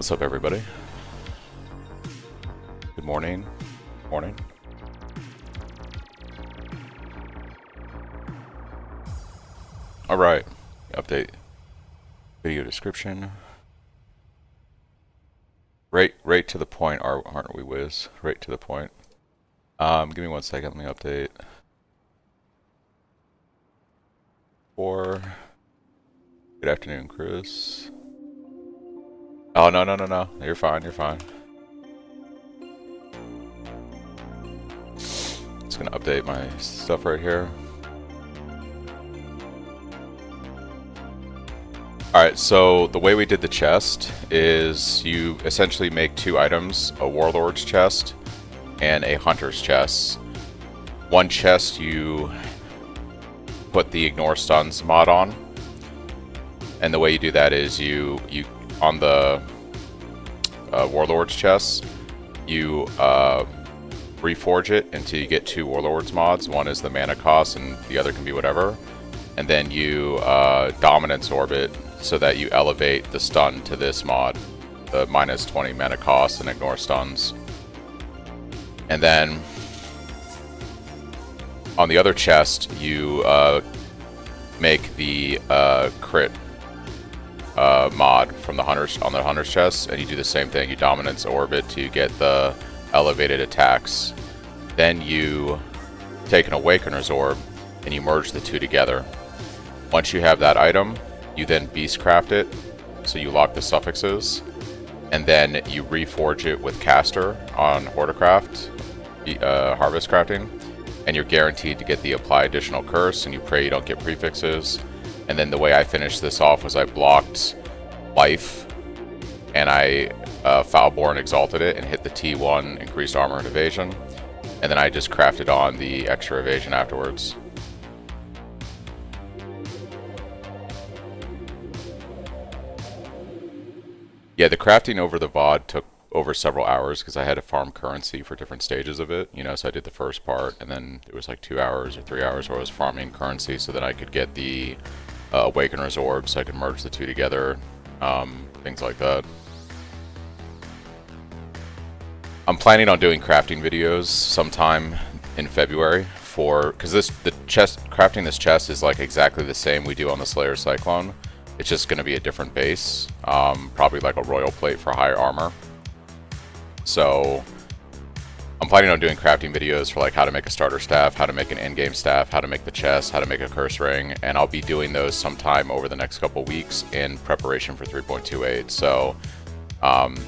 What's up, everybody? Good morning. Morning. All right. Update. Video description. Right to the point, aren't we, Wiz? Right to the point. Give me 1 second. Let me update. 4. Good afternoon, Chris. Oh, no. You're fine. You're fine. Just gonna update my stuff right here. Alright, so the way we did the chest is you essentially make 2 items, a Warlord's chest and a Hunter's chest. One chest you put the Ignore Stuns mod on, and the way you do that is you on the Warlord's chest, you reforge it until you get 2 Warlords mods. One is the mana cost and the other can be whatever. And then you Dominance Orbit so that you elevate the stun to this mod, the minus 20 mana cost and ignore stuns. And then on the other chest, you make the crit mod from the Hunter's chest, and you do the same thing. You Dominance Orbit to get the elevated attacks. Then you take an Awakener's Orb and you merge the 2 together. Once you have that item, you then Beastcraft it, so you lock the suffixes, and then you reforge it with Caster on Horticraft, Harvest Crafting, and you're guaranteed to get the Apply Additional Curse, and you pray you don't get prefixes. And then the way I finished this off was I blocked Life, and I Foulborn Exalted it and hit the T1 Increased Armor and Evasion, and then I just crafted on the extra evasion afterwards. Yeah, the crafting over the VOD took over several hours because I had to farm currency for different stages of it, you know, so I did the first part, and then it was like 2 hours or 3 hours where I was farming currency so that I could get the Awakener's Orb, so I could merge the 2 together, things like that. I'm planning on doing crafting videos sometime in February because crafting this chest is like exactly the same we do on the Slayer Cyclone. It's just going to be a different base, probably like a royal plate for higher armor. So I'm planning on doing crafting videos for like how to make a starter staff, how to make an endgame staff, how to make the chest, how to make a curse ring, and I'll be doing those sometime over the next couple weeks in preparation for 3.28. So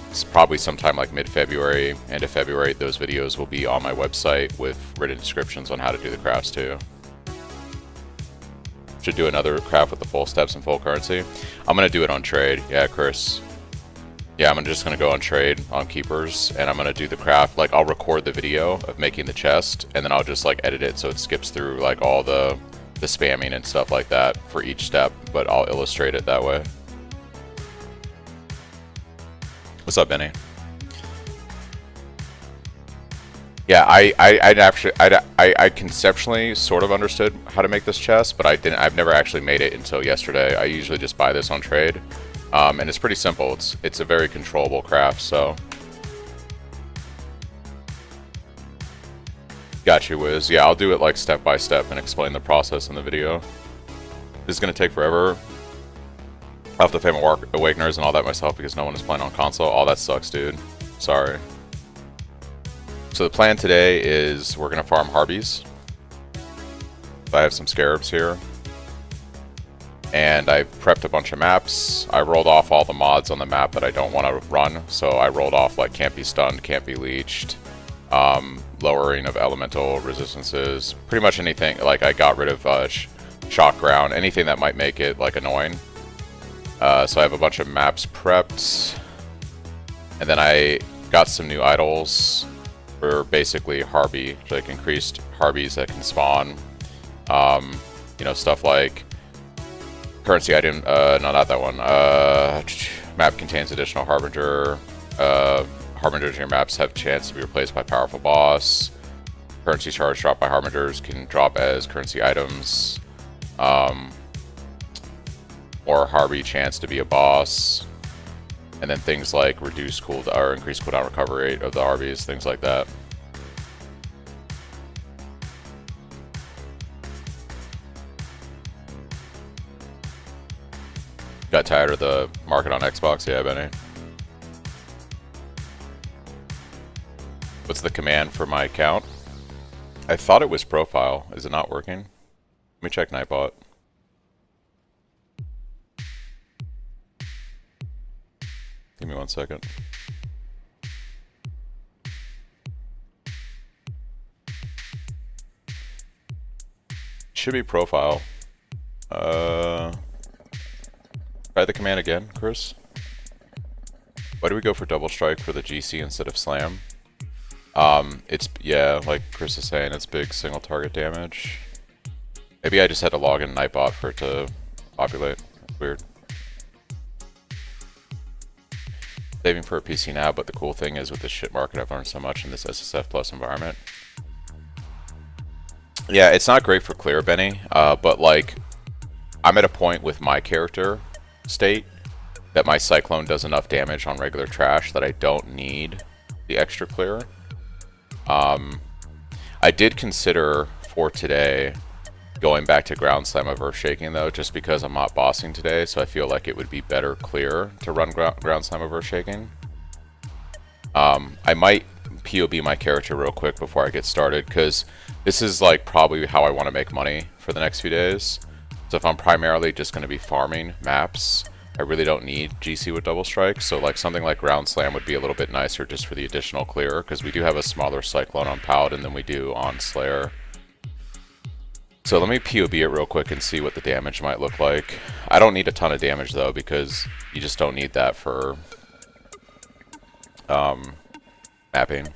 it's probably sometime like mid-February, end of February. Those videos will be on my website with written descriptions on how to do the crafts too. Should do another craft with the full steps and full currency. I'm gonna do it on trade. Yeah, Chris. Yeah, I'm just gonna go on trade on keepers, and I'm gonna do the craft. Like, I'll record the video of making the chest, and then I'll just like edit it so it skips through like all the spamming and stuff like that for each step, but I'll illustrate it that way. What's up, Benny? Yeah, I conceptually sort of understood how to make this chest, but I've never actually made it until yesterday. I usually just buy this on trade, and it's pretty simple. It's a very controllable craft, so. Got you, Wiz. Yeah, I'll do it like step by step and explain the process in the video. This is gonna take forever. I'll have to pay my Awakeners and all that myself because no one is playing on console. Oh, that sucks, dude. Sorry. So the plan today is we're going to farm Harbys. I have some Scarabs here. And I've prepped a bunch of maps. I rolled off all the mods on the map that I don't want to run. So I rolled off like can't be stunned, can't be leeched, lowering of elemental resistances, pretty much anything. Like I got rid of shock ground, anything that might make it like annoying. So I have a bunch of maps prepped. And then I got some new idols. For basically Harby, like increased Harbys that can spawn, you know, stuff like currency item, no, not that one, map contains additional Harbinger, Harbingers in your maps have chance to be replaced by powerful boss, currency charge dropped by Harbingers can drop as currency items, or Harby chance to be a boss, And then things like reduce cooldown or increase cooldown recovery rate of the Harbys, things like that. Got tired of the market on Xbox? Yeah, Benny. What's the command for my account? I thought it was profile. Is it not working? Let me check Nightbot. Give me 1 second. Should be profile. Try the command again, Chris. Why do we go for double strike for the GC instead of slam? It's, yeah, like Chris is saying, it's big single target damage. Maybe I just had to log in Nightbot for it to populate. That's weird. Saving for a PC now, but the cool thing is with this shit market, I've learned so much in this SSF plus environment. Yeah, it's not great for clear, Benny, but like, I'm at a point with my character state that my Cyclone does enough damage on regular trash that I don't need the extra clear. I did consider for today going back to ground slam of earth shaking though, just because I'm not bossing today, so I feel like it would be better clear to run ground slam of earth shaking. I might POB my character real quick before I get started, because this is like probably how I want to make money for the next few days. So if I'm primarily just going to be farming maps, I really don't need GC with double strike, so like something like ground slam would be a little bit nicer just for the additional clear, because we do have a smaller Cyclone on Paladin than we do on Slayer. So let me POB it real quick and see what the damage might look like. I don't need a ton of damage though, because you just don't need that for mapping.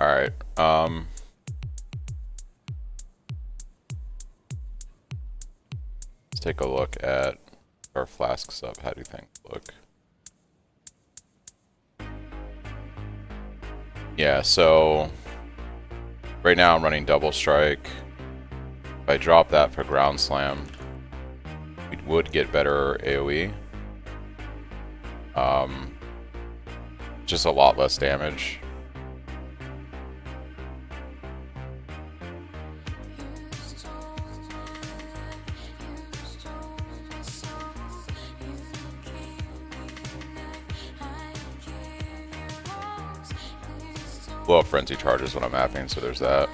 Alright, let's take a look at our flasks up. How do you think look? Yeah, so right now I'm running double strike. If I drop that for ground slam, we would get better AoE. Just a lot less damage. Blow up frenzy charges when I'm mapping, so there's that.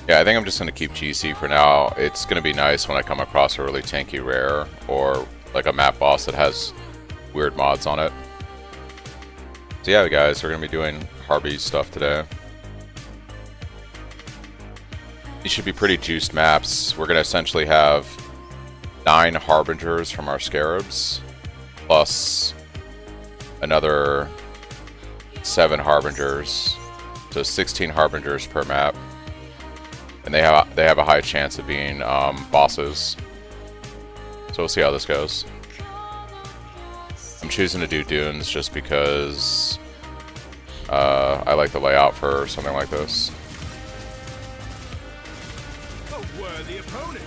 Yeah, I think I'm just going to keep GC for now. It's going to be nice when I come across a really tanky rare or like a map boss that has weird mods on it. So yeah, guys, we're going to be doing Harbys stuff today. These should be pretty juiced maps. We're going to essentially have 9 Harbingers from our Scarabs, plus another 7 Harbingers, so 16 Harbingers per map, and they have a high chance of being bosses. So we'll see how this goes. I'm choosing to do dunes just because I like the layout for something like this. A worthy opponent.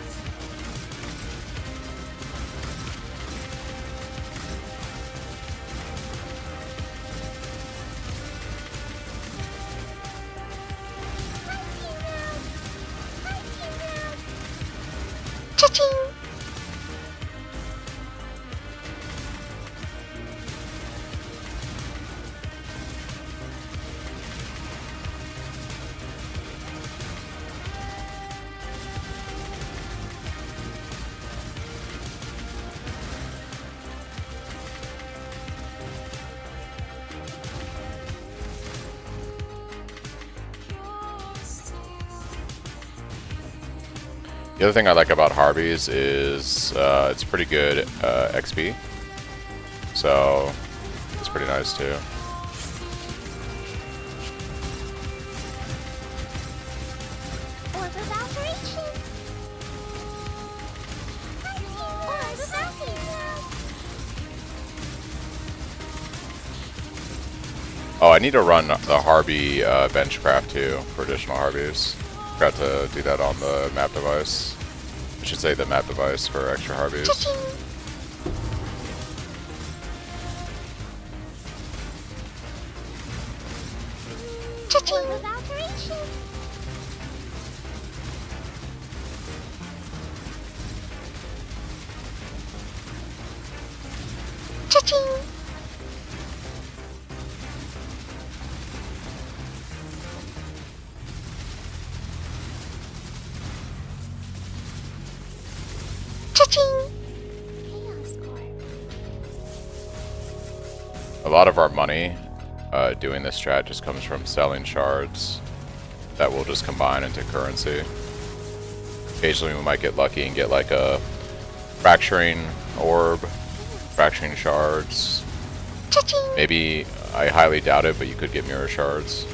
The other thing I like about Harbys is it's pretty good XP. So it's pretty nice too. Oh, I need to run the Harby benchcraft too for additional Harbys. Forgot to do that on the map device. I should say the map device for extra Harbys. A lot of our money doing this strat just comes from selling shards that will just combine into currency. Occasionally we might get lucky and get like a fracturing orb, fracturing shards. Maybe, I highly doubt it, but you could get mirror shards.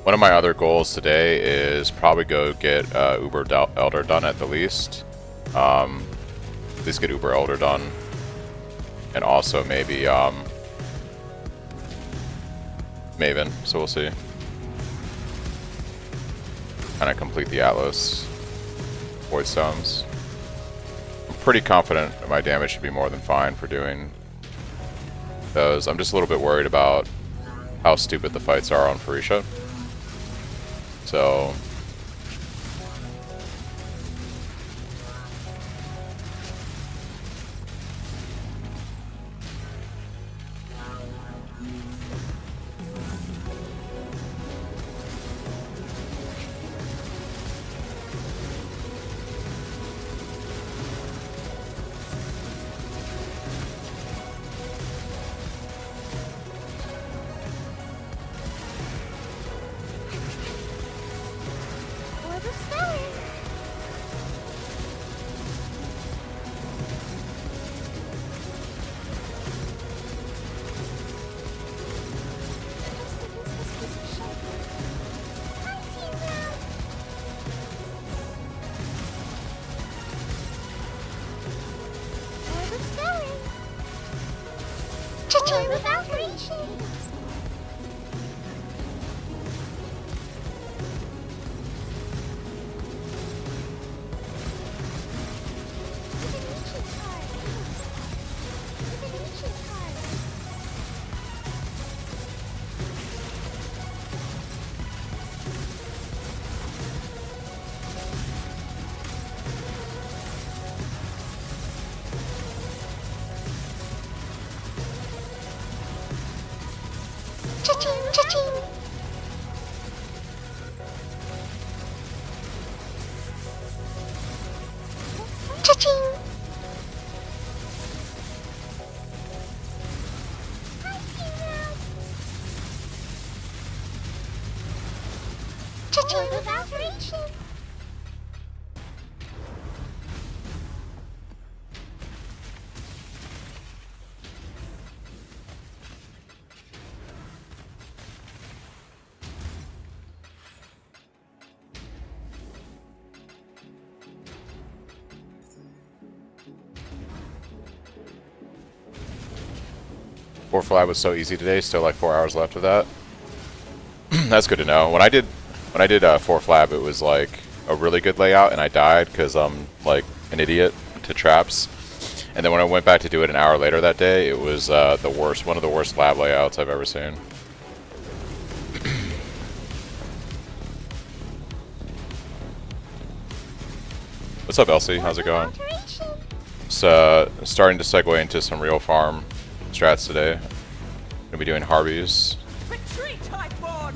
One of my other goals today is probably go get Uber Elder done at the least. At least get Uber Elder done. And also maybe Maven, so we'll see. Kind of complete the Atlas. Void Stones. I'm pretty confident that my damage should be more than fine for doing those. I'm just a little bit worried about how stupid the fights are on Phrecia. So Fly was so easy today. Still like 4 hours left of that. That's good to know. When I did 4 flab, it was like a really good layout, and I died because I'm like an idiot to traps. And then when I went back to do it an hour later that day, it was the worst, one of the worst lab layouts I've ever seen. What's up, Elsie? How's it going? So, starting to segue into some real farm strats today. Gonna be doing Harbys. Retreat, Highborn!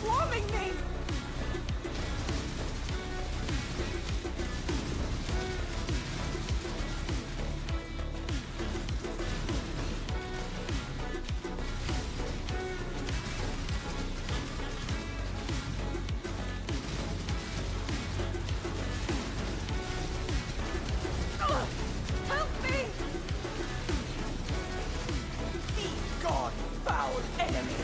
Swarming me! Help me! Be gone, foul enemy!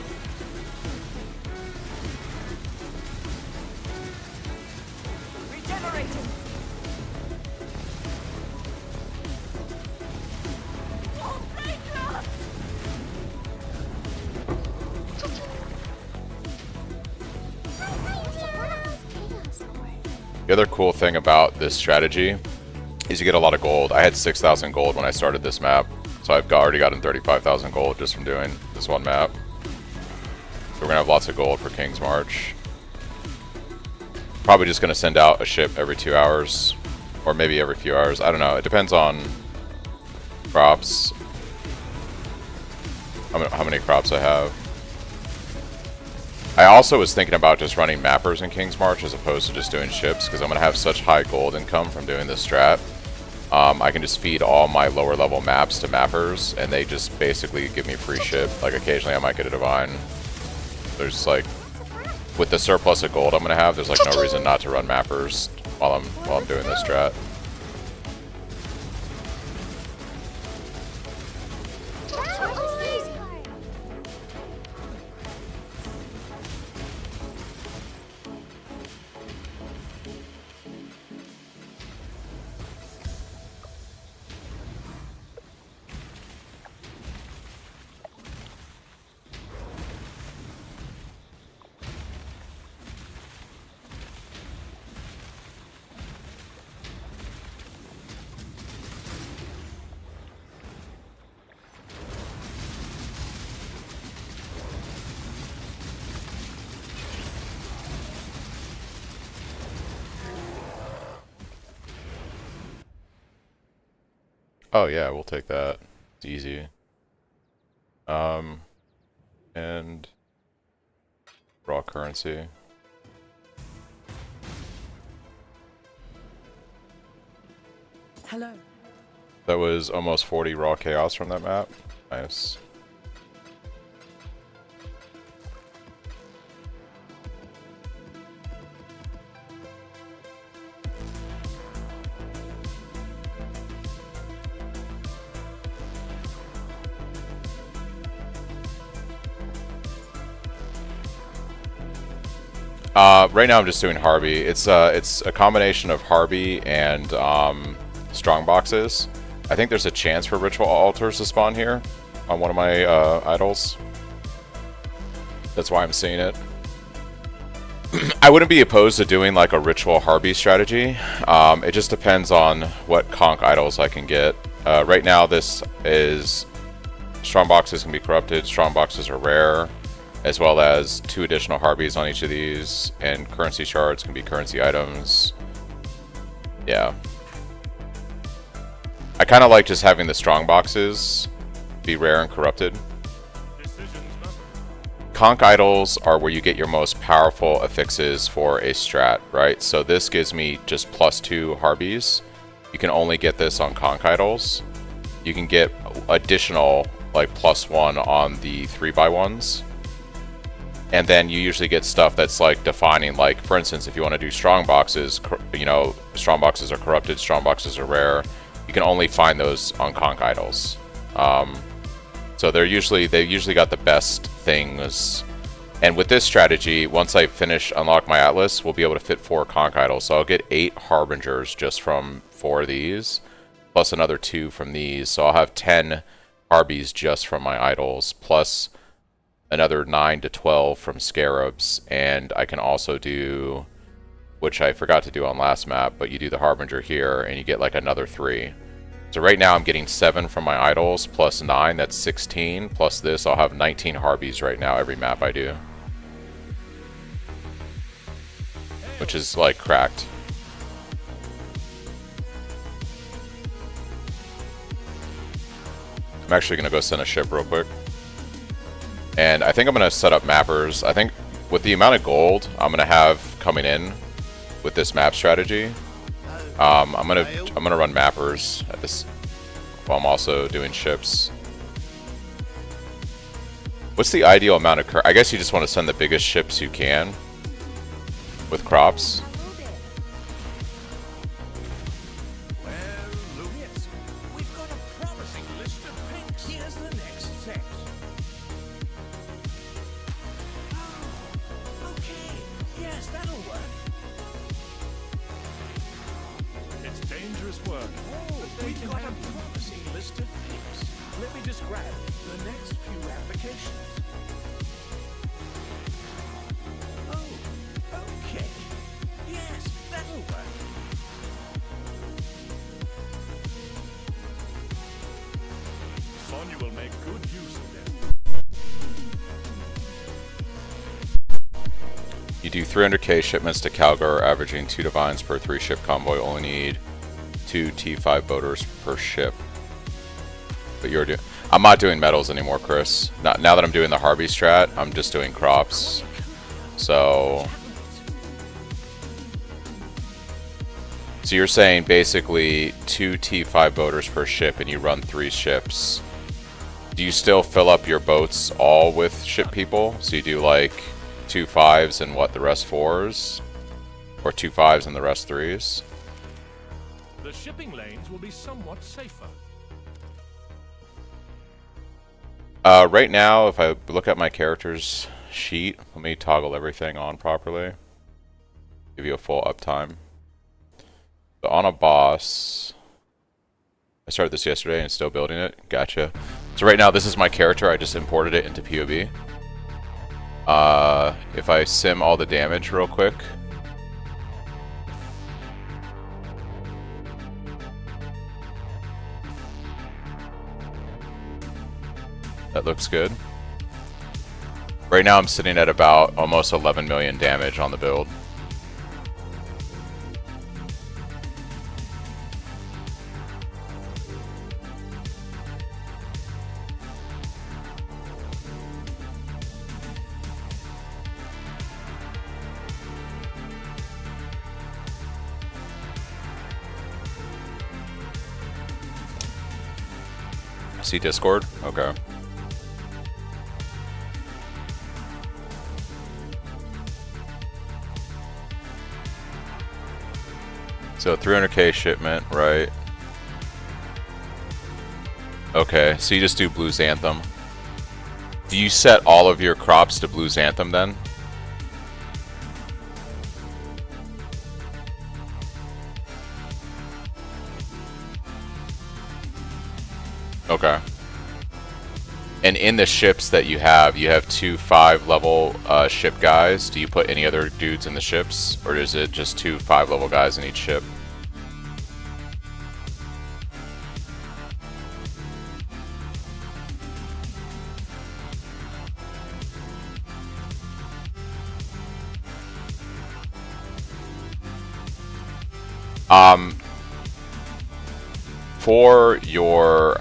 Regenerating! Oh, Phrecia! The other cool thing about this strategy is you get a lot of gold. I had 6,000 gold when I started this map, so I've already gotten 35,000 gold just from doing this one map. So we're gonna have lots of gold for King's March. Probably just gonna send out a ship every 2 hours, or maybe every few hours. I don't know. It depends on crops. How many crops I have. I also was thinking about just running mappers in King's March as opposed to just doing ships, because I'm going to have such high gold income from doing this strat. I can just feed all my lower level maps to mappers, and they just basically give me free ship. Like occasionally I might get a divine. There's like, with the surplus of gold I'm going to have, there's like no reason not to run mappers while I'm doing this strat. Oh yeah, we'll take that. It's easy. And raw currency. Hello. That was almost 40 raw chaos from that map. Nice. Right now I'm just doing Harby. It's a combination of Harby and strong boxes. I think there's a chance for ritual altars to spawn here on one of my idols. That's why I'm seeing it. I wouldn't be opposed to doing like a ritual Harby strategy. It just depends on what conch idols I can get. Right now this is strong boxes can be corrupted, strong boxes are rare, as well as 2 additional Harbys on each of these, and currency shards can be currency items. Yeah. I kind of like just having the strong boxes be rare and corrupted. Conch idols are where you get your most powerful affixes for a strat, right? So this gives me just +2 Harbys. You can only get this on conch idols. You can get additional like +1 on the 3x1s. And then you usually get stuff that's like defining, like for instance, if you want to do strong boxes, you know, strong boxes are corrupted, strong boxes are rare. You can only find those on conch idols. So they've usually got the best things. And with this strategy, once I unlock my Atlas, we'll be able to fit 4 conch idols. So I'll get 8 Harbingers just from 4 of these, plus another 2 from these. So I'll have 10 Harbys just from my idols, plus another 9 to 12 from scarabs, and I can also do, which I forgot to do on last map, but you do the Harbinger here, and you get like another 3. So right now I'm getting 7 from my idols, plus 9, that's 16, plus this, I'll have 19 Harbys right now every map I do. Which is like cracked. I'm actually gonna go send a ship real quick. And I think I'm gonna set up mappers. I think with the amount of gold I'm gonna have coming in with this map strategy, I'm gonna run mappers at this while I'm also doing ships. What's the ideal amount of I guess you just want to send the biggest ships you can with crops. You do 300k shipments to Calgar, averaging 2 divines per 3 ship convoy. Only need 2 T5 boaters per ship. But you're doing. I'm not doing metals anymore, Chris. Now that I'm doing the Harby strat, I'm just doing crops. So you're saying basically 2 T5 boaters per ship, and you run 3 ships. Do you still fill up your boats all with ship people? So you do like 2 5s and what, the rest 4s? Or 2 5s and the rest 3s? The shipping lanes will be somewhat safer. Right now, if I look at my character's sheet, let me toggle everything on properly. Give you a full uptime. So on a boss, I started this yesterday and still building it. Gotcha. So right now, this is my character. I just imported it into POB. If I sim all the damage real quick. That looks good. Right now I'm sitting at about almost 11 million damage on the build. See Discord? Okay. So 300k shipment, right? Okay, so you just do Blue Xanthem. Do you set all of your crops to Blue Xanthem then? Okay. And in the ships that you have 2 5-level ship guys. Do you put any other dudes in the ships? Or is it just 2 5-level guys in each ship? For your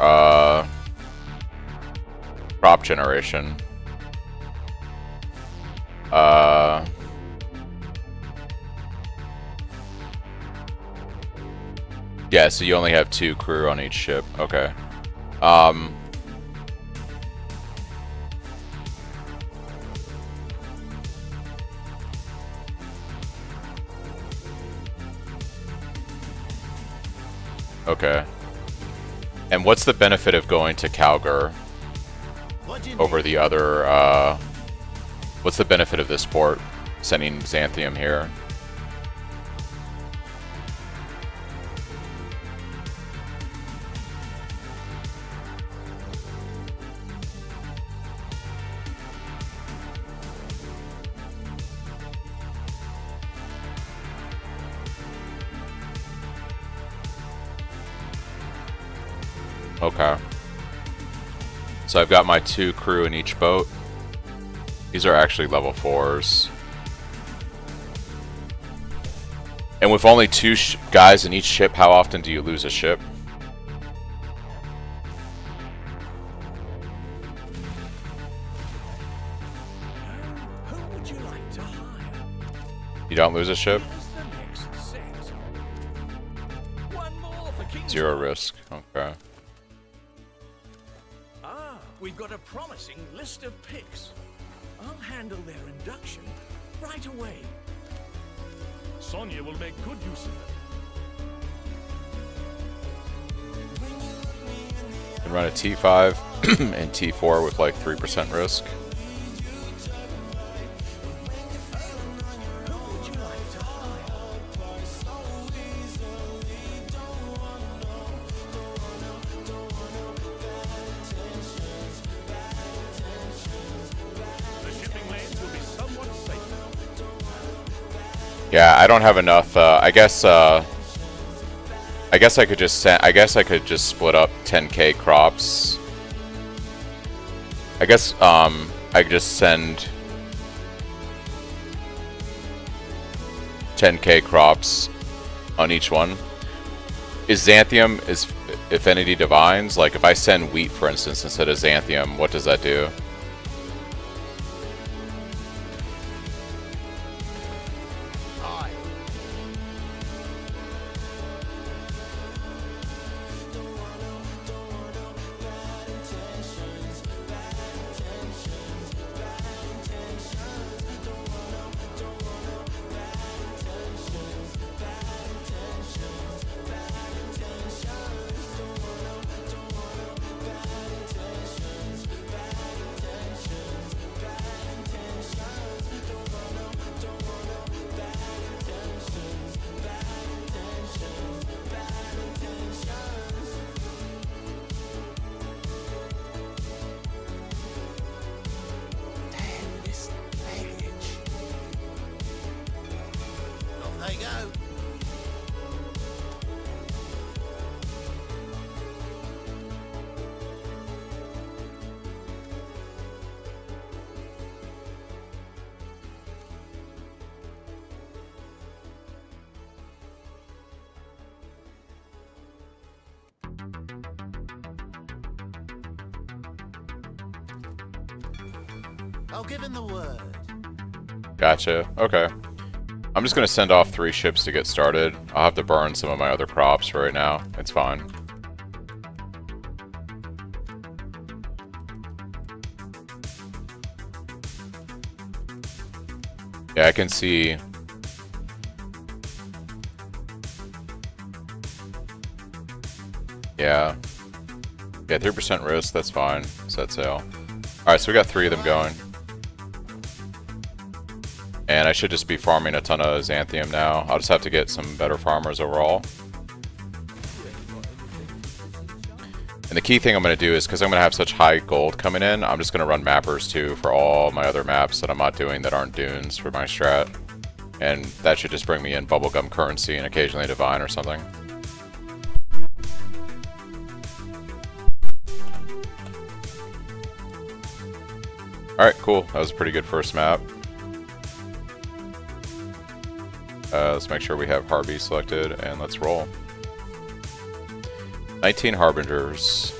crop generation, yeah, so you only have 2 crew on each ship. Okay. Okay. And what's the benefit of going to Calgar over the other, what's the benefit of this port, sending Xanthium here? Okay. So I've got my 2 crew in each boat. These are actually level 4s. And with only 2 guys in each ship, how often do you lose a ship? Who would you like to hire? You don't lose a ship? Here's the next set. One more for King's 0 Road. risk. Okay. Ah, we've got a promising list of picks. I'll handle their induction right away. Sonya will make good use of them. You can run a T5 and T4 with like 3% risk. Who would you like to hire? The shipping lanes will be somewhat safer. Yeah, I don't have enough. I guess I could just split up 10k crops. I guess I could just send 10k crops on each one. Is Xanthium Affinity Divines? Like if I send wheat, for instance, instead of Xanthium, what does that do? This baggage. Off they go. I'll give him the word. Gotcha. Okay. I'm just gonna send off 3 ships to get started. I'll have to burn some of my other crops right now. It's fine. Yeah, I can see. Yeah. Yeah, 3% risk, that's fine. Set sail. Alright, so we got 3 of them going. And I should just be farming a ton of Xanthium now. I'll just have to get some better farmers overall. And the key thing I'm going to do is, because I'm going to have such high gold coming in, I'm just going to run mappers too for all my other maps that I'm not doing that aren't dunes for my strat. And that should just bring me in bubblegum currency and occasionally a divine or something. Alright, cool. That was a pretty good first map. Let's make sure we have Harbys selected, and let's roll. 19 Harbingers.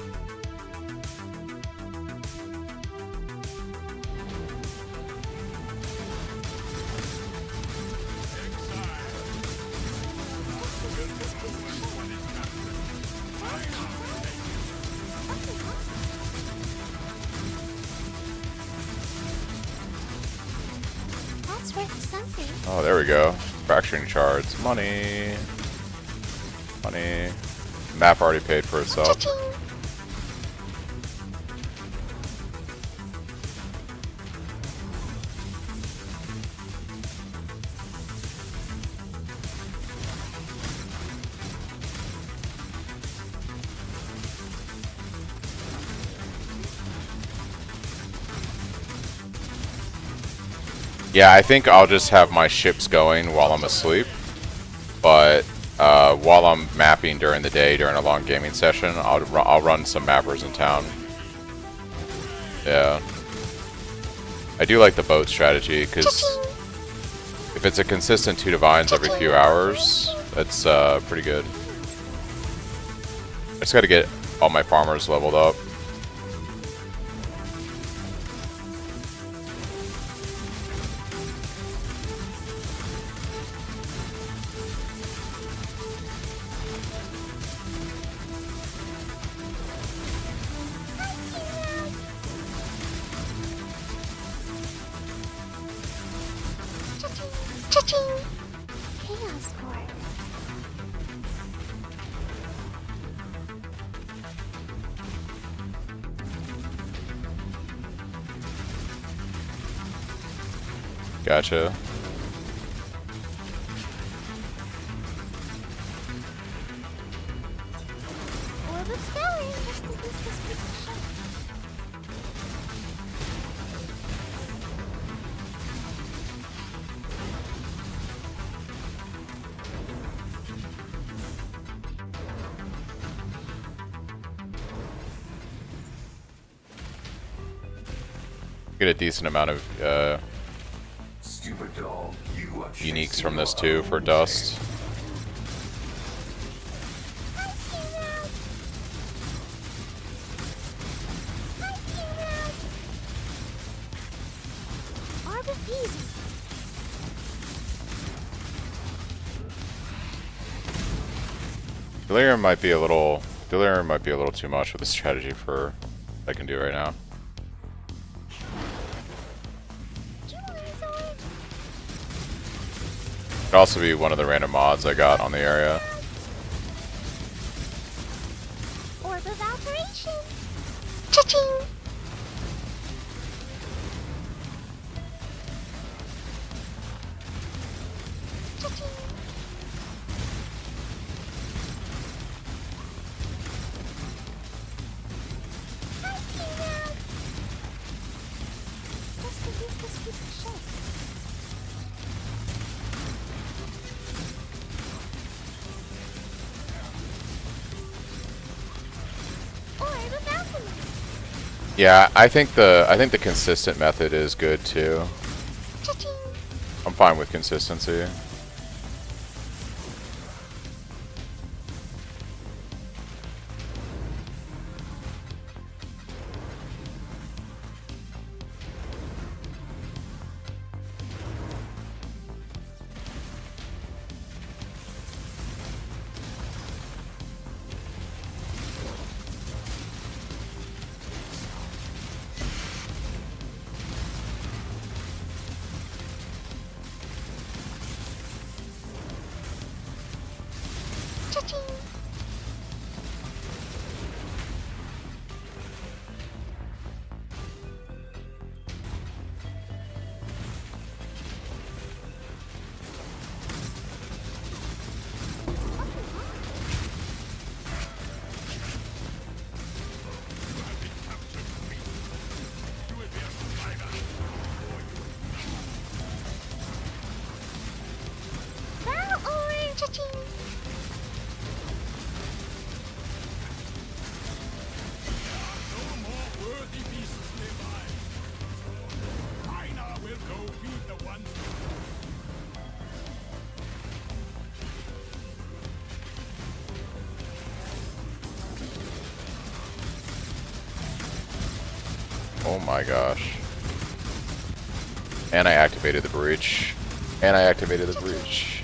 That's worth something. Oh, there we go. Fracturing shards. Money. Money. Map already paid for itself. Cha-ching. Yeah, I think I'll just have my ships going while I'm asleep. But While I'm mapping during the day during a long gaming session, I'll run some mappers in town. Yeah. I do like the boat strategy, because if it's a consistent 2 divines every few hours, that's pretty good. I just gotta get all my farmers leveled up. Cha-ching! Chaos Court. Gotcha. Orbit's going just to use this piece of shit. Get a decent amount of uniques from this too for dust. Orbit's easy. Delirium might be a little too much with the strategy for what I can do right now. Could also be one of the random mods I got on the area. Orb of Alteration. Cha-ching! Cha-ching! Hi, Tina! Just to use this piece of shit. Orb of Alchemy. Yeah, I think the consistent method is good too. Cha-ching! I'm fine with consistency. Cha-ching! Battle Orb! Cha-ching! Oh my gosh. And I activated the breach. And I activated the breach.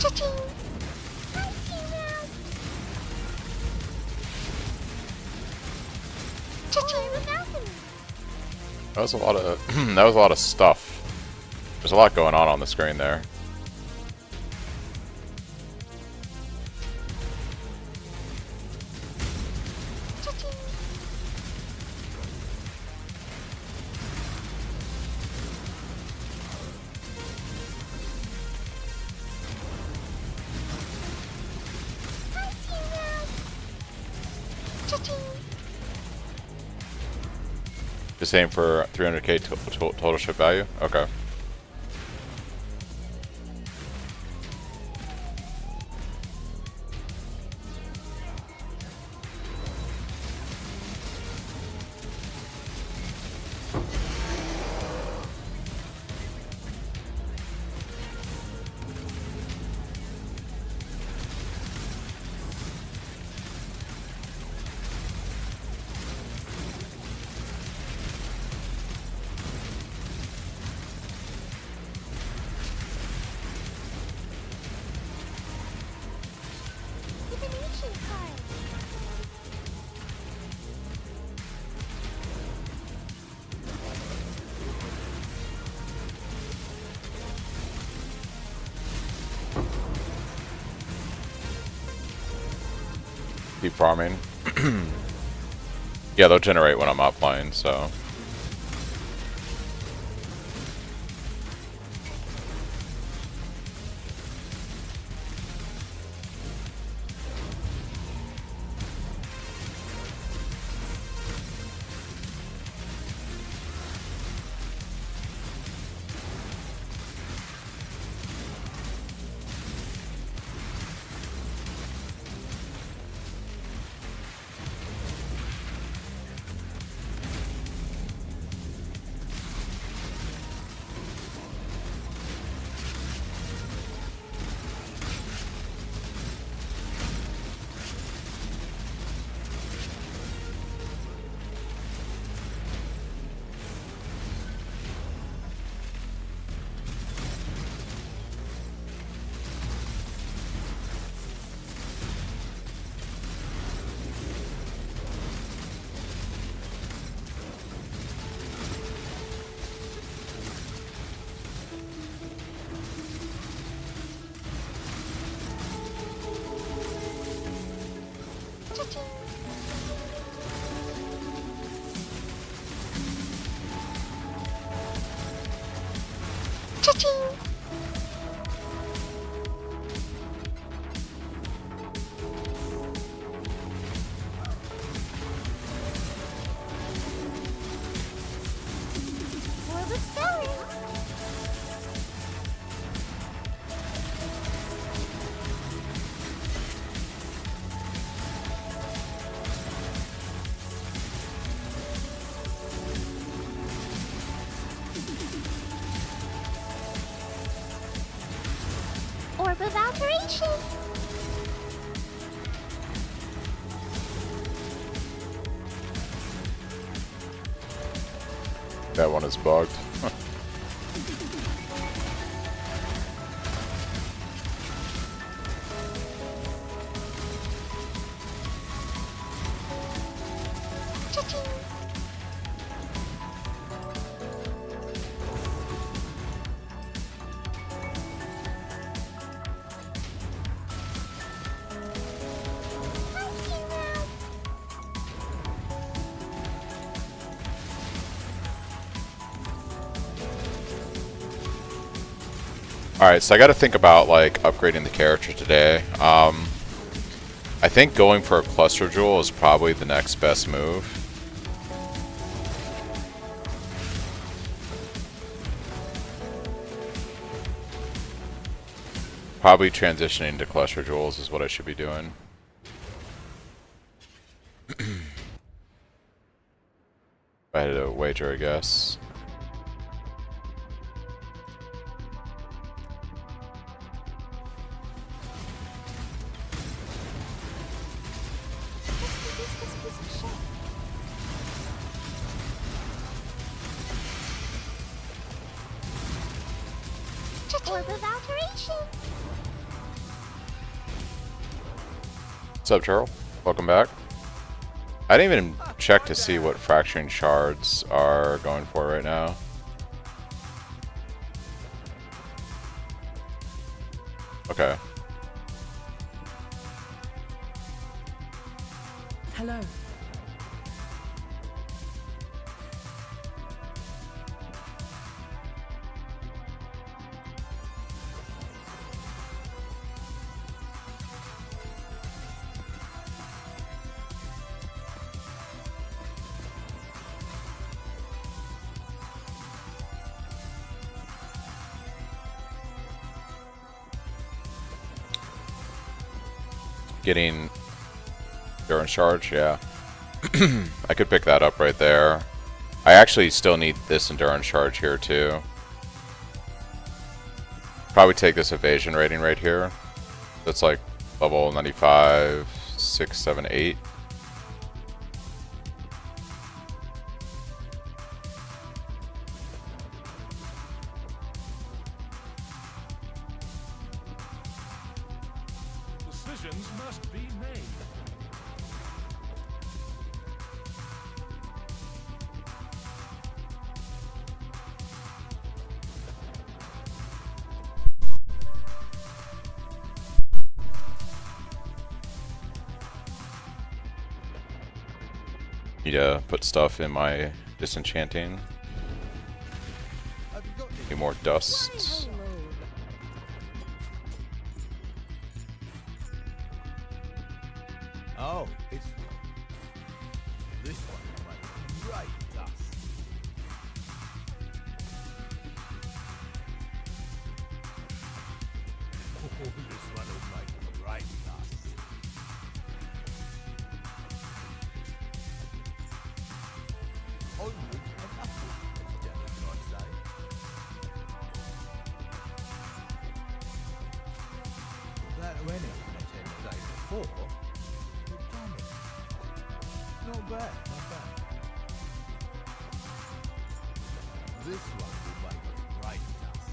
Cha-ching! was a lot of that was a lot of stuff. There's a lot going on the screen there. Just aim for 300k total ship value? Okay. Divination card. Keep farming. Yeah, they'll generate when I'm not playing, so. Cha-ching! World of Spelling! Orb of Alteration! That one is bugged. Cha-ching! Alright, so I gotta think about, like, upgrading the character today. I think going for a Cluster Jewel is probably the next best move. Probably transitioning to Cluster Jewels is what I should be doing. If I had to wager, I guess. Orb of Alteration! What's up, Charles? Welcome back. I didn't even check to see what fracturing shards are going for right now. Okay. Hello. Getting endurance charge, yeah. I could pick that up right there. I actually still need this endurance charge here too. Probably take this evasion rating right here. That's like level 95, 6, 7, 8. Decisions must be made. Need to put stuff in my disenchanting. Need more dust. Oh, it's this one will make great dust. Oh, this one will make great dust. Onwards and upwards, as Janet might say. That went in the day before. Not bad, not bad. This one will make a great dust.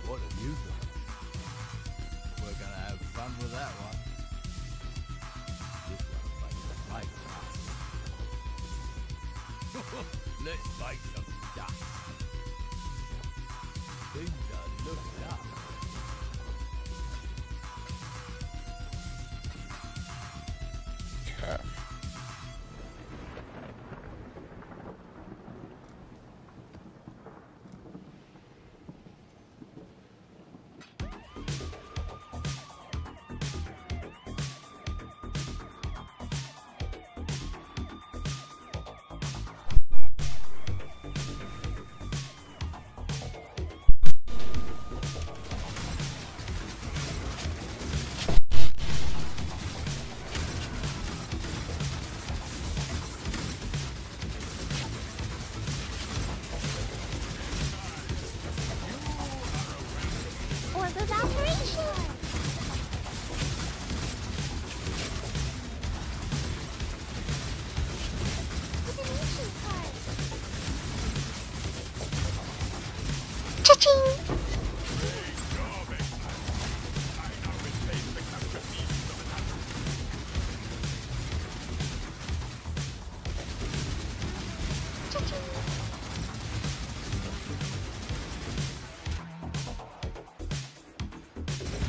What have you done? We're gonna have fun with that one. This one will make a great dust. Let's make some dust. Things are looking up. Okay. Orb of operation. Divination card. Cha-ching!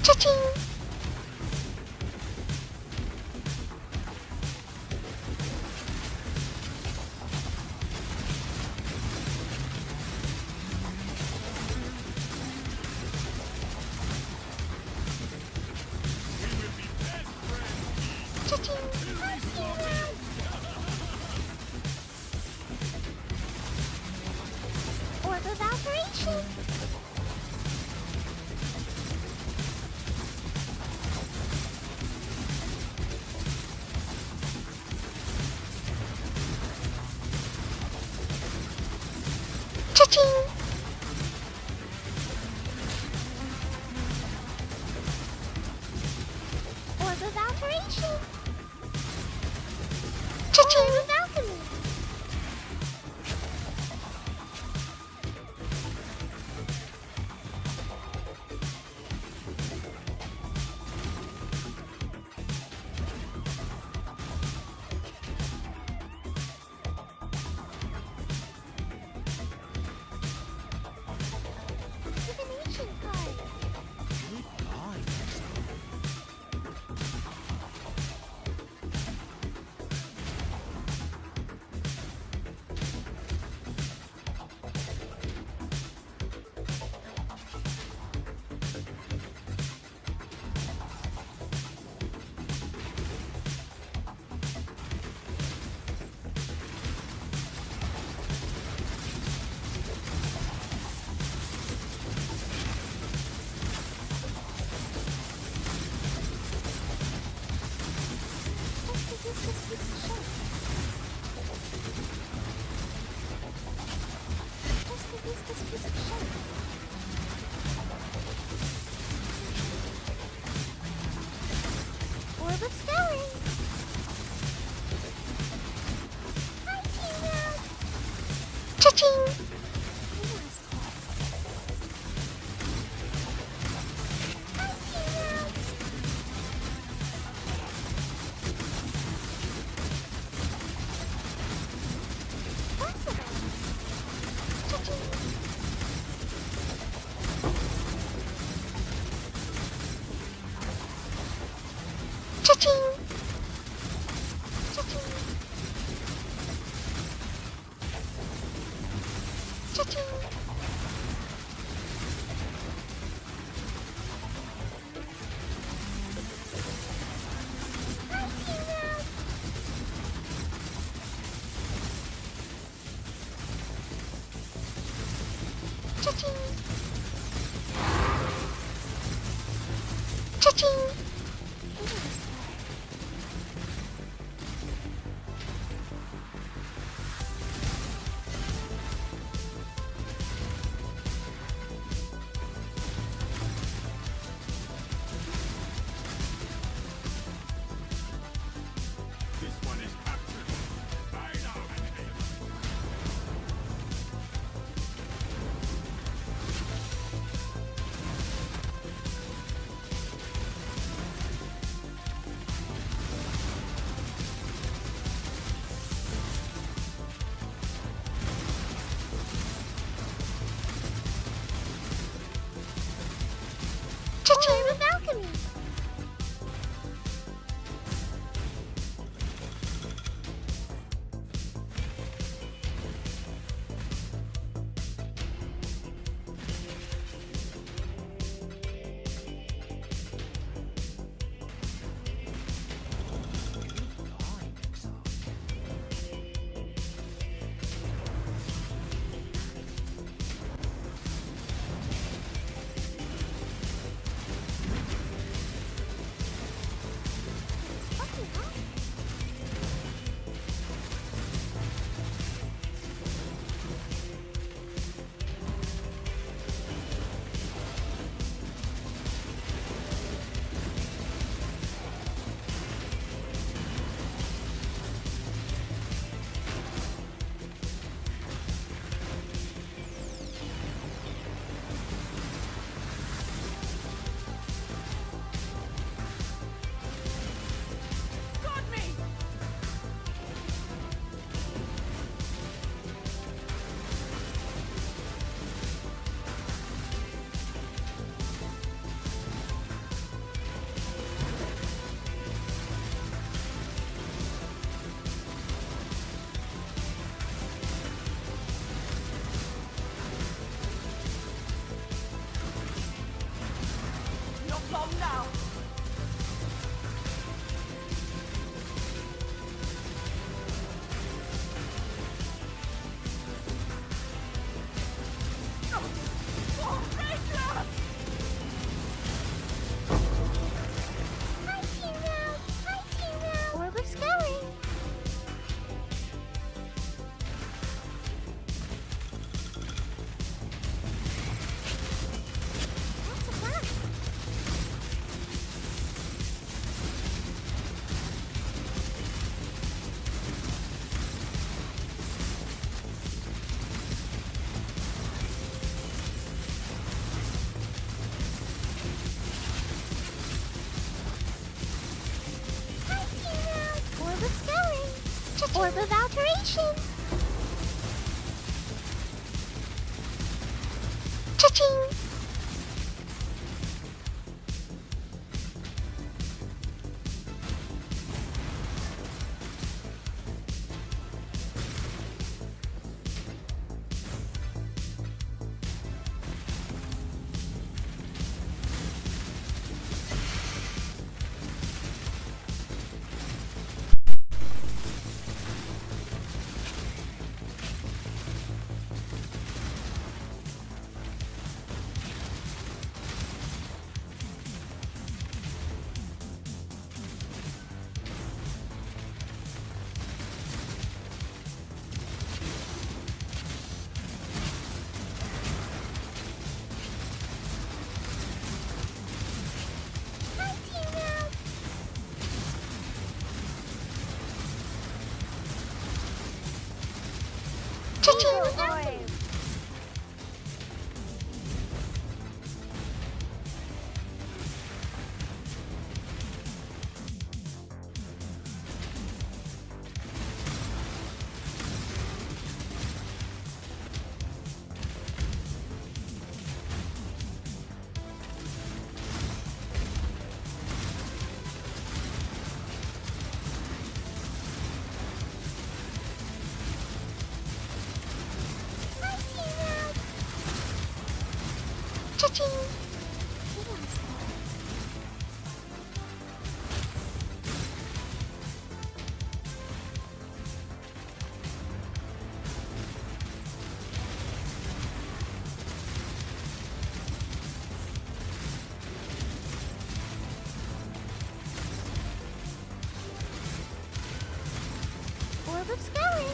Cha-ching! Orb of operation. Cha-ching! Cha-ching! The balcony! Divination card! Good God. Just to use this piece of shit. Just to use this piece of shit. Orb of Scouring! Hi, Team Cha-ching! Hi, Team Possible! Cha-ching! Cha-ching! Cha-ching! Orb of alteration. Cha-ching. Cha-ching. Cha-ching. Orb of Scaling.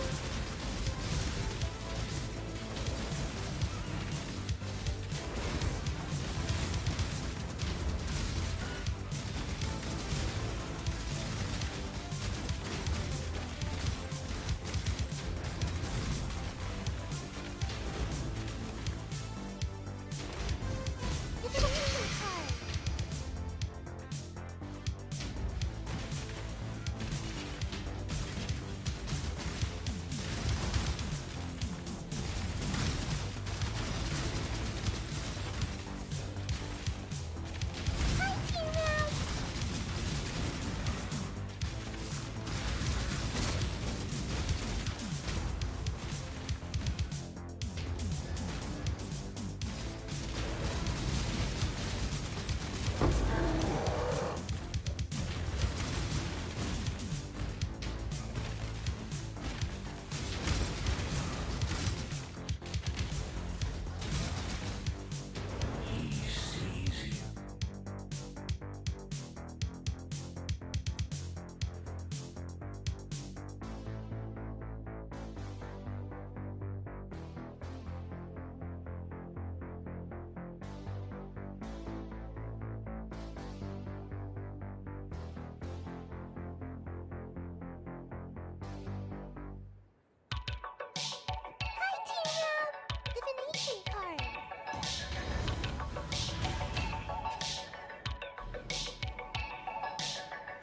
Divination card.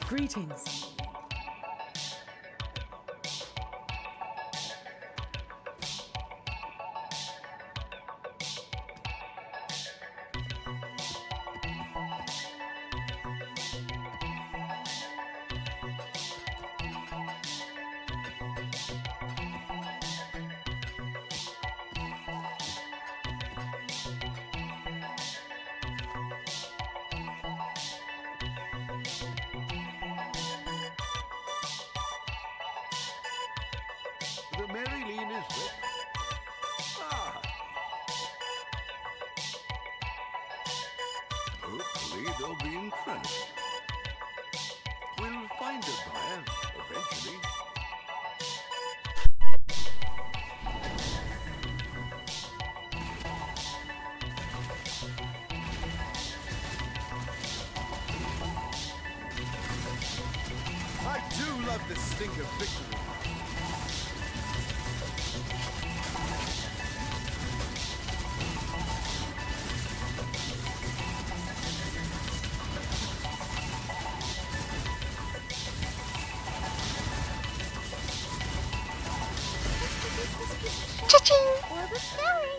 Greetings. The Marilyn is ready. Ah. Hopefully they'll be incredible. We'll find a buyer eventually. I do love the stink of victory. Orbit scouring.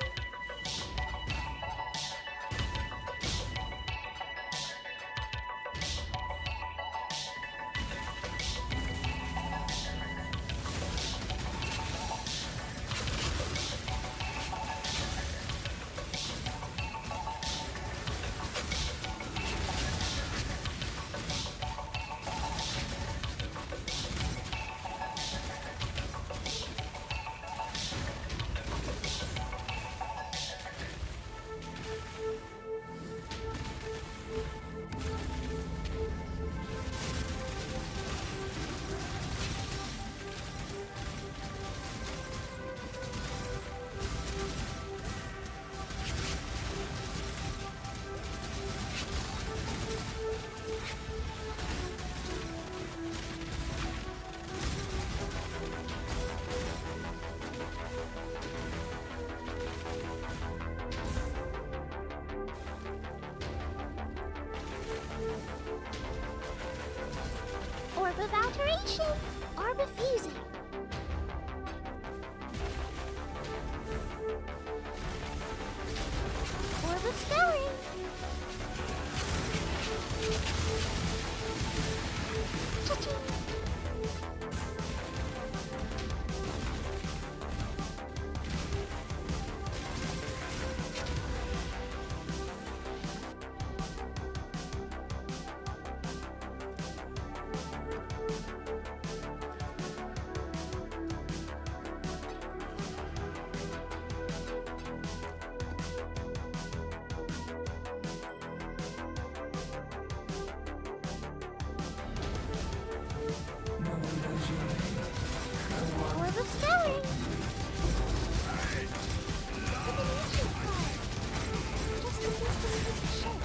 Orb of alteration. Orb of fusing. Orb of scouring. Cha-ching. Orb of scouring. Divination card. Just against this position.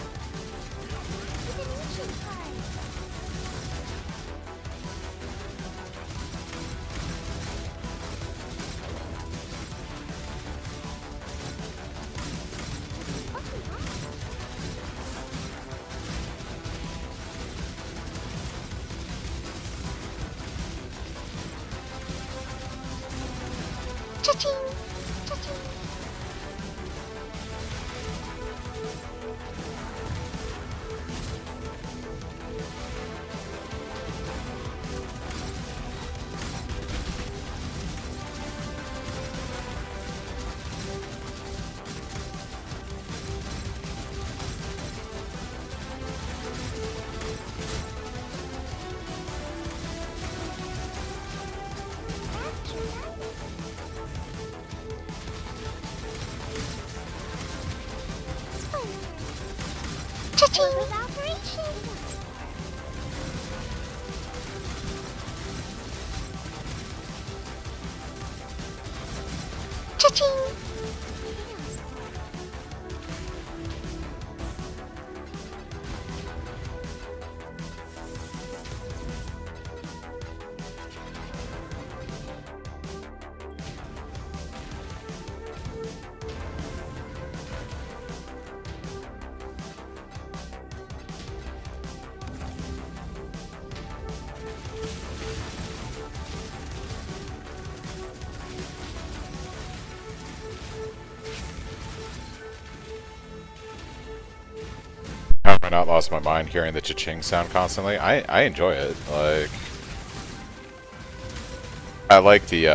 Divination card. Cha-ching! Cha-ching! Cha-ching! With operation. Cha-ching! How have I not lost my mind hearing the cha-ching sound constantly? I enjoy it. Like, I like the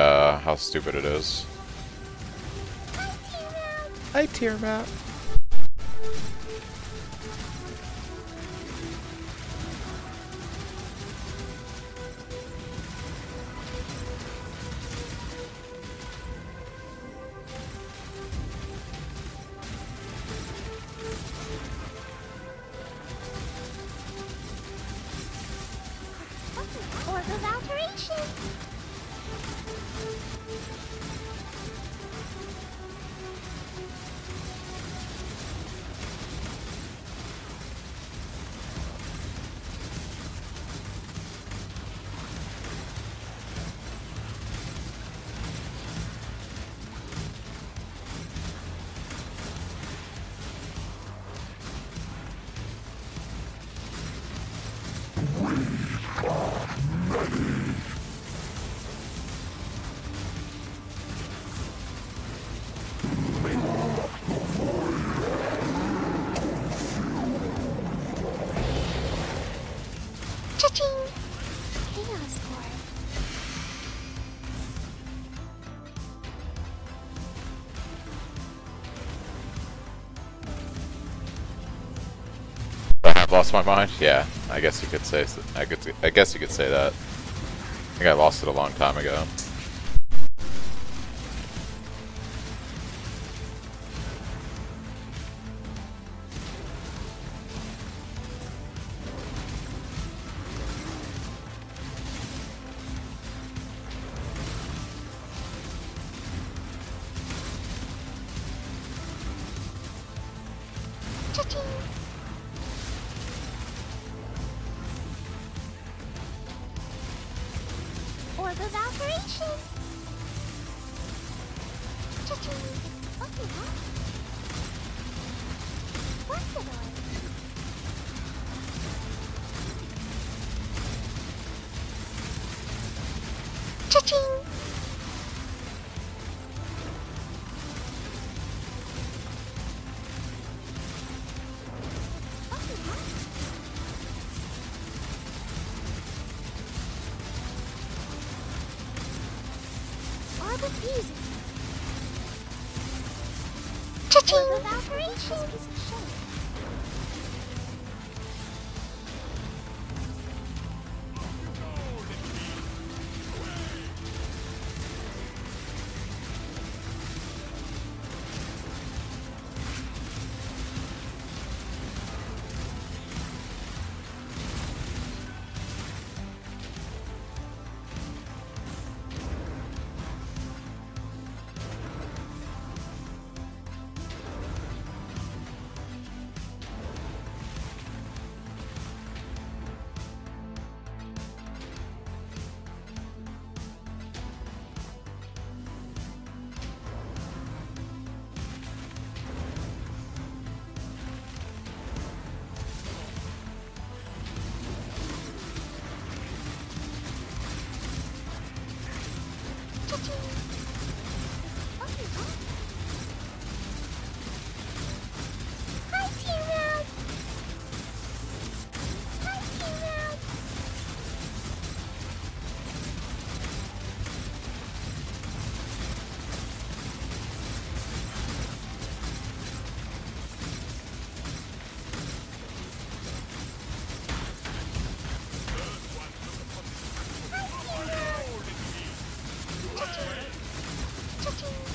how stupid it is. Hi, tear map. Orb of alteration. Chaos Core. I have lost my mind. Yeah, I guess you could say. I guess you could say that. I think I lost it a long time ago. Cha-ching. Orb of Operation. Cha-ching. Okay, huh? Blessed Orb. Cha-ching. Okay, huh? Orb of Fusion. Cha-ching. Orb of Operation.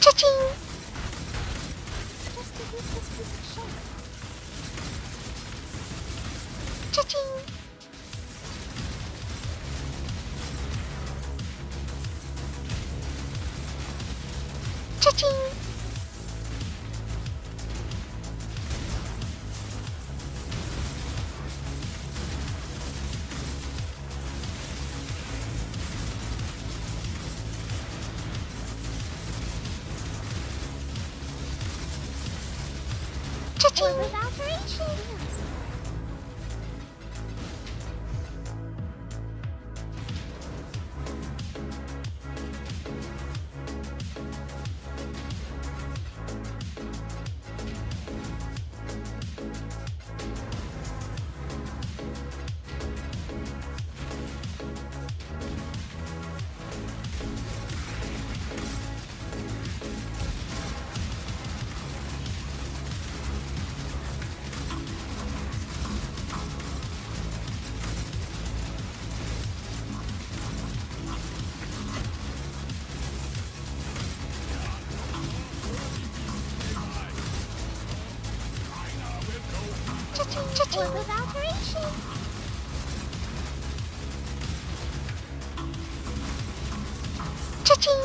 Cha-ching! Just to use this piece of shit. Cha-ching! Cha-ching! Cha-ching! With Operation! Cha-ching! With Operation! Cha-ching!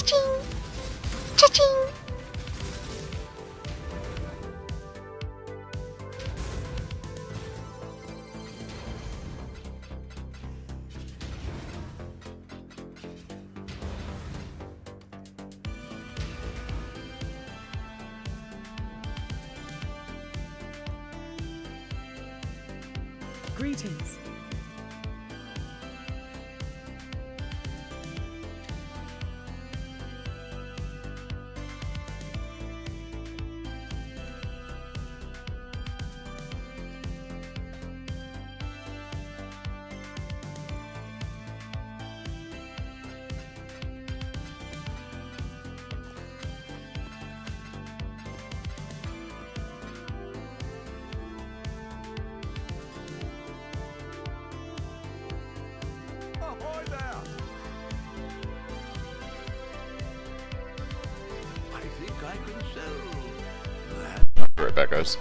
Cha-ching! Cha-ching! Greetings. Ahoy there! I think I can sell that. Be right back, guys.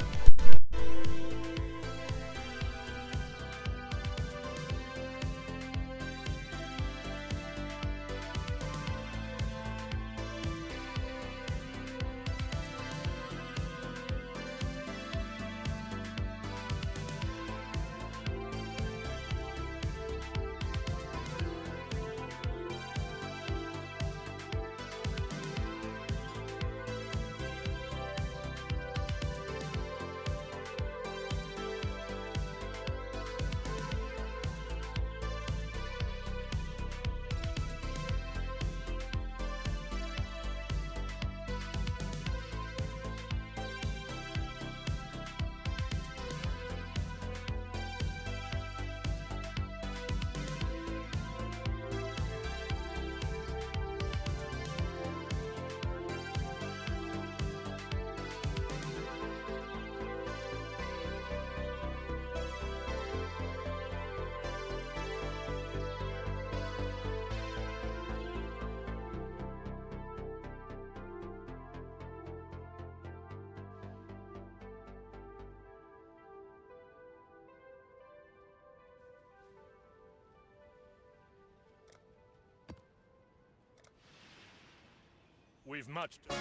We've much to...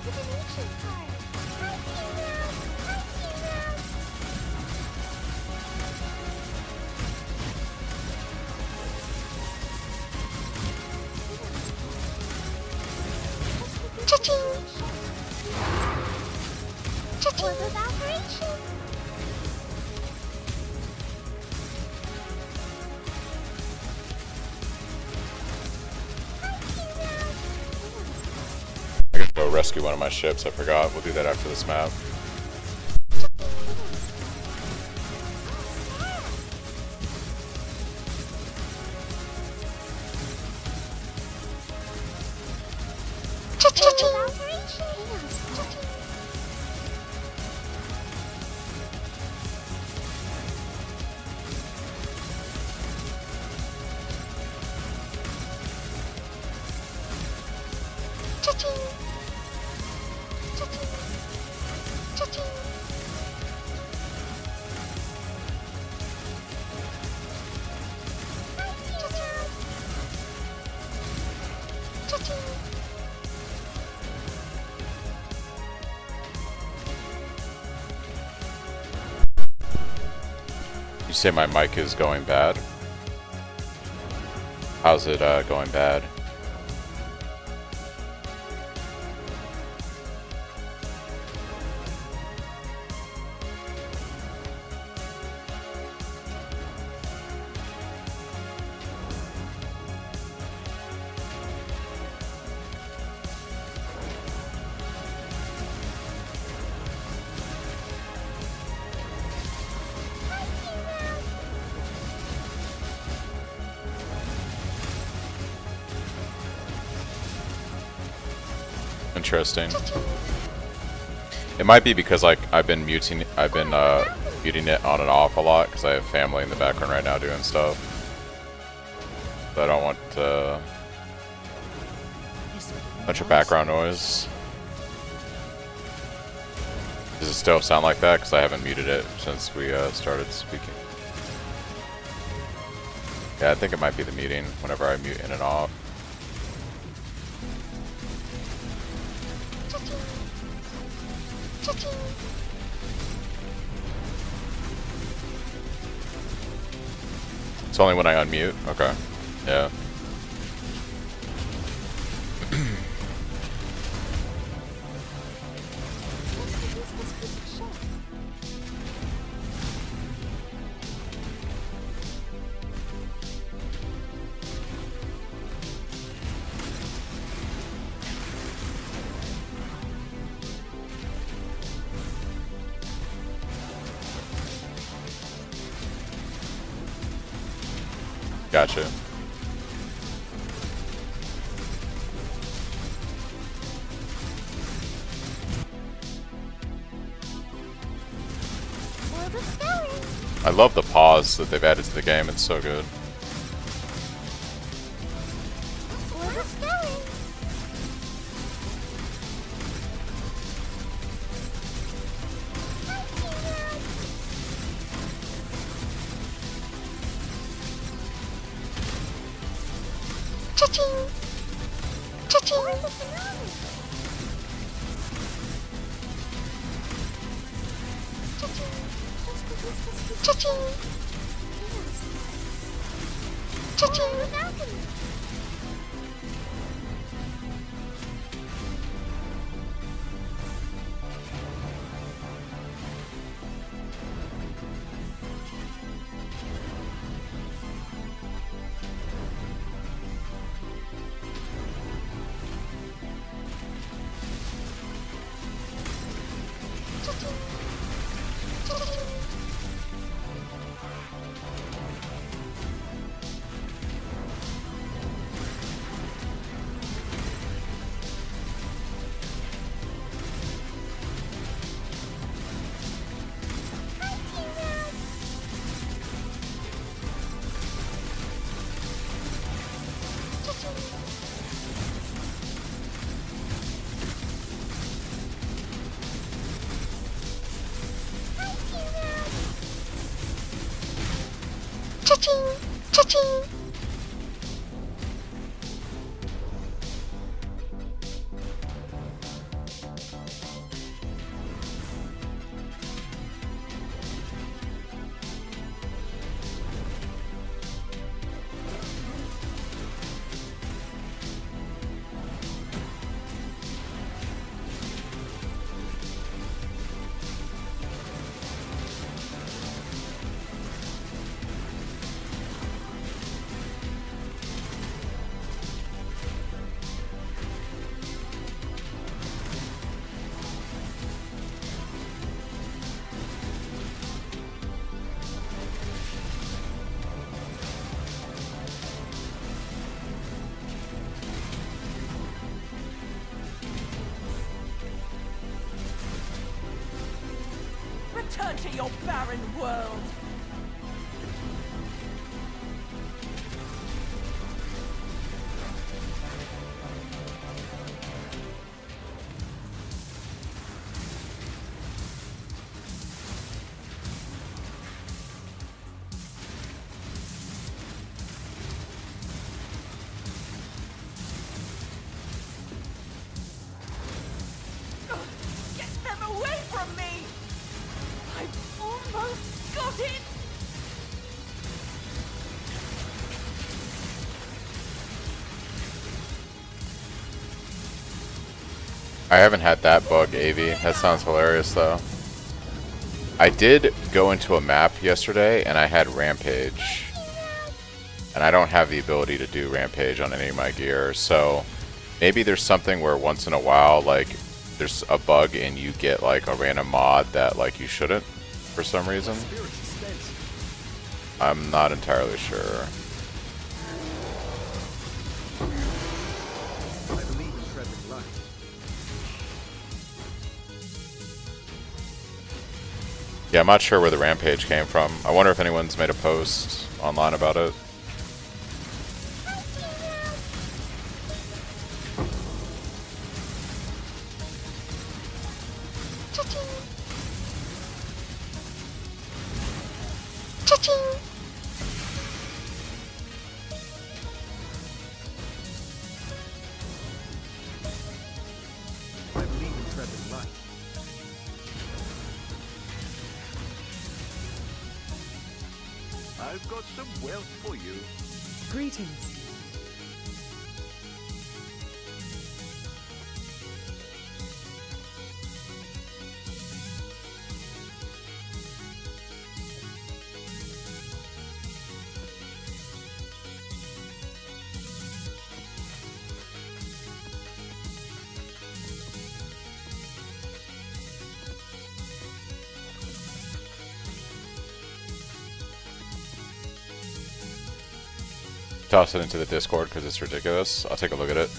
Divination card. Hi, T-Mouse! Hi, T-Mouse! Cha-ching! Cha-ching! Order of operation! Hi, T-Mouse! I gotta go rescue one of my ships. I forgot. We'll do that after this map. Cha-ching! Operation! Cha-ching! Cha-ching! Cha-ching! Cha-ching! Hi, T-Mouse! Cha-ching! You say my mic is going bad? How's it going bad? Interesting. It might be because like I've been muting it on and off a lot because I have family in the background right now doing stuff. But I don't want a bunch of background noise. Does it still sound like that? Because I haven't muted it since we started speaking. Yeah, I think it might be the muting whenever I mute in and off. It's only when I unmute? Okay. Yeah. Gotcha. I love the pause that they've added to the game, it's so good. Cha-ching! Cha-ching! Cha-ching! Cha-ching! Cha-ching! Cha-ching! Return to your barren world. Get them away from me! I've almost got it! I haven't had that bug, AV. That sounds hilarious, though. I did go into a map yesterday, and I had Rampage. And I don't have the ability to do Rampage on any of my gear, so maybe there's something where once in a while, like, there's a bug and you get, like, a random mod that, like, you shouldn't for some reason. I'm not entirely sure. I believe in tread with light. Yeah, I'm not sure where the rampage came from. I wonder if anyone's made a post online about it. Cha-ching. Cha-ching. I believe in treading light. I've got some wealth for you. Greetings. Toss it into the Discord because it's ridiculous. I'll take a look at it.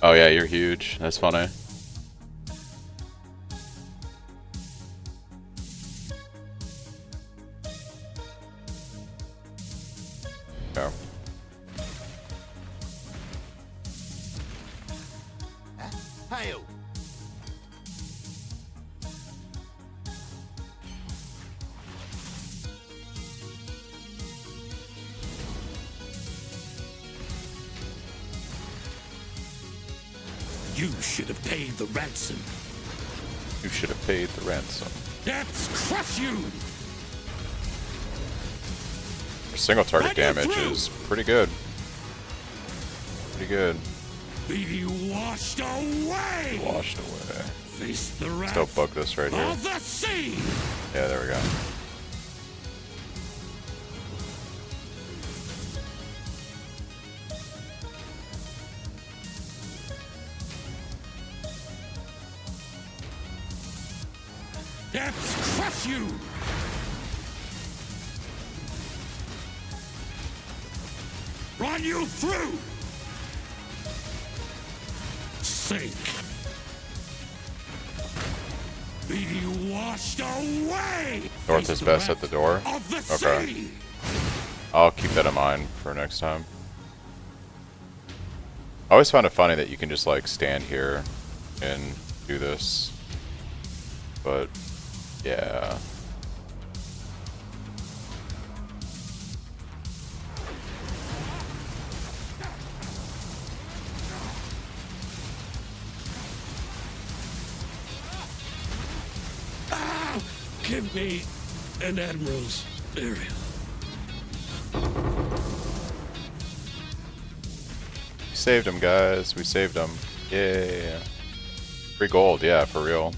Oh yeah, you're huge. That's funny. Yeah. Hail! You should have paid the ransom. You should have paid the ransom. Depths crush you! Your single target Run you damage through! is pretty good. Pretty good. Be you washed away! Washed away. Face the wrath Still bug this right here. of the sea! Yeah, there we go. Depths crush you! Run you through! Sink! Be you washed away! North Face is the best wrath at the door. of the Okay. sea! I'll keep that in mind for next time. I always found it funny that you can just like stand here and do this. But yeah. Give me an admiral's burial. We saved him, guys. We saved him. Yeah. Free gold, yeah, for real.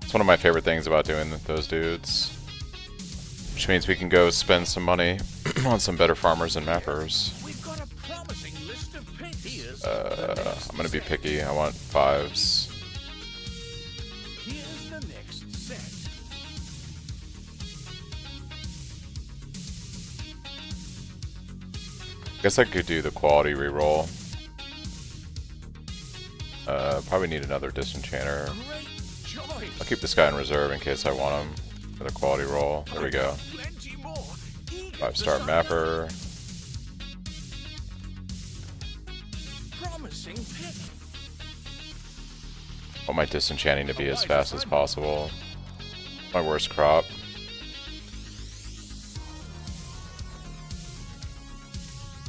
It's one of my favorite things about doing those dudes. Which means we can go spend some money on some better farmers and mappers. We've got a promising list of picks. Here's I'm gonna be picky. I want 5s. Here's the next set. Guess I could do the quality reroll. Probably need another disenchanter. Great choice. I'll keep this guy in reserve in case I want him for the quality roll. There we go. Plenty more. Eager 5-star to mapper. promising pick. Want my disenchanting to be as fast as possible. My worst crop.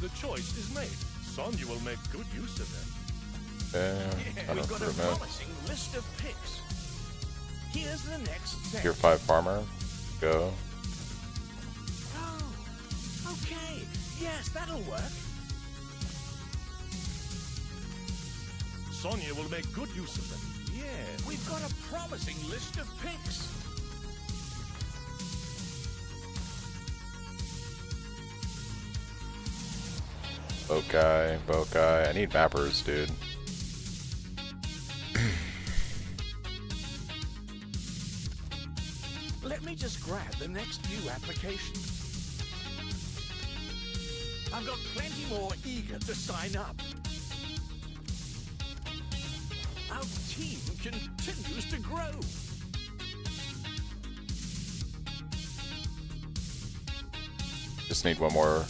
The choice is made. Sonya will make good use of it. Ton We've of got a improvement. promising list of picks. Here's the next set. Tier 5 farmer. Go. Oh, okay. Yes, that'll work. Sonya will make good use of them. Yeah, we've got a promising list of picks. Boat guy. Boat guy. I need mappers, dude. Let me just grab the next few applications. I've got plenty more eager to sign up. Our team continues to grow. Just need one more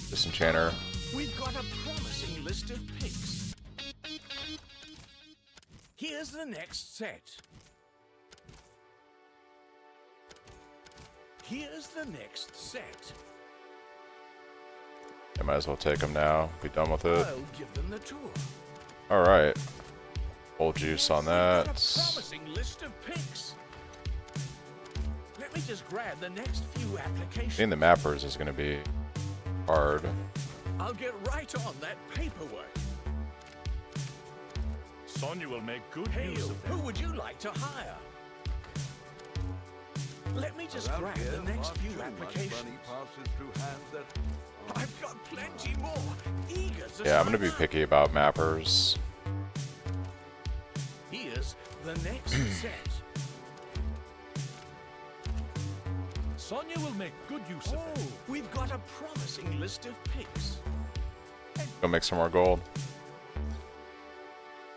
disenchanter. We've got a promising list of picks. Here's the next set. Here's the next set. I might as well take them now. Be done with it. I'll give them the tour. All right. Full juice on We've got that. a promising list of picks. Let me just grab the next few applications. Seeing the mappers is going to be hard. I'll get right on that paperwork. Sonya will make good Hey, use of them. who would you like to hire? Let me just Around grab here, the next far few too much applications. money passes through hands that I've got plenty more. Eager to Yeah, I'm going to sign be up. picky about mappers. Here's the next set. Sonya will make good use of Oh, them. we've got a promising list of picks. Go make some more gold.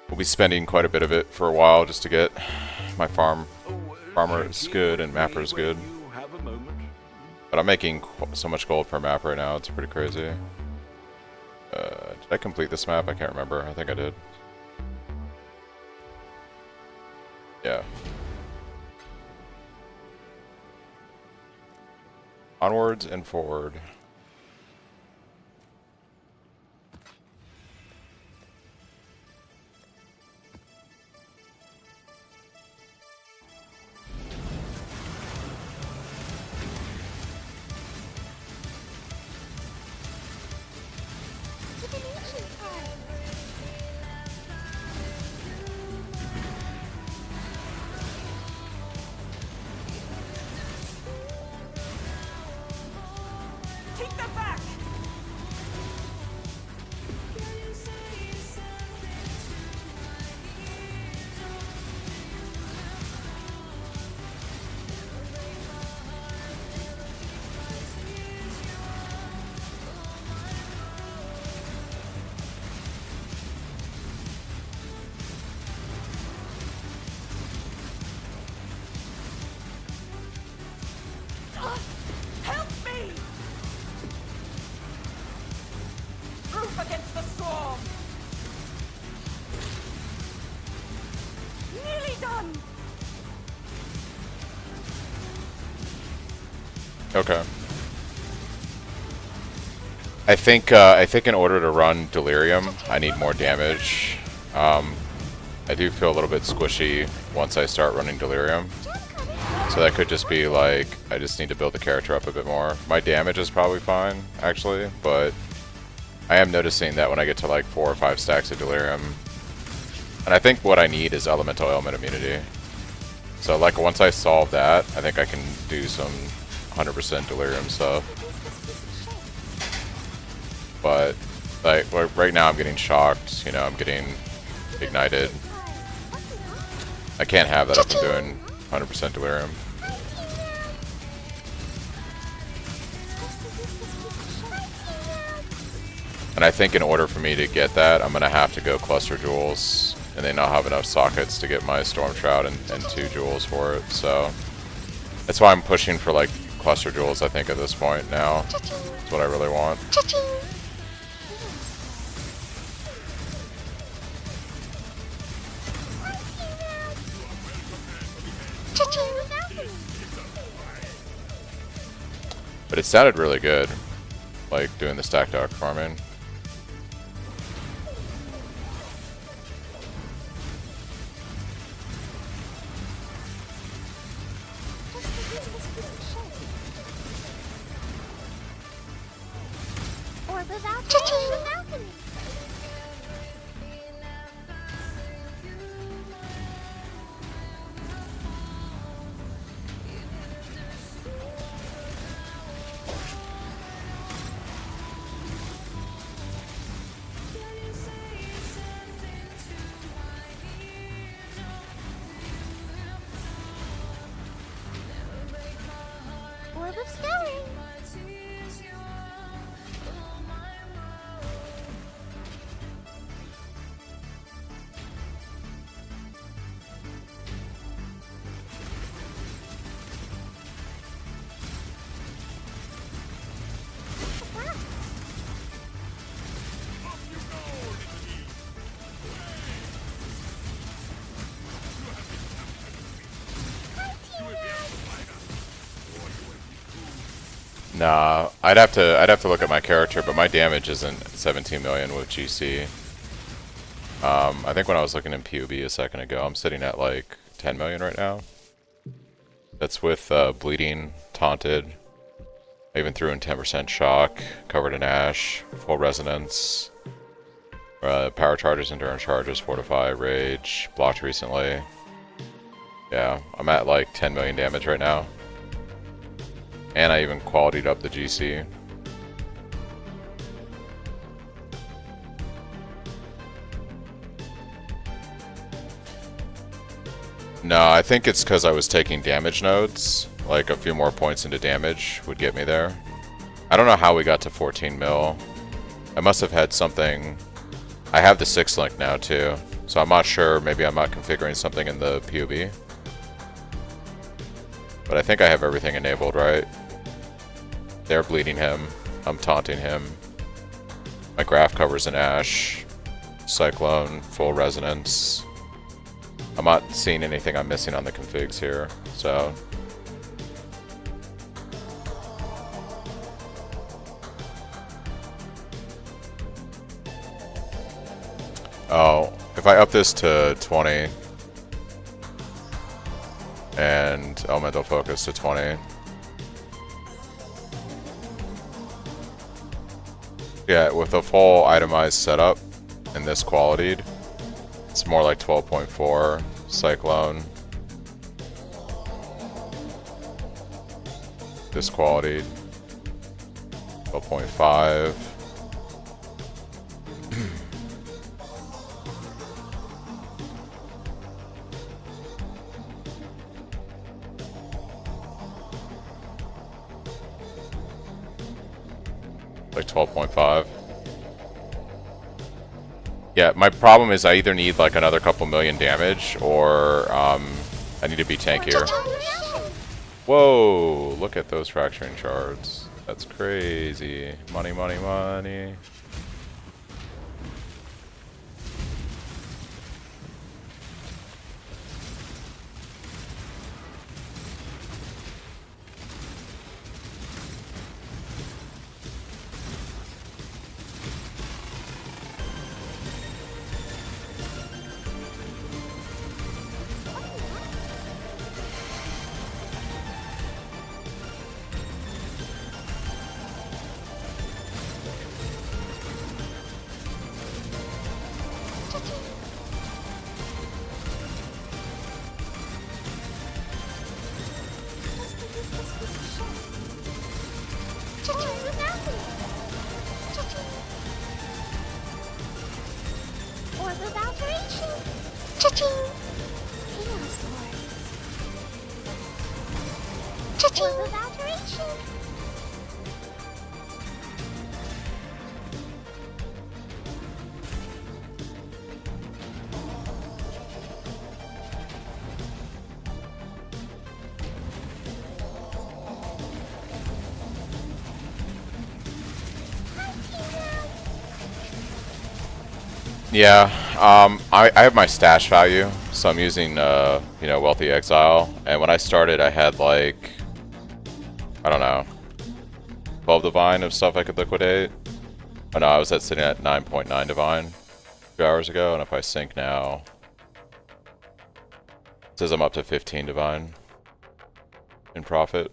We'll be spending quite a bit of it for a while just to get my farmer is good and mapper is good. You have a moment. But I'm making so much gold per map right now, it's pretty crazy. Did I complete this map? I can't remember. I think I did. Yeah. Onwards and forward. Divination card. Keep them back! Help me! Proof against the storm! Nearly done! Okay. I think in order to run Delirium, I need more damage. I do feel a little bit squishy once I start running Delirium. So that could just be like, I just need to build the character up a bit more. My damage is probably fine, actually, but I am noticing that when I get to like 4 or 5 stacks of Delirium, and I think what I need is elemental ailment immunity. So like once I solve that, I think I can do some 100% Delirium stuff. But like right now I'm getting shocked, you know, I'm getting ignited. I can't have that if I'm doing 100% Delirium. And I think in order for me to get that, I'm going to have to go cluster jewels, and then I'll have enough sockets to get my Storm Shroud and 2 jewels for it. So that's why I'm pushing for like cluster jewels, I think, at this point now. That's what I really want. But it sounded really good, like doing the stack dock farming. Or without the balcony. Orb of Scaling. Nah, I'd have to look at my character, but my damage isn't 17 million with GC. I think when I was looking in PUB a second ago, I'm sitting at like 10 million right now. That's with bleeding, taunted. I even threw in 10% shock, covered in ash, full resonance, power charges, endurance charges, fortify, rage, blocked recently. Yeah, I'm at like 10 million damage right now. And I even qualityed up the GC. No, I think it's because I was taking damage nodes. Like a few more points into damage would get me there. I don't know how we got to 14 mil. I must have had something. I have the 6 link now too, so I'm not sure. Maybe I'm not configuring something in the PUB. But I think I have everything enabled, right? They're bleeding him. I'm taunting him. My graph covers in ash. Cyclone, full resonance. I'm not seeing anything I'm missing on the configs here, so. Oh, if I up this to 20 and elemental focus to 20. Yeah, with a full itemized setup and this qualityed, it's more like 12.4 Cyclone. This qualityed 12.5. Like 12.5. Yeah, my problem is I either need like another couple million damage or I need to be tankier. Whoa, look at those fracturing shards. That's crazy. Money, money, money. Orb of alteration. Cha-ching. Chaos Lord. Cha-ching. Orb of alteration. Yeah, I have my stash value, so I'm using, you know, Wealthy Exile, and when I started I had like, I don't know, 12 Divine of stuff I could liquidate. Oh no, I was sitting at 9.9 Divine 2 hours ago, and if I sync now, it says I'm up to 15 Divine in profit,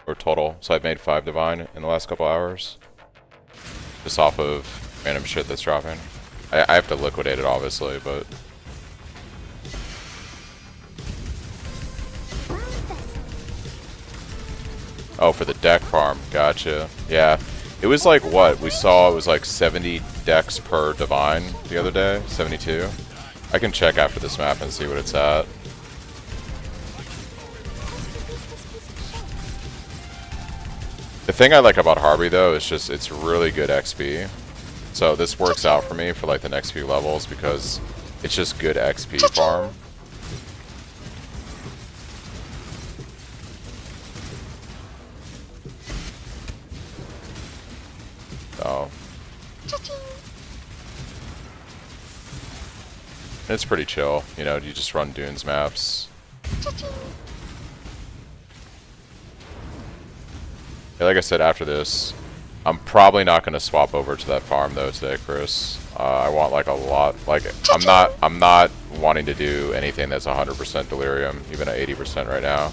or total, so I've made 5 Divine in the last couple hours, just off of random shit that's dropping. I have to liquidate it, obviously, but... Oh, for the deck farm. Gotcha. Yeah. It was like, what? We saw it was like 70 decks per Divine the other day. 72. I can check after this map and see what it's at. The thing I like about Harby, though, is just it's really good XP. So this works out for me for like the next few levels because it's just good XP farm. So it's pretty chill, you know, you just run Dunes maps. Yeah, like I said, after this, I'm probably not going to swap over to that farm though today, Chris. I want like a lot. Like I'm not wanting to do anything that's 100% delirium, even at 80% right now.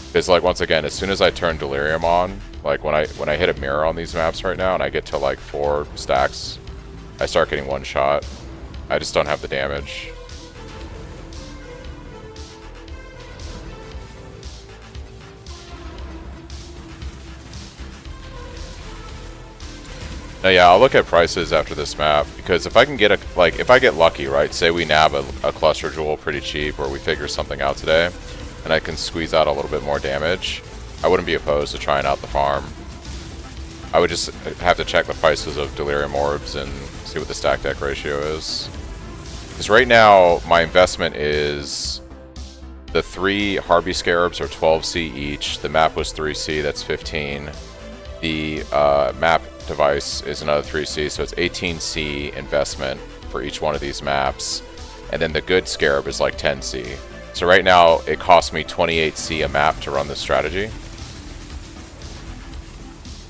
Because like once again, as soon as I turn delirium on, like when I hit a mirror on these maps right now and I get to like 4 stacks, I start getting one shot. I just don't have the damage. Now, yeah, I'll look at prices after this map, because if I can get if I get lucky, right, say we nab a cluster jewel pretty cheap, or we figure something out today, and I can squeeze out a little bit more damage, I wouldn't be opposed to trying out the farm. I would just have to check the prices of delirium orbs and see what the stack deck ratio is. Because right now, my investment is the 3 Harby scarabs are 12C each, the map was 3C, that's 15. The map device is another 3C, so it's 18C investment for each one of these maps. And then the good scarab is like 10C. So right now, it costs me 28C a map to run this strategy,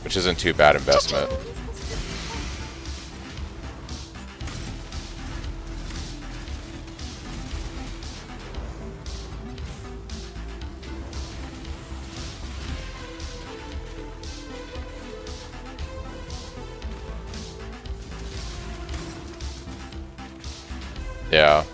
which isn't too bad investment. Yeah.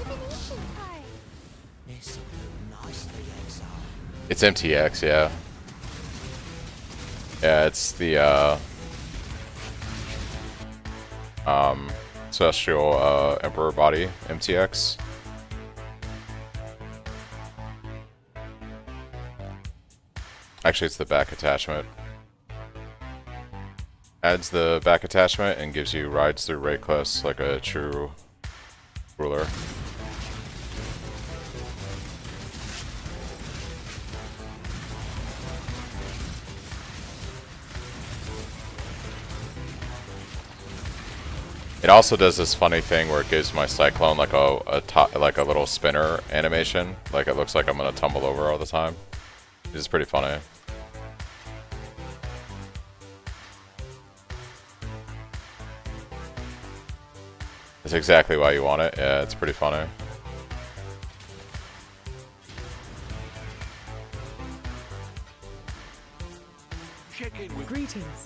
Divination card. This'll do nicely, Exile. It's MTX, yeah. Yeah, it's the Celestial Emperor body, MTX. Actually, it's the back attachment. Adds the back attachment and gives you rides through raid quests like a true ruler. It also does this funny thing where it gives my Cyclone like a little spinner animation, like it looks like I'm gonna tumble over all the time. It's pretty funny. That's exactly why you want it. Yeah, it's pretty funny. Check in with Greetings.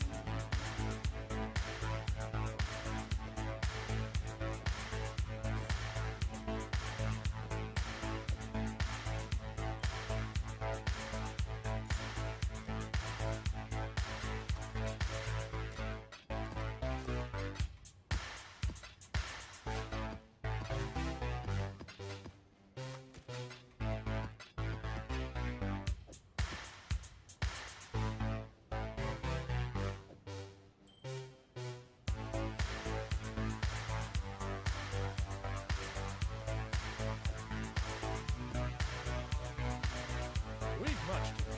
We've much to do.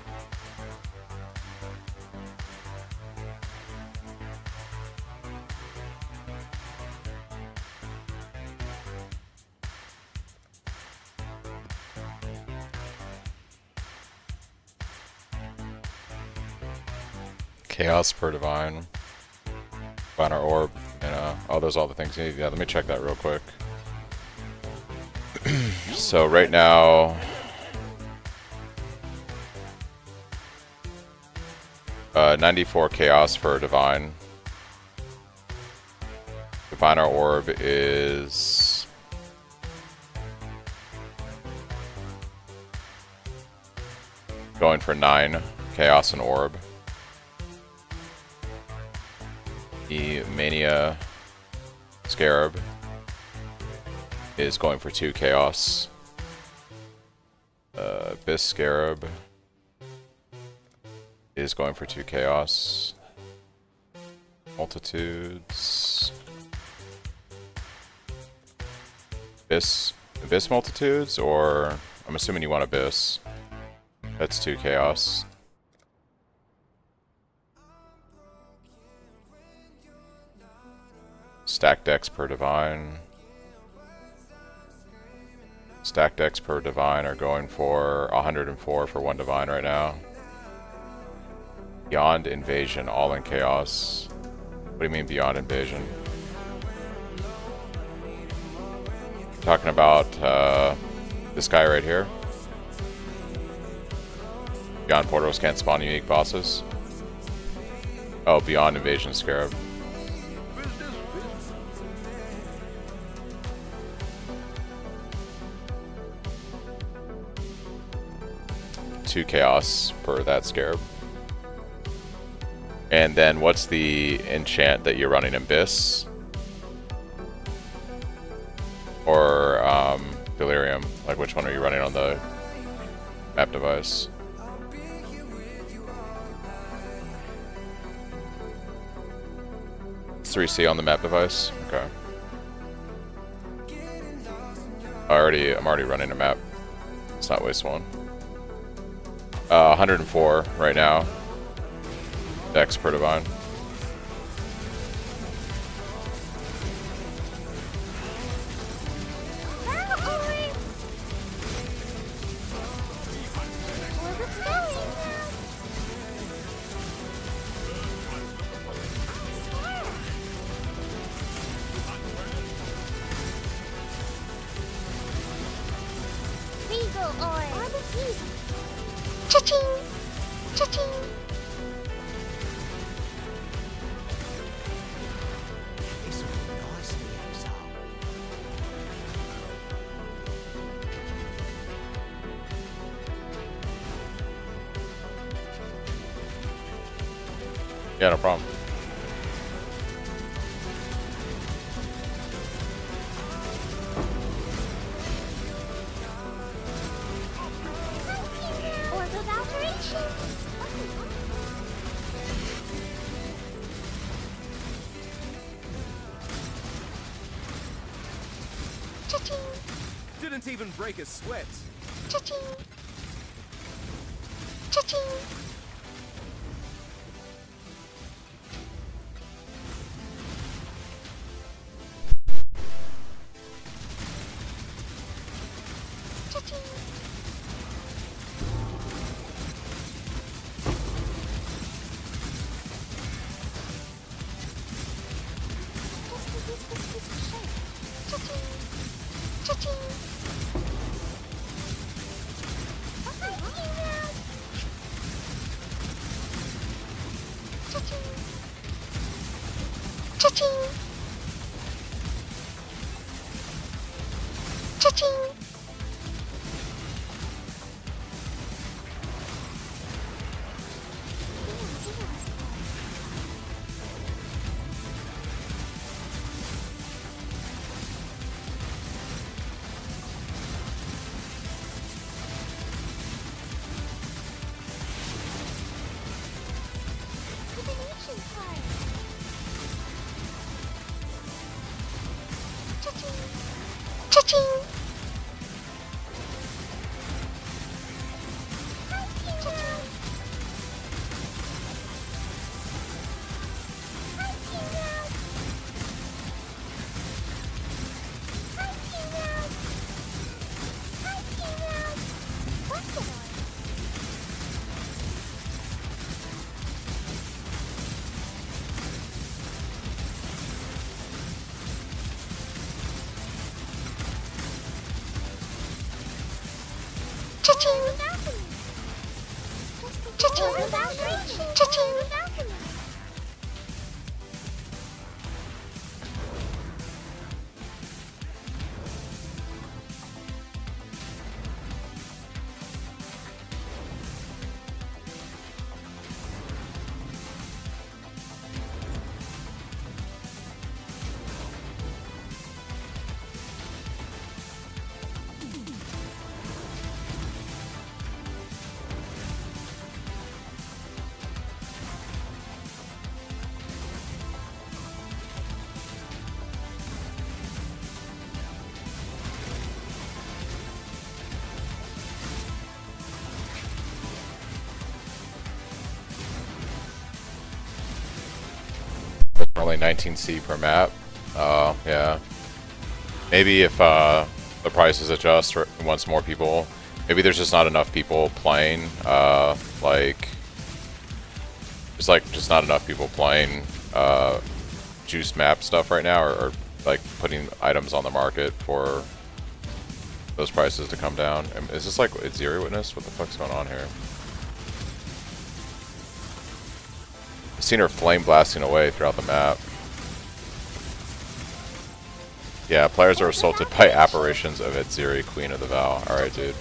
Chaos per divine. Banner orb, and oh, those are all the things you need. Yeah, let me check that real quick. So right now, 94 chaos for divine. Diviner orb is going for 9 chaos and orb. The Mania Scarab is going for 2 chaos. Abyss Scarab is going for 2 chaos. Multitudes. Abyss Multitudes, or I'm assuming you want Abyss. That's 2 chaos. Stack decks per divine. Stack decks per divine are going for 104 for 1 divine right now. Beyond Invasion, all in chaos. What do you mean Beyond Invasion? Talking about this guy right here. Beyond Portals can't spawn unique bosses. Oh, Beyond Invasion Scarab. Two chaos per that Scarab. And then what's the enchant that you're running? Abyss? Or Delirium? Like which one are you running on the map device? It's 3C on the map device? Okay. I'm already running a map. Let's not waste one. 104 right now. Dex per divine. Cha-ching! Cha-ching! It's all nice in the exile. Yeah, no problem. Order alterations! Cha-ching! Didn't even break a sweat. Cha-ching! Cha-ching! Cha-ching! Cha-ching! Cha-ching! Cha-ching! Divination card. Cha-ching! Cha-ching! Cha-ching! Cha-ching! Cha-ching! only 19C per map. Yeah. Maybe if the prices adjust once more people, maybe there's just not enough people playing. Like, there's like just not enough people playing juiced map stuff right now, or like putting items on the market for those prices to come down. Is this like it's Zeri Witness? What the fuck's going on here? I've seen her flame blasting away throughout the map. Yeah, players are assaulted by apparitions of Zeri, Queen of the Vow. Alright, dude.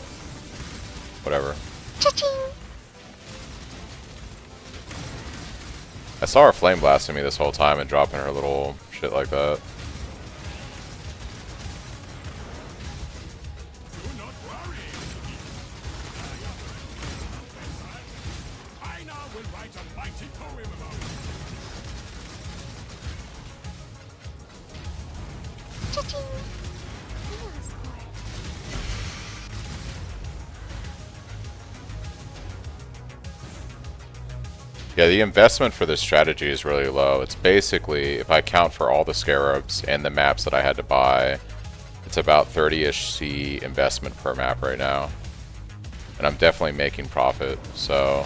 Whatever. Cha-ching! I saw her flame blasting me this whole time and dropping her little shit like that. Do not worry. I now will write a mighty poem about it. Cha-ching! Chaos Core. Yeah, the investment for this strategy is really low. It's basically, if I count for all the scarabs and the maps that I had to buy, it's about 30-ish C investment per map right now. And I'm definitely making profit, so...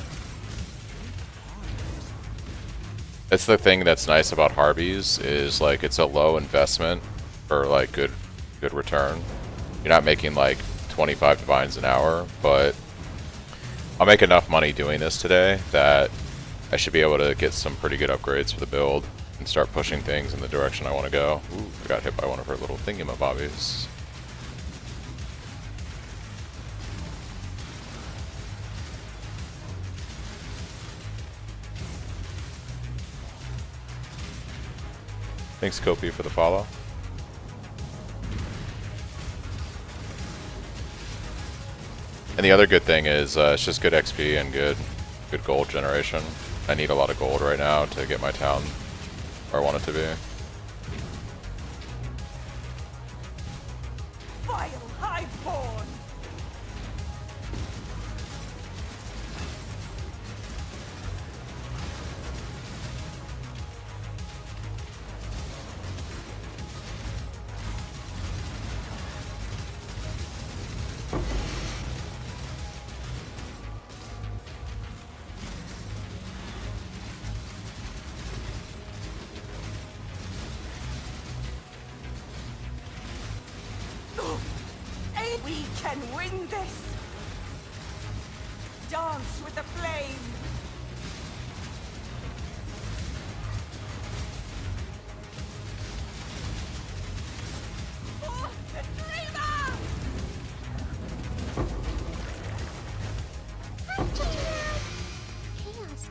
That's the thing that's nice about Harbys, is like it's a low investment for like good return. You're not making like 25 divines an hour, but I'll make enough money doing this today that I should be able to get some pretty good upgrades for the build and start pushing things in the direction I want to go. Ooh, I got hit by one of her little thingamabobbies. Thanks, Kopi, for the follow. And the other good thing is it's just good XP and good gold generation. I need a lot of gold right now to get my town where I want it to be. Vile highborn! We can win this! Dance with the flame! For the dreamer! Chaos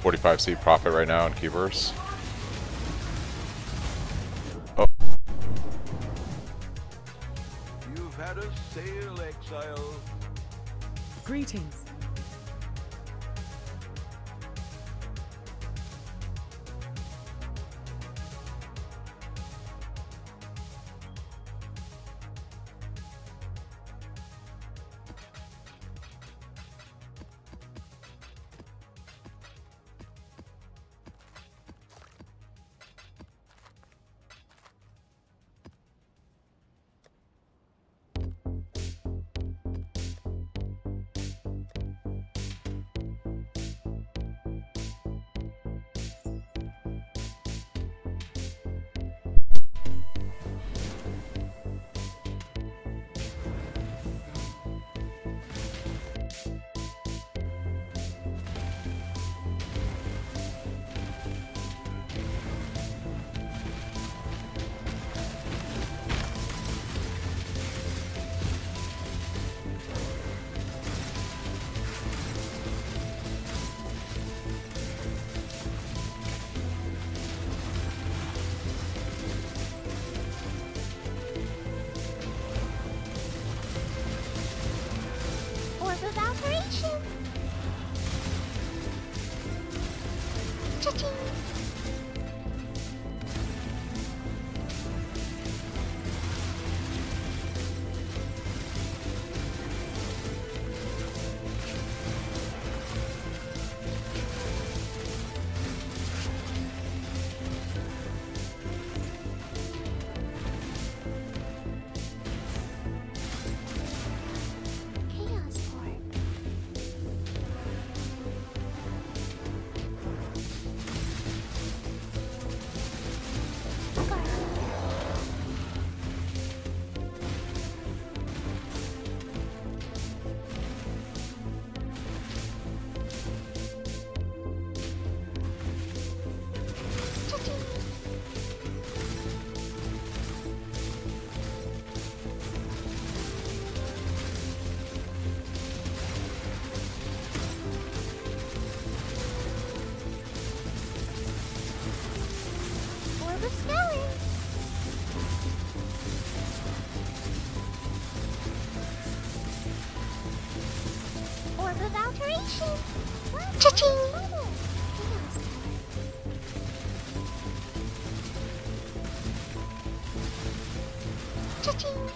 Core. 45C profit right now in Keyverse. You've had a sail, exile. Greetings. Orb of Operation. Cha-ching. it's going. Orb of alteration. Cha-ching! Cha-ching!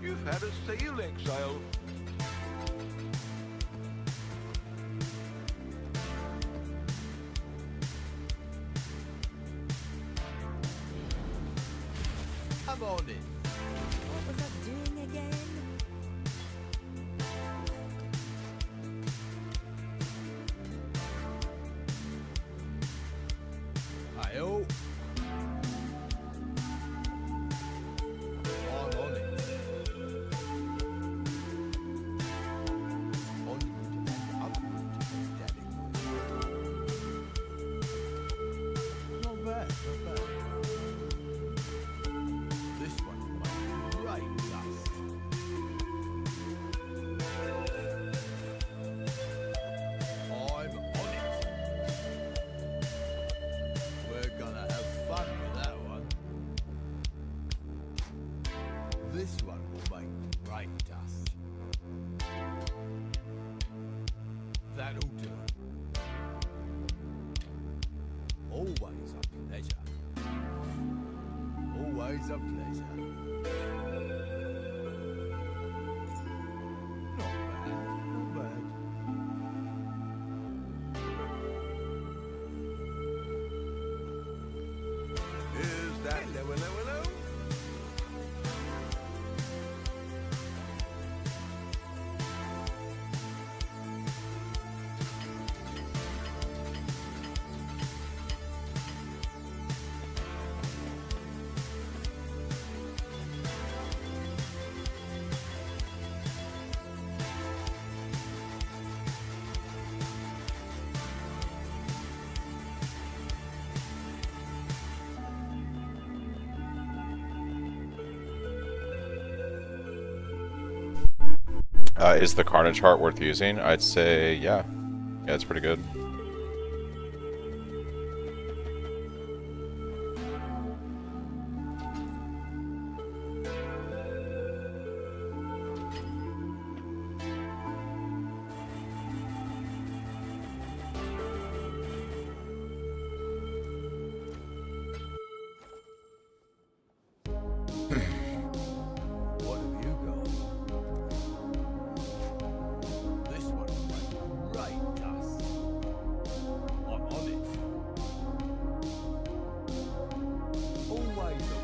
You've had a seal exile. I'm on it. What was I doing again? Hi-oh. I'm on it. Onward and upward, Daddy. Not bad, not bad. This one will make great dust. I'm on it. We're gonna have fun with that one. This one will make great dust. That'll do. Always a pleasure. Always a pleasure. Not bad, not bad. Is that hello, hello, hello? Is the Carnage Heart worth using? I'd say, yeah. Yeah, it's pretty good. What have you got? This one will make great dust. I'm on it. Always on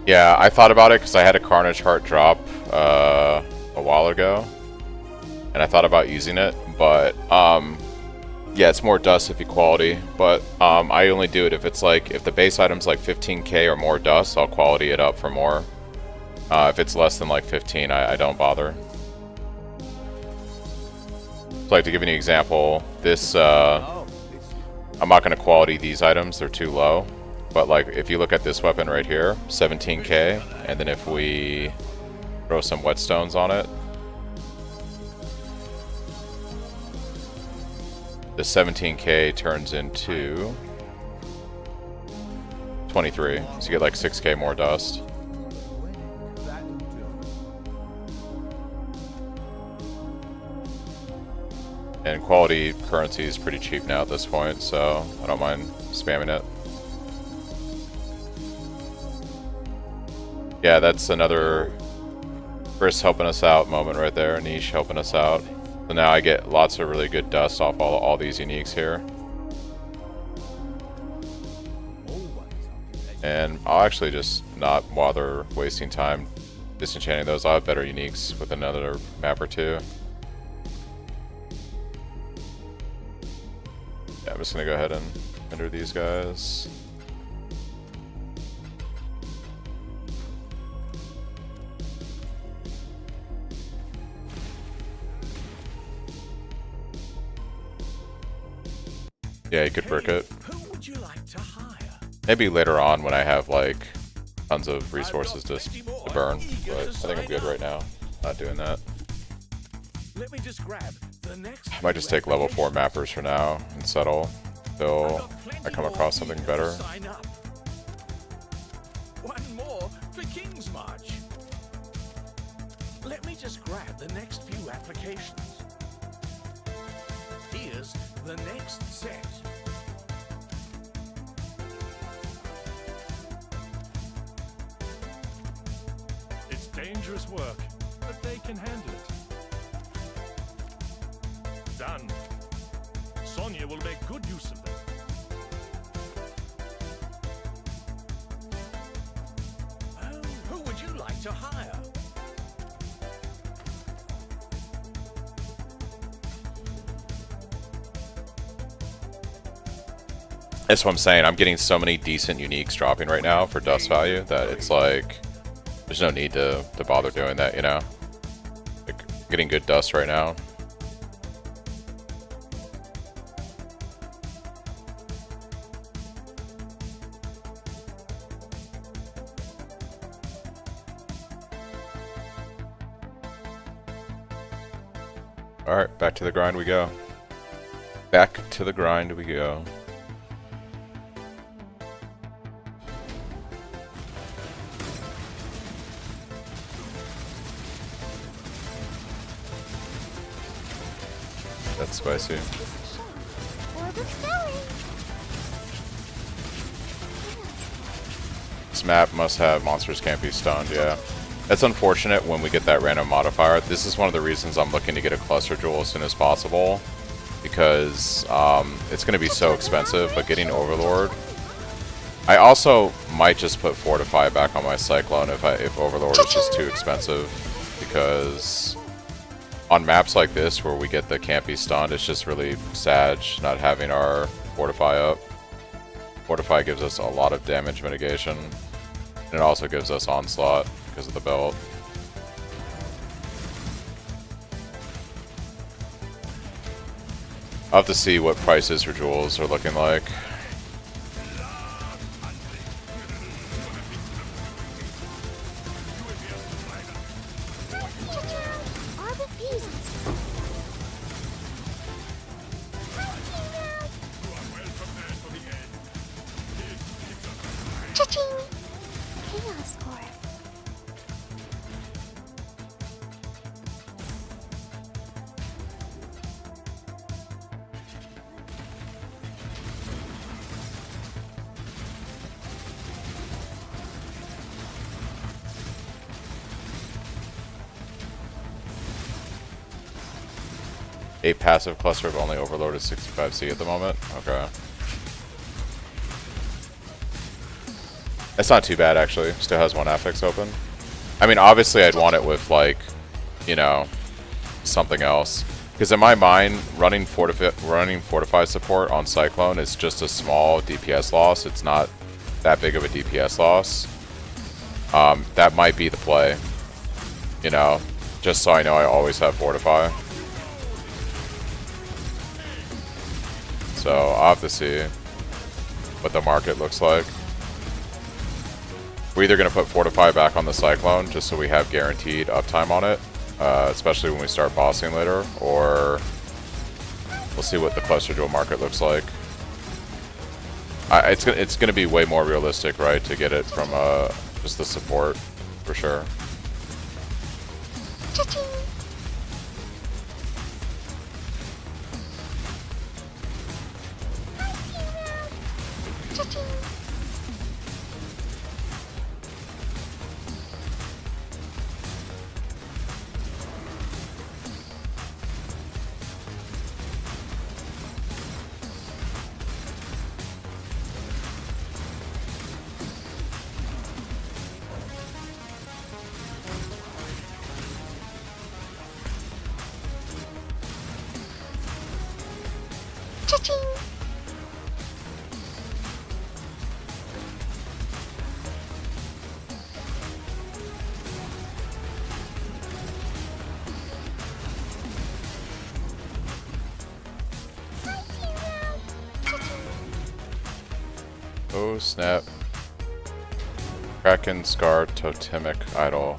Yeah, I thought about it because I had a Carnage Heart drop a while ago, and I thought about using it, but yeah, it's more dust if equality, but I only do it if it's like, if the base item's like 15k or more dust, I'll quality it up for more. If it's less than like 15, I don't bother. So like to give you an example, this Oh, it's I'm not going to quality these items, they're too low. But like if you look at this weapon right here, 17k, and then if we throw some whetstones on it, the 17k turns into 23. So you get like 6k more dust. that'll do. And quality currency is pretty cheap now at this point, so I don't mind spamming it. Yeah, that's another Chris helping us out moment right there. Niche helping us out. So now I get lots of really good dust off all these uniques here. And I'll actually just not bother wasting time disenchanting those. I'll have better uniques with another map or two. Yeah, I'm just gonna go ahead and enter these guys. Yeah, you could brick it. Who would you like to hire? Maybe later on when I have like tons of resources to burn, but I think I'm good right now. Not doing that. Let me just grab the next. I might just take level 4 mappers for now and settle till I come across something better. Sign up. One more for King's March. Let me just grab the next few applications. Here's the next set. It's dangerous work, but they can handle it. Done. Sonya will make good use of them. Oh, who would you like to hire? That's what I'm saying. I'm getting so many decent uniques dropping right now for dust value that it's like there's no need to bother doing that, you know? Like, getting good dust right now. Alright, back to the grind we go. Back to the grind we go. That's spicy. Orbit's going. This map must have monsters can't be stunned, yeah. That's unfortunate when we get that random modifier. This is one of the reasons I'm looking to get a cluster jewel as soon as possible. Because it's going to be so expensive, but getting Overlord... I also might just put Fortify back on my Cyclone if Overlord is just too expensive. Because on maps like this where we get the can't be stunned, it's just really sad not having our Fortify up. Fortify gives us a lot of damage mitigation. And it also gives us Onslaught because of the belt. I'll have to see what prices for jewels are looking like. Orbit fuses. Cha-ching! Chaos Core. A passive cluster of only overloaded 65C at the moment. Okay. That's not too bad, actually. Still has one affix open. I mean, obviously I'd want it with, like, you know, something else. Because in my mind, running Fortify support on Cyclone is just a small DPS loss. It's not that big of a DPS loss. That might be the play. You know, just so I know I always have Fortify. So I'll have to see what the market looks like. We're either going to put Fortify back on the Cyclone just so we have guaranteed uptime on it, especially when we start bossing later, or we'll see what the cluster jewel market looks like. It's going to be way more realistic, right, to get it from just the support, for sure. Cha-ching! Oh snap. Kraken Scar Totemic Idol.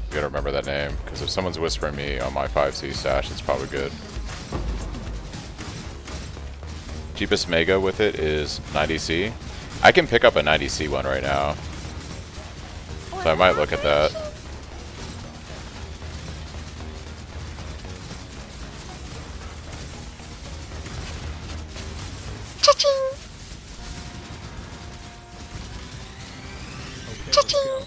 You gotta remember that name, because if someone's whispering me on my 5C stash, it's probably good. Cheapest Mega with it is 90C. I can pick up a 90C one right now. So I might look at that. Okay, let's go.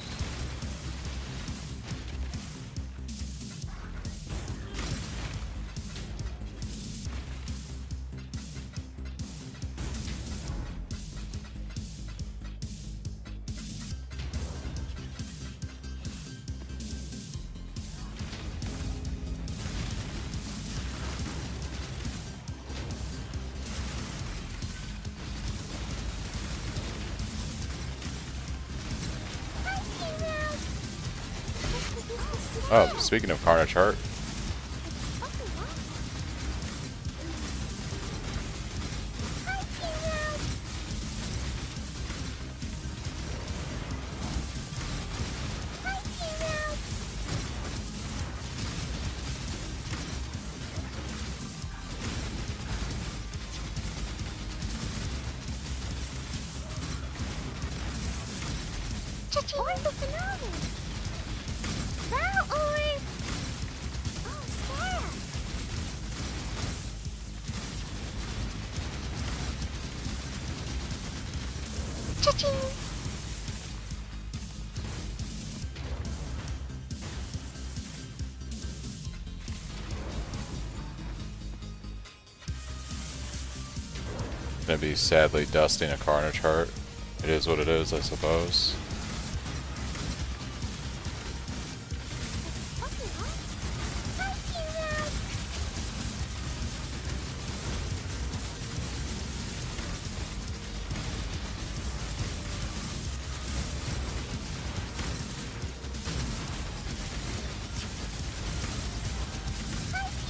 Oh, speaking of Carnage Heart, Orb of Phenomenon! Battle Orb! Oh, snap! Cha-ching! gonna be sadly dusting a Carnage Heart. It is what it is, I suppose.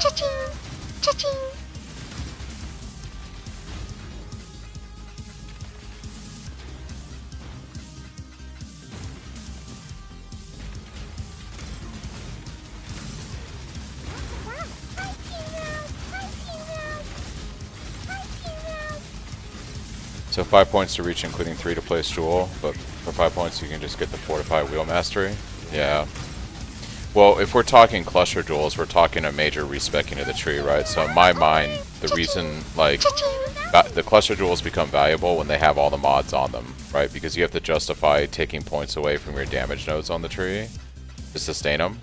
Cha-ching! Cha-ching! So 5 points to reach, including 3 to place Jewel, but for 5 points you can just get the Fortify Wheel Mastery. Yeah. Well, if we're talking cluster jewels, we're talking a major respecking of the tree, right? So in my mind, the reason, like, the cluster jewels become valuable when they have all the mods on them, right? Because you have to justify taking points away from your damage nodes on the tree to sustain them.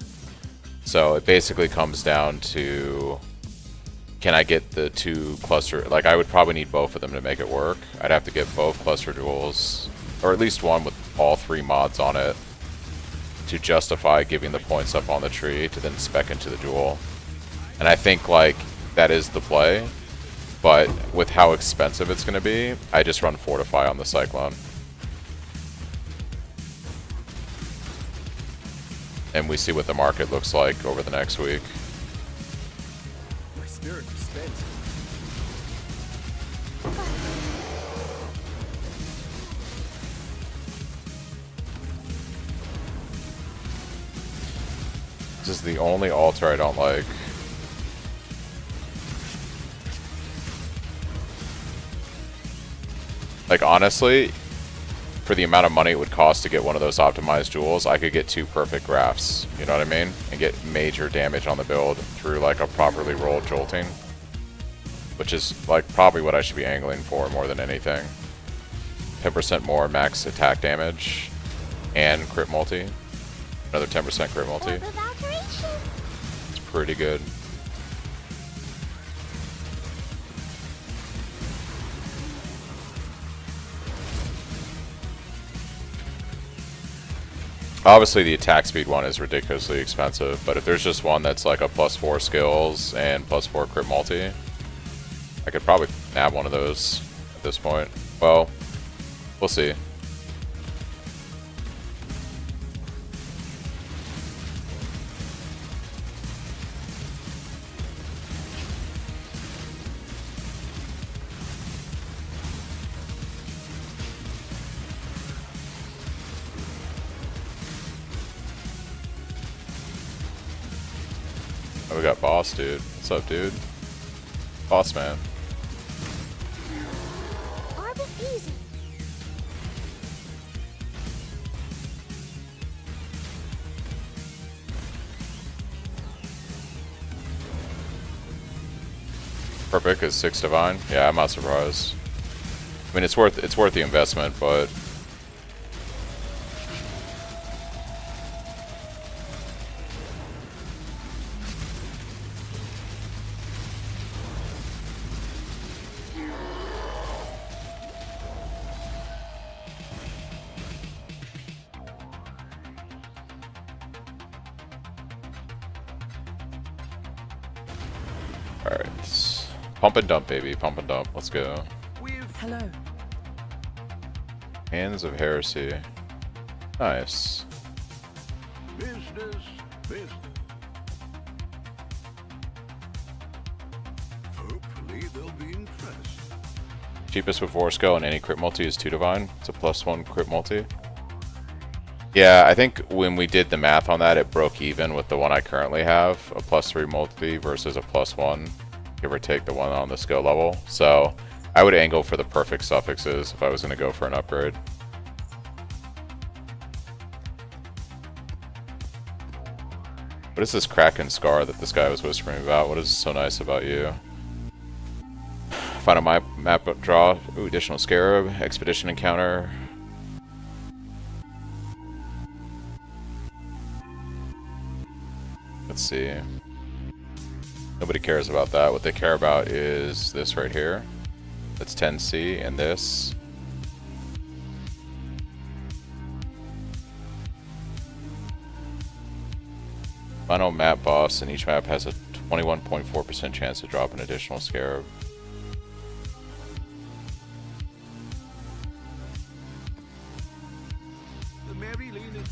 So it basically comes down to, can I get the 2 cluster, like I would probably need both of them to make it work. I'd have to get both cluster jewels, or at least one with all 3 mods on it, to justify giving the points up on the tree to then spec into the jewel. And I think like that is the play, but with how expensive it's going to be, I just run Fortify on the Cyclone. And we see what the market looks like over the next week. My spirit is spent. This is the only altar I don't like. Like honestly, for the amount of money it would cost to get one of those optimized jewels, I could get 2 perfect grafts, you know what I mean? And get major damage on the build through like a properly rolled jolting. Which is like probably what I should be angling for more than anything. 10% more max attack damage and crit multi. Another 10% crit multi. Orb of alteration. It's pretty good. Obviously the attack speed one is ridiculously expensive, but if there's just one that's like a +4 skills and +4 crit multi, I could probably nab one of those at this point. Well, we'll see. Oh, we got boss, dude. What's up, dude? Boss man. Orb of fusion. Perfect is 6 divine. Yeah, I'm not surprised. I mean, it's worth the investment, but all right. Pump and dump, baby. Pump and dump. Let's go. Hello. Hands of Heresy. Nice. Business, business. Hopefully they'll be impressed. Cheapest with Vorsko and any crit multi is 2 divine. It's a +1 crit multi. Yeah, I think when we did the math on that, it broke even with the one I currently have. A +3 multi versus a +1. Give or take the one on the skill level. So I would angle for the perfect suffixes if I was going to go for an upgrade. What is this Kraken Scar that this guy was whispering about? What is so nice about you? Final map draw. Ooh, additional Scarab. Expedition encounter. Let's see. Nobody cares about that. What they care about is this right here. That's 10C and this. Final map boss, and each map has a 21.4% chance to drop an additional Scarab. The Mary Lena.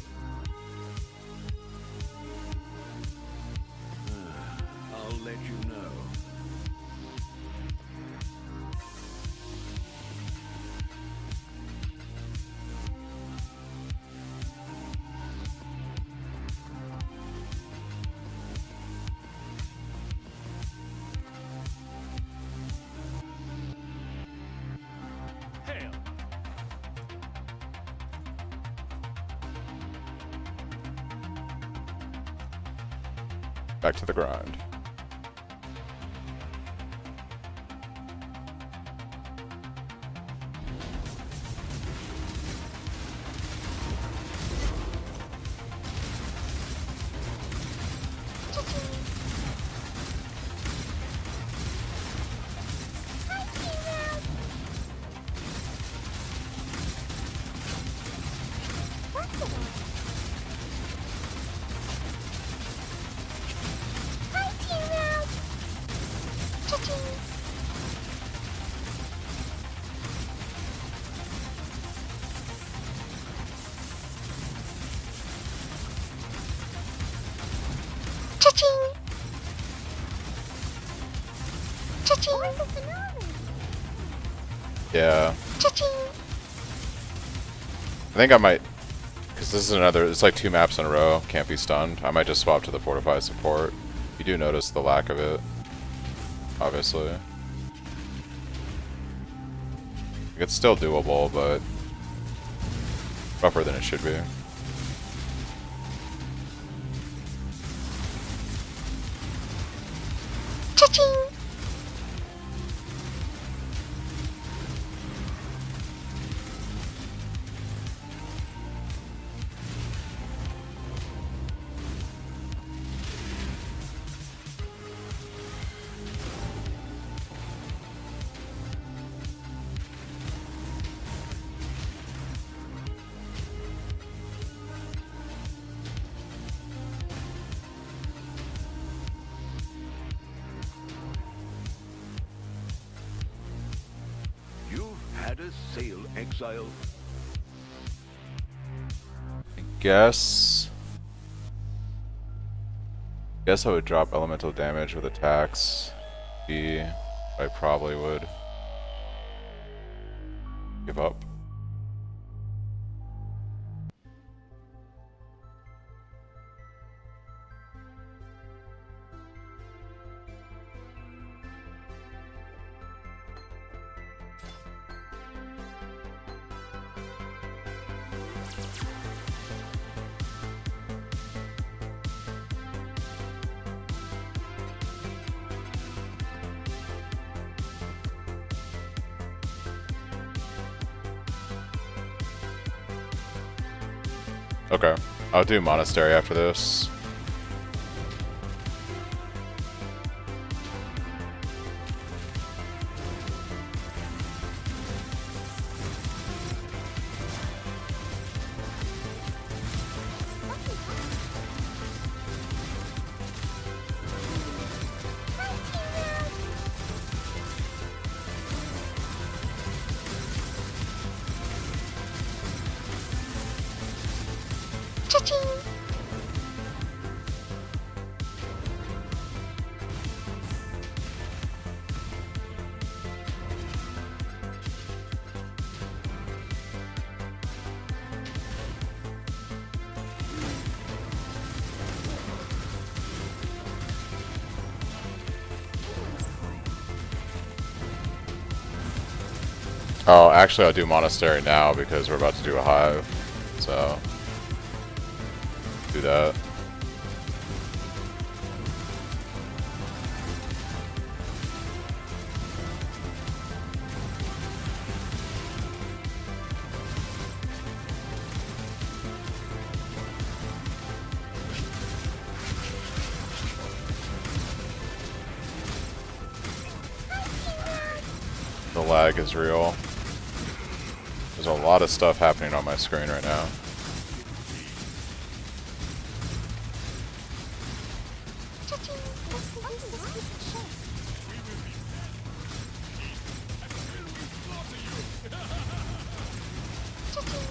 I'll let you know. Hail. Back to the grind. Yeah. I think I might, because this is another, it's like 2 maps in a row, can't be stunned. I might just swap to the fortified support. You do notice the lack of it, obviously. It's still doable, but rougher than it should be. Let us sail, exile. Guess I would drop elemental damage with attacks. I probably would give up. Okay, I'll do monastery after this. Cha-ching! Oh, actually I'll do monastery now because we're about to do a hive, so do that. The lag is real. There's a lot of stuff happening on my screen right now. Cha-ching! What's this piece of shit? Cha-ching!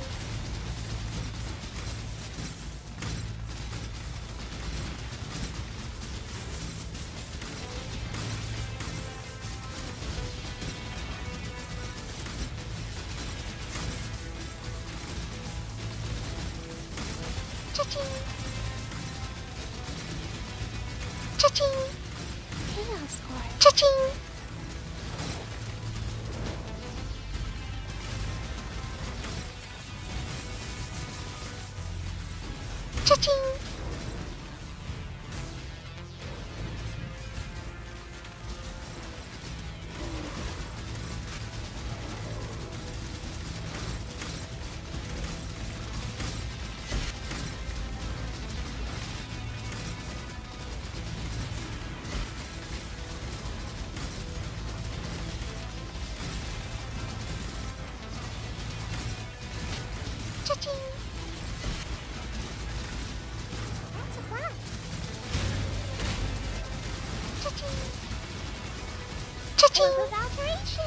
Cha-ching! Cha-ching! Chaos Core. Cha-ching! Cha-ching! Cha-ching! That's a flash. Cha-ching! Cha-ching! Wave of alteration.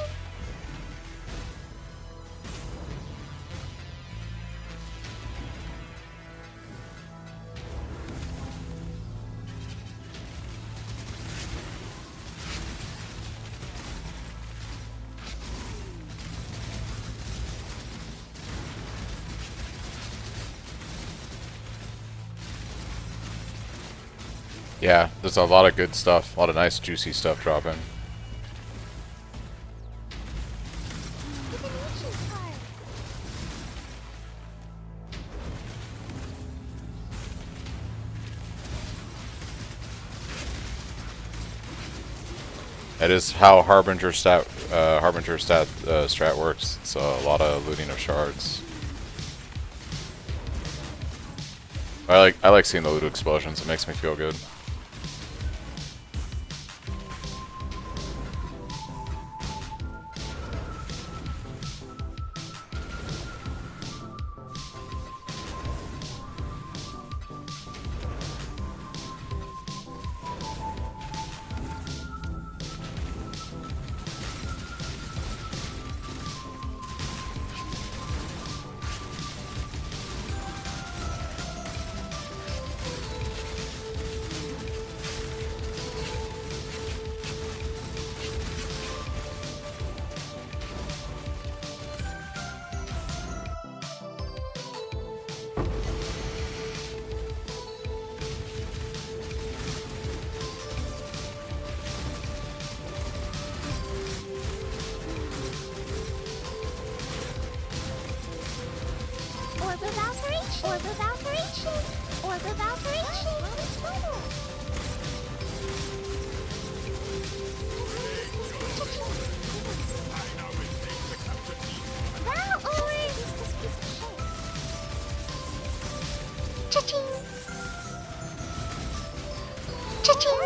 Yeah, there's a lot of good stuff, a lot of nice juicy stuff dropping. Divination card. It is how Harbinger strat works. It's a lot of looting of shards. I like seeing the loot explosions. It makes me feel good. Orb of Operation. Orb of Operation. Orb of Operation. Wow, orb! Cha-ching! Cha-ching!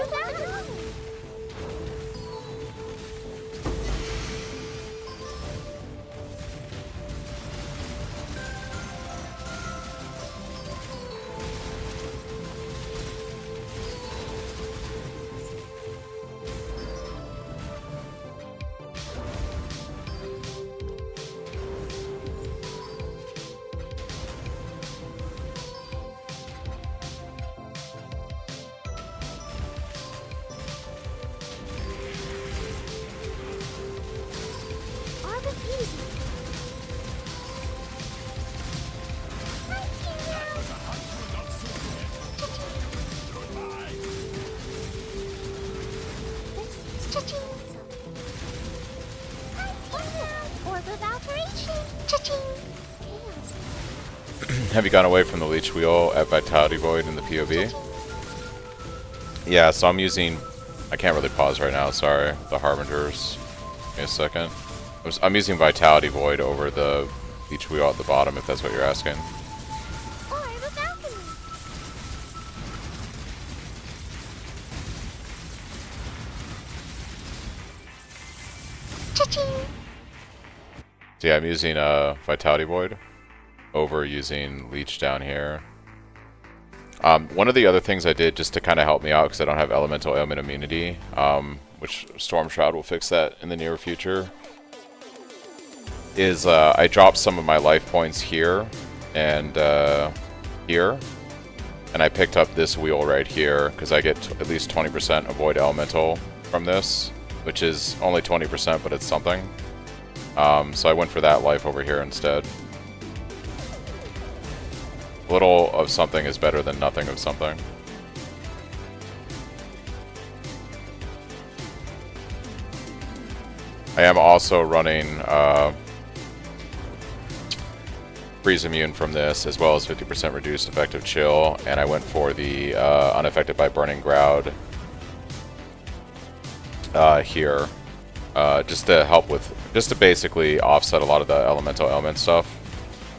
Have you gone away from the leech wheel at Vitality Void in the POV? Yeah, so I'm using... I can't really pause right now, sorry. The Harbingers. Give me a second. I'm using Vitality Void over the leech wheel at the bottom, if that's what you're asking. So yeah, I'm using Vitality Void over using Leech down here. One of the other things I did just to kind of help me out, because I don't have Elemental Ailment Immunity, which Storm Shroud will fix that in the near future, is I dropped some of my life points here and here, and I picked up this wheel right here, because I get at least 20% Avoid Elemental from this, which is only 20%, but it's something. So I went for that life over here instead. Little of something is better than nothing of something. I am also running Freeze Immune from this, as well as 50% reduced effective chill, and I went for the unaffected by Burning Ground here. Just to help with, just to basically offset a lot of the elemental element stuff.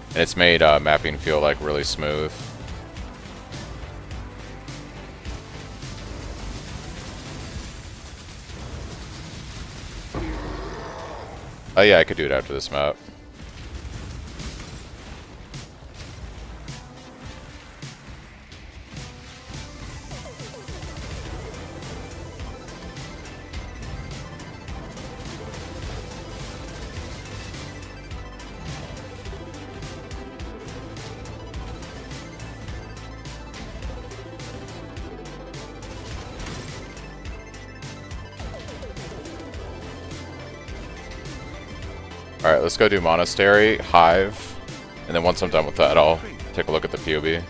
And it's made mapping feel like really smooth. Oh yeah, I could do it after this map. Alright, let's go do Monastery, Hive, and then once I'm done with that, I'll take a look at the POB.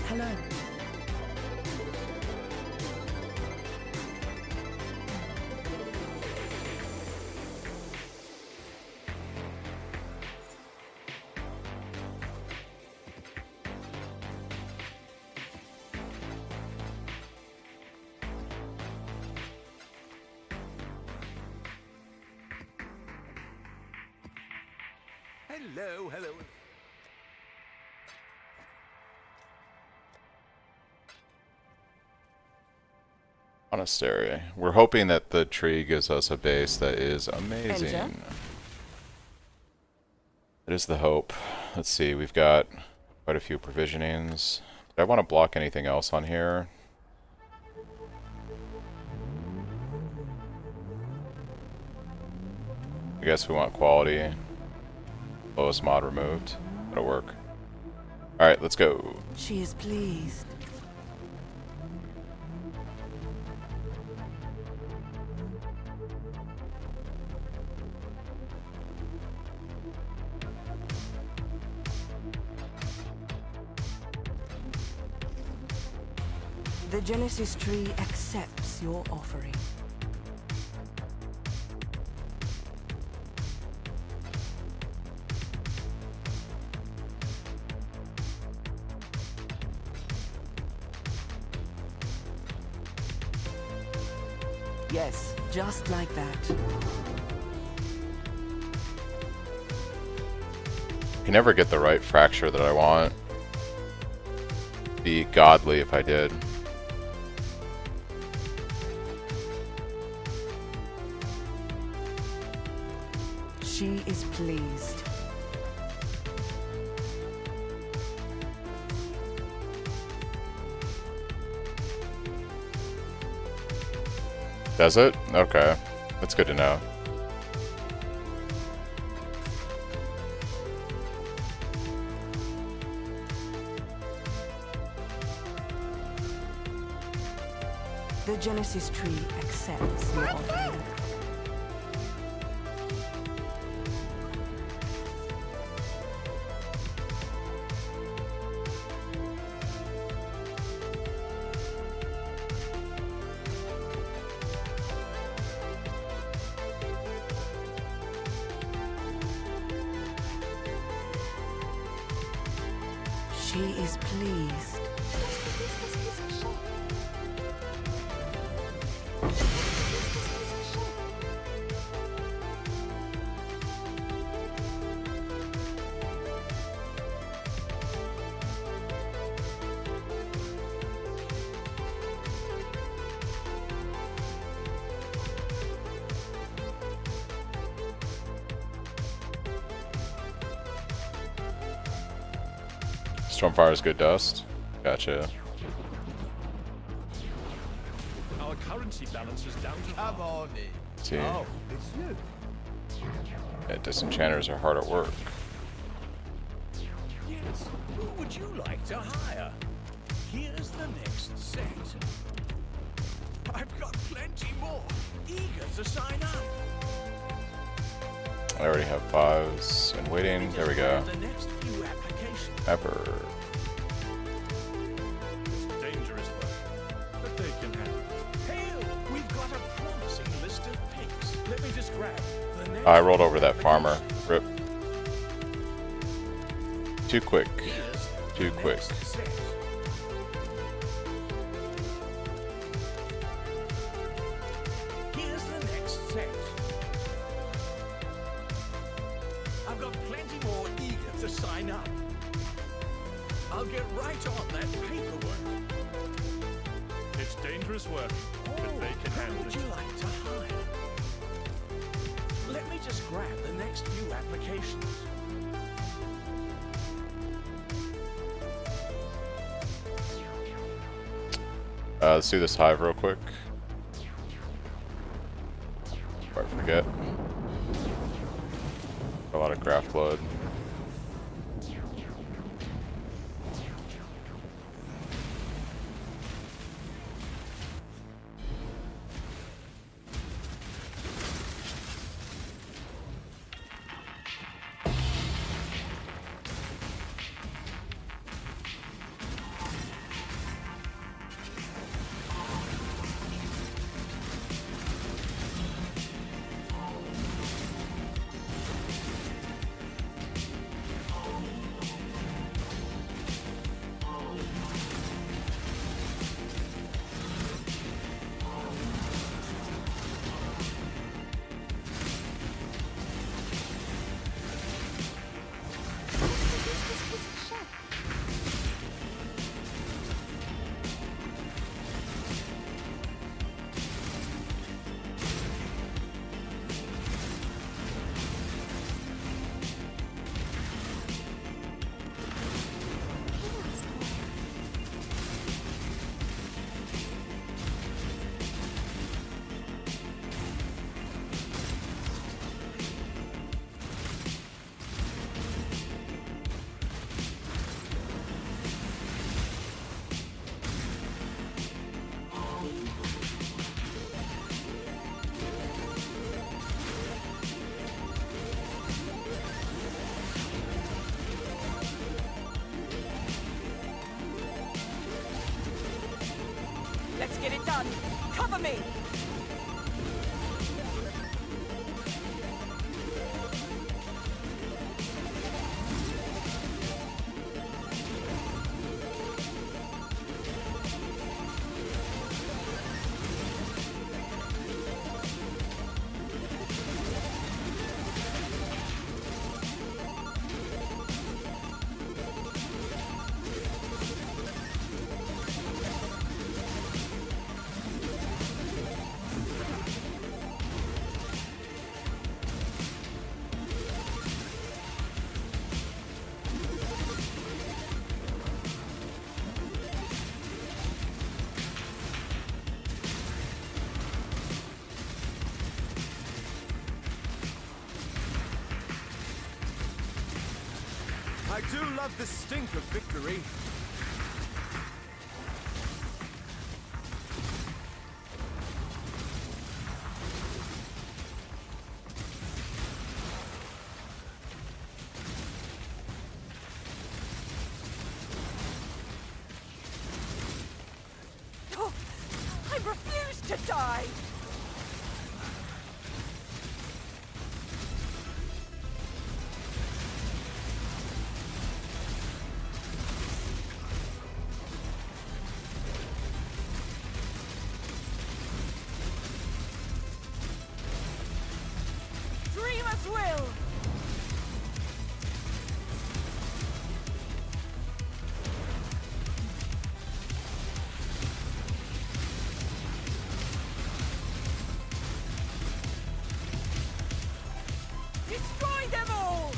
Hello. Hello, hello. Monastery. We're hoping that the tree gives us a base that is amazing. Enter. That is the hope. Let's see, we've got quite a few provisionings. Did I want to block anything else on here? I guess we want quality. Lowest mod removed. That'll work. Alright, let's go. She is pleased. The Genesis tree accepts your offering. Yes, just like that. Can never get the right fracture that I want. Be godly if I did. She is pleased. Does it? Okay. That's good to know. The Genesis tree accepts your offering. She is pleased. Stormfire is good dust. Gotcha. Our currency balance is down to Come on in. See. Oh, it's you. Yeah, disenchanters are hard at work. Yes. Who would you like to hire? Here's the next set. I've got plenty more. Eager to sign up. I already have 5s and waiting. There we go. The next few applications. Pepper. it's dangerous work, but they can handle it. Hail! We've got a promising list of picks. Let me just grab the next. I rolled over that farmer. Rip. Too quick. Here's Too the quick. next set. Here's the next set. I've got plenty more eager to sign up. I'll get right on that paperwork. It's dangerous work, but they can Who handle would it. you like to hire? Let me just grab the next few applications. Let's do this hive real quick. Before I forget. A lot of craft blood. Let's get it done. Cover me. I do love the stink of victory. Oh, I refuse to die! Dreamer's will! Destroy them all!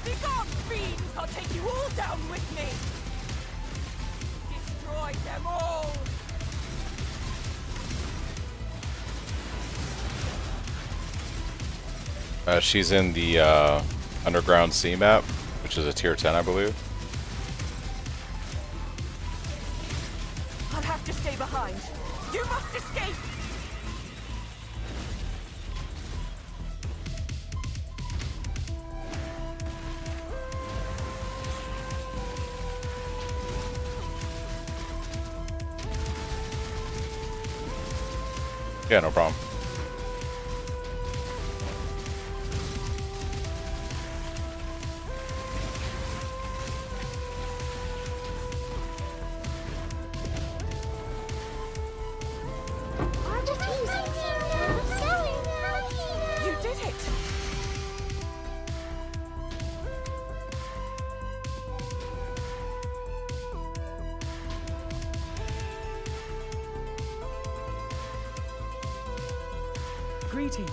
Begone, fiends! I'll take you all down with me! Destroy them all! She's in the Underground Sea map, which is a tier 10, I believe. I'll have to stay behind. You must escape! Yeah, no problem. You did it! Greetings.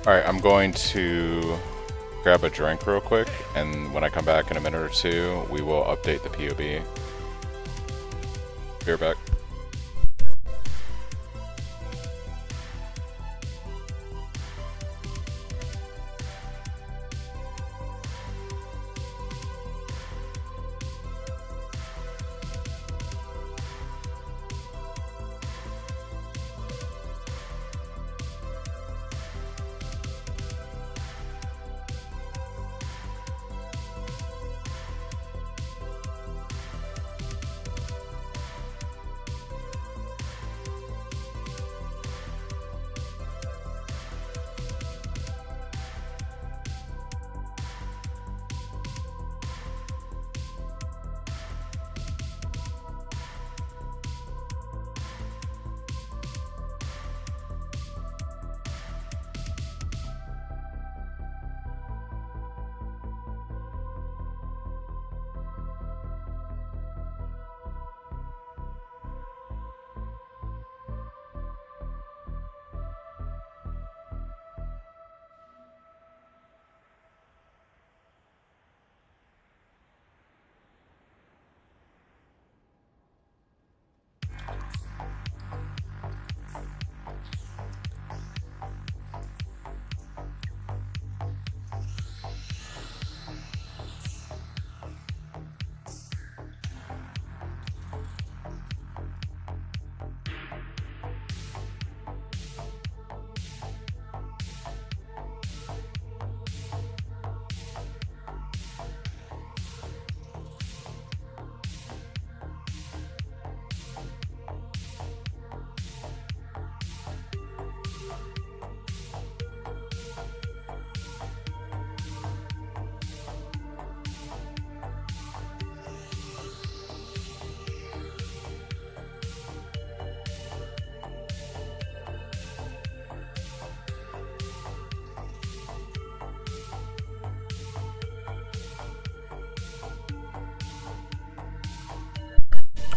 Alright, I'm going to grab a drink real quick, and when I come back in a minute or two, we will update the POB. Be right back.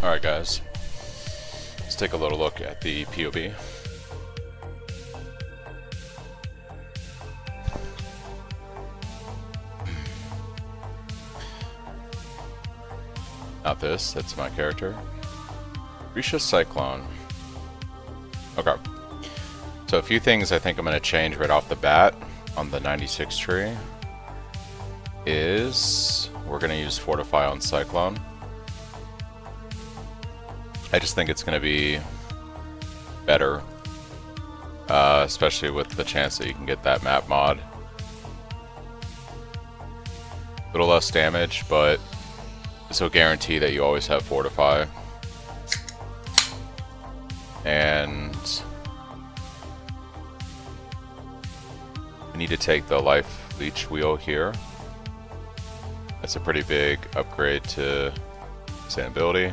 Alright guys, let's take a little look at the POB. Not this, that's my character. Phrecia Cyclone. Okay. So a few things I think I'm going to change right off the bat on the 96 tree is we're going to use Fortify on Cyclone. I just think it's going to be better, especially with the chance that you can get that map mod. A little less damage, but this will guarantee that you always have Fortify. And I need to take the life leech wheel here. That's a pretty big upgrade to sustainability.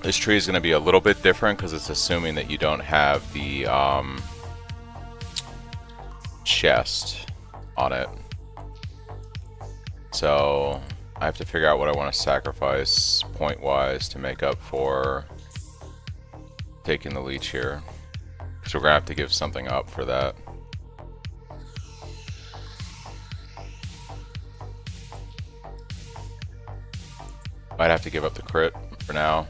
This tree is going to be a little bit different because it's assuming that you don't have the chest on it. So I have to figure out what I want to sacrifice point-wise to make up for taking the leech here. So we're going to have to give something up for that. Might have to give up the crit for now.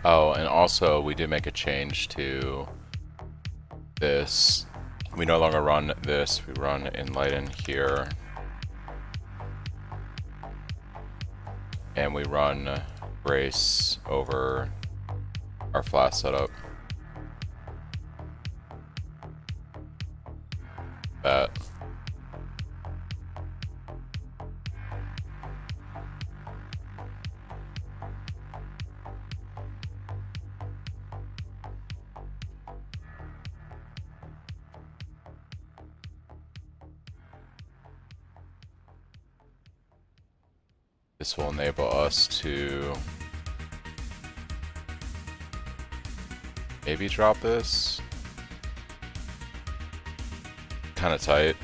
Oh, and also we did make a change to this. We no longer run this, we run Enlighten here. And we run Brace over our flash setup. That. This will enable us to maybe drop this. Kind of tight.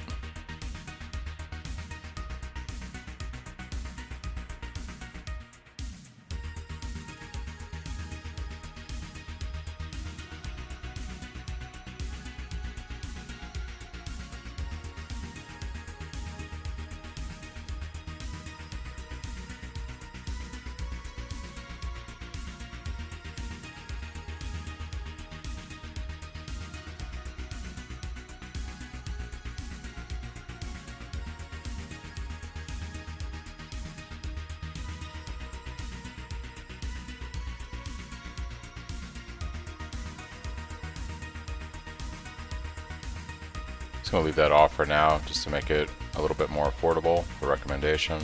Just gonna leave that off for now, just to make it a little bit more affordable for recommendation.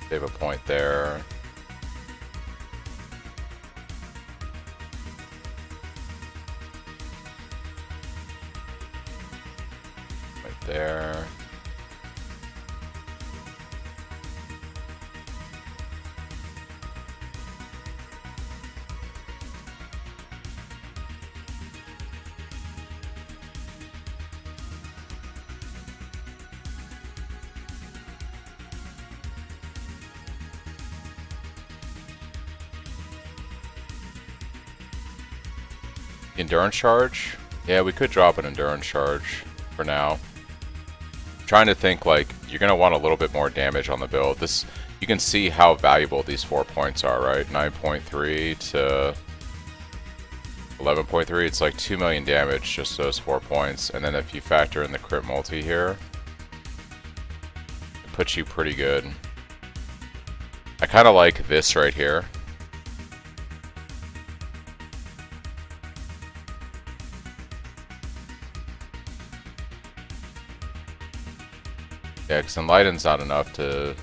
Save a point there. Right there. Endurance charge? Yeah, we could drop an endurance charge for now. I'm trying to think, like, you're gonna want a little bit more damage on the build. This you can see how valuable these 4 points are, right? 9.3 to 11.3. It's like 2 million damage, just those 4 points. And then if you factor in the crit multi here, it puts you pretty good. I kind of like this right here. Yeah, because Enlighten's not enough to...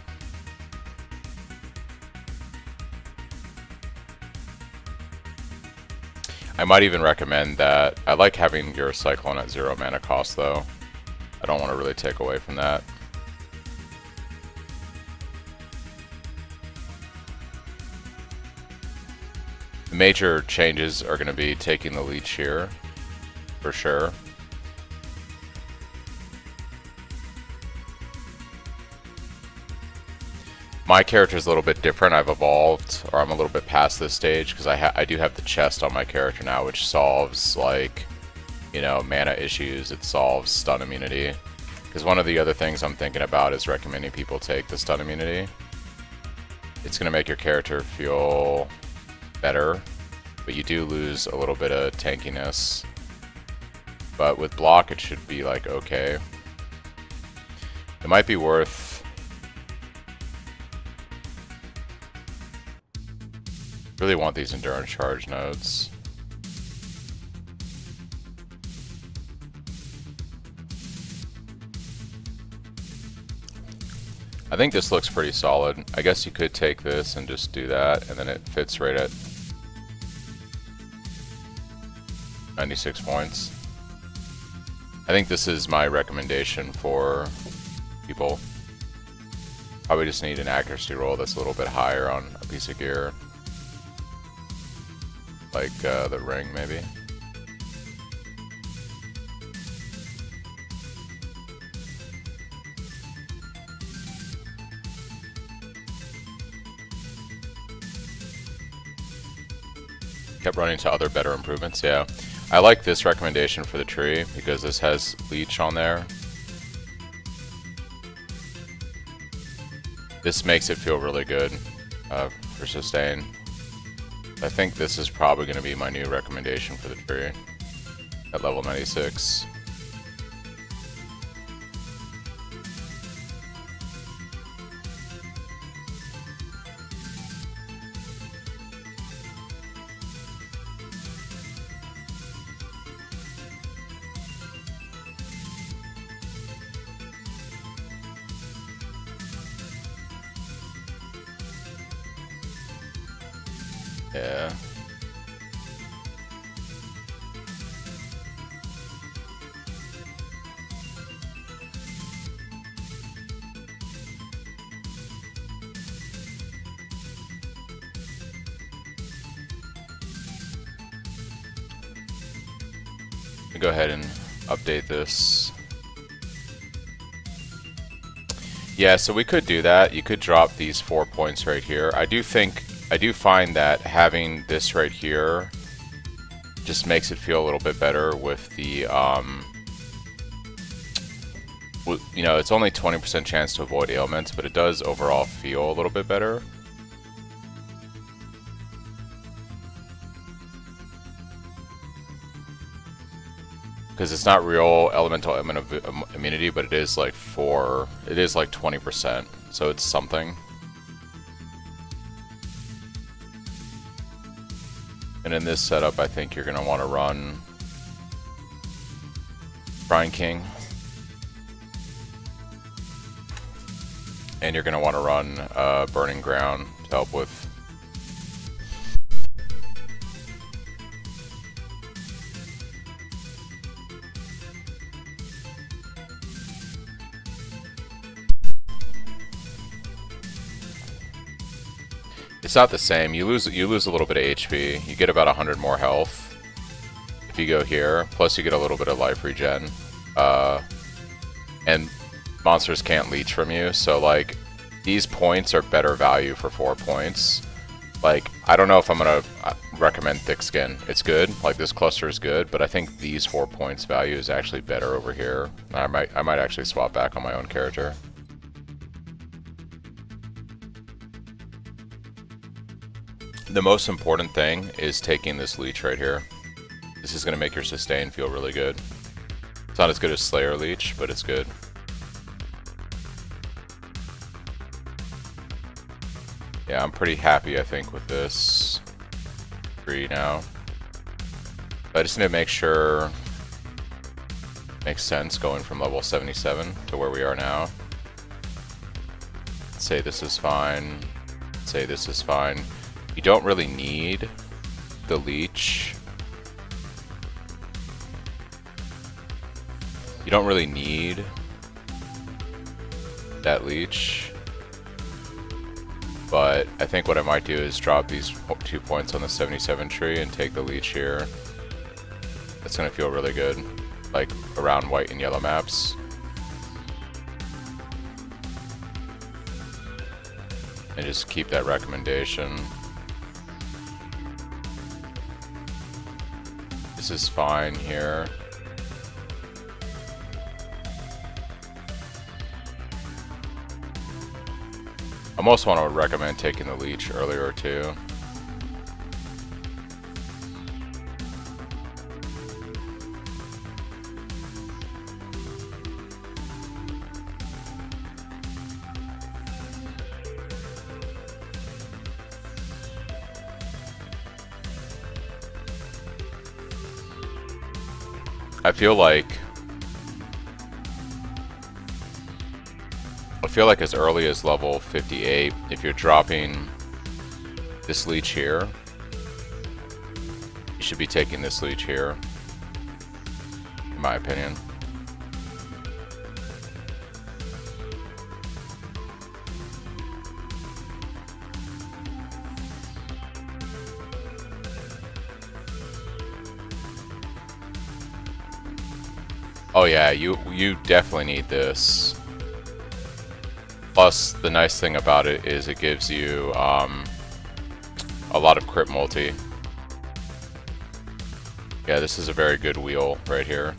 I might even recommend that. I like having your Cyclone at 0 mana cost, though. I don't want to really take away from that. The major changes are going to be taking the leech here, for sure. My character is a little bit different. I've evolved, or I'm a little bit past this stage, because I do have the chest on my character now, which solves, like, you know, mana issues. It solves stun immunity. Because one of the other things I'm thinking about is recommending people take the stun immunity. It's going to make your character feel better, but you do lose a little bit of tankiness. But with block, it should be, like, okay. It might be worth... Really want these endurance charge nodes. I think this looks pretty solid. I guess you could take this and just do that, and then it fits right at 96 points. I think this is my recommendation for people. Probably just need an accuracy roll that's a little bit higher on a piece of gear. Like the ring, maybe. Kept running to other better improvements, yeah. I like this recommendation for the tree because this has leech on there. This makes it feel really good for sustain. I think this is probably going to be my new recommendation for the tree at level 96. Yeah. Go ahead and update this. Yeah, so we could do that. You could drop these 4 points right here. I do find that having this right here just makes it feel a little bit better with the, you know, it's only 20% chance to avoid ailments, but it does overall feel a little bit better. Because it's not real elemental immunity, but it is like 20%, so it's something. And in this setup, I think you're going to want to run Brine King. And you're going to want to run Burning Ground to help with... It's not the same. You lose a little bit of HP. You get about 100 more health if you go here. Plus you get a little bit of life regen. And monsters can't leech from you, so like these points are better value for 4 points. Like I don't know if I'm gonna recommend Thick Skin. It's good. Like this cluster is good, but I think these 4 points value is actually better over here. I might actually swap back on my own character. The most important thing is taking this leech right here. This is going to make your sustain feel really good. It's not as good as Slayer Leech, but it's good. Yeah, I'm pretty happy, I think, with this tree now. But I just need to make sure it makes sense going from level 77 to where we are now. Say this is fine. Say this is fine. You don't really need the leech. You don't really need that leech. But I think what I might do is drop these 2 points on the 77 tree and take the leech here. That's gonna feel really good, like around white and yellow maps. And just keep that recommendation. This is fine here. I almost want to recommend taking the leech earlier too. I feel like as early as level 58, if you're dropping this leech here, you should be taking this leech here, in my opinion. Oh yeah, you definitely need this. Plus, the nice thing about it is it gives you a lot of crit multi. Yeah, this is a very good wheel right here.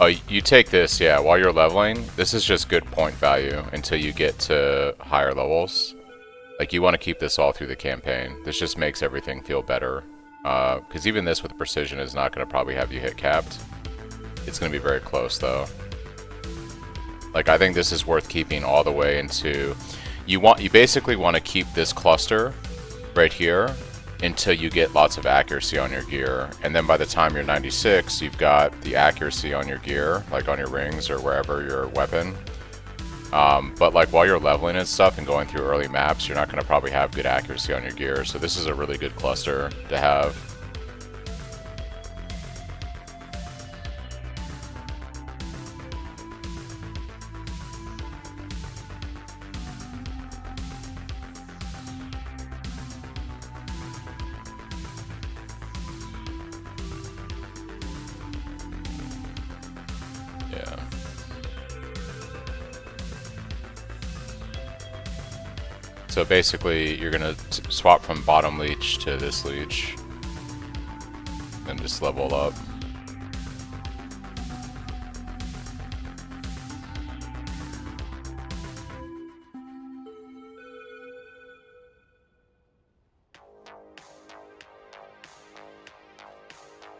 Oh, you take this, yeah, while you're leveling. This is just good point value until you get to higher levels. Like, you want to keep this all through the campaign. This just makes everything feel better. Because even this with precision is not going to probably have you hit capped. It's going to be very close, though. Like, I think this is worth keeping all the way into... You basically want to keep this cluster right here until you get lots of accuracy on your gear. And then by the time you're 96, you've got the accuracy on your gear, like on your rings or wherever your weapon. But like while you're leveling and stuff and going through early maps, you're not going to probably have good accuracy on your gear. So this is a really good cluster to have. So basically, you're gonna swap from bottom leech to this leech, and just level up.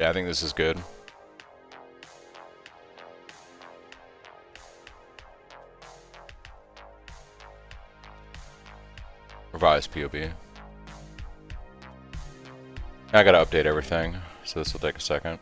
Yeah, I think this is good. Revised POB. I gotta update everything, so this will take a second.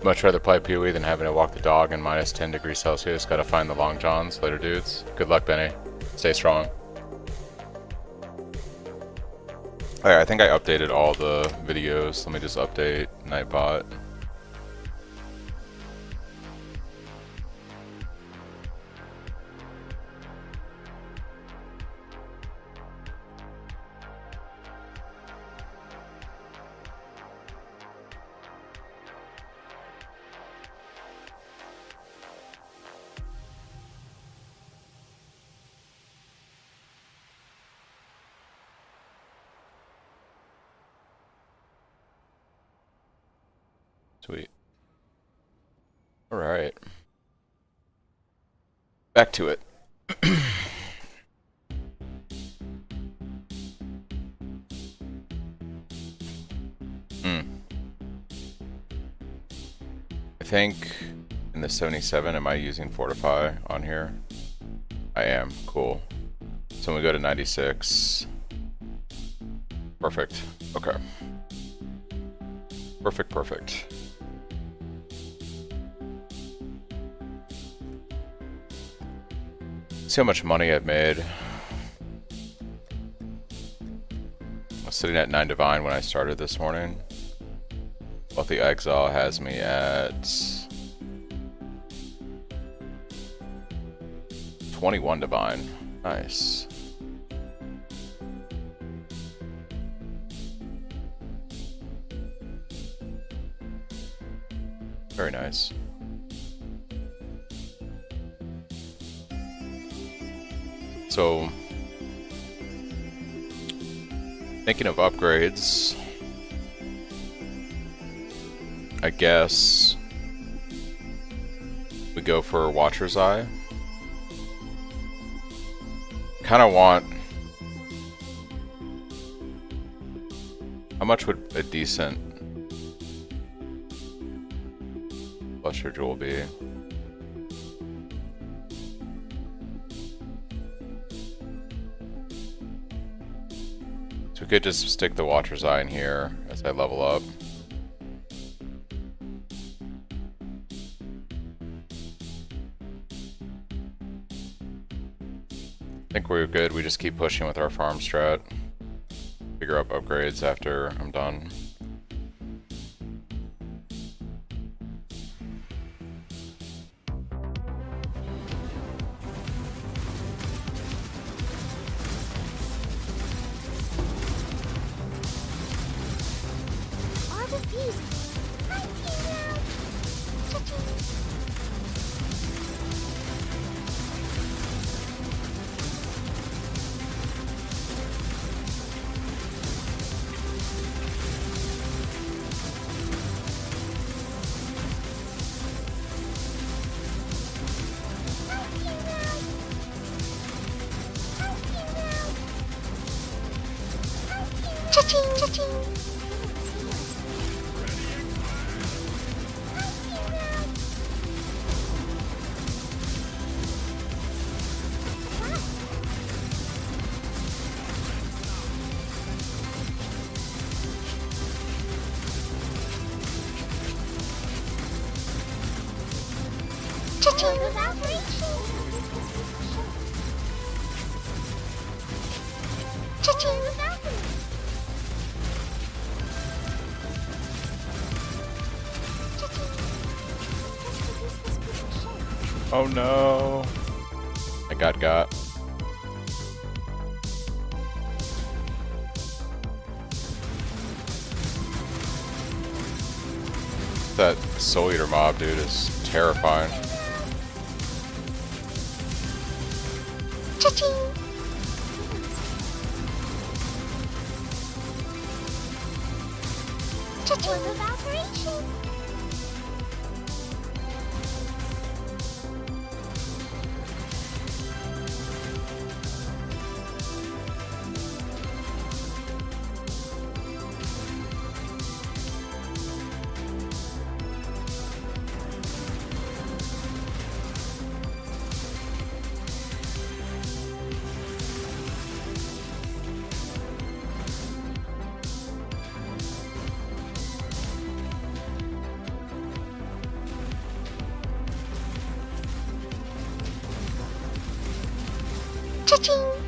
Much rather play PoE than having to walk the dog in minus 10 degrees Celsius. Gotta find the long johns. Later, dudes. Good luck, Benny. Stay strong. Alright, I think I updated all the videos. Let me just update Nightbot. Sweet. Alright. Back to it. I think in the 77, am I using Fortify on here? I am. Cool. So when we go to 96. Perfect. Okay. Perfect, perfect. See how much money I've made. I was sitting at 9 divine when I started this morning. Wealthy Exile has me at 21 divine. Nice. Very nice. So, thinking of upgrades, I guess we go for Watcher's Eye. Kind of want... How much would a decent Lusher Jewel be? So we could just stick the Watcher's Eye in here as I level up. I think we're good. We just keep pushing with our farm strat. Figure out upgrades after I'm done. All the fuse. Cha-ching, cha-ching. Cha-ching without reaching. Cha-ching without reaching. Oh no! I got. That Soul Eater mob, dude, is terrifying. Cha-ching. Cha-ching without reaching. Cha-ching!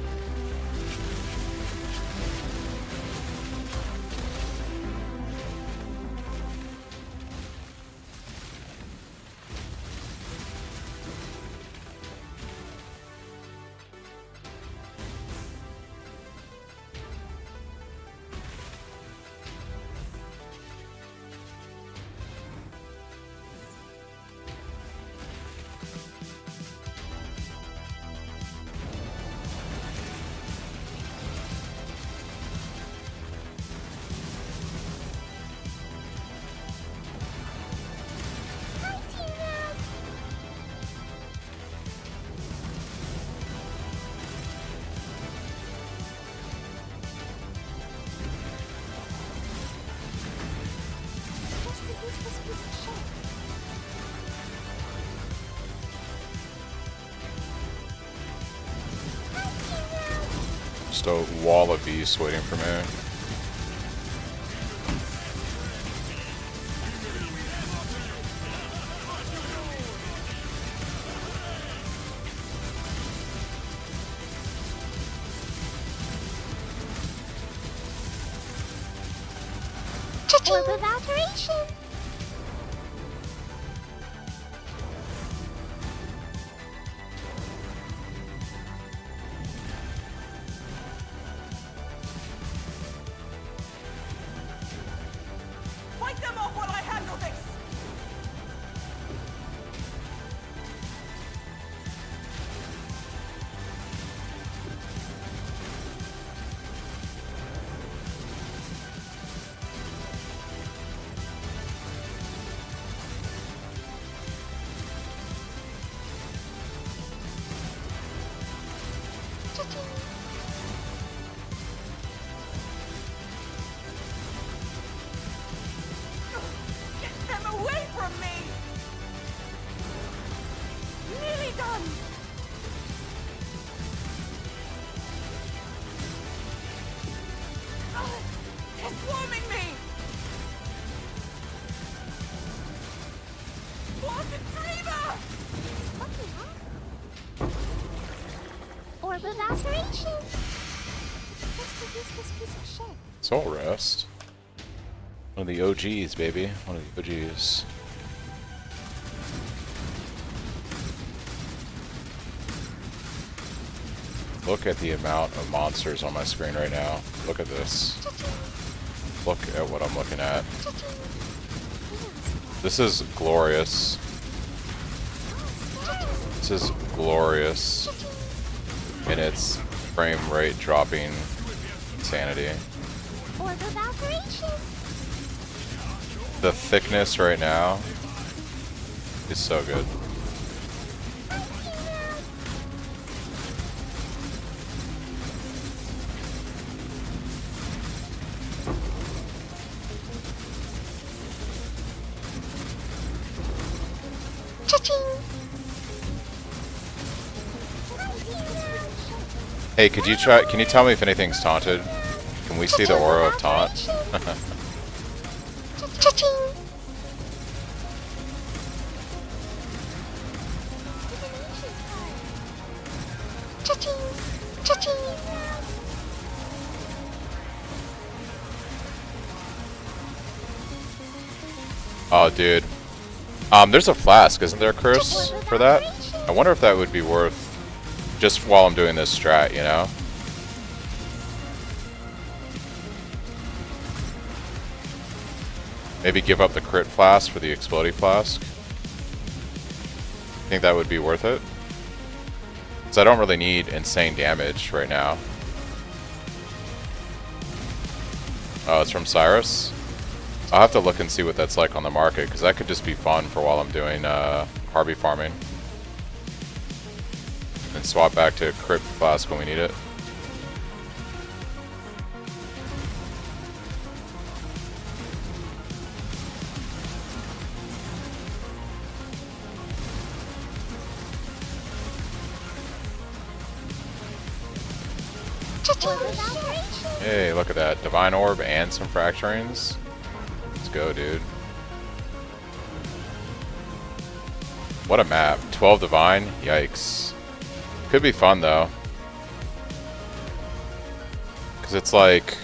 Just a wall of beasts waiting for me. Orb of alteration! Fight them off while I handle this! Get them away from me! Nearly done! They're swarming me! What a dreamer! Orb of alteration! What's the useless piece of shit? Soul Rest. One of the OGs, baby. One of the OGs. Look at the amount of monsters on my screen right now. Look at this. Look at what I'm looking at. This is glorious. This is glorious in its frame rate dropping insanity. Orb of alteration! The thickness right now is so good. Cha-ching! Hey, could you try? Can you tell me if anything's taunted? Can we see the aura of taunt? Cha-ching! Cha-ching! Cha-ching! Oh, dude. There's a flask, isn't there, Chris, for that? I wonder if that would be worth just while I'm doing this strat, you know? Maybe give up the crit flask for the exploding flask. Think that would be worth it? Because I don't really need insane damage right now. Oh, it's from Cyrus? I'll have to look and see what that's like on the market, because that could just be fun for while I'm doing Harby farming. And swap back to crit flask when we need it. Hey, look at that. Divine Orb and some Fracturings. Let's go, dude. What a map. 12 Divine? Yikes. Could be fun, though. Because it's like...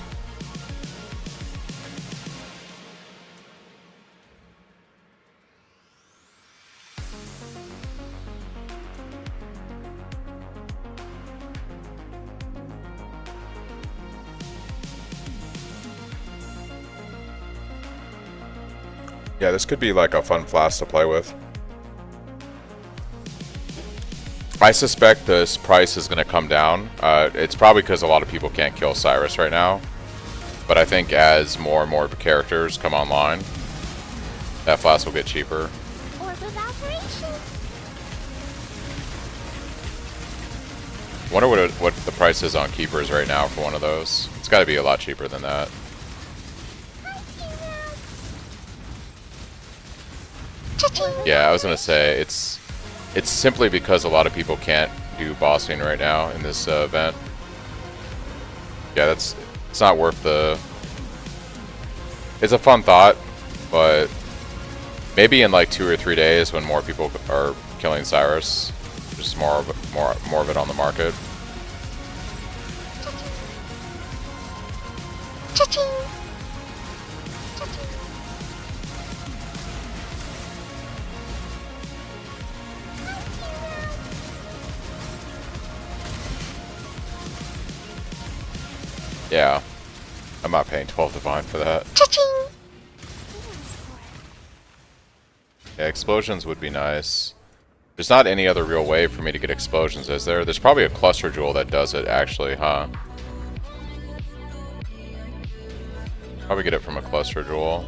Yeah, this could be like a fun flask to play with. I suspect this price is going to come down. It's probably because a lot of people can't kill Cyrus right now. But I think as more and more characters come online, that flask will get cheaper. Orb of operation. Wonder what the price is on Keepers right now for one of those. It's got to be a lot cheaper than that. Yeah, I was gonna say it's simply because a lot of people can't do bossing right now in this event. Yeah, it's not worth the. It's a fun thought, but maybe in like 2 or 3 days when more people are killing Cyrus, there's more of it on the market. Cha-ching. Yeah, I'm not paying 12 Divine for that. Cha-ching. Yeah, explosions would be nice. There's not any other real way for me to get explosions, is there? There's probably a cluster jewel that does it, actually, huh? Probably get it from a cluster jewel.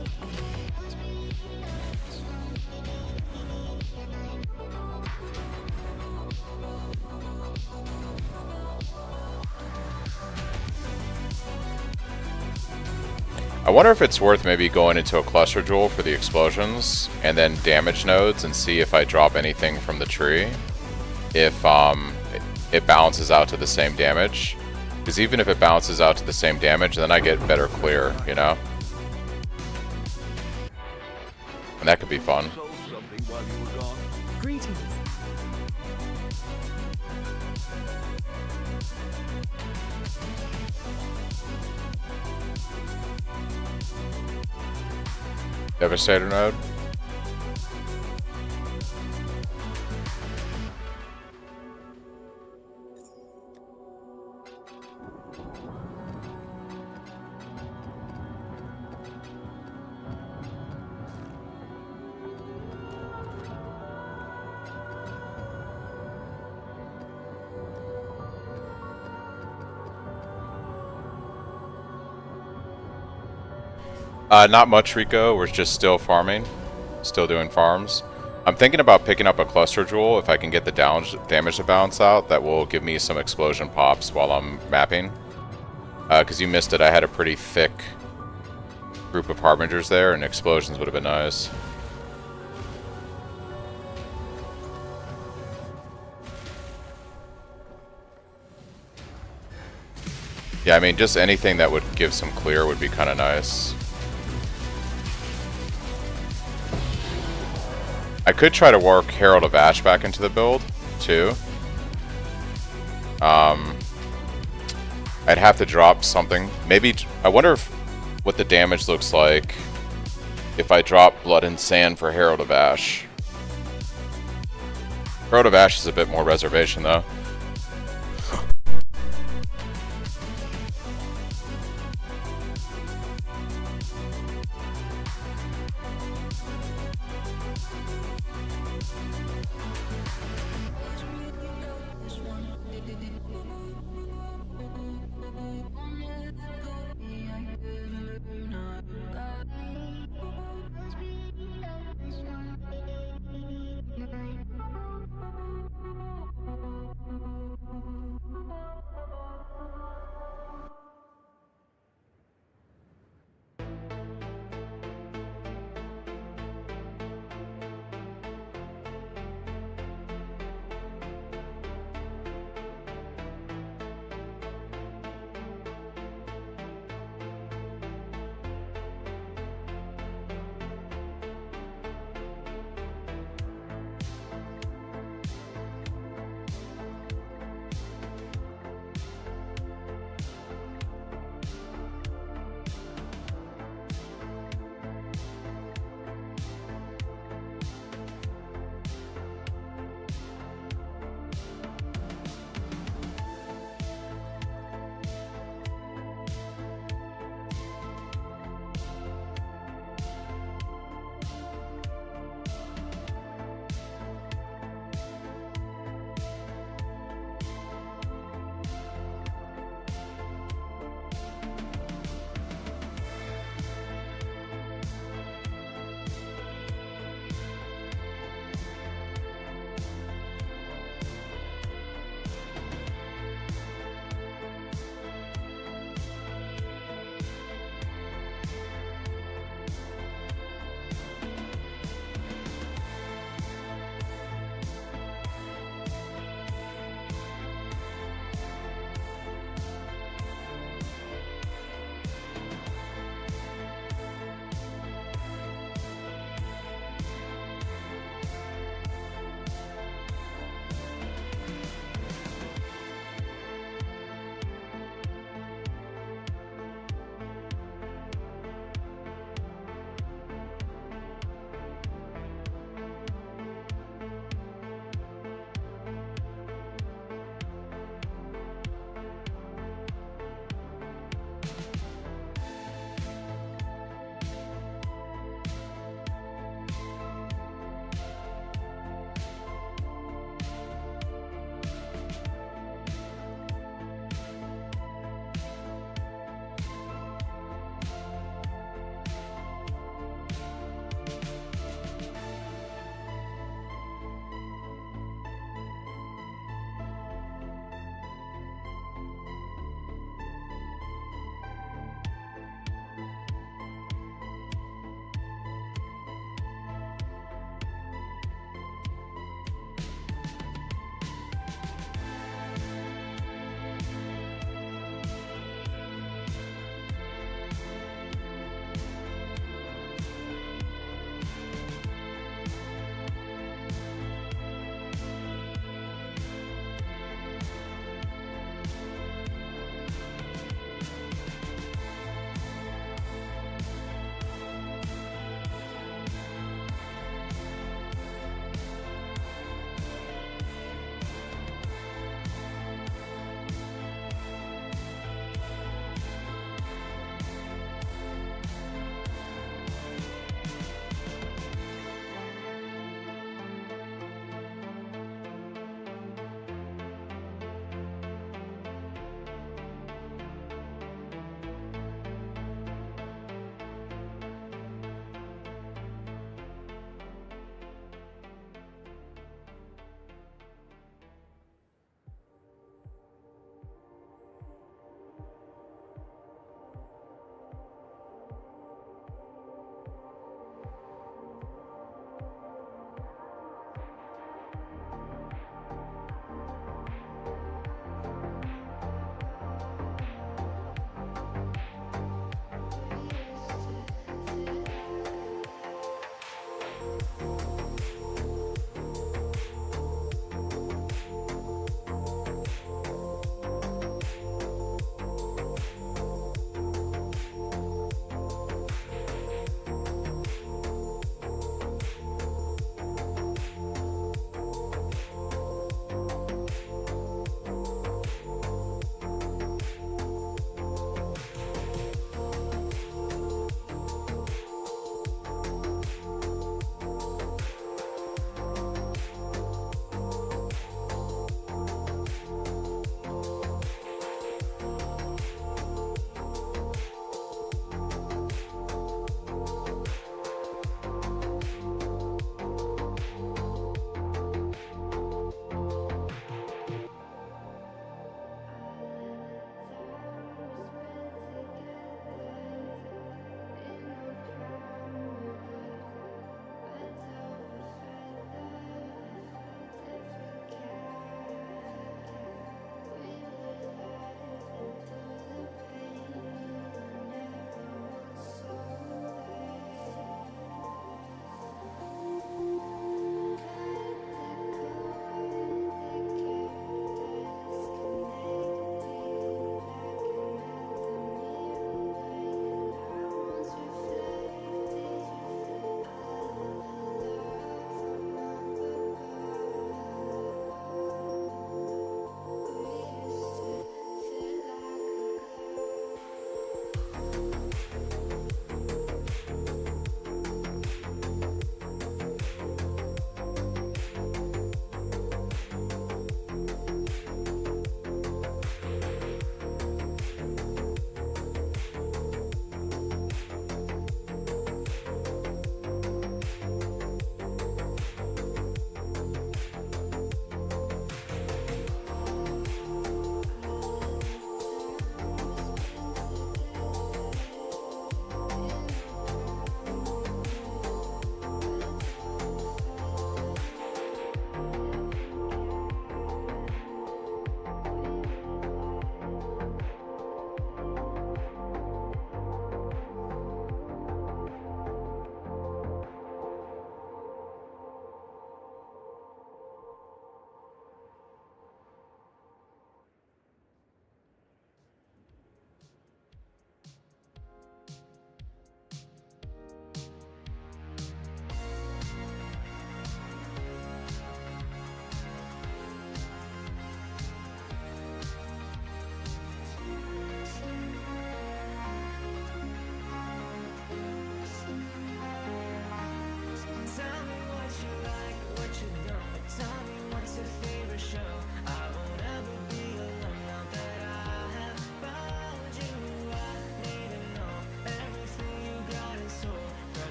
I wonder if it's worth maybe going into a cluster jewel for the explosions and then damage nodes and see if I drop anything from the tree. If it balances out to the same damage. Because even if it balances out to the same damage, then I get better clear, you know? And that could be fun. Sold something while you were gone. Greetings. Devastator node. Not much, Rico. We're just still farming. Still doing farms. I'm thinking about picking up a cluster jewel if I can get the damage to balance out. That will give me some explosion pops while I'm mapping. Because you missed it. I had a pretty thick group of Harbingers there, and explosions would have been nice. Yeah, I mean, just anything that would give some clear would be kind of nice. I could try to work Herald of Ash back into the build, too. I'd have to drop something. Maybe, I wonder what the damage looks like if I drop Blood and Sand for Herald of Ash. Herald of Ash is a bit more reservation, though.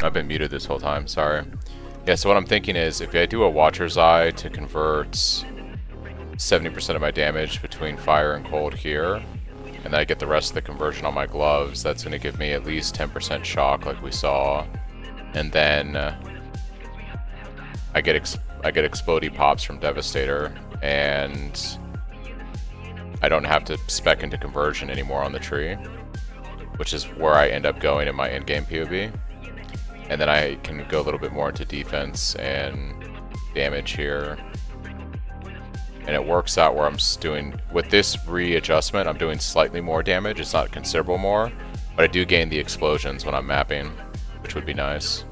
I've been muted this whole time, sorry. Yeah, so what I'm thinking is, if I do a Watcher's Eye to convert 70% of my damage between fire and cold here, and then I get the rest of the conversion on my gloves, that's going to give me at least 10% shock like we saw. And then I get explodey pops from Devastator, and I don't have to spec into conversion anymore on the tree, which is where I end up going in my endgame POV. And then I can go a little bit more into defense and damage here. And it works out where I'm doing, with this readjustment, I'm doing slightly more damage. It's not considerable more, but I do gain the explosions when I'm mapping, which would be nice.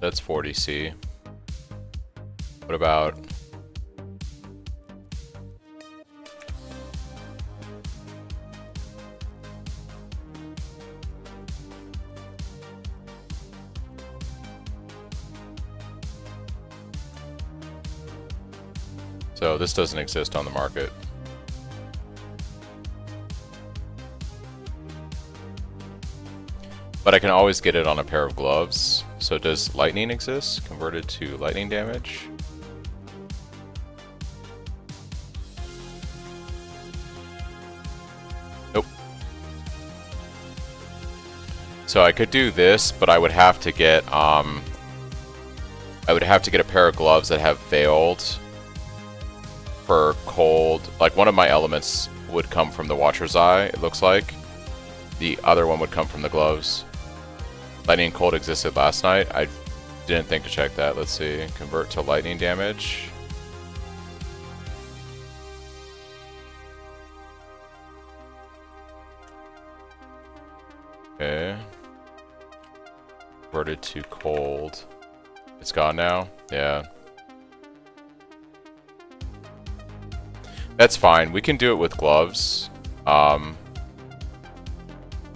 That's 40C. What about... So this doesn't exist on the market. But I can always get it on a pair of gloves. So does lightning exist? Converted to lightning damage? Nope. So I could do this, but I would have to get a pair of gloves that have veiled for cold. Like one of my elements would come from the Watcher's Eye, it looks like. The other one would come from the gloves. Lightning and cold existed last night. I didn't think to check that. Let's see. Convert to lightning damage. Okay. Converted to cold. It's gone now? Yeah. That's fine. We can do it with gloves.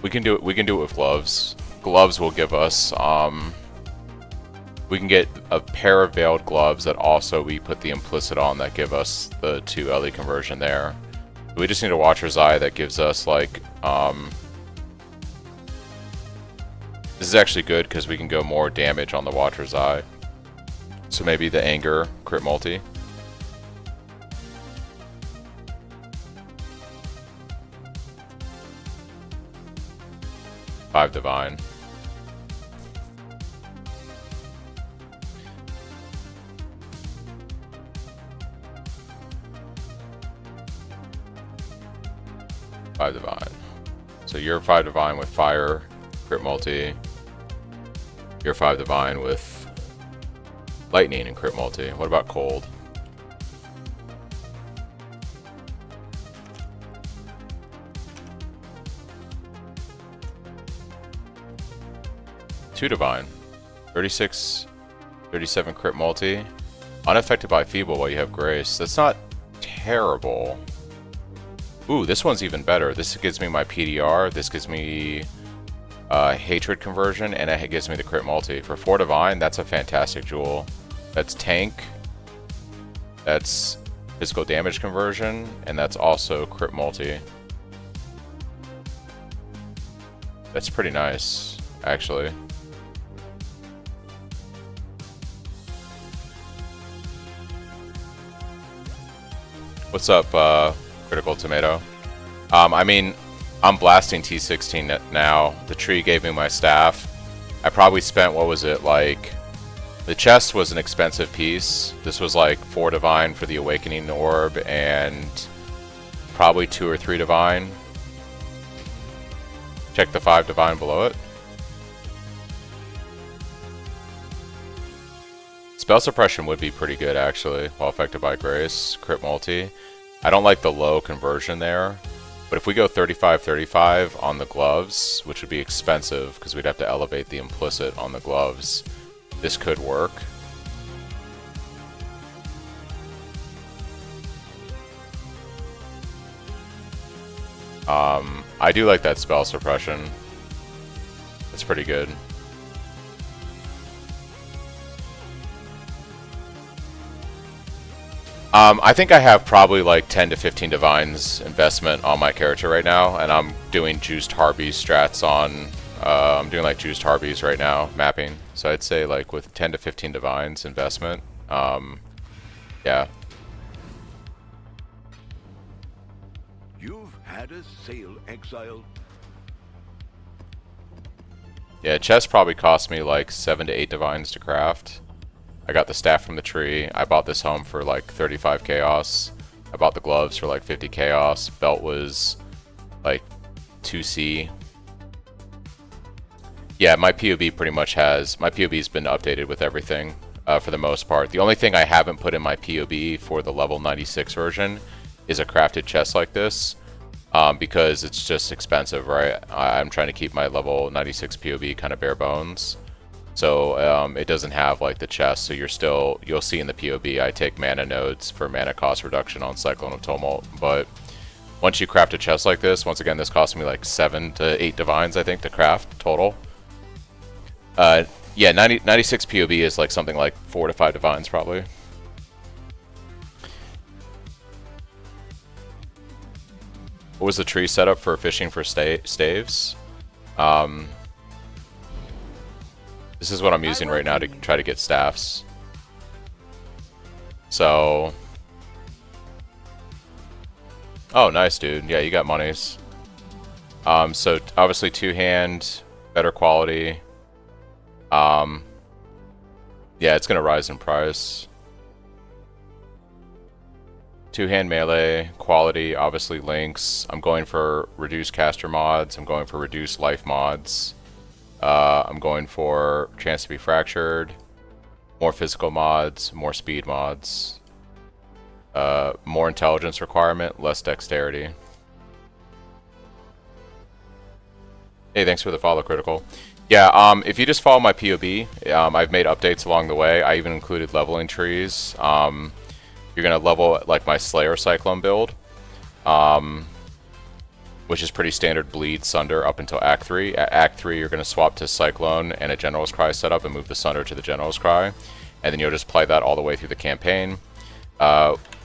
We can do it with gloves. Gloves will give us we can get a pair of veiled gloves that also we put the implicit on that give us the 2 LE conversion there. We just need a Watcher's Eye that gives us like this is actually good because we can go more damage on the Watcher's Eye. So maybe the Anger crit multi. Five divine. Five divine. So you're 5 divine with fire, crit multi. You're 5 divine with lightning and crit multi. What about cold? Two divine. 36, 37 crit multi. Unaffected by feeble while you have grace. That's not terrible. Ooh, this one's even better. This gives me my PDR. This gives me hatred conversion, and it gives me the crit multi. For 4 divine, that's a fantastic jewel. That's tank. That's physical damage conversion, and that's also crit multi. That's pretty nice, actually. What's up, Critical Tomato? I mean, I'm blasting T16 now. The tree gave me my staff. I probably spent, what was it, like... The chest was an expensive piece. This was like 4 divine for the Awakening Orb and probably 2 or 3 divine. Check the 5 divine below it. Spell suppression would be pretty good, actually, while affected by grace. Crit multi. I don't like the low conversion there, but if we go 35-35 on the gloves, which would be expensive because we'd have to elevate the implicit on the gloves, this could work. I do like that spell suppression. It's pretty good. I think I have probably like 10 to 15 divines investment on my character right now, and I'm doing juiced Harbys strats on. I'm doing like juiced Harbys right now, mapping. So I'd say like with 10 to 15 divines investment, yeah. You've had a sale, exile. Yeah, chest probably cost me like 7 to 8 divines to craft. I got the staff from the tree. I bought this home for like 35 chaos. I bought the gloves for like 50 chaos. Belt was like 2C. Yeah, my POB pretty much has... My POB's been updated with everything for the most part. The only thing I haven't put in my POB for the level 96 version is a crafted chest like this. Because it's just expensive, right? I'm trying to keep my level 96 POB kind of bare bones. So it doesn't have like the chest, so you'll see in the POB I take mana nodes for mana cost reduction on Cyclone of Tumult. But once you craft a chest like this, once again this cost me like 7 to 8 divines I think to craft total. Yeah, 96 POB is like something like 4 to 5 divines probably. What was the tree setup for fishing for staves? This is what I'm using right now to try to get staffs. So... Oh, nice, dude. Yeah, you got monies. So obviously two-hand, better quality. Yeah, it's gonna rise in price. Two-hand melee, quality, obviously links. I'm going for reduced caster mods. I'm going for reduced life mods. I'm going for chance to be fractured. More physical mods, more speed mods. More intelligence requirement, less dexterity. Hey, thanks for the follow, Critical. Yeah, if you just follow my POB, I've made updates along the way. I even included leveling trees. You're going to level like my Slayer Cyclone build, which is pretty standard bleed Sunder up until Act 3. At Act 3, you're going to swap to Cyclone and a General's Cry setup and move the Sunder to the General's Cry. And then you'll just play that all the way through the campaign.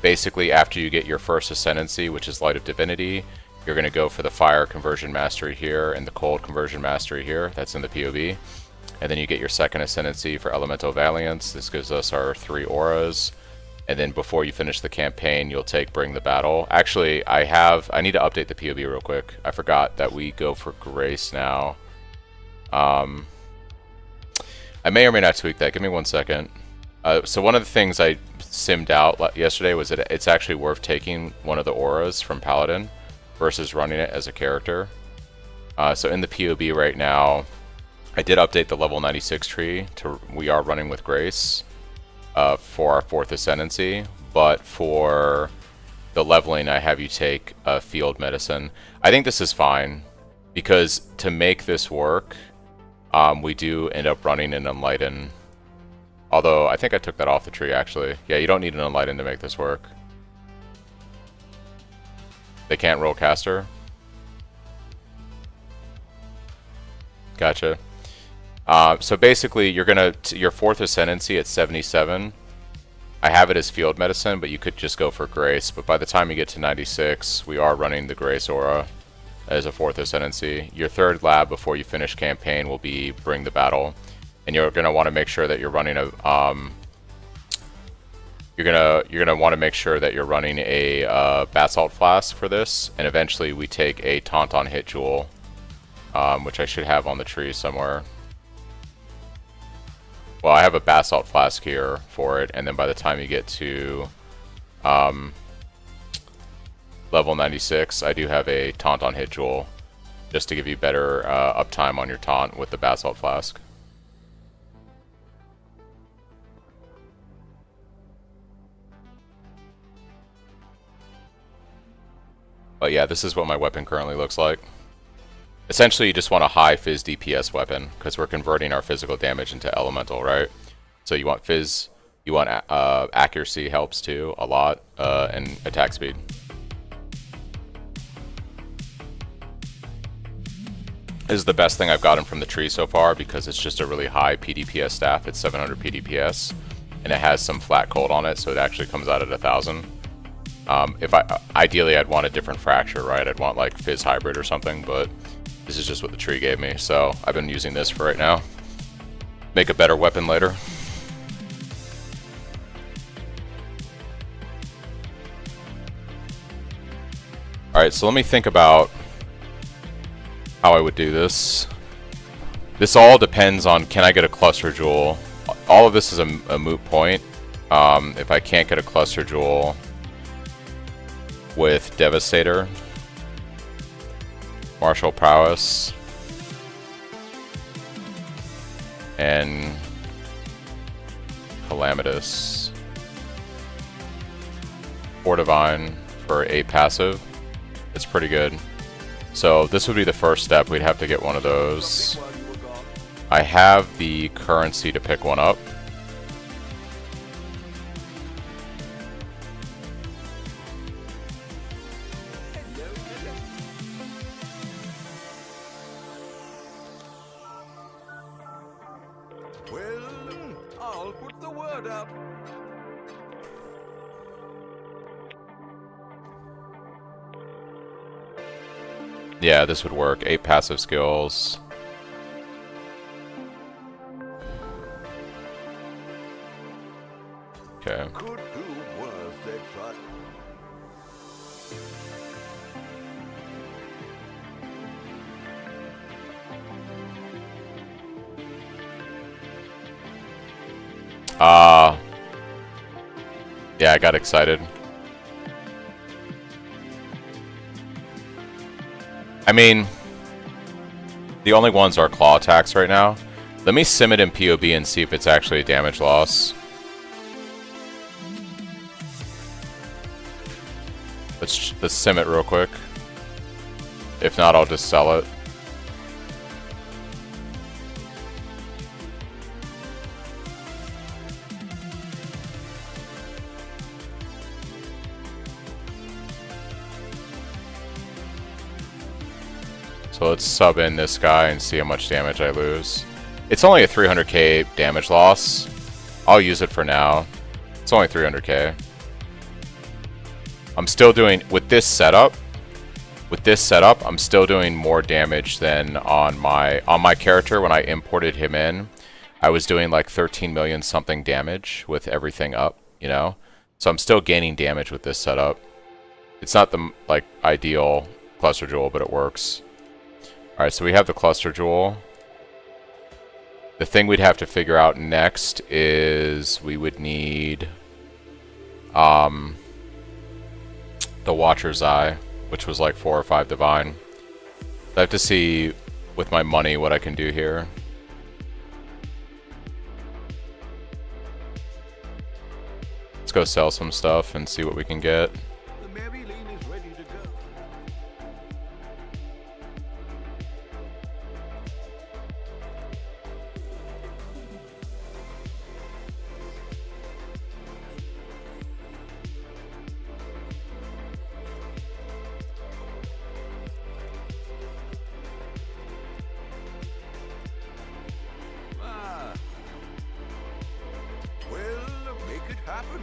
Basically, after you get your first Ascendancy, which is Light of Divinity, you're going to go for the Fire Conversion Mastery here and the Cold Conversion Mastery here. That's in the POB. And then you get your second Ascendancy for Elemental Valiance. This gives us our 3 auras. And then before you finish the campaign, you'll take Bring the Battle. Actually, I need to update the POB real quick. I forgot that we go for Grace now. I may or may not tweak that. Give me 1 second. So one of the things I simmed out yesterday was that it's actually worth taking one of the auras from Paladin versus running it as a character. So in the POB right now, I did update the level 96 tree to we are running with Grace for our 4th Ascendancy, but for the leveling I have you take Field Medicine. I think this is fine, because to make this work, we do end up running an Enlighten. Although, I think I took that off the tree, actually. Yeah, you don't need an Enlighten to make this work. They can't roll caster? Gotcha. So basically, you're gonna your 4th Ascendancy at 77. I have it as Field Medicine, but you could just go for Grace. But by the time you get to 96, we are running the Grace Aura as a 4th Ascendancy. Your 3rd lab before you finish campaign will be Bring the Battle. And you're gonna want to make sure that you're running a you're gonna want to make sure that you're running a Basalt Flask for this, and eventually we take a Taunt on Hit Jewel, which I should have on the tree somewhere. Well, I have a Basalt Flask here for it, and then by the time you get to level 96, I do have a Taunt on Hit Jewel, just to give you better uptime on your taunt with the Basalt Flask. But yeah, this is what my weapon currently looks like. Essentially, you just want a high Fizz DPS weapon, because we're converting our physical damage into elemental, right? So you want Fizz, you want accuracy helps too, a lot, and attack speed. This is the best thing I've gotten from the tree so far, because it's just a really high PDPS staff. It's 700 PDPS, and it has some flat cold on it, so it actually comes out at 1,000. Ideally, I'd want a different fracture, right? I'd want like Fizz Hybrid or something, but this is just what the tree gave me, so I've been using this for right now. Make a better weapon later. Alright, so let me think about how I would do this. This all depends on, can I get a Cluster Jewel? All of this is a moot point. If I can't get a Cluster Jewel with Devastator, Martial Prowess, and Calamitous, or Divine for a passive, it's pretty good. So this would be the first step. We'd have to get one of those. I have the currency to pick one up. Well, I'll put the word up. Yeah, this would work. 8 passive skills. Okay. Could do worse, they tried. Yeah, I got excited. I mean, the only ones are claw attacks right now. Let me sim it in POB and see if it's actually a damage loss. Let's sim it real quick. If not, I'll just sell it. So let's sub in this guy and see how much damage I lose. It's only a 300k damage loss. I'll use it for now. It's only 300k. I'm still doing, with this setup, I'm still doing more damage than on my character when I imported him in. I was doing like 13 million something damage with everything up, you know? So I'm still gaining damage with this setup. It's not the like ideal cluster jewel, but it works. Alright, so we have the cluster jewel. The thing we'd have to figure out next is we would need the Watcher's Eye, which was like 4 or 5 divine. I have to see with my money what I can do here. Let's go sell some stuff and see what we can get. The Mary Lane is ready to go. Well, make it happen.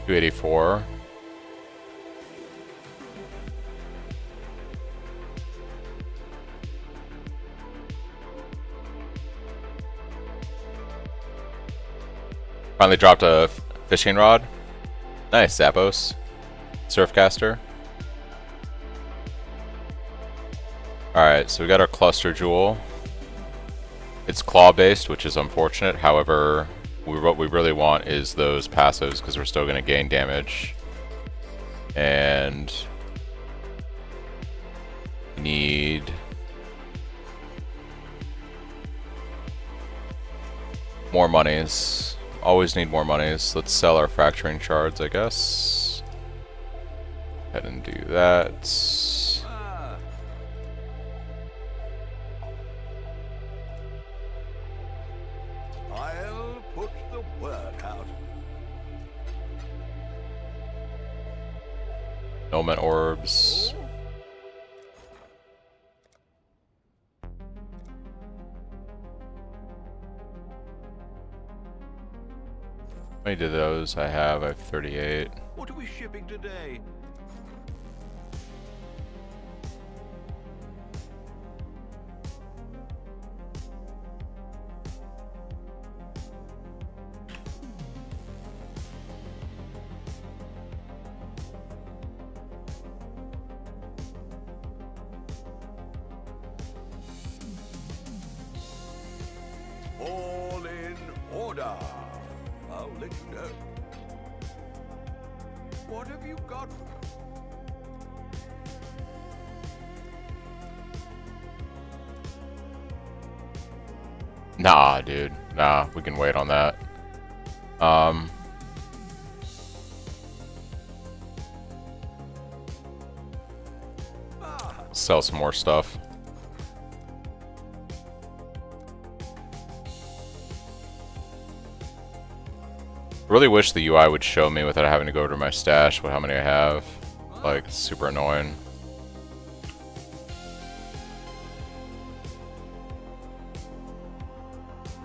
$284. Finally dropped a fishing rod. Nice, Zappos. Surfcaster. Alright, so we got our cluster jewel. It's claw based, which is unfortunate. However, what we really want is those passives because we're still going to gain damage. And we need more monies. Always need more monies. Let's sell our fracturing shards, I guess. Go ahead and do that. I'll put the word out. Element orbs. How many of those I have? I have 38. What are we shipping today? All in order. I'll let you know. What have you got? Nah, dude. Nah, we can wait on that. sell some more stuff. Really wish the UI would show me without having to go to my stash how many I have. Like, it's super annoying.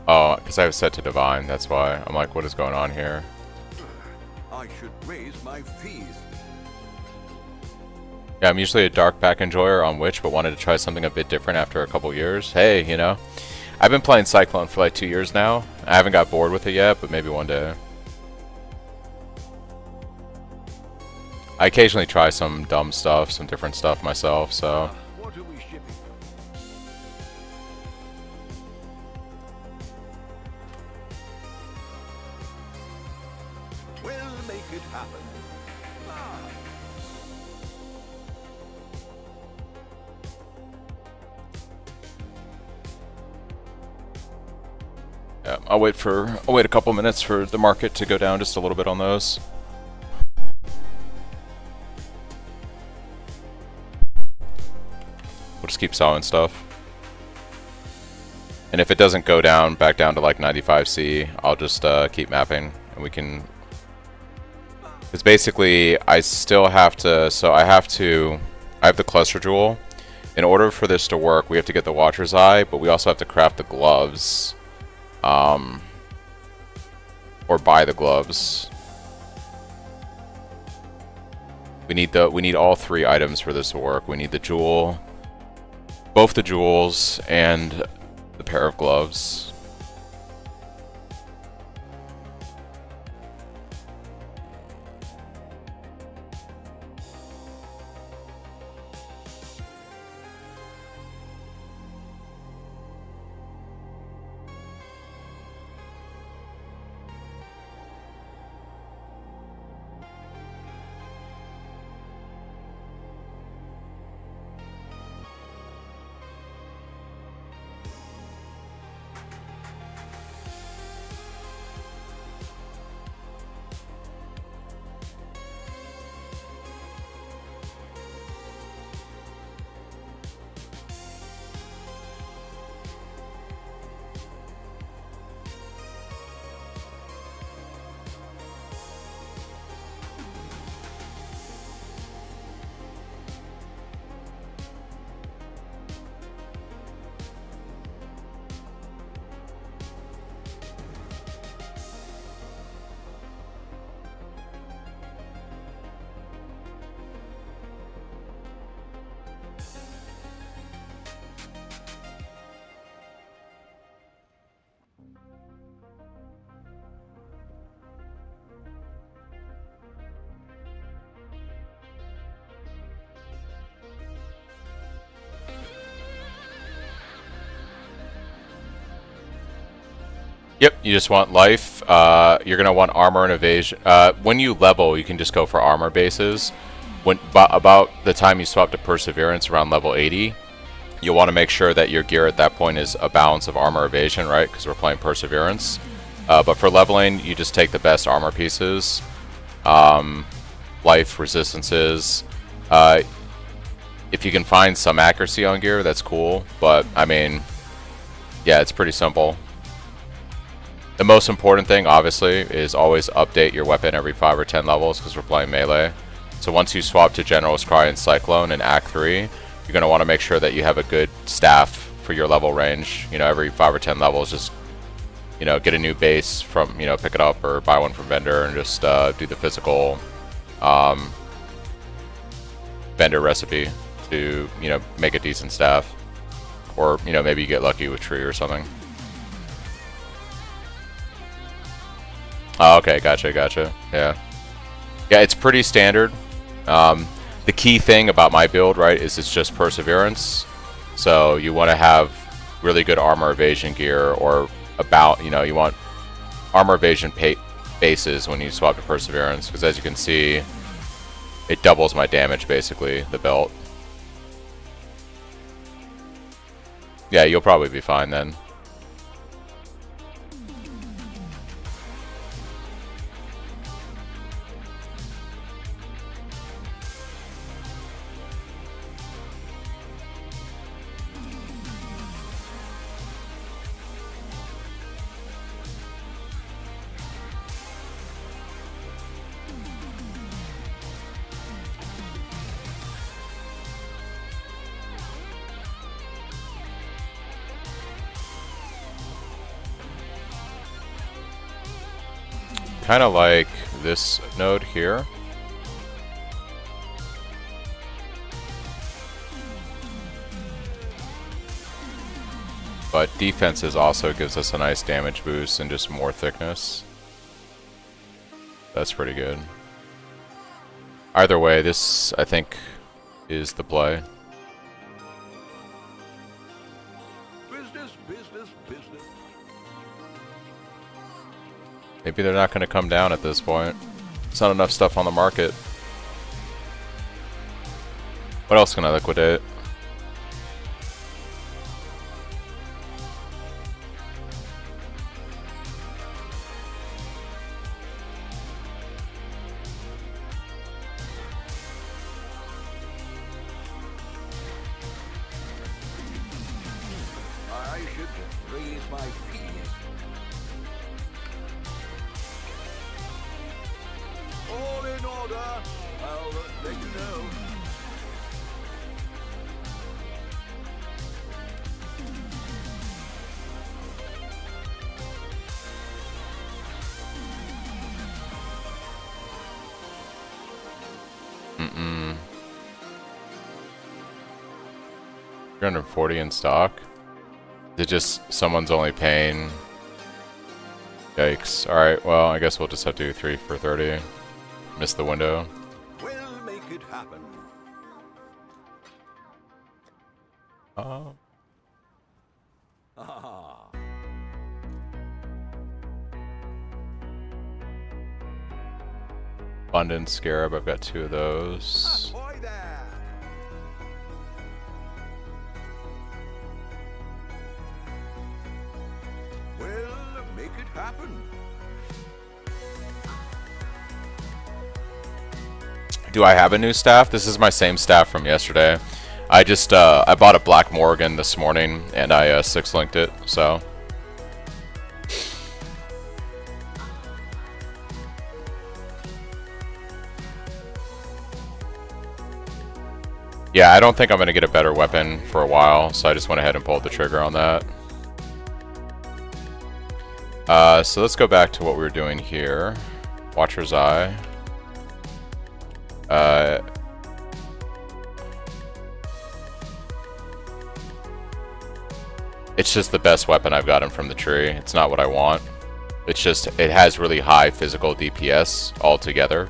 Oh, because I have it set to divine, that's why. I'm like, what is going on here? I should raise my fees. Yeah, I'm usually a dark pack enjoyer on Witch, but wanted to try something a bit different after a couple years. Hey, you know, I've been playing Cyclone for like 2 years now. I haven't got bored with it yet, but maybe one day. I occasionally try some dumb stuff, some different stuff myself, so... What are we shipping? We'll make it happen. Ah. Yeah, I'll wait a couple minutes for the market to go down just a little bit on those. We'll just keep selling stuff. And if it doesn't go down, back down to like 95C, I'll just keep mapping, and we can... Because basically, I still have to... So I have the Cluster Jewel. In order for this to work, we have to get the Watcher's Eye, but we also have to craft the gloves. Or buy the gloves. We need all 3 items for this to work. We need the jewel, both the jewels, and the pair of gloves. Yep, you just want life. You're gonna want armor and evasion. When you level, you can just go for armor bases. About the time you swap to Perseverance, around level 80, you'll want to make sure that your gear at that point is a balance of armor evasion, right? Because we're playing Perseverance. But for leveling, you just take the best armor pieces, life, resistances. If you can find some accuracy on gear, that's cool. But I mean, yeah, it's pretty simple. The most important thing, obviously, is always update your weapon every 5 or 10 levels because we're playing melee. So once you swap to General's Cry and Cyclone in Act 3, you're going to want to make sure that you have a good staff for your level range. You know, every 5 or 10 levels, just, you know, get a new base from, you know, pick it up or buy one from vendor and just do the physical vendor recipe to, you know, make a decent staff. Or, you know, maybe you get lucky with tree or something. Oh, okay, gotcha. Yeah. Yeah, it's pretty standard. The key thing about my build, right, is it's just Perseverance. So you want to have really good armor evasion gear, or about, you know, you want armor evasion bases when you swap to Perseverance, because as you can see, it doubles my damage, basically, the belt. Yeah, you'll probably be fine then. kind of like this node here. But defenses also gives us a nice damage boost and just more thickness. That's pretty good. Either way, this, I think, is the play. Business, business, business. Maybe they're not going to come down at this point. There's not enough stuff on the market. What else can I liquidate? I should raise my fees. All in order. I'll let you know. Mm-mm. 340 in stock? Is it just someone's only paying? Yikes. Alright, well, I guess we'll just have to do 3 for 30. Missed the window. We'll make it happen. Oh. Ah. Abundant Scarab, I've got 2 of those. Boy there. We'll make it happen. Do I have a new staff? This is my same staff from yesterday. I just, I bought a Black Morgan this morning, and I 6-linked it, so. Yeah, I don't think I'm going to get a better weapon for a while, so I just went ahead and pulled the trigger on that. So let's go back to what we were doing here. Watcher's Eye. It's just the best weapon I've gotten from the tree. It's not what I want. It's just, it has really high physical DPS altogether.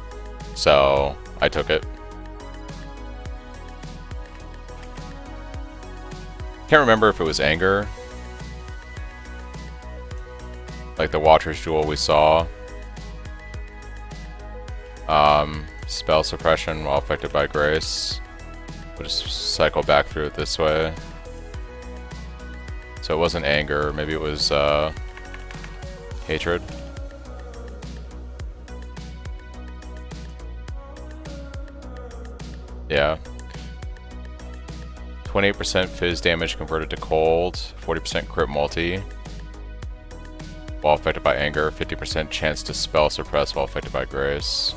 So, I took it. Can't remember if it was Anger. Like the Watcher's Jewel we saw. Spell Suppression while affected by Grace. We'll just cycle back through it this way. So it wasn't Anger, maybe it was Hatred. Yeah. 28% fizz damage converted to cold, 40% crit multi while affected by anger, 50% chance to spell suppress while affected by grace.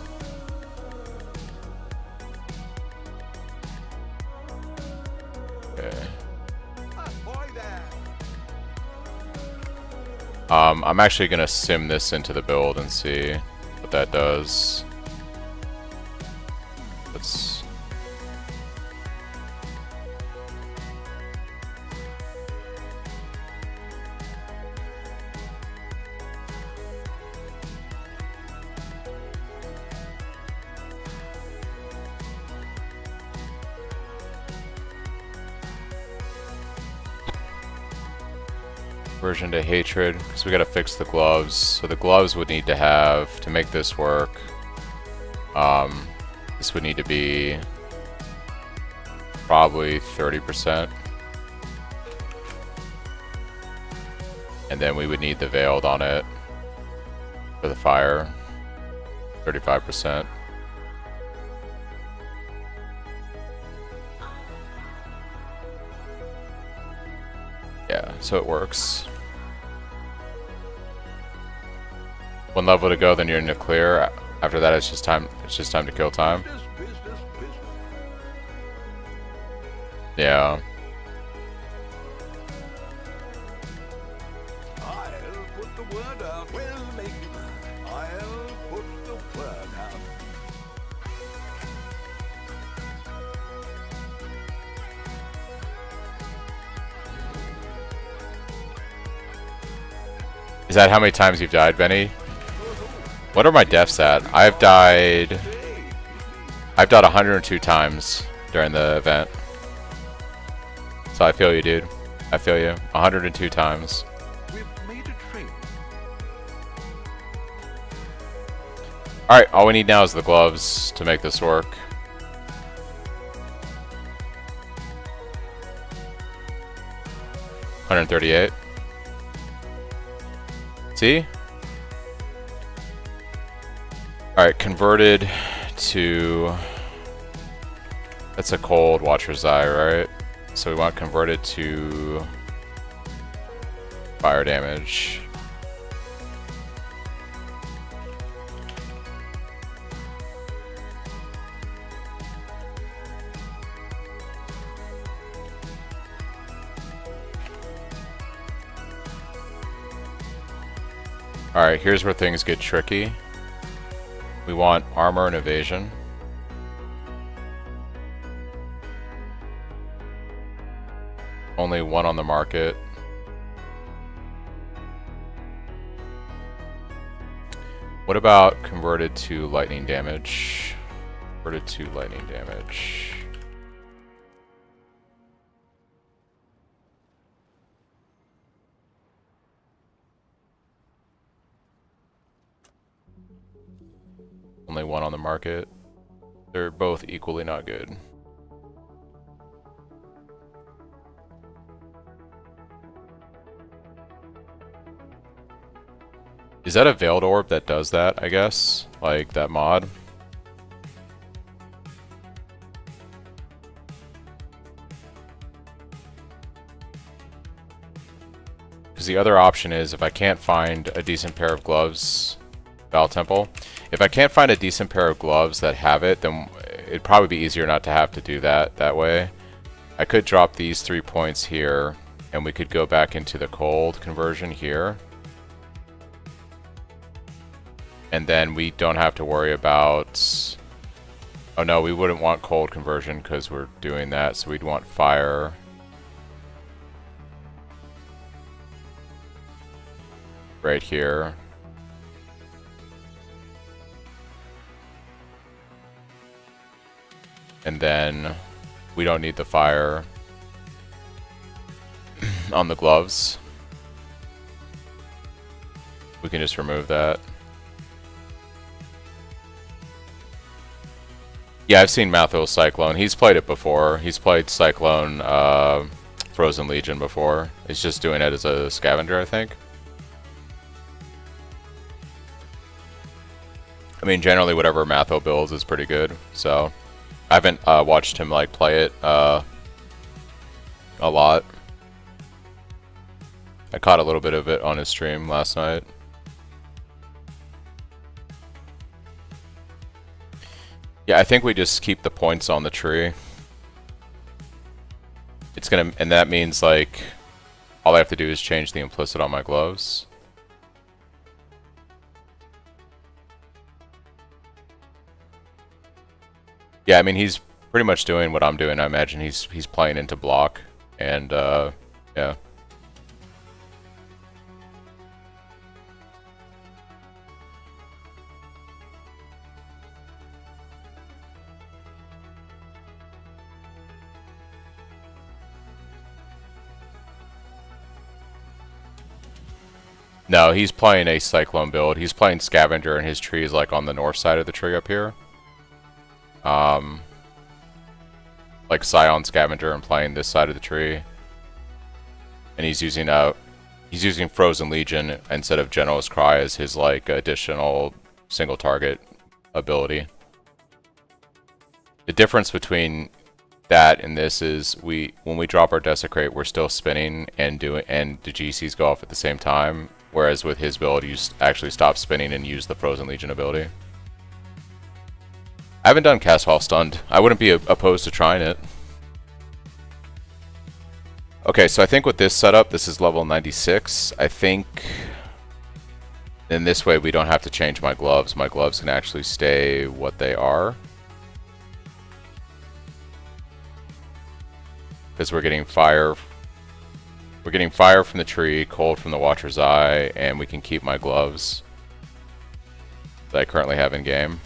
Okay. I'm actually gonna sim this into the build and see what that does. Let's. Version to hatred, because we gotta fix the gloves. So the gloves would need to have, to make this work, this would need to be probably 30%. And then we would need the veiled on it for the fire, 35%. Yeah, so it works. One level to go, then you're in the clear. After that, it's just time. It's just time to kill time. Business. Yeah. I'll put the word out. We'll make it. I'll Is that how many times you've died, Benny? What are my deaths at? I've died 102 times during the event. So I feel you, dude. I feel you. 102 times. We've made a trade. Alright, all we need now is the gloves to make this work. $138. See? Alright, converted to... That's a cold Watcher's Eye, right? So we want converted to fire damage. Alright, here's where things get tricky. We want armor and evasion. Only one on the market. What about converted to lightning damage? Converted to lightning damage. Only one on the market. They're both equally not good. Is that a Veiled Orb that does that, I guess? Like, that mod? Because the other option is, if I can't find a decent pair of gloves... Val Temple. If I can't find a decent pair of gloves that have it, then it'd probably be easier not to have to do that way. I could drop these 3 points here, and we could go back into the cold conversion here. And then we don't have to worry about... Oh no, we wouldn't want cold conversion because we're doing that, so we'd want fire. Right here. And then we don't need the fire on the gloves. We can just remove that. Yeah, I've seen Mathil's Cyclone. He's played it before. He's played Cyclone Frozen Legion before. He's just doing it as a scavenger, I think. I mean, generally whatever Mathil builds is pretty good, so... I haven't watched him like play it a lot. I caught a little bit of it on his stream last night. Yeah, I think we just keep the points on the tree. It's gonna, and that means like all I have to do is change the implicit on my gloves. Yeah, I mean, he's pretty much doing what I'm doing. I imagine he's playing into block, and yeah. No, he's playing a Cyclone build. He's playing Scavenger, and his tree is like on the north side of the tree up here. Like Scion Scavenger and playing this side of the tree. And he's using Frozen Legion instead of General's Cry as his like additional single target ability. The difference between that and this is when we drop our Desecrate, we're still spinning and the GCs go off at the same time, whereas with his build you actually stop spinning and use the Frozen Legion ability. I haven't done Cast While Stunned. I wouldn't be opposed to trying it. Okay, so I think with this setup, this is level 96. I think in this way we don't have to change my gloves. My gloves can actually stay what they are. Because we're getting fire We're getting fire from the tree, cold from the Watcher's Eye, and we can keep my gloves that I currently have in game.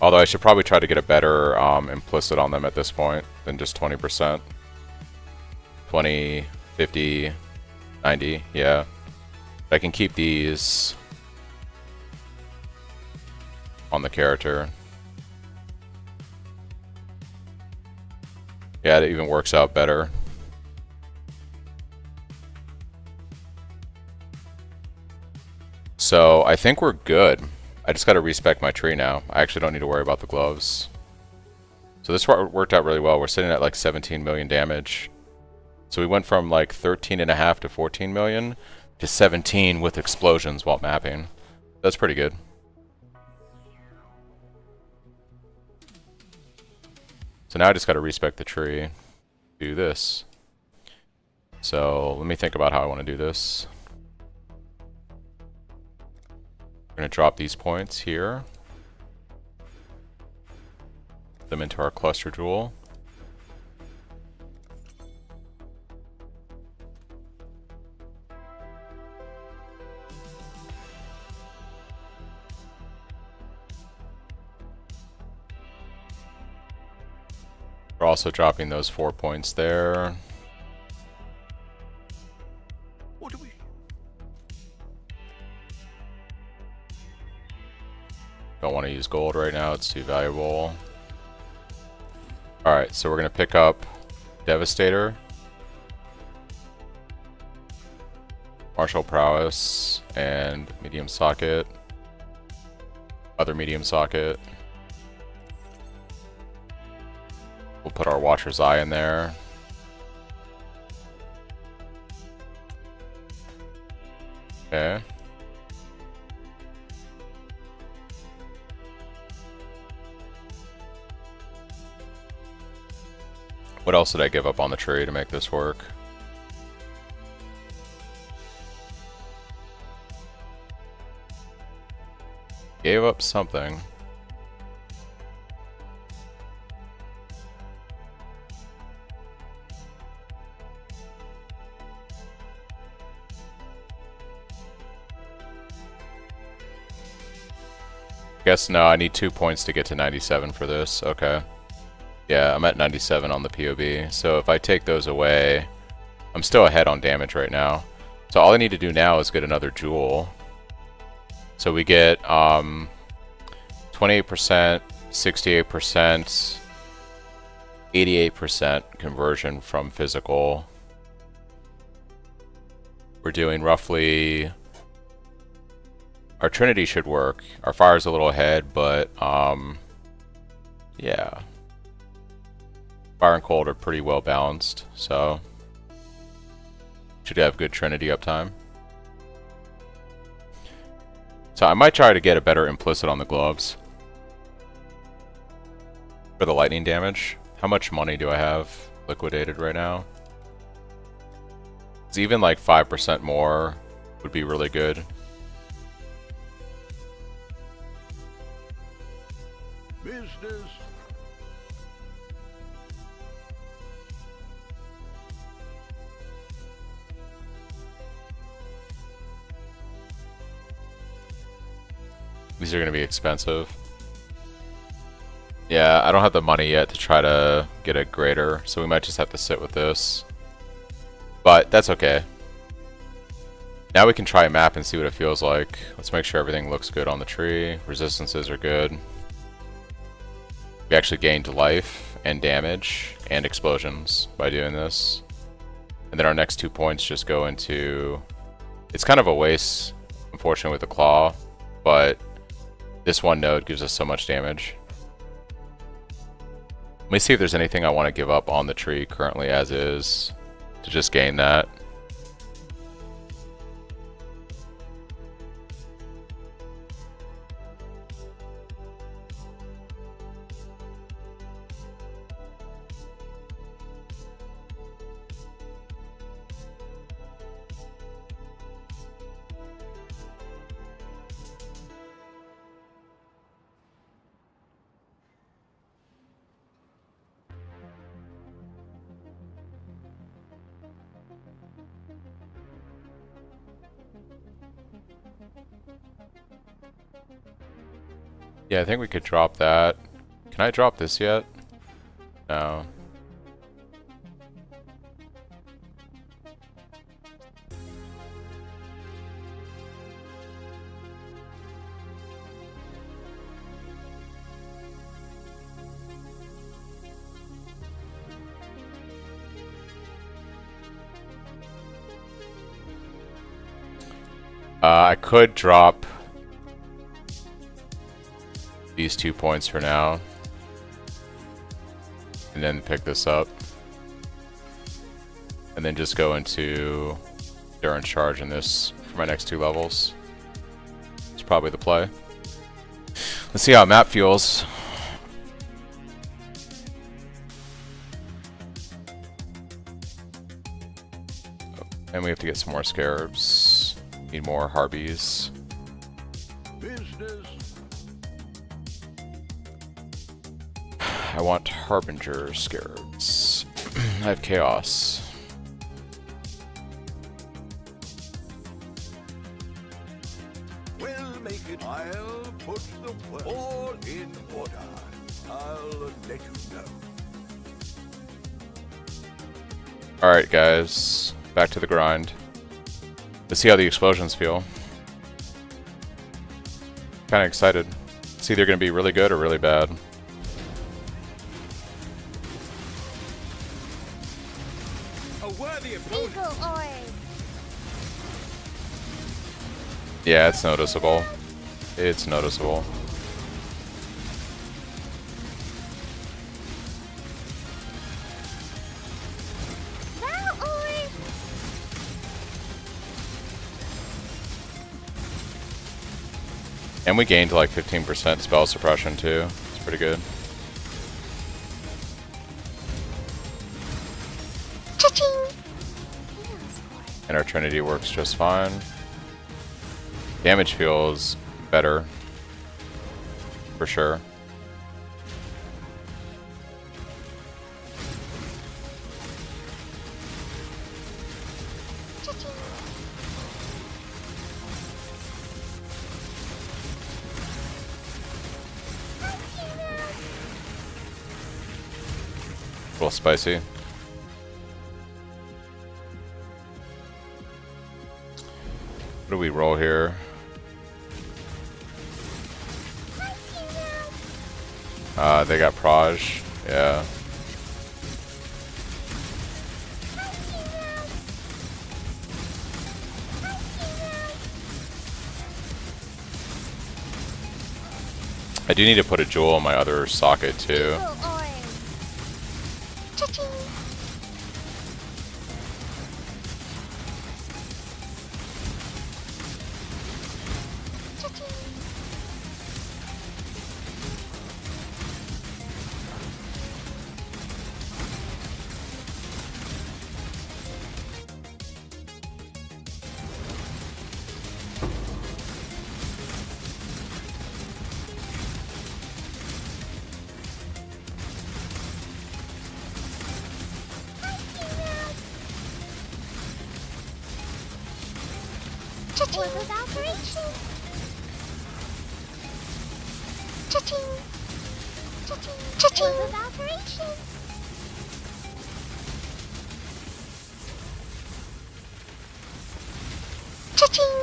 Although I should probably try to get a better implicit on them at this point than just 20%. 20, 50, 90, yeah. I can keep these on the character. Yeah, it even works out better. So I think we're good. I just got to respec my tree now. I actually don't need to worry about the gloves. So this worked out really well. We're sitting at like 17 million damage. So we went from like 13.5 to 14 million to 17 with explosions while mapping. That's pretty good. So now I just got to respec the tree. Do this. So let me think about how I want to do this. We're going to drop these points here. Put them into our cluster jewel. We're also dropping those 4 points there. What do we... Don't want to use gold right now, it's too valuable. Alright, so we're going to pick up Devastator, Martial Prowess, and Medium Socket. Other Medium Socket. We'll put our Watcher's Eye in there. Okay. What else did I give up on the tree to make this work? Gave up something. Guess no, I need 2 points to get to 97 for this. Okay. Yeah, I'm at 97 on the POB. So if I take those away, I'm still ahead on damage right now. So all I need to do now is get another jewel. So we get 28%, 68%, 88% conversion from physical. We're doing roughly... Our Trinity should work. Our fire's a little ahead, but yeah. Fire and cold are pretty well balanced, so should have good Trinity uptime. So I might try to get a better implicit on the gloves for the lightning damage. How much money do I have liquidated right now? It's even like 5% more would be really good. Business. These are going to be expensive. Yeah, I don't have the money yet to try to get a greater, so we might just have to sit with this. But that's okay. Now we can try a map and see what it feels like. Let's make sure everything looks good on the tree. Resistances are good. We actually gained life and damage and explosions by doing this. And then our next 2 points just go into... It's kind of a waste, unfortunately, with the claw, but this one node gives us so much damage. Let me see if there's anything I want to give up on the tree currently as is to just gain that. Yeah, I think we could drop that. Can I drop this yet? No. I could drop these 2 points for now, and then pick this up, and then just go into Endurance Charge in this for my next 2 levels. It's probably the play. Let's see how map feels. And we have to get some more scarabs. Need more Harbys. Business. I want Harbinger scarabs. I have Chaos. We'll make it. I'll put the work all in order. I'll let you know. Alright guys, back to the grind. Let's see how the explosions feel. Kinda excited. It's either gonna be really good or really bad. A worthy opponent. Eagle Orb. Yeah, it's noticeable. It's noticeable. Wow Orb. And we gained like 15% spell suppression too. It's pretty good. Cha-ching. And our Trinity works just fine. Damage feels better. For sure. Cha-ching. A little spicy. What do we roll here? They got Proj. Yeah. I do need to put a jewel in my other socket too. Eagle Orb. Cha-ching. Cha-ching. Cha-ching. Orb of operation. Cha-ching. Cha-ching. Cha-ching. Orb of operation. Cha-ching.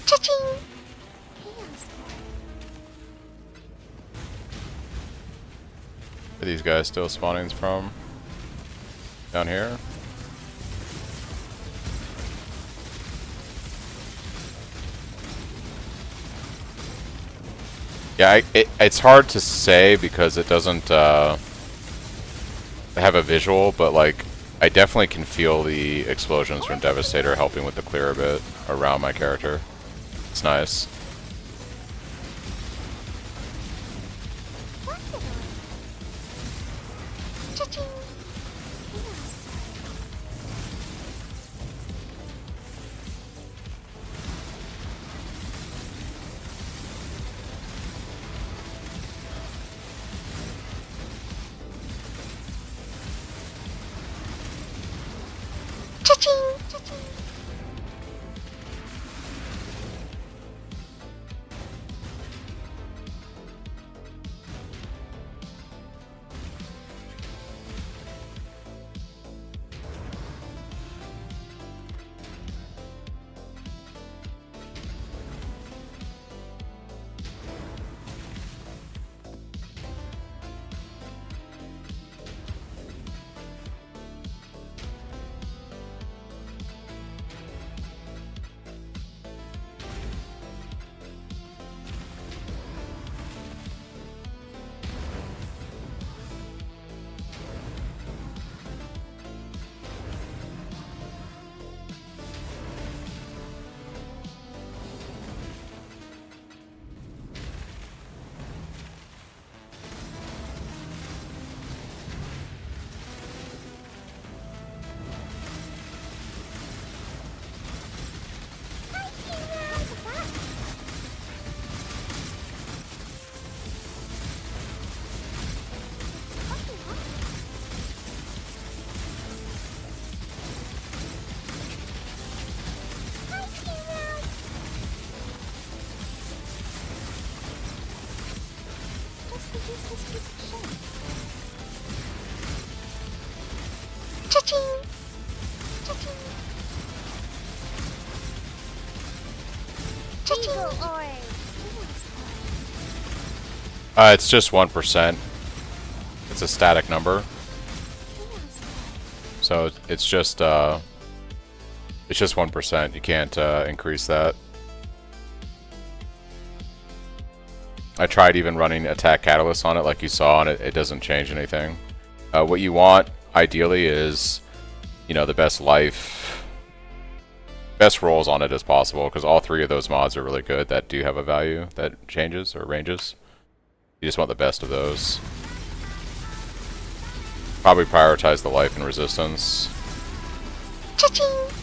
Cha-ching. Chaos Orb. Are these guys still spawning from? Down here? Yeah, it's hard to say because it doesn't have a visual, but like I definitely can feel the explosions from Devastator helping with the clear a bit around my character. It's nice. Blessed Orb. Cha-ching. Chaos Cha-ching! Cha-ching! Cha-ching! It's just 1%. It's a static number. So it's just 1%. You can't increase that. I tried even running attack catalyst on it like you saw, and it doesn't change anything. What you want ideally is, you know, the best rolls on it as possible, because all three of those mods are really good that do have a value that changes or ranges. You just want the best of those. Probably prioritize the life and resistance,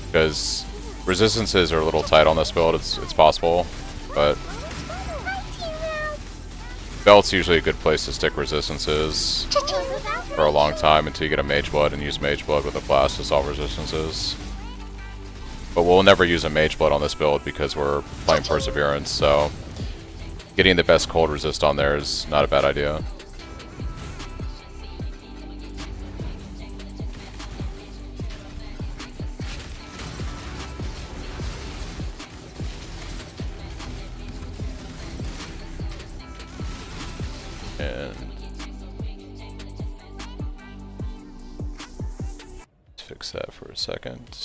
because resistances are a little tight on this build. It's possible, but belt's usually a good place to stick resistances for a long time until you get a Mage Blood and use Mage Blood with a blast to solve resistances. But we'll never use a Mage Blood on this build because we're playing Perseverance, so getting the best cold resist on there is not a bad idea. And let's fix that for a second.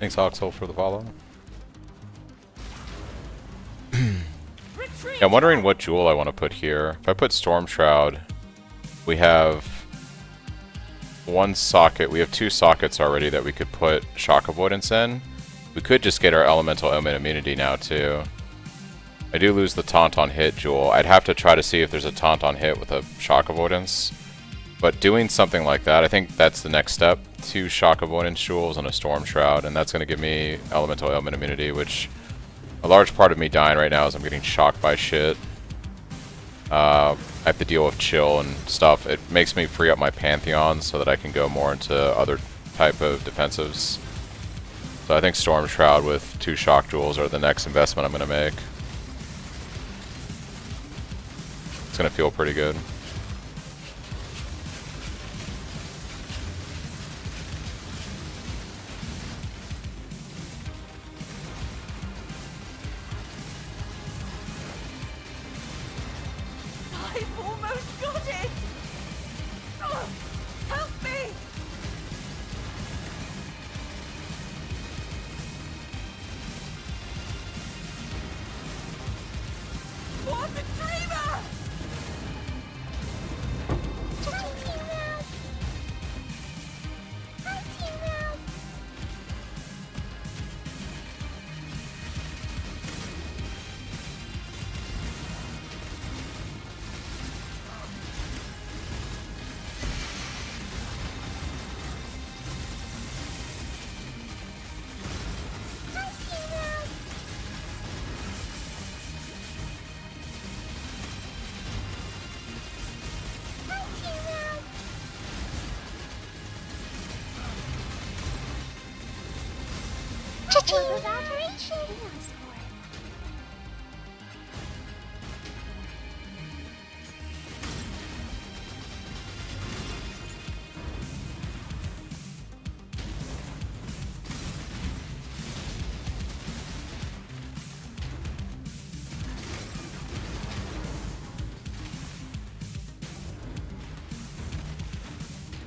Thanks, Oxhole, for the follow. Yeah, I'm wondering what jewel I want to put here. If I put Storm Shroud, we have one socket. We have 2 sockets already that we could put Shock Avoidance in. We could just get our Elemental Omen immunity now, too. I do lose the Taunt on Hit jewel. I'd have to try to see if there's a Taunt on Hit with a Shock Avoidance. But doing something like that, I think that's the next step. 2 Shock Avoidance jewels and a Storm Shroud, and that's going to give me Elemental Omen immunity, which a large part of me dying right now is I'm getting shocked by shit. I have to deal with chill and stuff. It makes me free up my Pantheon so that I can go more into other type of defensives. So I think Storm Shroud with 2 Shock Jewels are the next investment I'm going to make. It's going to feel pretty good. I've almost got it! Oh, help me! For the dreamer! Team Round! Hi, Team Round! Hi, Team Round! Hi, Team Round! What was Operation Passport?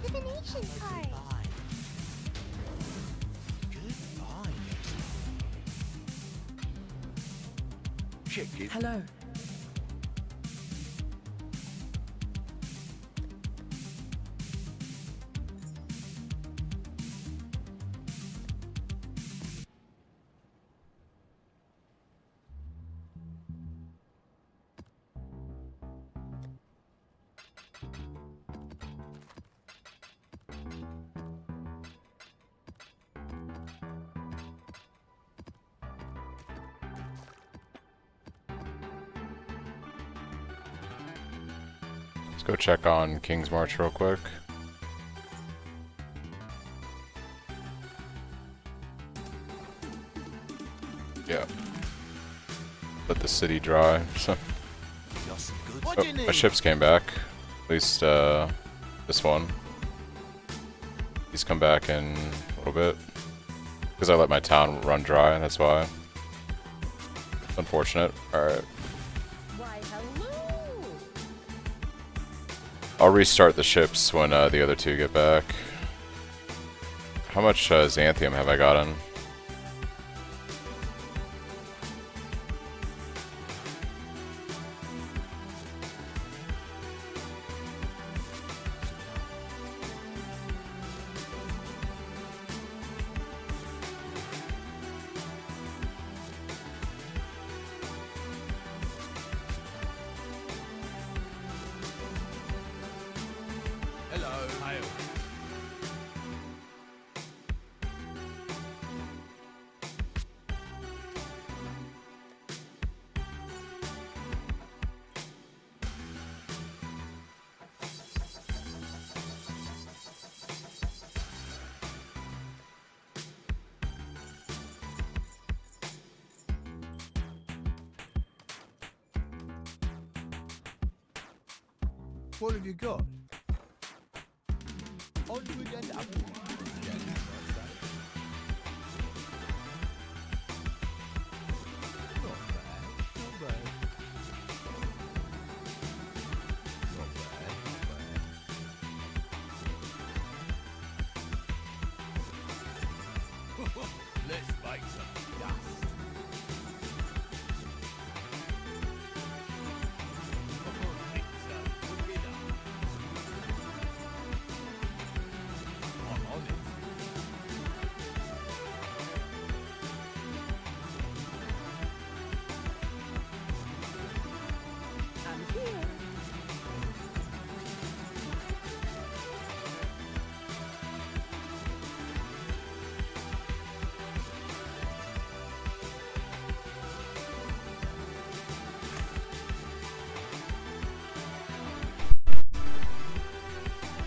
Divination card. Goodbye. Check it. Hello. Let's go check on King's March real quick. Yeah. Let the city dry. So, Got some good. oh, What do you my need? ships came back. At least this one. He's come back in a little bit. Because I let my town run dry, that's why. Unfortunate. Alright. Why, hello! I'll restart the ships when the other 2 get back. How much Xanthium have I gotten? Hello. Hail. What have you got? Onward and upward. Yes, I say. Not bad, not bad. Not bad, not bad. here.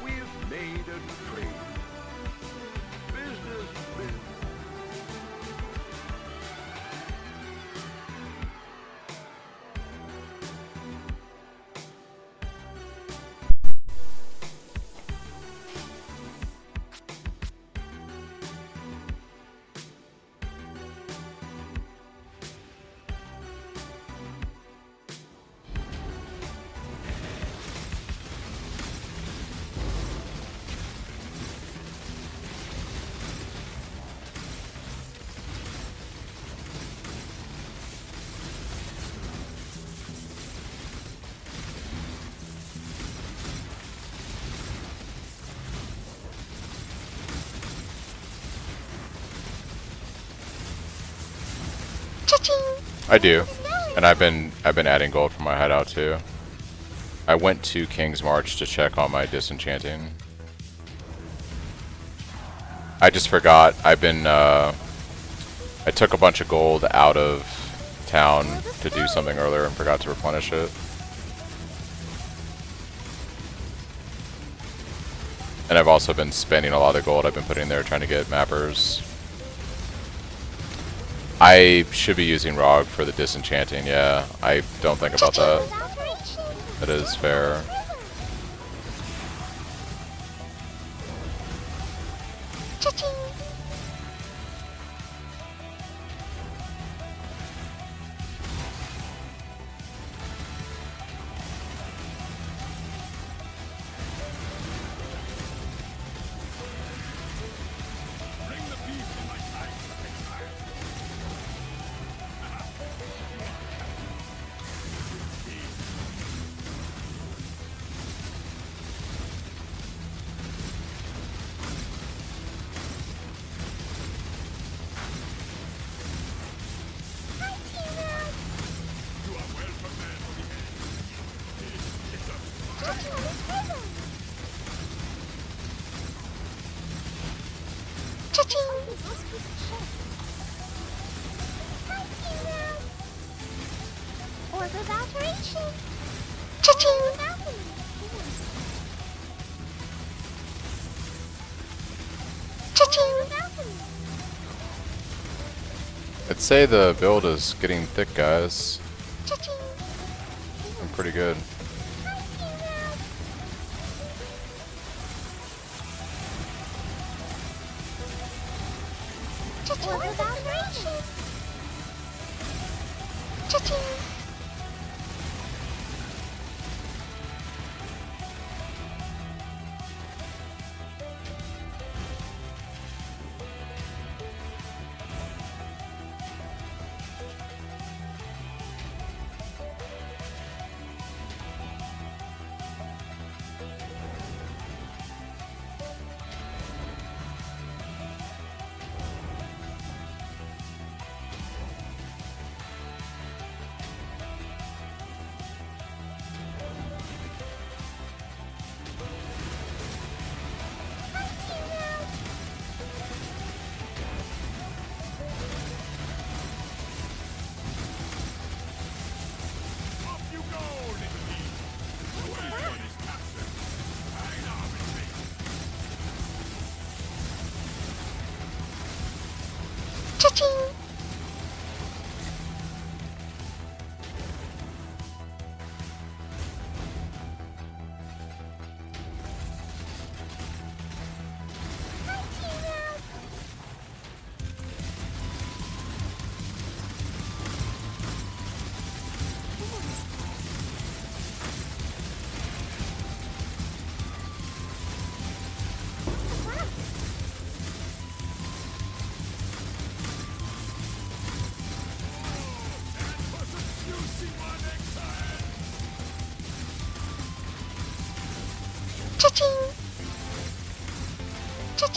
We've made a trade. Business, business. I do, and I've been adding gold for my hideout too. I went to King's March to check on my disenchanting. I just forgot. I took a bunch of gold out of town to do something earlier and forgot to replenish it. And I've also been spending a lot of gold I've been putting there trying to get mappers. I should be using Rog for the disenchanting, yeah. I don't think about that. That is fair. I'd say the build is getting thick, guys. I'm pretty good.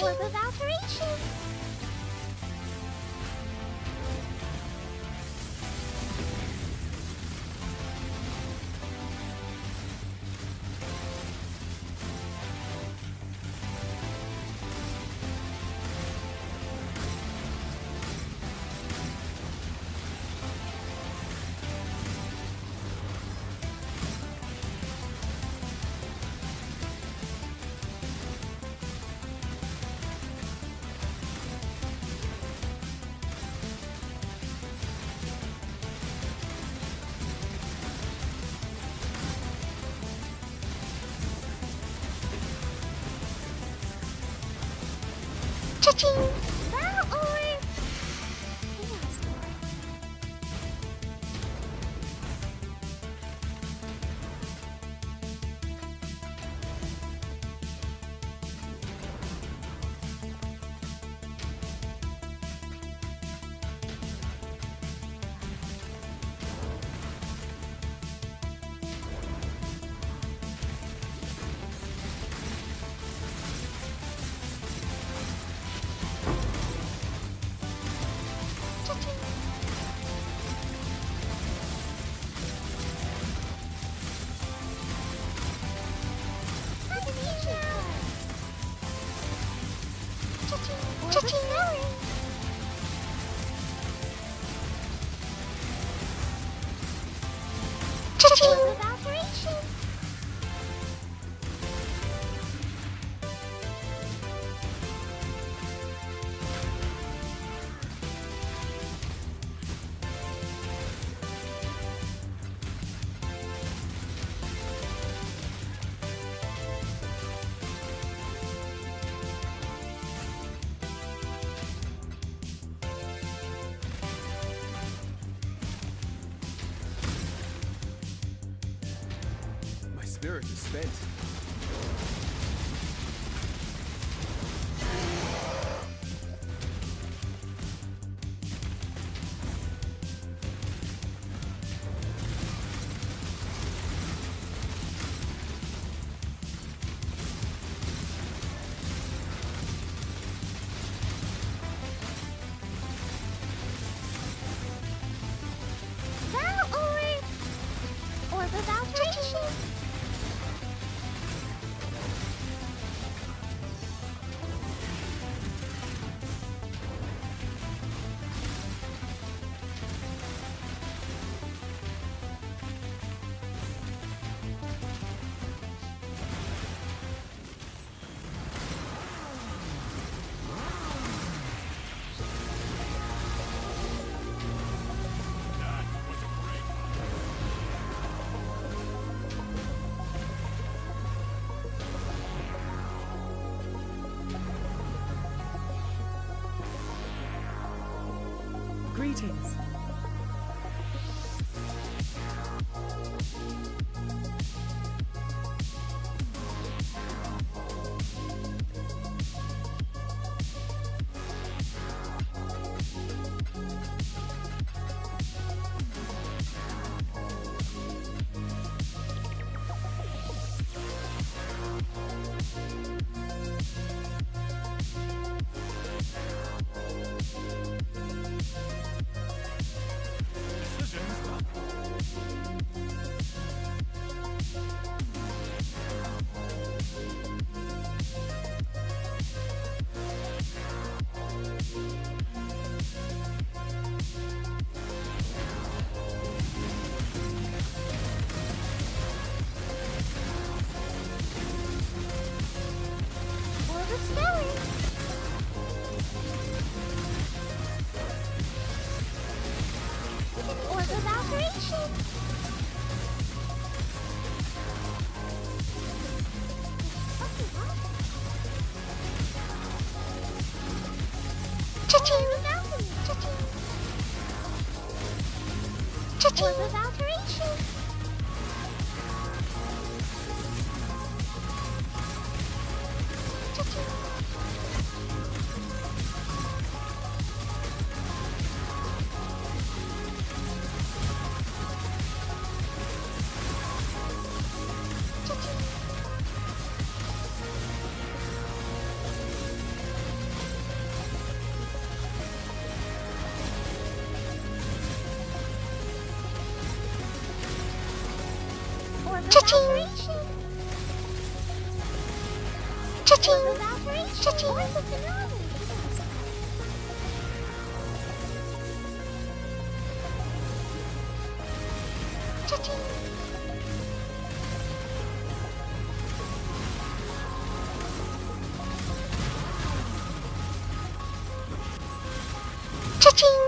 Orb of Alteration. Cha-ching! Battle orb! Chaos orb. Orb of alteration. My spirit is spent. Battle orb. Orb of alteration. Greetings. Orb of spelling. Orb of alteration. Cha-ching! Cha-ching! Orb of alteration. Cha-ching! Cha-ching! Cha-ching! Cha-ching! Cha-ching!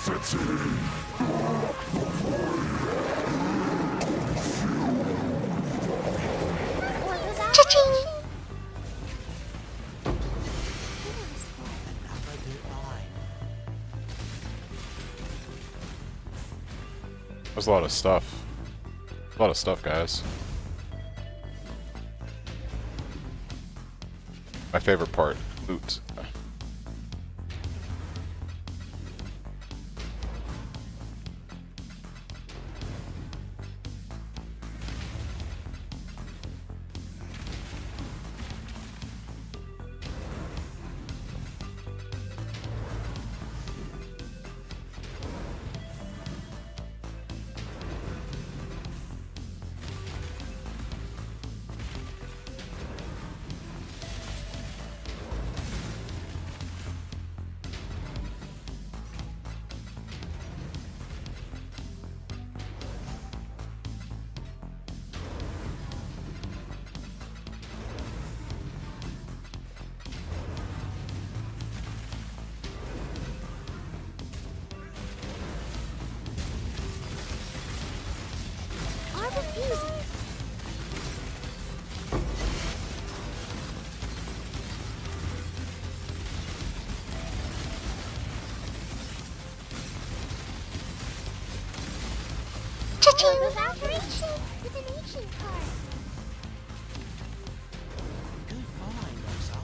Cha-ching! There's a lot of stuff. A lot of stuff, guys. My favorite part, loot. I'm refusing. Cha-ching! Without reaching with an ancient card. Good find, Rosa.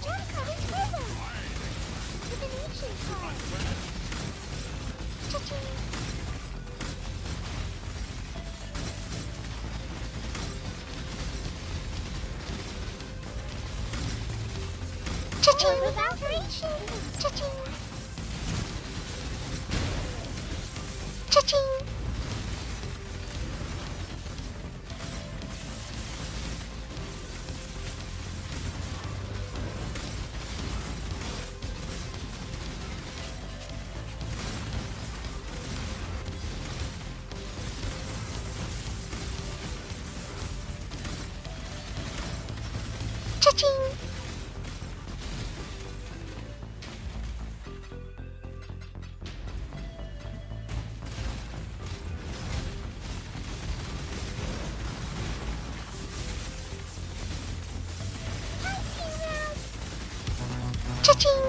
Jump card is Phrecia. With an ancient card. Cha-ching! Cha-ching! Without reaching. Cha-ching! Cha-ching! Cha-ching! Cha-ching!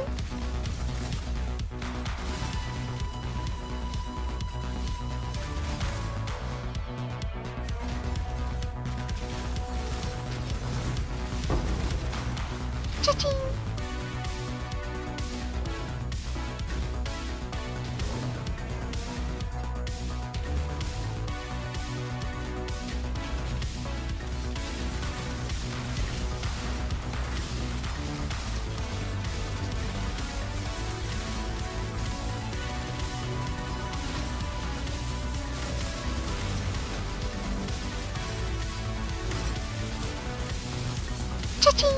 Cha-ching! Cha-ching!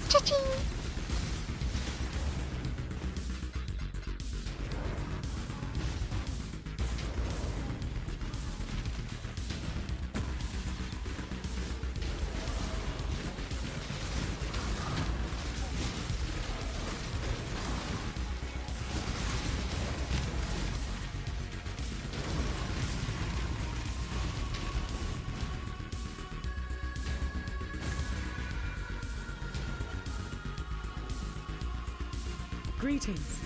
Cha-ching! Greetings.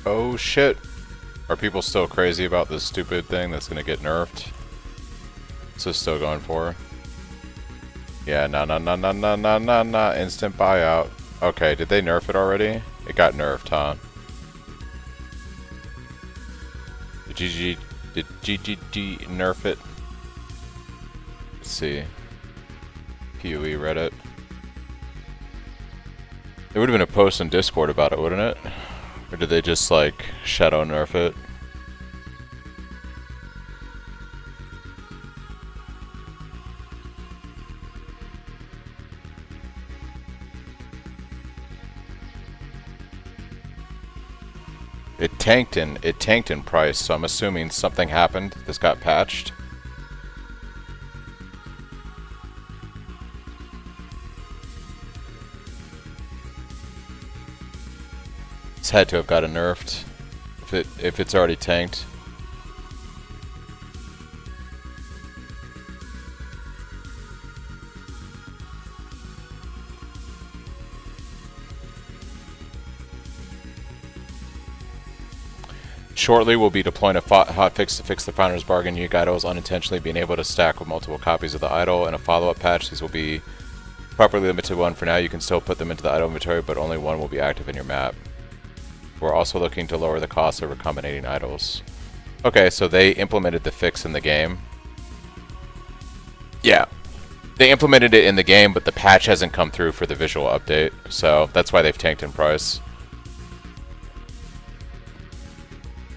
Oh shit. Are people still crazy about this stupid thing that's gonna get nerfed? What's this still going for? Yeah, nah. Instant buyout. Okay, did they nerf it already? It got nerfed, huh? Did GGG nerf it? Let's see. PoE Reddit. There would have been a post in Discord about it, wouldn't it? Or did they just, like, shadow nerf it? It tanked in price, so I'm assuming something happened. This got patched. It's had to have gotten nerfed if it's already tanked. Shortly, we'll be deploying a hotfix to fix the Founder's Bargain. Unique idols unintentionally being able to stack with multiple copies of the idol. And a follow-up patch, these will be properly limited to one for now. You can still put them into the idol inventory, but only one will be active in your map. We're also looking to lower the cost of recombinating idols. Okay, so they implemented the fix in the game. Yeah. They implemented it in the game, but the patch hasn't come through for the visual update. So that's why they've tanked in price.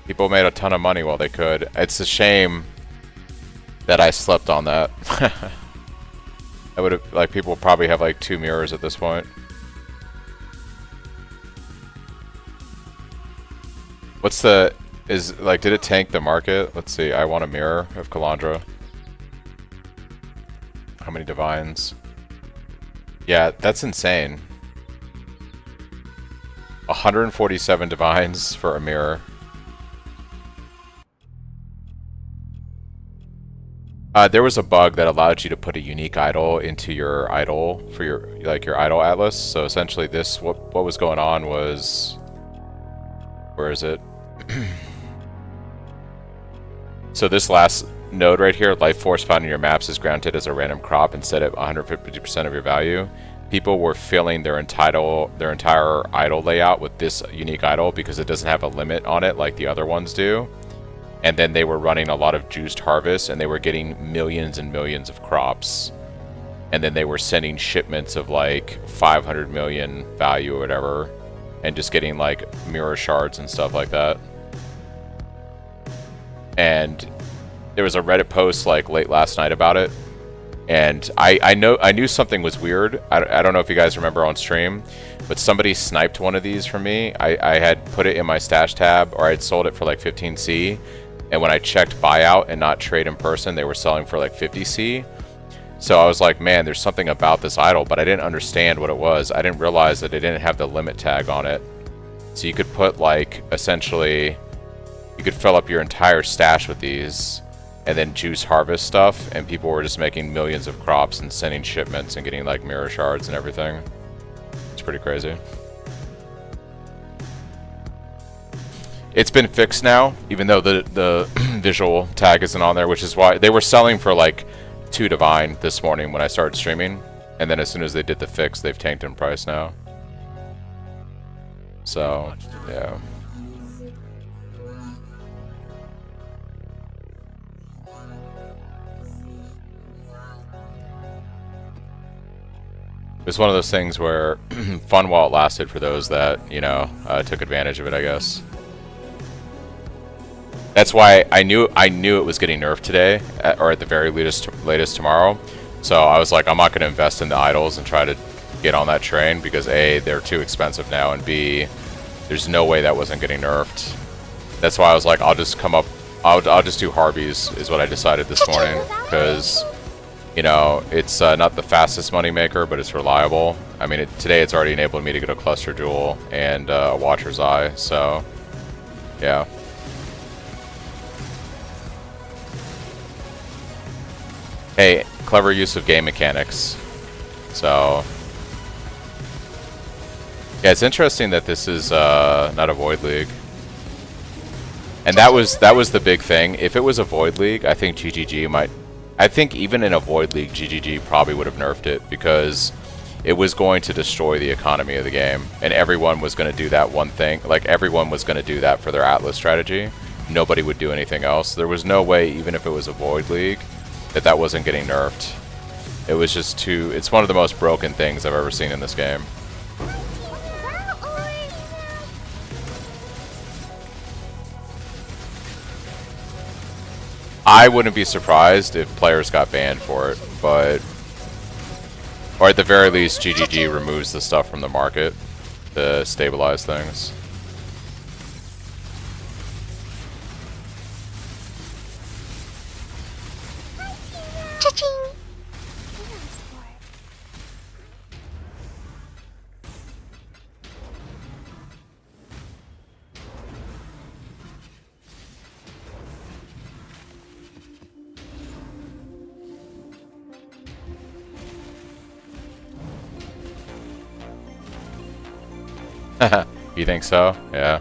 People made a ton of money while they could. It's a shame that I slept on that. I would have, like, people probably have like 2 mirrors at this point. What's the, did it tank the market? Let's see, I want a mirror of Kalandra. How many divines? Yeah, that's insane. 147 divines for a mirror. There was a bug that allowed you to put a unique idol into your idol for your idol atlas. So essentially, what was going on was, where is it? So this last node right here, life force found in your maps is granted as a random crop instead of 150% of your value. People were filling their entire idol layout with this unique idol because it doesn't have a limit on it like the other ones do. And then they were running a lot of juiced harvests, and they were getting millions and millions of crops. And then they were sending shipments of like 500 million value or whatever, and just getting like mirror shards and stuff like that. And there was a Reddit post like late last night about it, and I knew something was weird. I don't know if you guys remember on stream, but somebody sniped one of these from me. I had put it in my stash tab, or I'd sold it for like 15C. And when I checked buyout and not trade in person, they were selling for like 50C. So I was like, man, there's something about this idol, but I didn't understand what it was. I didn't realize that it didn't have the limit tag on it. So you could put like, essentially, you could fill up your entire stash with these and then juice harvest stuff, and people were just making millions of crops and sending shipments and getting like mirror shards and everything. It's pretty crazy. It's been fixed now, even though the visual tag isn't on there, which is why they were selling for like 2 divine this morning when I started streaming, and then as soon as they did the fix, they've tanked in price now. So, yeah. It was one of those things where fun while it lasted for those that, you know, took advantage of it, I guess. That's why I knew it was getting nerfed today, or at the very latest tomorrow. So I was like, I'm not going to invest in the idols and try to get on that train because A, they're too expensive now, and B, there's no way that wasn't getting nerfed. That's why I was like, I'll just do Harbys is what I decided this morning, because, you know, it's not the fastest money maker, but it's reliable. I mean, today it's already enabled me to get a cluster jewel and a Watcher's Eye, so yeah. Hey, clever use of game mechanics. So yeah, it's interesting that this is not a Void League. And that was the big thing. If it was a Void League, I think GGG might... I think even in a Void League, GGG probably would have nerfed it, because it was going to destroy the economy of the game. And everyone was going to do that one thing. Like, everyone was going to do that for their Atlas strategy. Nobody would do anything else. There was no way, even if it was a Void League, that wasn't getting nerfed. It was just too... It's one of the most broken things I've ever seen in this game. I wouldn't be surprised if players got banned for it, but... Or at the very least, GGG removes the stuff from the market to stabilize things. You think so? Yeah.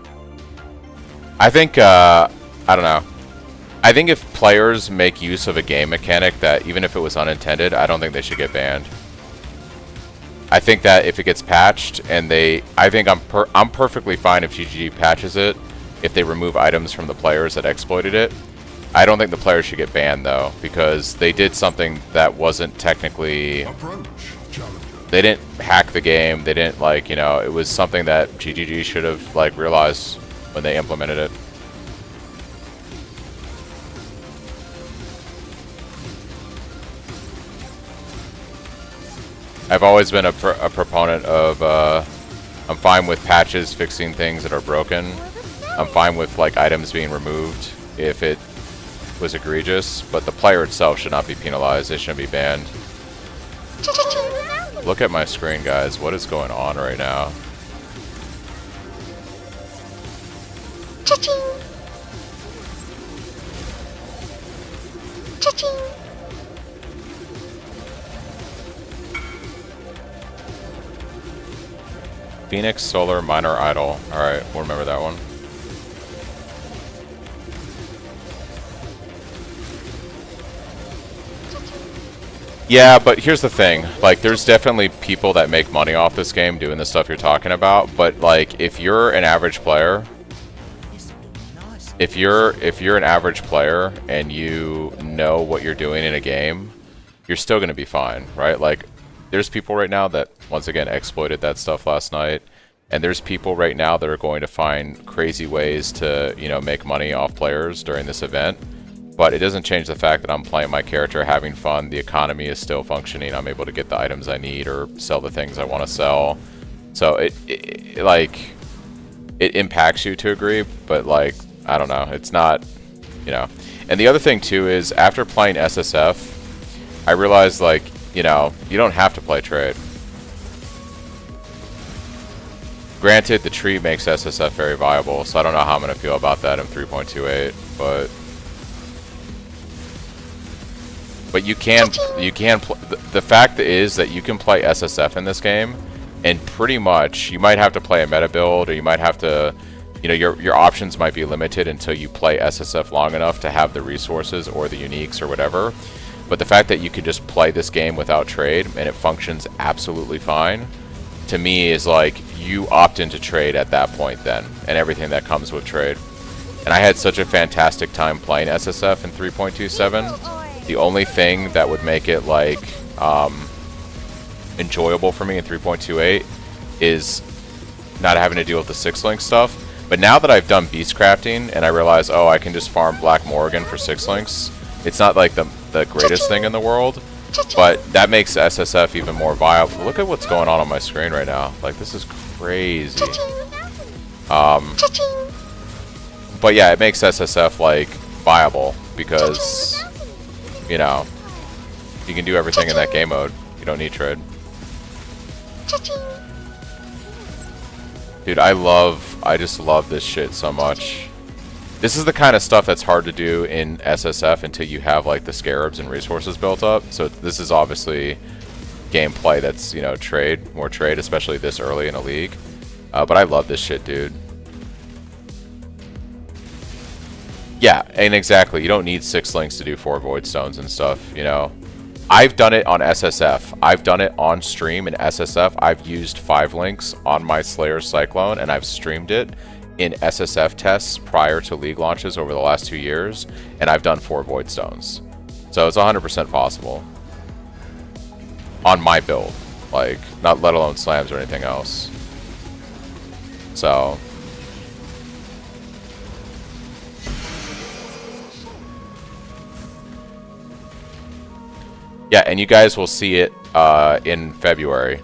I think, I don't know. I think if players make use of a game mechanic that, even if it was unintended, I don't think they should get banned. I think that if it gets patched and I'm perfectly fine if GGG patches it, if they remove items from the players that exploited it. I don't think the players should get banned though, because they did something that wasn't technically... They didn't hack the game, they didn't, like, you know, it was something that GGG should have, like, realized when they implemented it. I've always been a proponent of, I'm fine with patches fixing things that are broken. I'm fine with, like, items being removed if it was egregious, but the player itself should not be penalized, they shouldn't be banned. Look at my screen, guys. What is going on right now? Cha-ching! Cha-ching! Phoenix Solar Minor Idol. Alright, we'll remember that one. Yeah, but here's the thing. Like, there's definitely people that make money off this game doing the stuff you're talking about, but, like, if you're an average player... If you're an average player and you know what you're doing in a game, you're still going to be fine, right? Like, there's people right now that, once again, exploited that stuff last night, and there's people right now that are going to find crazy ways to, you know, make money off players during this event. But it doesn't change the fact that I'm playing my character, having fun, the economy is still functioning, I'm able to get the items I need or sell the things I want to sell. So it impacts you to a degree, but, like, I don't know, it's not, you know. And the other thing too is, after playing SSF, I realized, like, you know, you don't have to play trade. Granted, the tree makes SSF very viable, so I don't know how I'm going to feel about that in 3.28, but you can the fact is that you can play SSF in this game, and pretty much you might have to play a meta build, or you might have to, you know, your options might be limited until you play SSF long enough to have the resources or the uniques or whatever. But the fact that you can just play this game without trade and it functions absolutely fine, to me is like you opt into trade at that point then, and everything that comes with trade. And I had such a fantastic time playing SSF in 3.27. The only thing that would make it like enjoyable for me in 3.28 is not having to deal with the 6-link stuff. But now that I've done beast crafting and I realize, oh, I can just farm Black Morrigan for 6 links, it's not like the greatest thing in the world, but that makes SSF even more viable. Look at what's going on my screen right now. Like, this is crazy. But yeah, it makes SSF like viable because, you know, you can do everything in that game mode. You don't need trade. Dude, I just love this shit so much. This is the kind of stuff that's hard to do in SSF until you have like the scarabs and resources built up. So this is obviously gameplay that's, you know, more trade, especially this early in a league. But I love this shit, dude. Yeah, and exactly. You don't need 6 links to do 4 void stones and stuff, you know. I've done it on SSF. I've done it on stream in SSF. I've used 5 links on my Slayer Cyclone, and I've streamed it in SSF tests prior to league launches over the last 2 years, and I've done 4 void stones. So it's 100% possible. On my build. Like, not let alone slams or anything else. So... yeah, and you guys will see it in February.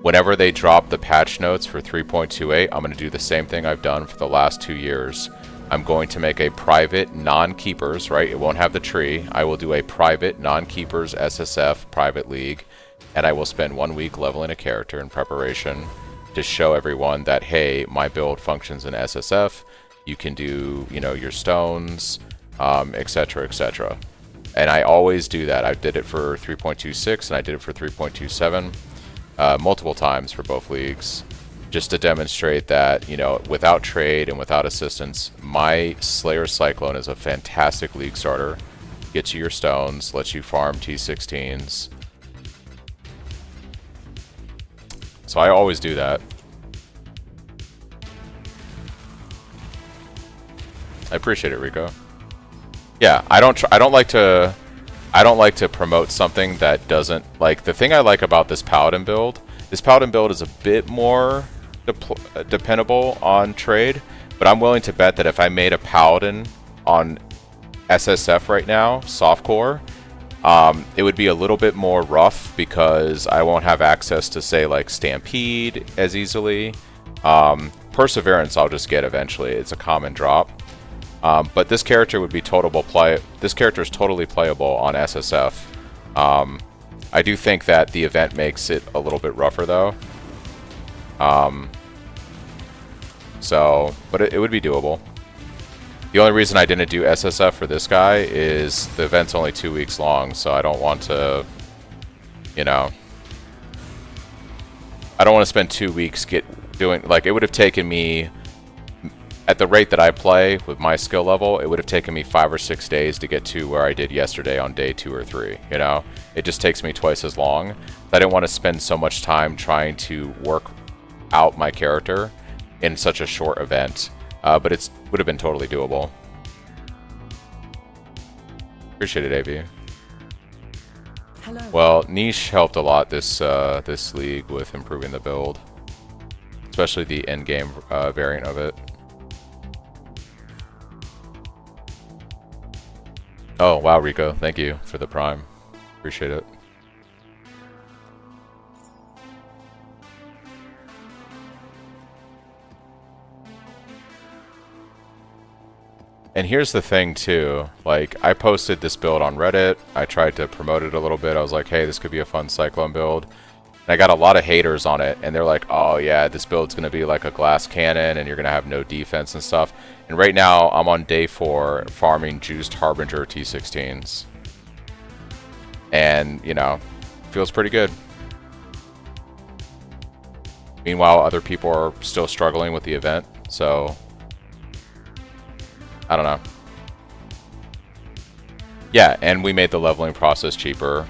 Whenever they drop the patch notes for 3.28, I'm going to do the same thing I've done for the last 2 years. I'm going to make a private non-keepers, right? It won't have the tree. I will do a private non-keepers SSF private league, and I will spend 1 week leveling a character in preparation to show everyone that, hey, my build functions in SSF. You can do, you know, your stones, etc., etc. And I always do that. I did it for 3.26 and I did it for 3.27 multiple times for both leagues, just to demonstrate that, you know, without trade and without assistance, my Slayer Cyclone is a fantastic league starter. Gets you your stones, lets you farm T16s. So I always do that. I appreciate it, Rico. Yeah, I don't like to promote something that doesn't, like, the thing I like about this Paladin build is a bit more dependable on trade, but I'm willing to bet that if I made a Paladin on SSF right now, softcore, it would be a little bit more rough because I won't have access to, say, like Stampede as easily. Perseverance I'll just get eventually. It's a common drop. But this character would be this character is totally playable on SSF. I do think that the event makes it a little bit rougher though. But it would be doable. The only reason I didn't do SSF for this guy is the event's only 2 weeks long, so I don't want to, you know, I don't want to spend 2 weeks doing, like, it would have taken me, at the rate that I play with my skill level, it would have taken me 5 or 6 days to get to where I did yesterday on day 2 or 3, you know? It just takes me twice as long. I didn't want to spend so much time trying to work out my character in such a short event, but it would have been totally doable. Appreciate it, AV. Hello. Well, Niche helped a lot this league with improving the build, especially the end-game variant of it. Oh, wow, Rico. Thank you for the prime. Appreciate it. And here's the thing, too. Like, I posted this build on Reddit. I tried to promote it a little bit. I was like, hey, this could be a fun Cyclone build. And I got a lot of haters on it. And they're like, oh, yeah, this build's going to be like a glass cannon, and you're going to have no defense and stuff. And right now, I'm on day 4 farming juiced Harbinger T16s. And, you know, feels pretty good. Meanwhile, other people are still struggling with the event, so I don't know. Yeah, and we made the leveling process cheaper.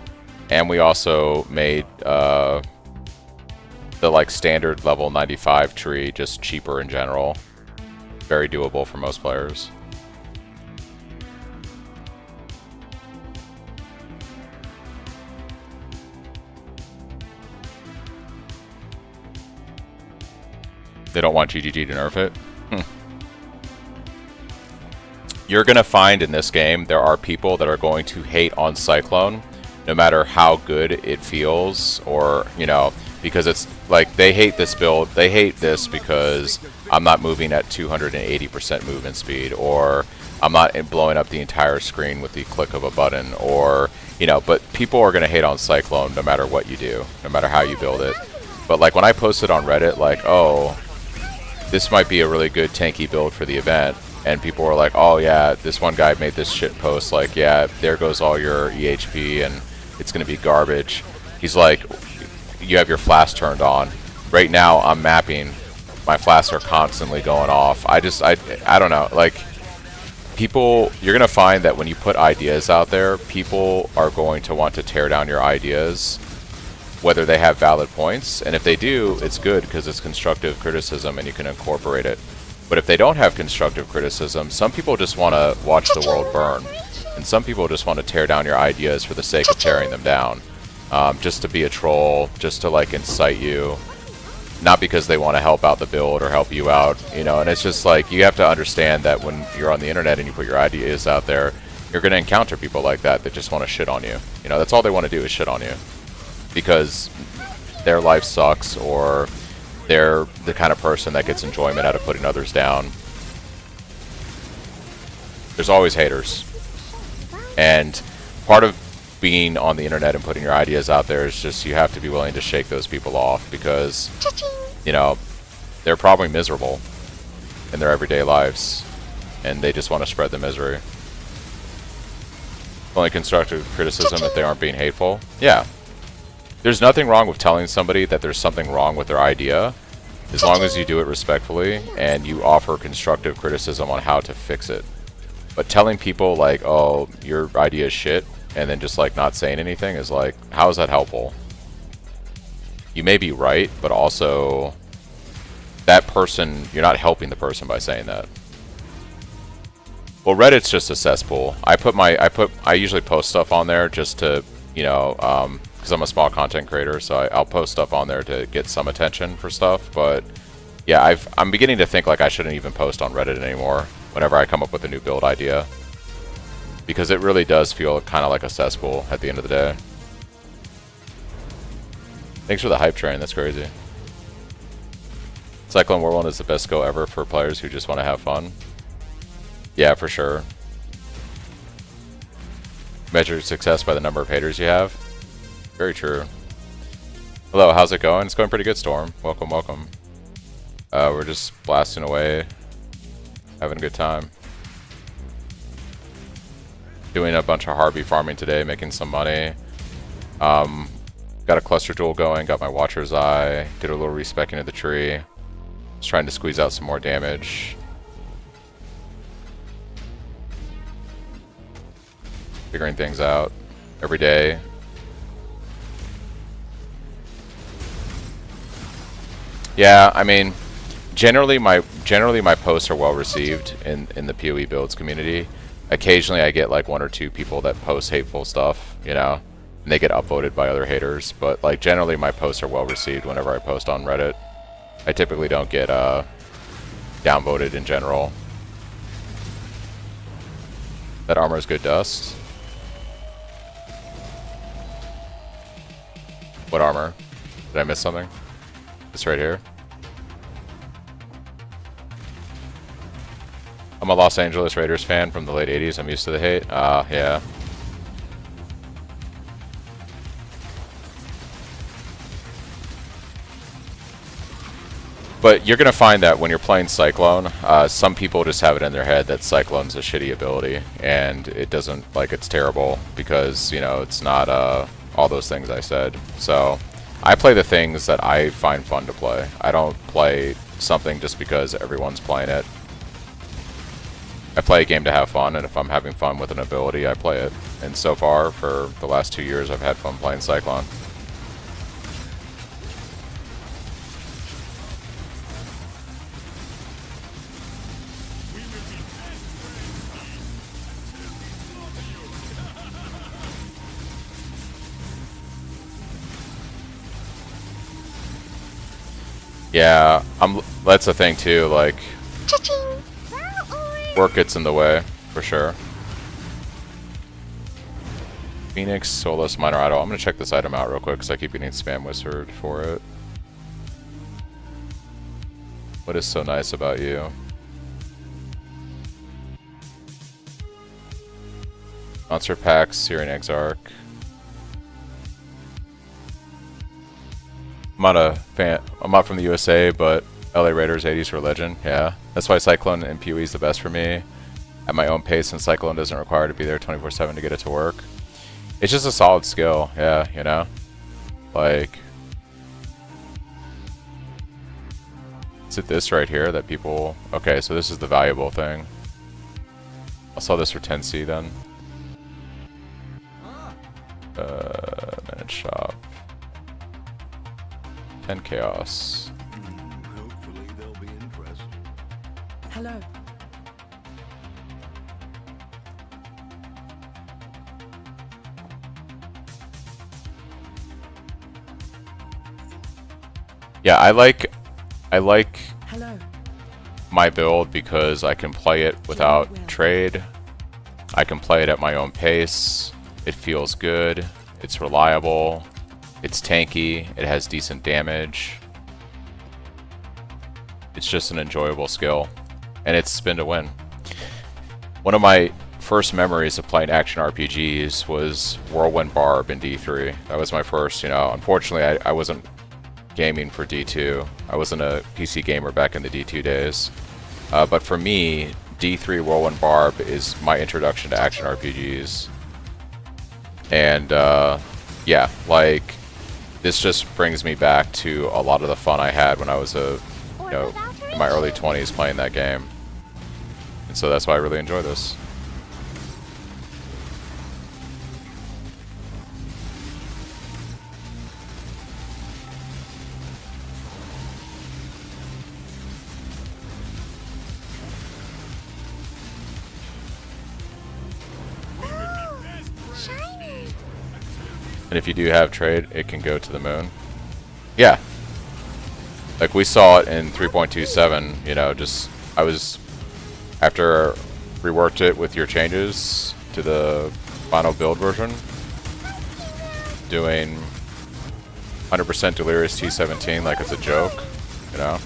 And we also made the like standard level 95 tree, just cheaper in general. Very doable for most players. They don't want GGG to nerf it. You're going to find in this game there are people that are going to hate on Cyclone no matter how good it feels, or, you know, because it's like they hate this build, they hate this because I'm not moving at 280% movement speed, or I'm not blowing up the entire screen with the click of a button, or, you know, but people are going to hate on Cyclone no matter what you do, no matter how you build it. But like when I posted on Reddit, like, oh, this might be a really good tanky build for the event, and people were like, oh yeah, this one guy made this shit post, like, yeah, there goes all your EHP and it's gonna be garbage. He's like, you have your flask turned on. Right now I'm mapping, my flasks are constantly going off. I don't know, like, people, you're gonna find that when you put ideas out there, people are going to want to tear down your ideas, whether they have valid points, and if they do, it's good because it's constructive criticism and you can incorporate it. But if they don't have constructive criticism, some people just want to watch the world burn, and some people just want to tear down your ideas for the sake of tearing them down, just to be a troll, just to like incite you, not because they want to help out the build or help you out, you know. And it's just like, you have to understand that when you're on the internet and you put your ideas out there, you're going to encounter people like that that just want to shit on you. You know, that's all they want to do is shit on you, because their life sucks, or they're the kind of person that gets enjoyment out of putting others down. There's always haters. And part of being on the internet and putting your ideas out there is just, you have to be willing to shake those people off, because, you know, they're probably miserable in their everyday lives, and they just want to spread the misery. Only constructive criticism if they aren't being hateful. Yeah. There's nothing wrong with telling somebody that there's something wrong with their idea, as long as you do it respectfully and you offer constructive criticism on how to fix it. But telling people like, oh, your idea is shit, and then just like not saying anything is like, how is that helpful? You may be right, but also that person, you're not helping the person by saying that. Well, Reddit's just a cesspool. I usually post stuff on there just to, you know, because I'm a small content creator, so I'll post stuff on there to get some attention for stuff. But yeah, I'm beginning to think like I shouldn't even post on Reddit anymore whenever I come up with a new build idea, because it really does feel kind of like a cesspool at the end of the day. Thanks for the hype train, that's crazy. Cyclone War 1 is the best go ever for players who just want to have fun. Yeah, for sure. Measure success by the number of haters you have. Very true. Hello, how's it going? It's going pretty good, Storm. Welcome, welcome. We're just blasting away, having a good time. Doing a bunch of Harby farming today, making some money. Got a cluster duel going, got my Watcher's Eye, did a little respecking of the tree. Just trying to squeeze out some more damage. Figuring things out every day. Yeah, I mean, generally my posts are well received in the PoE builds community. Occasionally I get like one or two people that post hateful stuff, you know, and they get upvoted by other haters, but like generally my posts are well received whenever I post on Reddit. I typically don't get downvoted in general. That armor is good dust. What armor? Did I miss something? This right here. I'm a Los Angeles Raiders fan from the late 80s. I'm used to the hate. Yeah. But you're going to find that when you're playing Cyclone, some people just have it in their head that Cyclone's a shitty ability, and it doesn't, like, it's terrible because, you know, it's not all those things I said. So I play the things that I find fun to play. I don't play something just because everyone's playing it. I play a game to have fun, and if I'm having fun with an ability, I play it. And so far, for the last 2 years, I've had fun playing Cyclone. Yeah, that's the thing too, like, Cha-ching! Wow, work gets in the way, for sure. Phoenix, Solus, Minor Idol. I'm gonna check this item out real quick because I keep getting spam whispered for it. What is so nice about you? Monster Packs, Syrian Exarch. I'm not a fan. I'm not from the USA, but LA Raiders 80s for Legend. Yeah, that's why Cyclone and PoE is the best for me. At my own pace, and Cyclone doesn't require to be there 24/7 to get it to work. It's just a solid skill. Yeah, you know, like, is it this right here that people? Okay, so this is the valuable thing. I'll sell this for 10C then. Manage shop. 10 chaos. Hopefully they'll be interested. Hello. Yeah, I like Hello. my build because I can play it without trade. I can play it at my own pace. It feels good. It's reliable. It's tanky. It has decent damage. It's just an enjoyable skill. And it's spin to win. One of my first memories of playing action RPGs was Whirlwind Barb in D3. That was my first, you know, unfortunately I wasn't gaming for D2. I wasn't a PC gamer back in the D2 days. But for me, D3 Whirlwind Barb is my introduction to action RPGs. And yeah, like, this just brings me back to a lot of the fun I had when I was in my early 20s playing that game. And so that's why I really enjoy this. shiny! And if you do have trade, it can go to the moon. Yeah. Like we saw it in 3.27, you know, just, after reworked it with your changes to the final build version, doing 100% Delirious T17 like it's a joke, you know?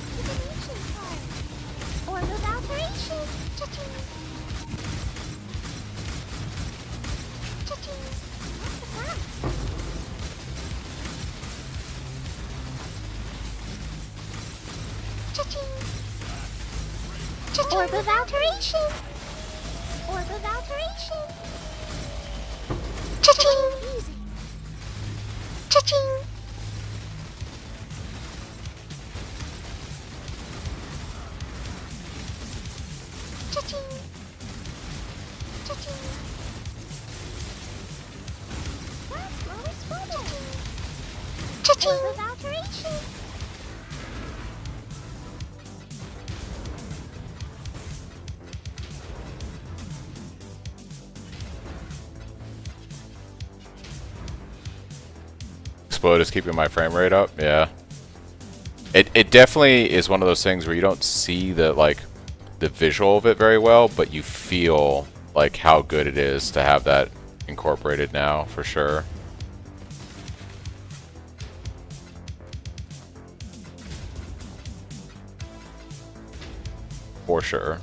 Or with alteration! Cha-ching! Cha-ching! What's that? Cha-ching! Cha-ching! Or with alteration! Or with alteration! Cha-ching! Easy! Cha-ching! Cha-ching! Cha-ching! That's most fun! Cha-ching! Or with alteration! Explode is keeping my frame rate up, yeah. It definitely is one of those things where you don't see the visual of it very well, but you feel like how good it is to have that incorporated now, for sure. For sure.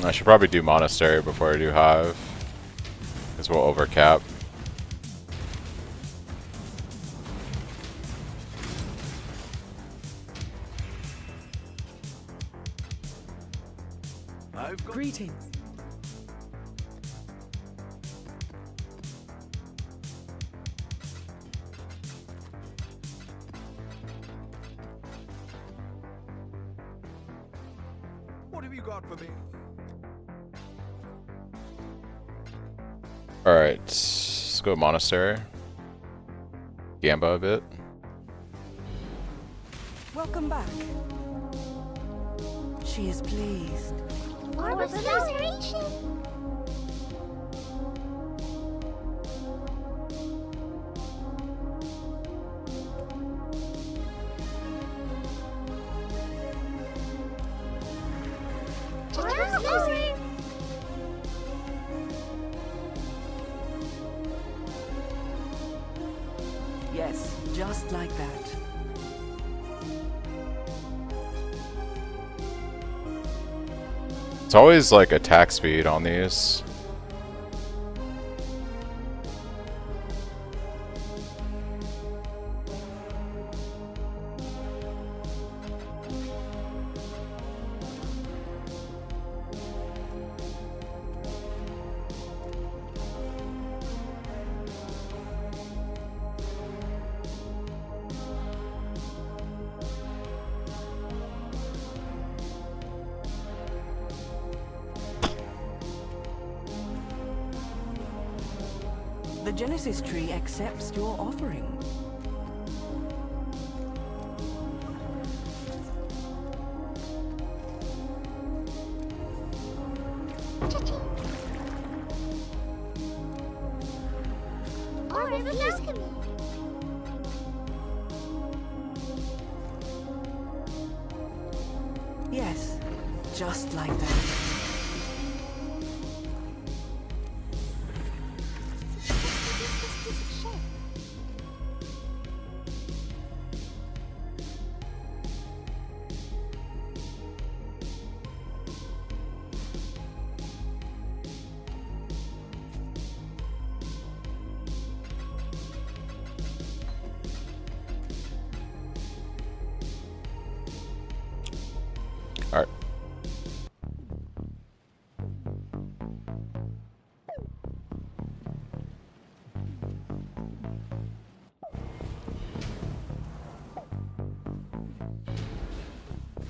I should probably do Monastery before I do Hive, because we'll overcap. Greetings. What have you got for me? Alright, let's go Monastery. Gamba a bit. Welcome back. She is pleased. Orb of Acceleration. Orb of Acceleration. Yes, just like that. It's always like attack speed on these. The Genesis tree accepts your offering. Cha-ching. Orb of Alchemy. Yes, just like that. Alright.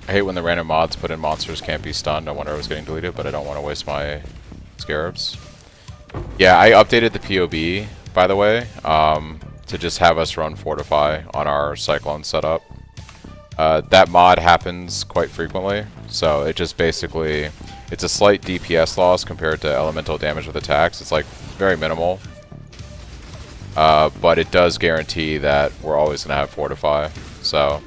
I hate when the random mods put in monsters can't be stunned. I wonder I was getting deleted, but I don't want to waste my scarabs. Yeah, I updated the POB, by the way, to just have us run Fortify on our Cyclone setup. That mod happens quite frequently, so it just basically, it's a slight DPS loss compared to elemental damage with attacks. It's like very minimal, but it does guarantee that we're always going to have Fortify, so...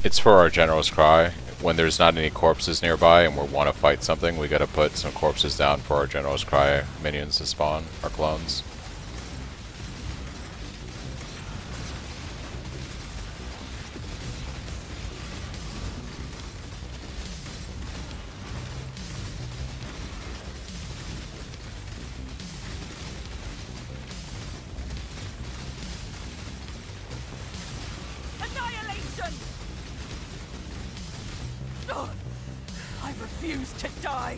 It's for our general's cry. When there's not any corpses nearby and we want to fight something, we gotta put some corpses down for our general's cry minions to spawn, our clones. Annihilation! Ugh, I refuse to die.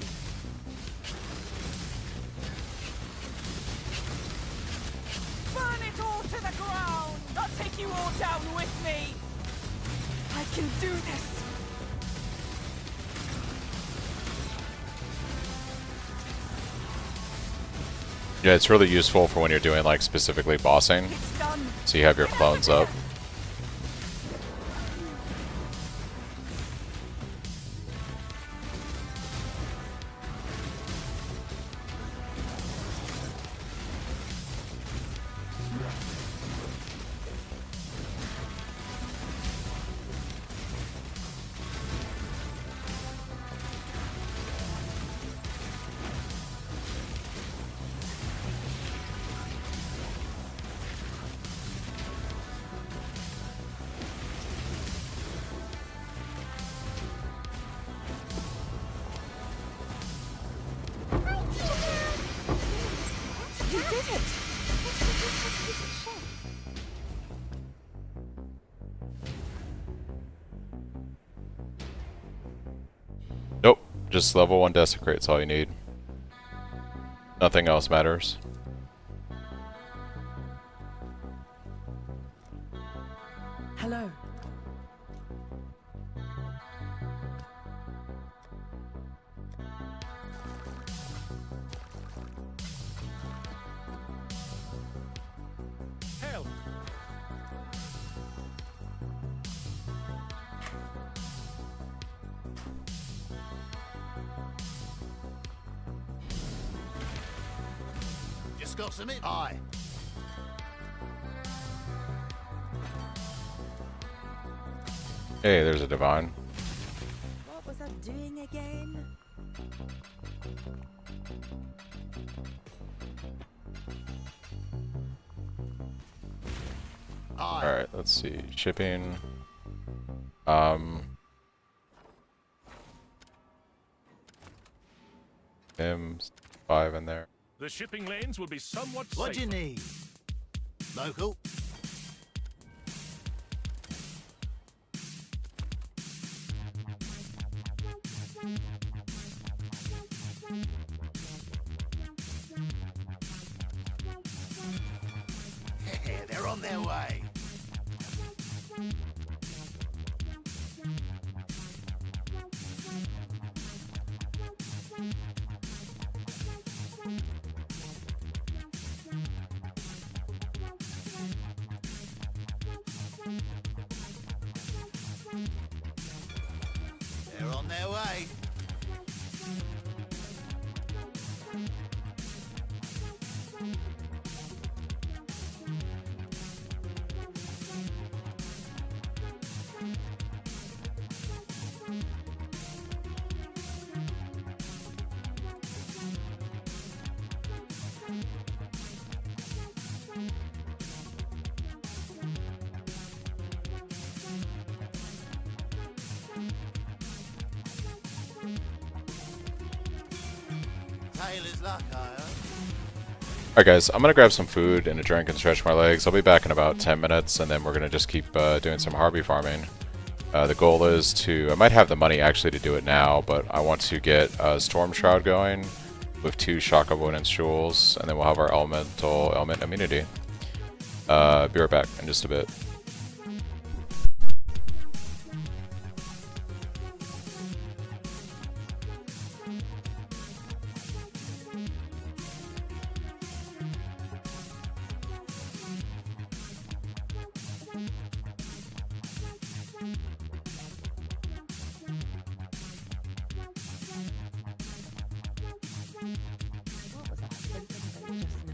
Burn it all to the ground! I'll take you all down with me! I can do this! Yeah, it's really useful for when you're doing like specifically bossing, It's done! so you have your clones up. You did it! What's the useless piece of shit? Nope, just level 1 desecrate's all you need. Nothing else matters. Hello. Help! Just got some in. Aye. Hey, there's a divine. What was I doing again? Aye. Alright, let's see. Shipping. M5 in there. The shipping lanes will be somewhat What do you safer. need? Local? They're on their way. They're on their way. Taylor's luck, I hope. Alright guys, I'm gonna grab some food and a drink and stretch my legs. I'll be back in about 10 minutes and then we're gonna just keep doing some Harby farming. The goal is to, I might have the money actually to do it now, but I want to get Storm Shroud going with 2 Shock Avoidance Jewels, and then we'll have our element immunity. Be right back in just a bit. What was I thinking about just now?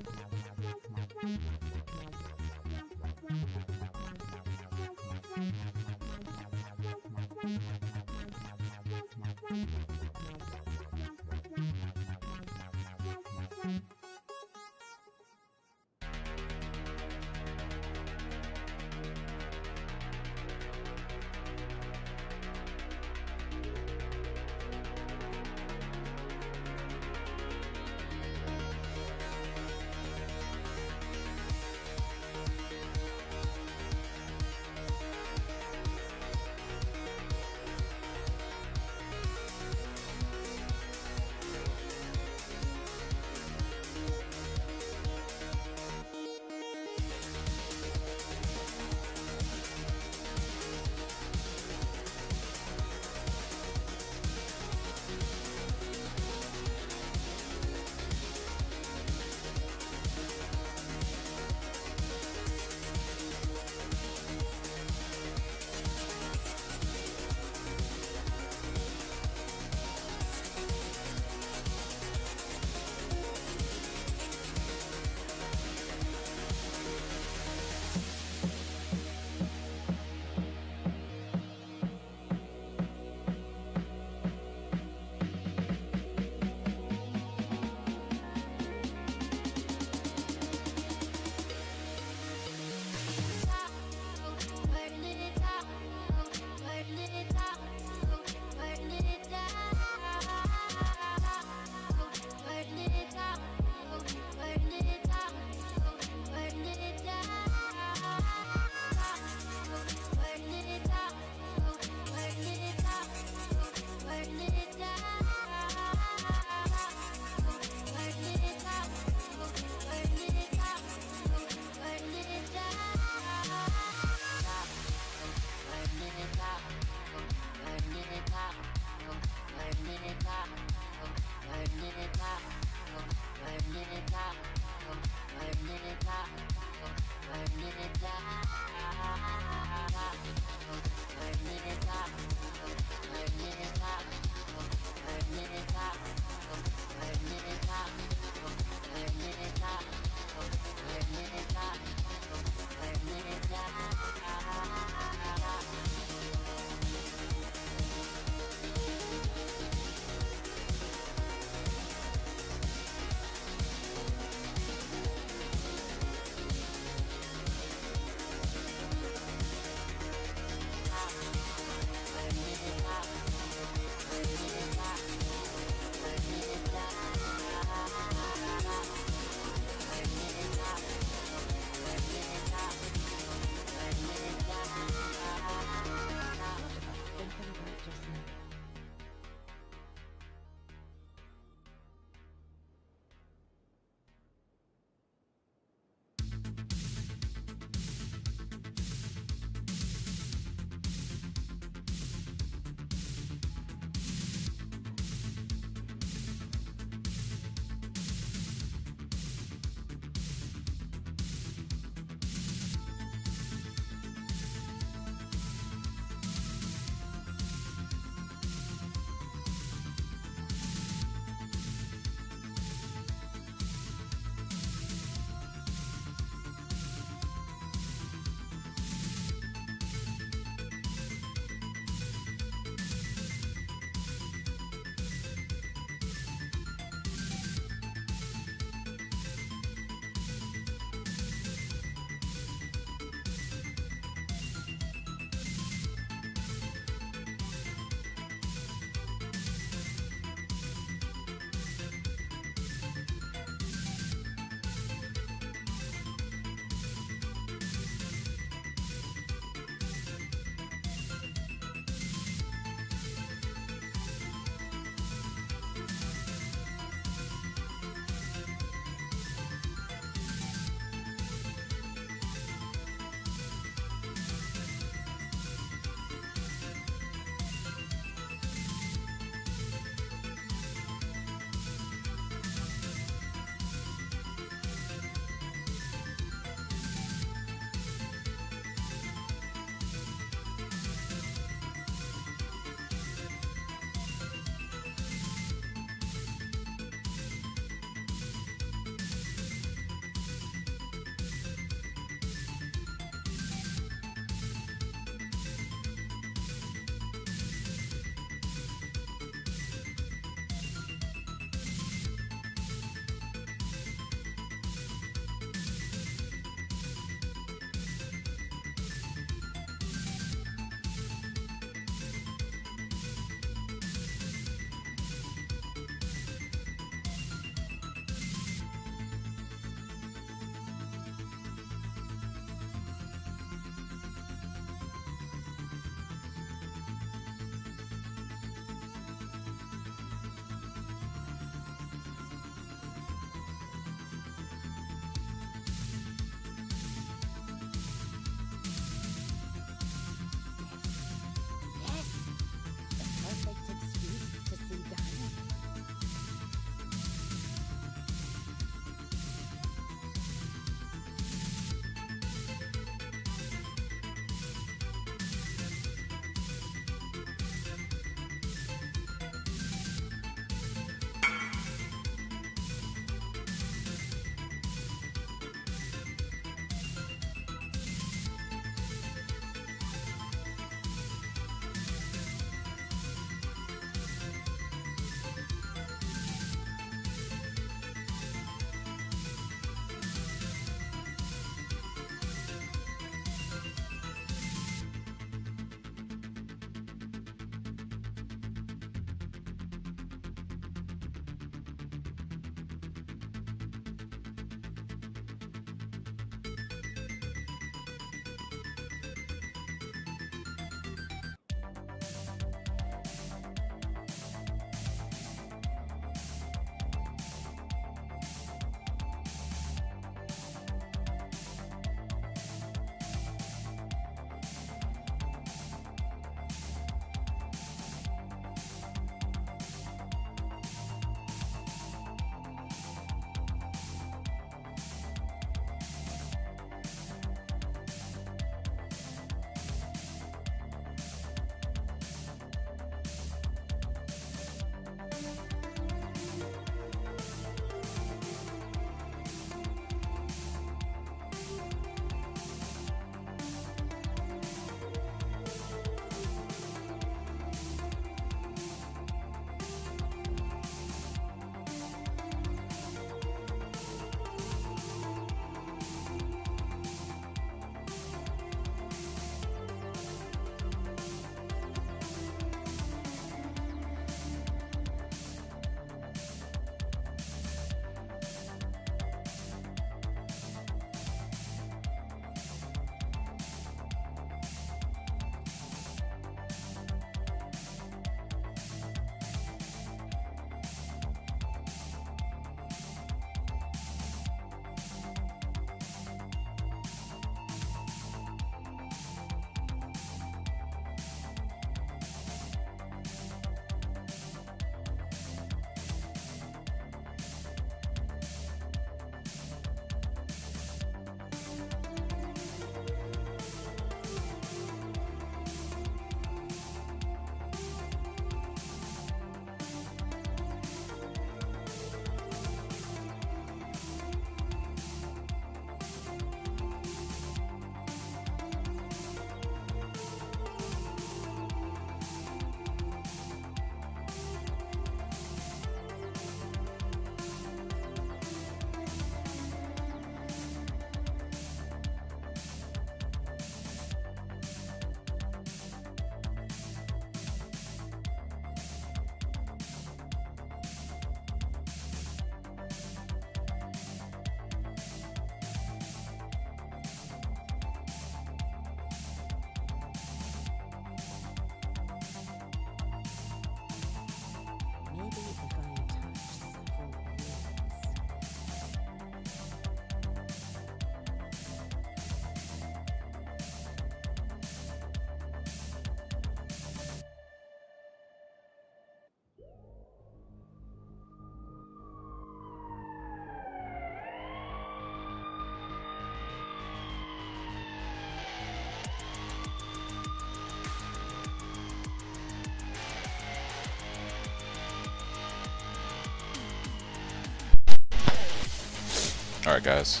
Alright, guys.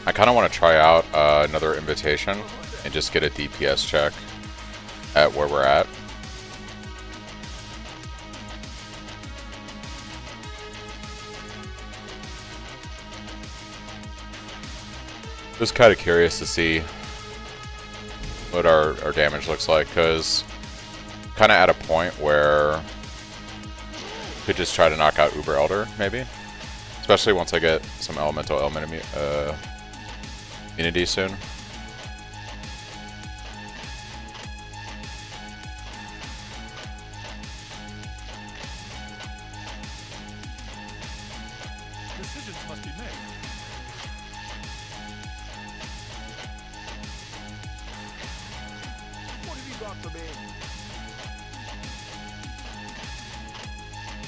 I kind of want to try out another invitation and just get a DPS check at where we're at. Just kind of curious to see what our damage looks like, because kind of at a point where we could just try to knock out Uber Elder, maybe. Especially once I get some elemental immunity soon. Decisions must be made. What have you got for me?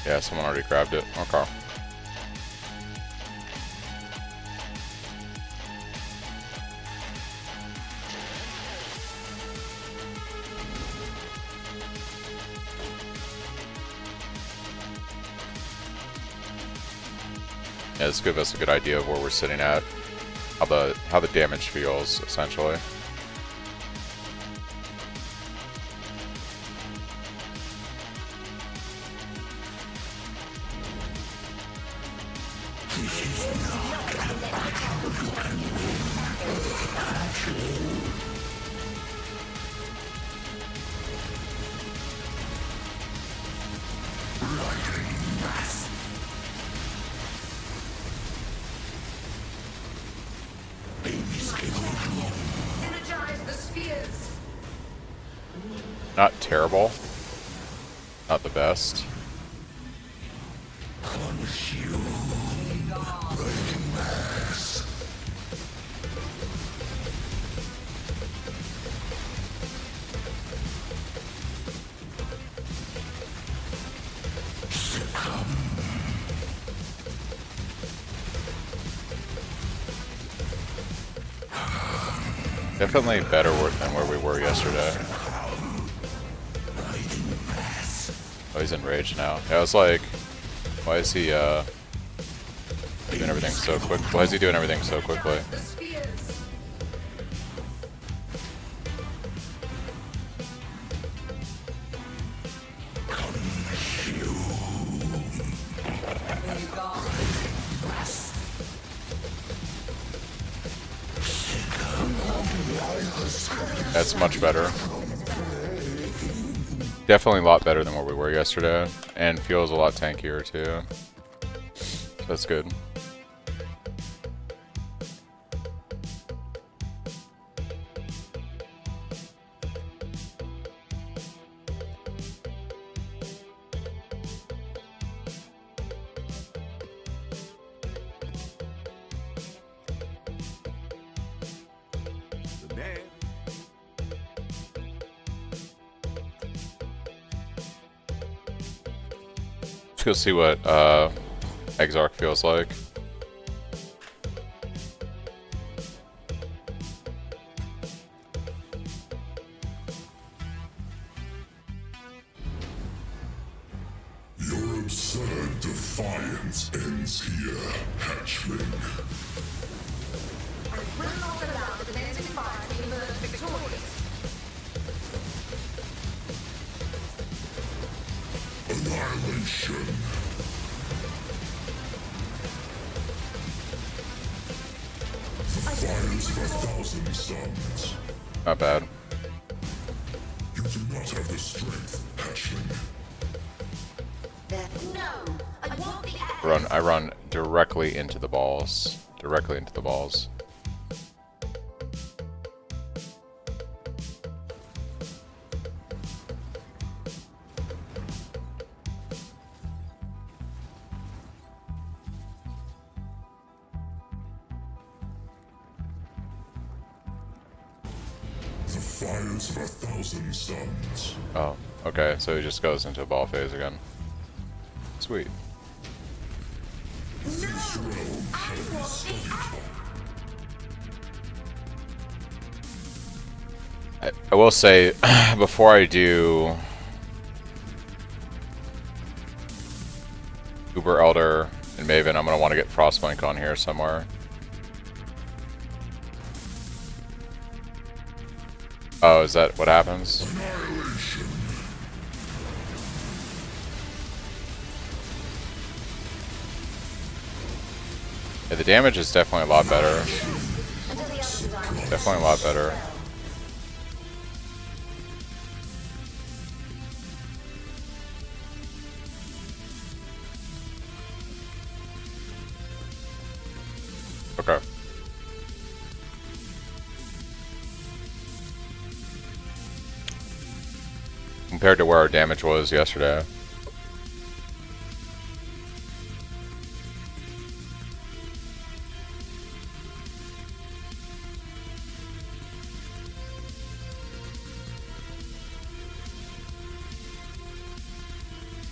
Yeah, someone already grabbed it. Okay. Yeah, this gives us a good idea of where we're sitting at, how the damage feels, essentially. Not terrible. Not the best. Definitely better than where we were yesterday. Oh, he's enraged now. Yeah, I was like, why is he doing everything so quick? Why is he doing everything so quickly? That's much better. Definitely a lot better than where we were yesterday, and feels a lot tankier too. So that's good. Let's go see what Exarch feels like. Your absurd defiance ends here, hatchling. I will not allow the men in fire to emerge victorious. Annihilation. The fires of 1,000 suns. Not bad. You do not have the strength, hatchling. No, I want the I run directly into the balls. Directly into the balls. fires of 1,000 suns. Oh, okay, so he just goes into ball phase again. Sweet. This realm shall be studied. I will say, before I do Uber Elder and Maven, I'm going to want to get Frostblink on here somewhere. Oh, is that what happens? Annihilation. Yeah, the damage is definitely a lot better. Definitely a lot better. Okay. Compared to where our damage was yesterday.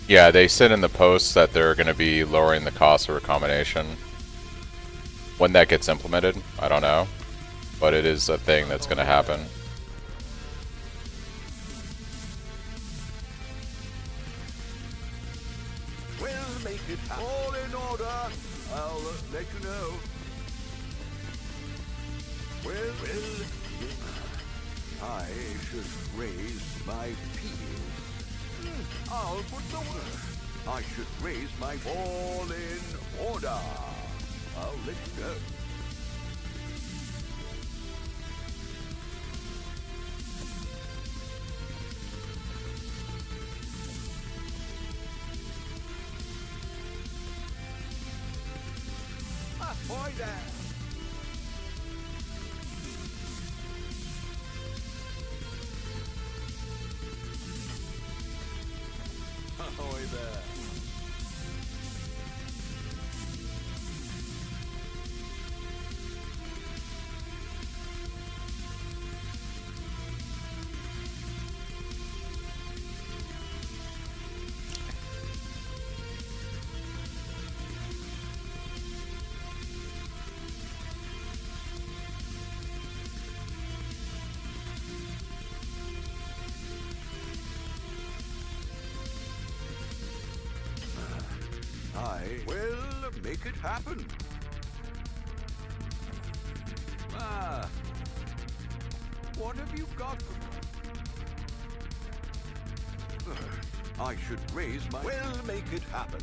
Yeah, they said in the post that they're going to be lowering the cost of recombination. When that gets implemented, I don't know. But it is a thing that's going to happen. We'll make it all in order. I'll let you know. Well, I should raise my peas. I'll put the word. I should raise my all in order. I'll let you know. Ahoy there! Ahoy there! I will make it happen. What have you got for me? I should raise my... Will make it happen.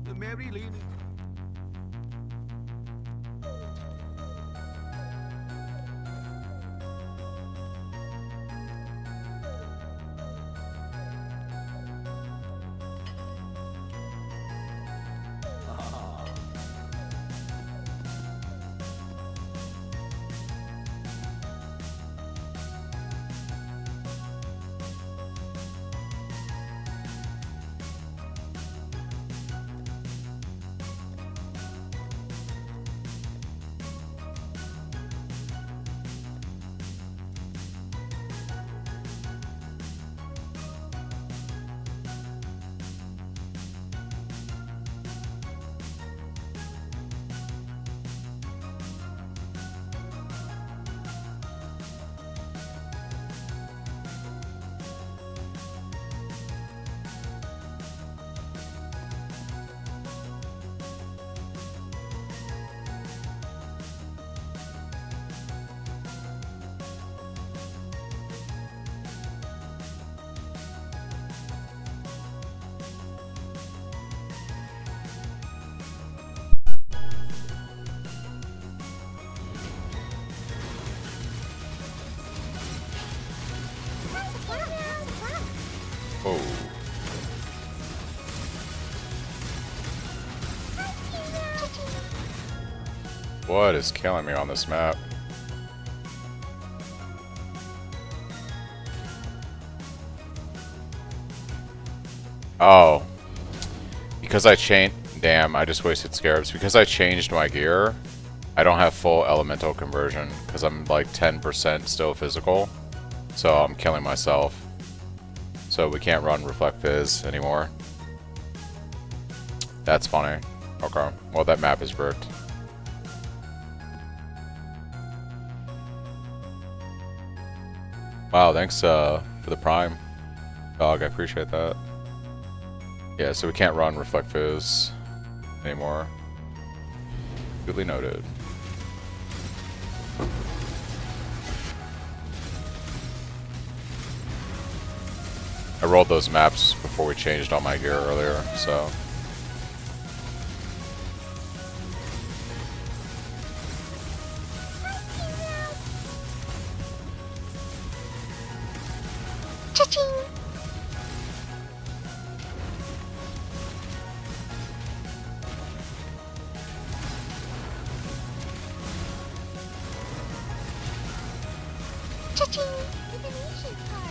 The Mary Lady. What is killing me on this map? Oh. Because I changed... Damn, I just wasted scarabs. Because I changed my gear, I don't have full elemental conversion. Because I'm like 10% still physical. So I'm killing myself. So we can't run Reflect Fizz anymore. That's funny. Okay. Well, that map is bricked. Wow, thanks for the Prime. Dog, I appreciate that. Yeah, so we can't run Reflect Fizz anymore. Duly noted. I rolled those maps before we changed all my gear earlier, so... Cha-ching! Cha-ching! Divination card.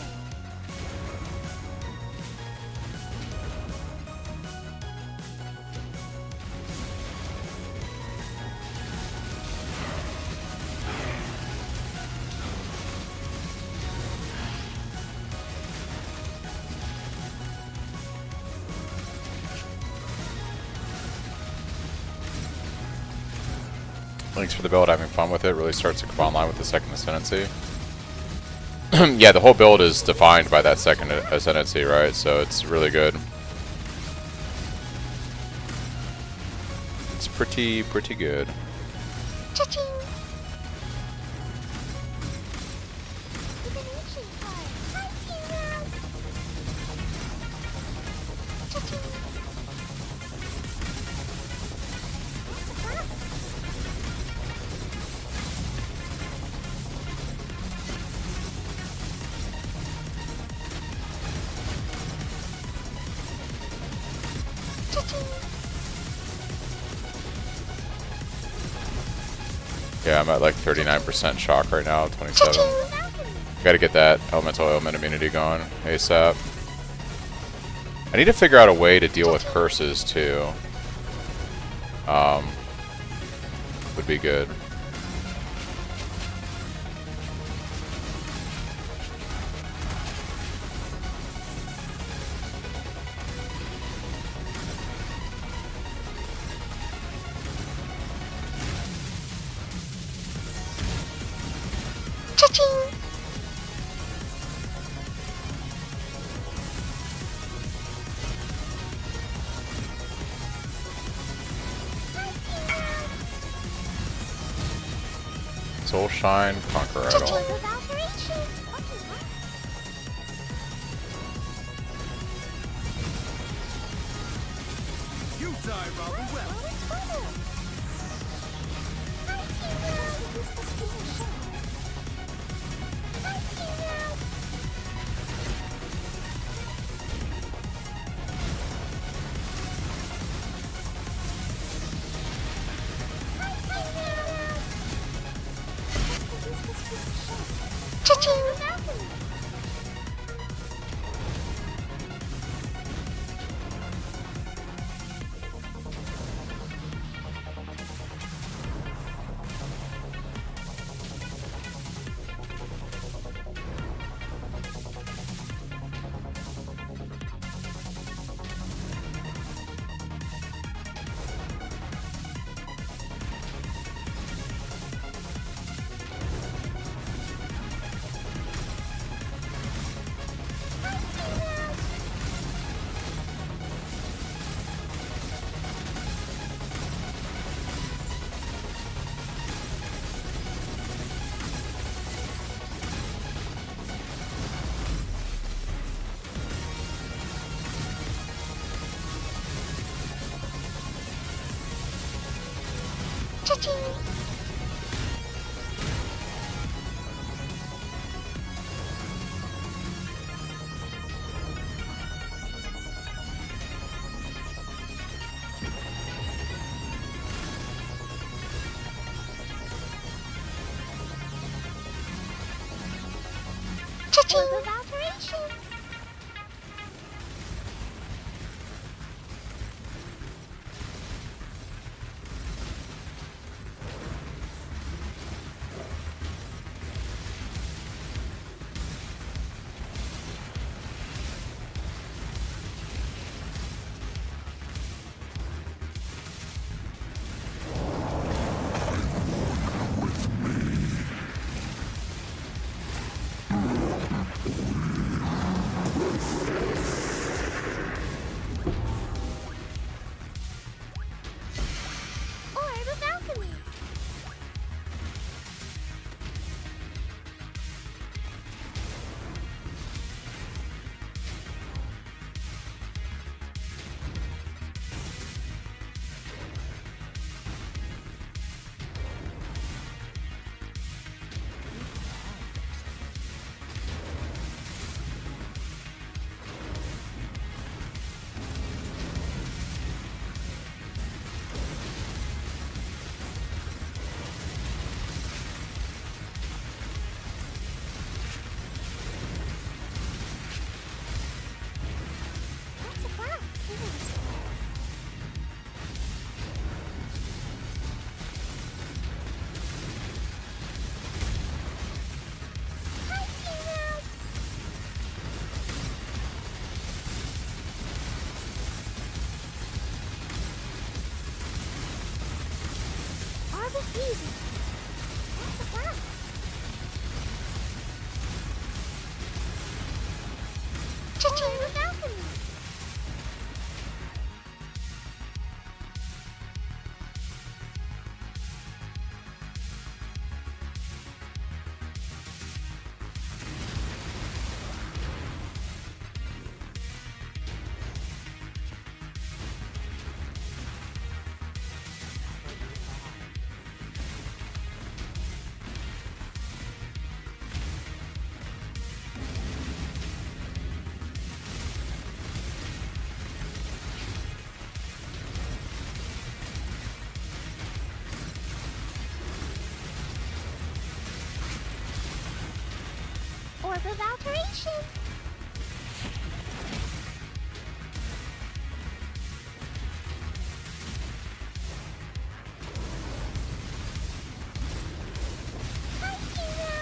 Thanks for the build, having fun with it. Really starts to come online with the second ascendancy. Yeah, the whole build is defined by that second ascendancy, right? So it's really good. It's pretty good. Cha-ching! Divination card. Cha-ching! Yeah, I'm at like 39% shock right now, 27. Gotta get that elemental ailment immunity going ASAP. I need to figure out a way to deal with curses too. Would be good. Cha-ching! Soul Shine, Conquer Idol. Cha-ching with alterations. Okay, wow. You die rather well. Oh, it's fun. Who's this piece of shit? Cha-ching! Orb of alteration. Orb of alchemy. What's a box? Hi, Tina. Orb of fusion. What's a box? Orb of alchemy. Orb of alteration. Hi, Tina.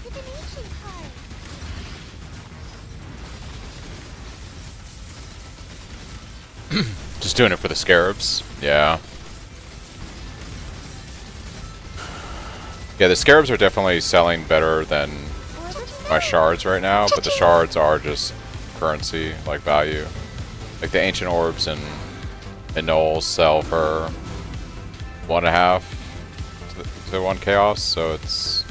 Divination card. Just doing it for the scarabs. Yeah. Yeah, the scarabs are definitely selling better than Orb of my shards right now, but the shards are just currency, like value. Like the ancient orbs and Knowles sell for 1.5 to 1 chaos, so it's.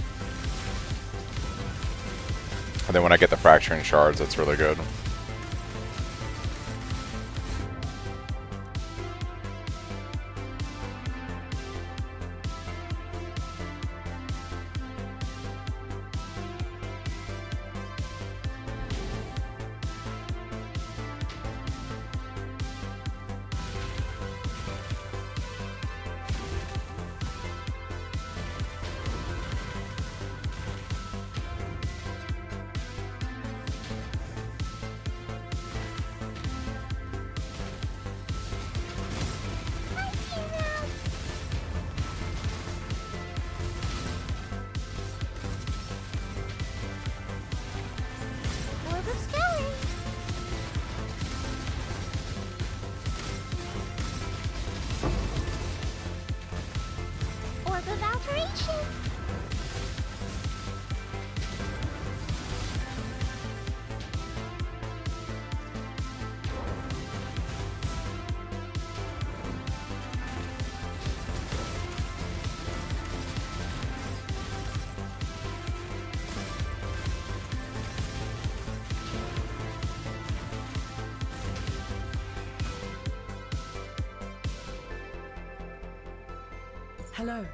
And then when I get the fracturing shards, that's really good. Hi, Tina. Orb of scaling. Orb of alteration. Hello.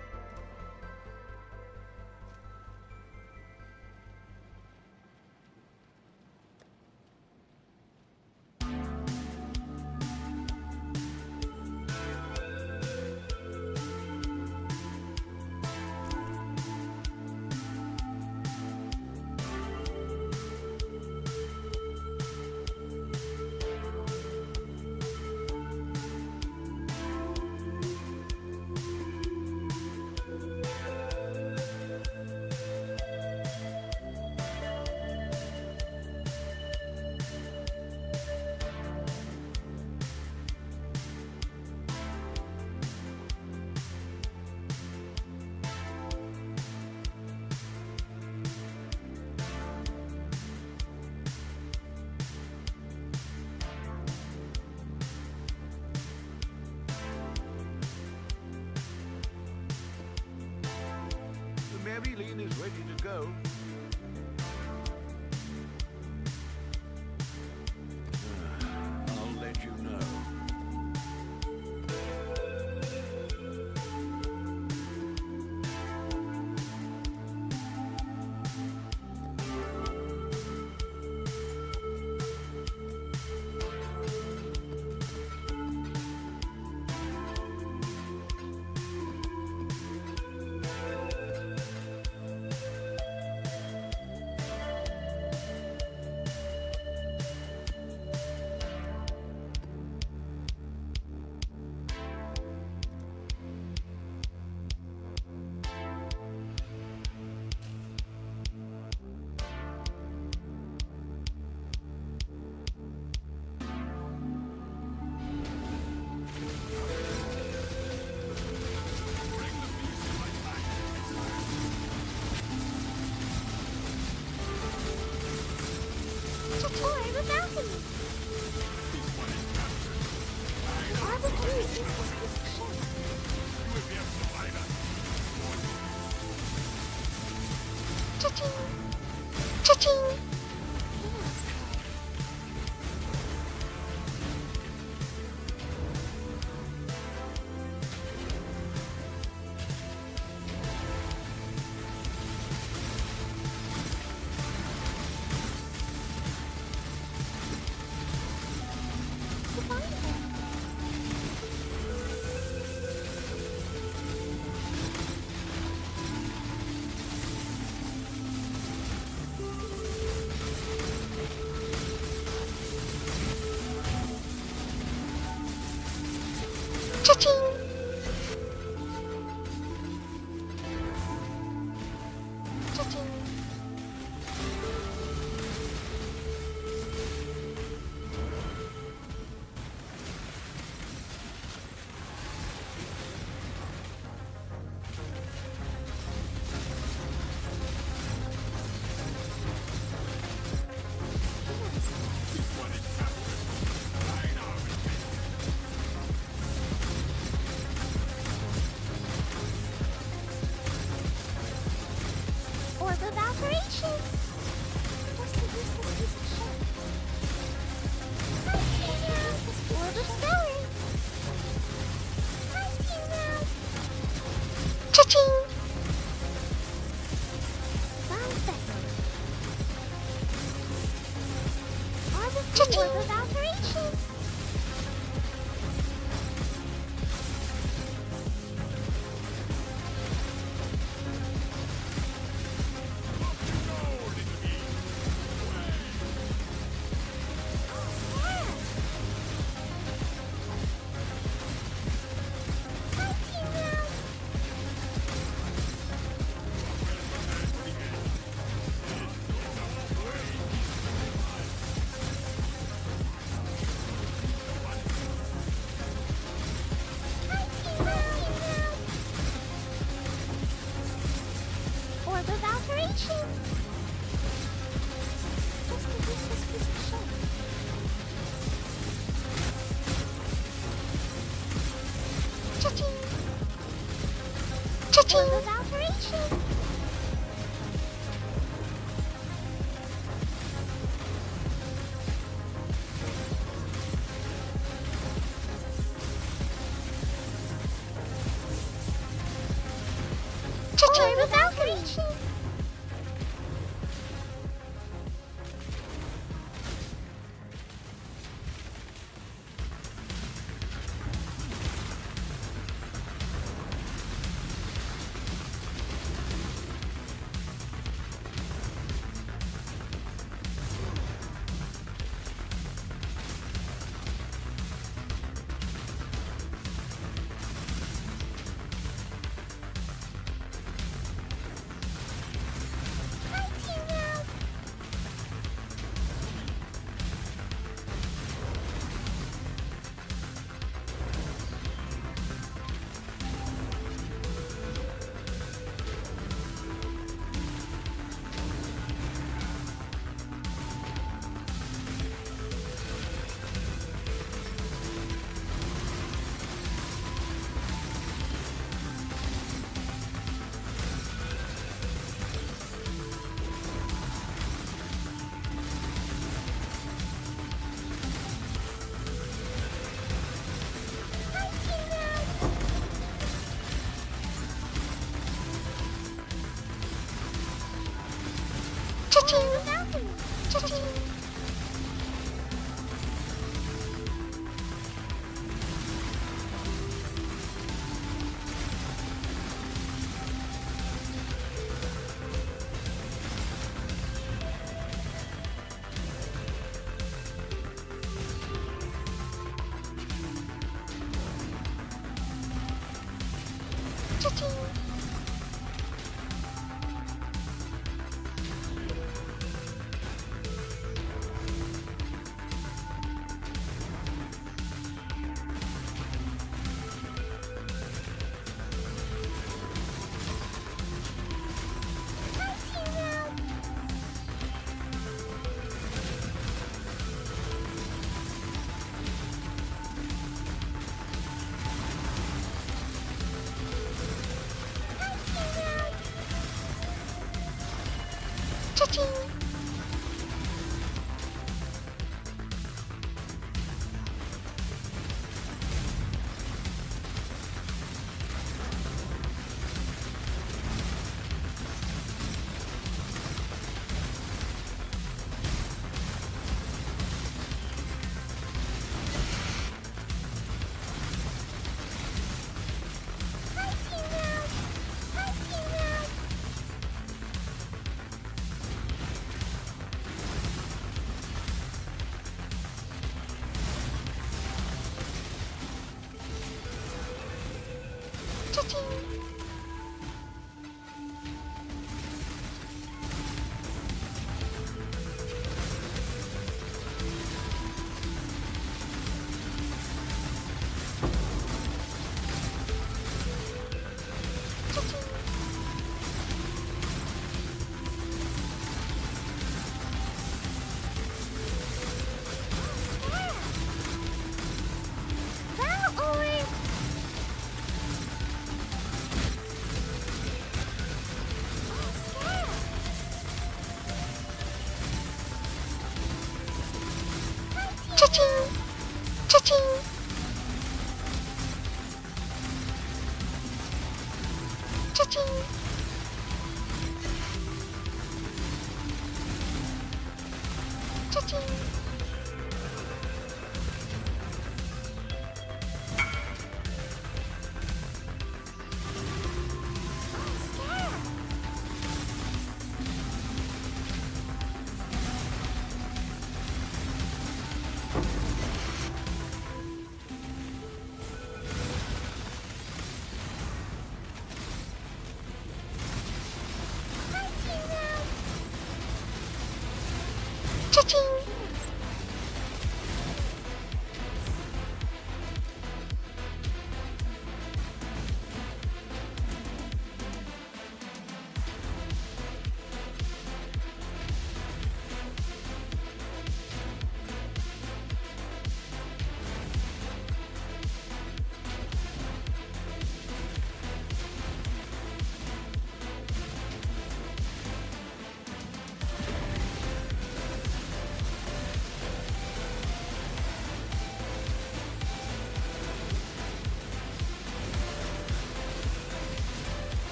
Praline is ready to go. I'll let you know. To tour the balcony. Harbys uses this position. Cha-ching! Cha-ching! Cha-ching! Cha-ching! Orb of Alteration! Just to use this piece of shit. Hi, Team This Orb of Spelling! Hi, Team Cha-ching! Found Vessel. Orb of Alteration! Orb of Alteration! Just a useless piece of shit. Cha-ching! Cha-ching! Orb of Alteration! Cha-ching! Orb of Alteration!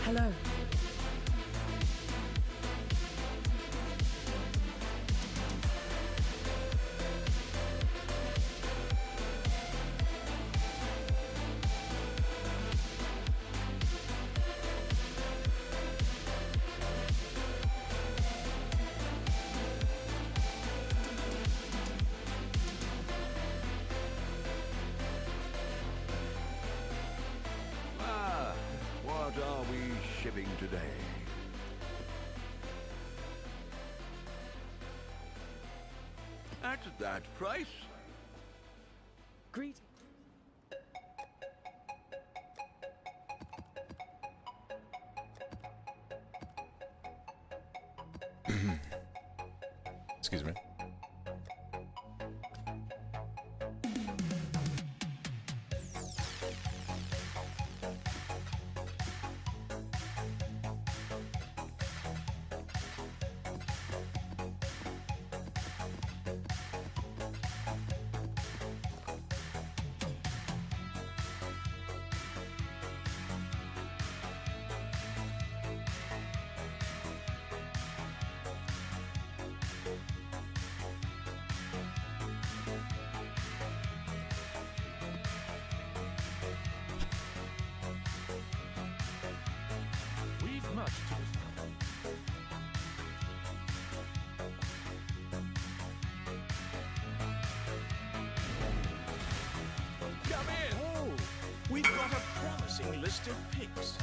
Hello. Ah, what are we shipping today? At that price? Greetings. Excuse me. much to discuss. Come in. Oh, we've got a promising list of picks.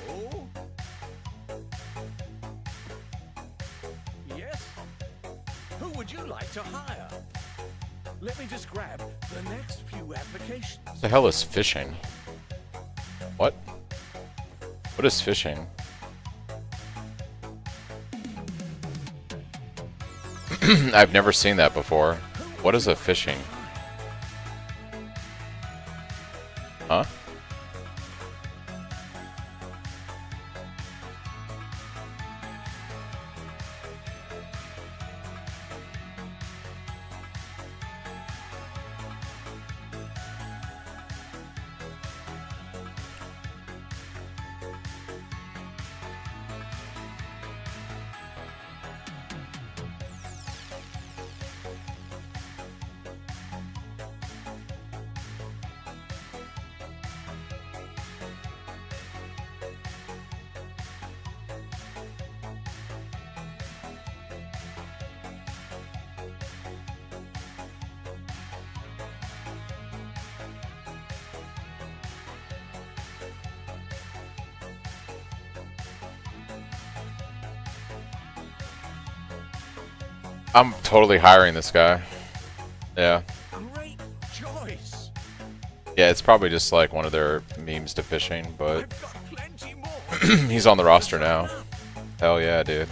Oh? Yes? Who would you like to hire? Let me just grab the next few applications. What the hell is fishing? What? What is fishing? I've never seen that before. What is a fishing? Huh? I'm totally hiring this guy. Yeah. Great choice. Yeah, it's probably just like one of their memes to fishing, but I've got plenty more. he's on the roster now. Hell yeah, dude.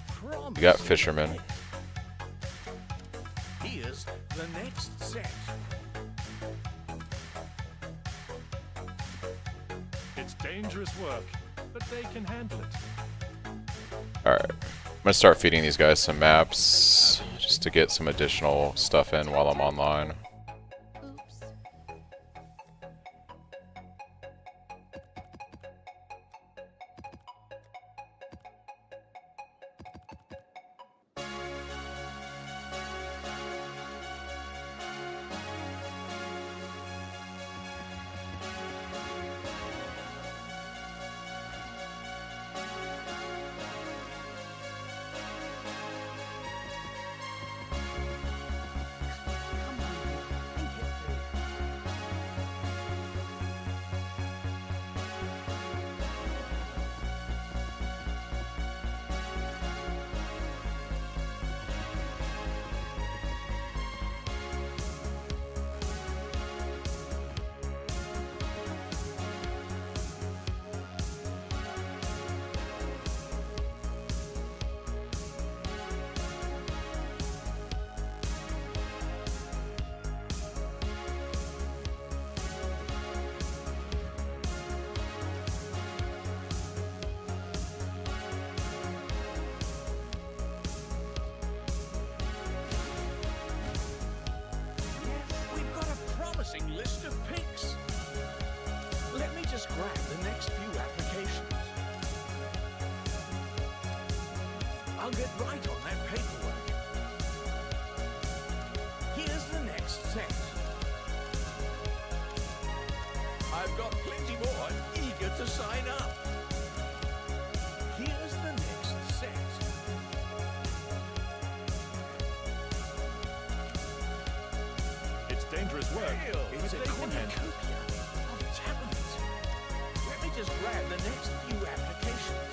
Promise. You got fishermen. Here's the next set. It's dangerous work, but they can handle it. Alright. I'm gonna start feeding these guys some maps just to get some additional stuff in while I'm online. Oops. Come on, think it through. We've got a promising list of picks. Let me just grab the next few applications. I'll get right on that paperwork. Here's the next set. I've got plenty more and eager to sign up. Here's the next set. It's dangerous work. It's a but they can handle it. cornucopia of talent. Let me just grab the next few applications.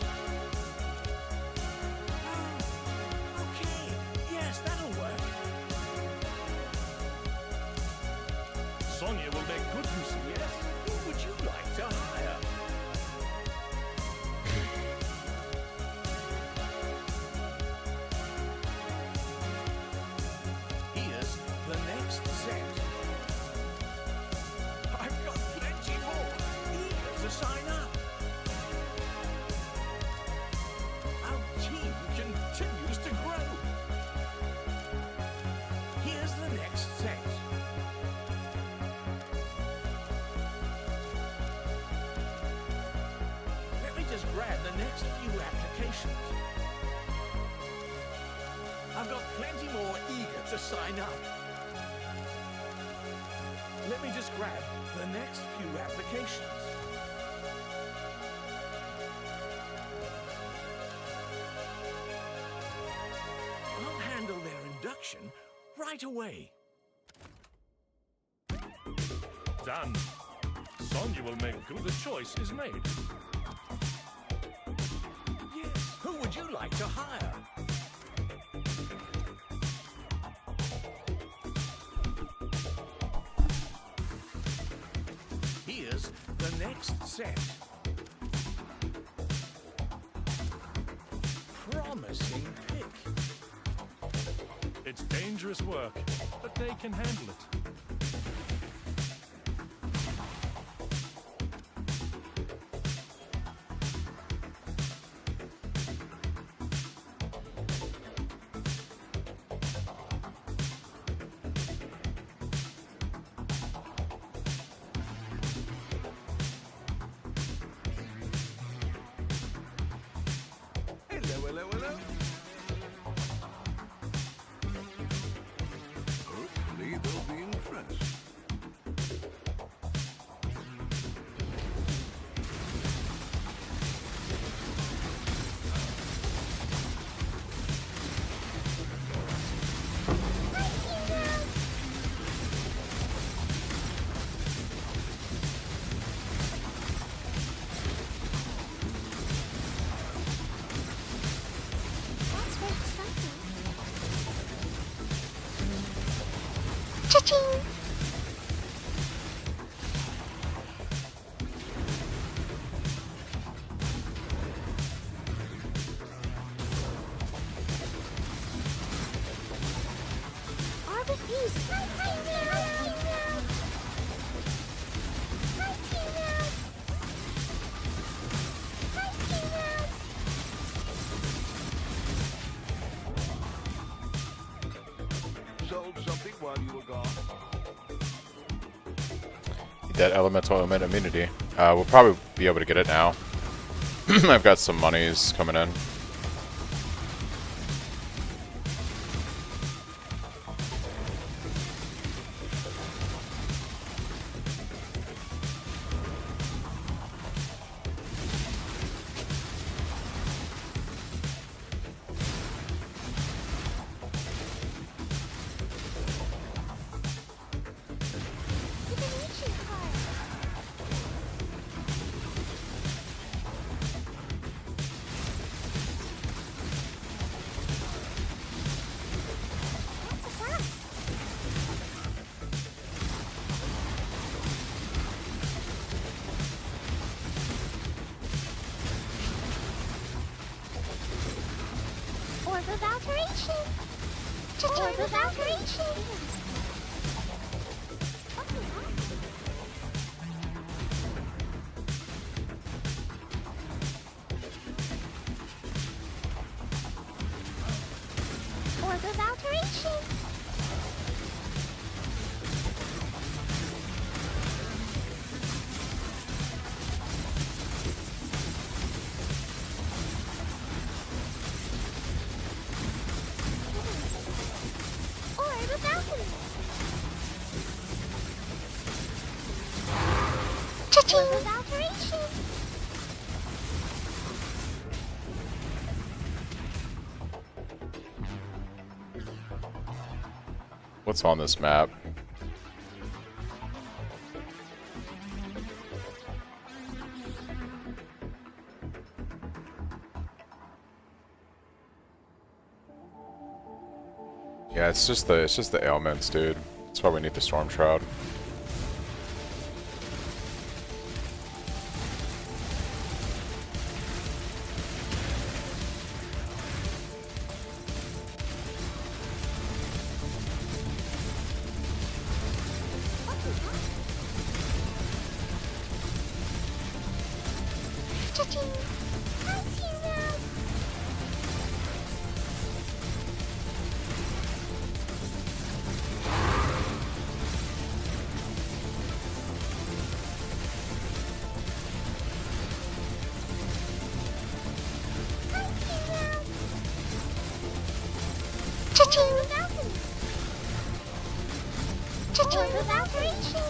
Oh, okay. Yes, that'll work. Sonya will make good use of it. Yes. Who would you like to hire? Here's the next set. next few applications. I've got plenty more eager to sign up. Let me just grab the next few applications. I'll handle their induction right away. Done. Sonya will make good. The choice is made. Yes, who would you like to hire? Here's the next set. Promising pick. It's dangerous work, but they can handle it. Hello, hello, hello. Hopefully they'll be impressed. That's very exciting. Cha-ching! Harbys use my team now! My team now! My team now! Sold something while you were gone. That elemental element immunity. We'll probably be able to get it now. I've got some monies coming in. Divination card. That's a blast. Orb of Alteration. Orb of Alteration. Orb of Alteration. Orb of Alchemy. Cha-ching! Orb of Alteration. What's on this map? Yeah, it's just the ailments, dude. That's why we need the Storm Shroud. Cha-ching! I see you now. Cha-ching without reaching.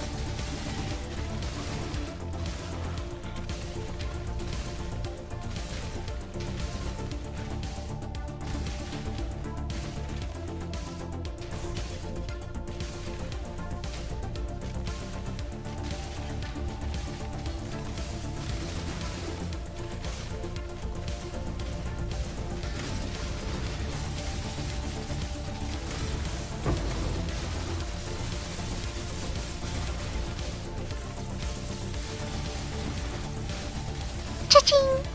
Cha-ching.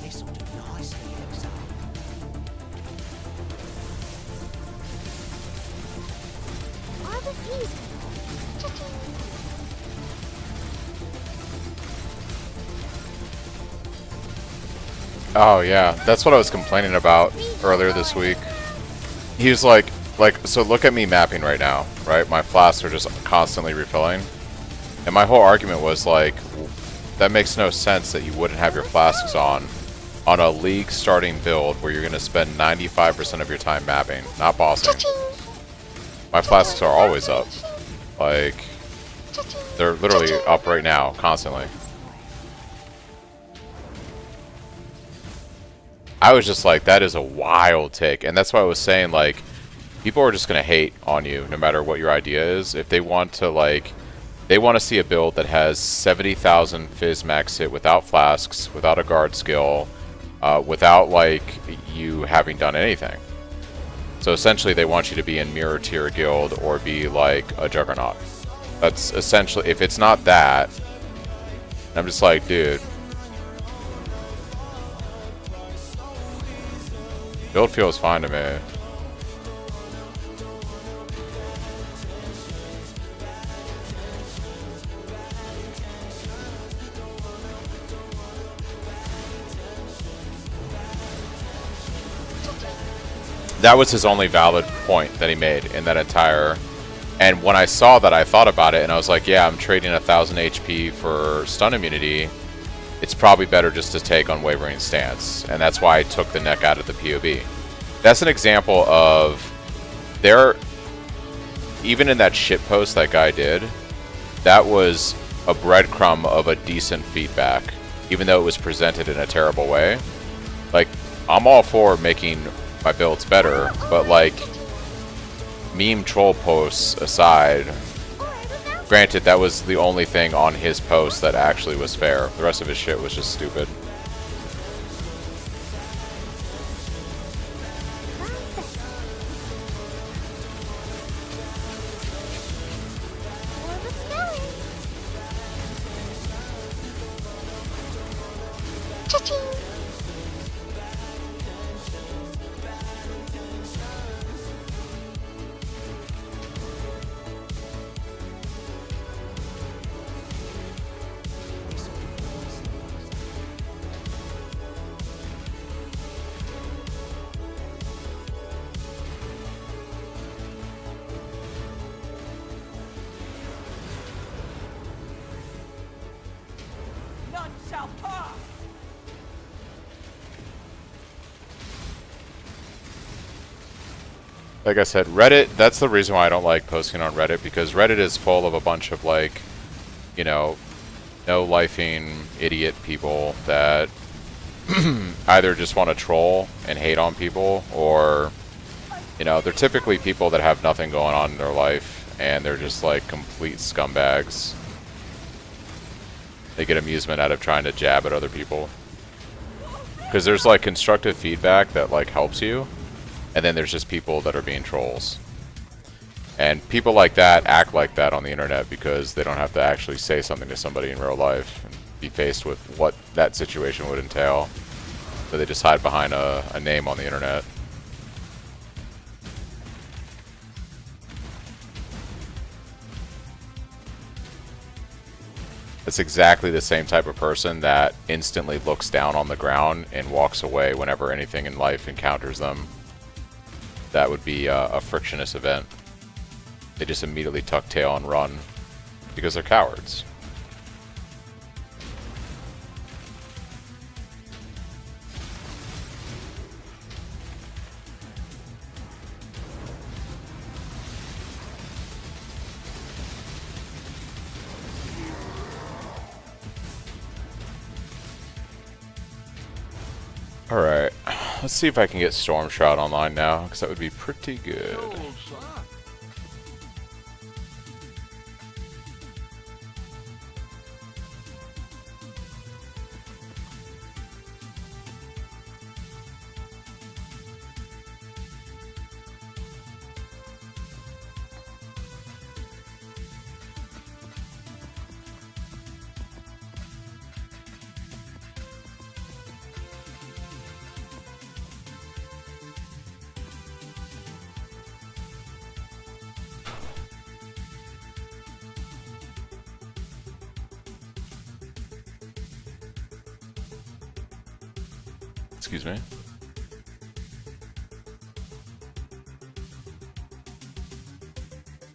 This'll do nicely, Elsa. All the fuse. Cha-ching. Oh yeah, that's what I was complaining about earlier this week. He was like, so look at me mapping right now, right? My flasks are just constantly refilling. And my whole argument was like, that makes no sense that you wouldn't have your flasks on a league starting build where you're going to spend 95% of your time mapping, not bossing. My flasks are always up. Like, they're literally up right now, constantly. I was just like, that is a wild take. And that's why I was saying, like, people are just going to hate on you no matter what your idea is. If they want to, like, they want to see a build that has 70,000 Fizz max hit without flasks, without a guard skill, without, like, you having done anything. So essentially they want you to be in mirror tier guild or be like a juggernaut. That's essentially, if it's not that, I'm just like, dude. Build feels fine to me. That was his only valid point that he made in that entire... And when I saw that, I thought about it, and I was like, yeah, I'm trading 1,000 HP for stun immunity. It's probably better just to take Unwavering Stance. And that's why I took the neck out of the POB. That's an example of... Even in that shitpost that guy did, that was a breadcrumb of a decent feedback, even though it was presented in a terrible way. Like, I'm all for making my builds better, but like, meme troll posts aside, granted that was the only thing on his post that actually was fair. The rest of his shit was just stupid. None shall pass! Like I said, Reddit, that's the reason why I don't like posting on Reddit, because Reddit is full of a bunch of, like, you know, no-lifing idiot people that either just want to troll and hate on people, or, you know, they're typically people that have nothing going on in their life, and they're just, like, complete scumbags. They get amusement out of trying to jab at other people. Because there's, like, constructive feedback that, like, helps you. And then there's just people that are being trolls. And people like that act like that on the internet because they don't have to actually say something to somebody in real life and be faced with what that situation would entail. So they just hide behind a name on the internet. It's exactly the same type of person that instantly looks down on the ground and walks away whenever anything in life encounters them. That would be a frictionless event. They just immediately tuck tail and run because they're cowards. Alright, let's see if I can get Storm Shroud online now, because that would be pretty good. Excuse me.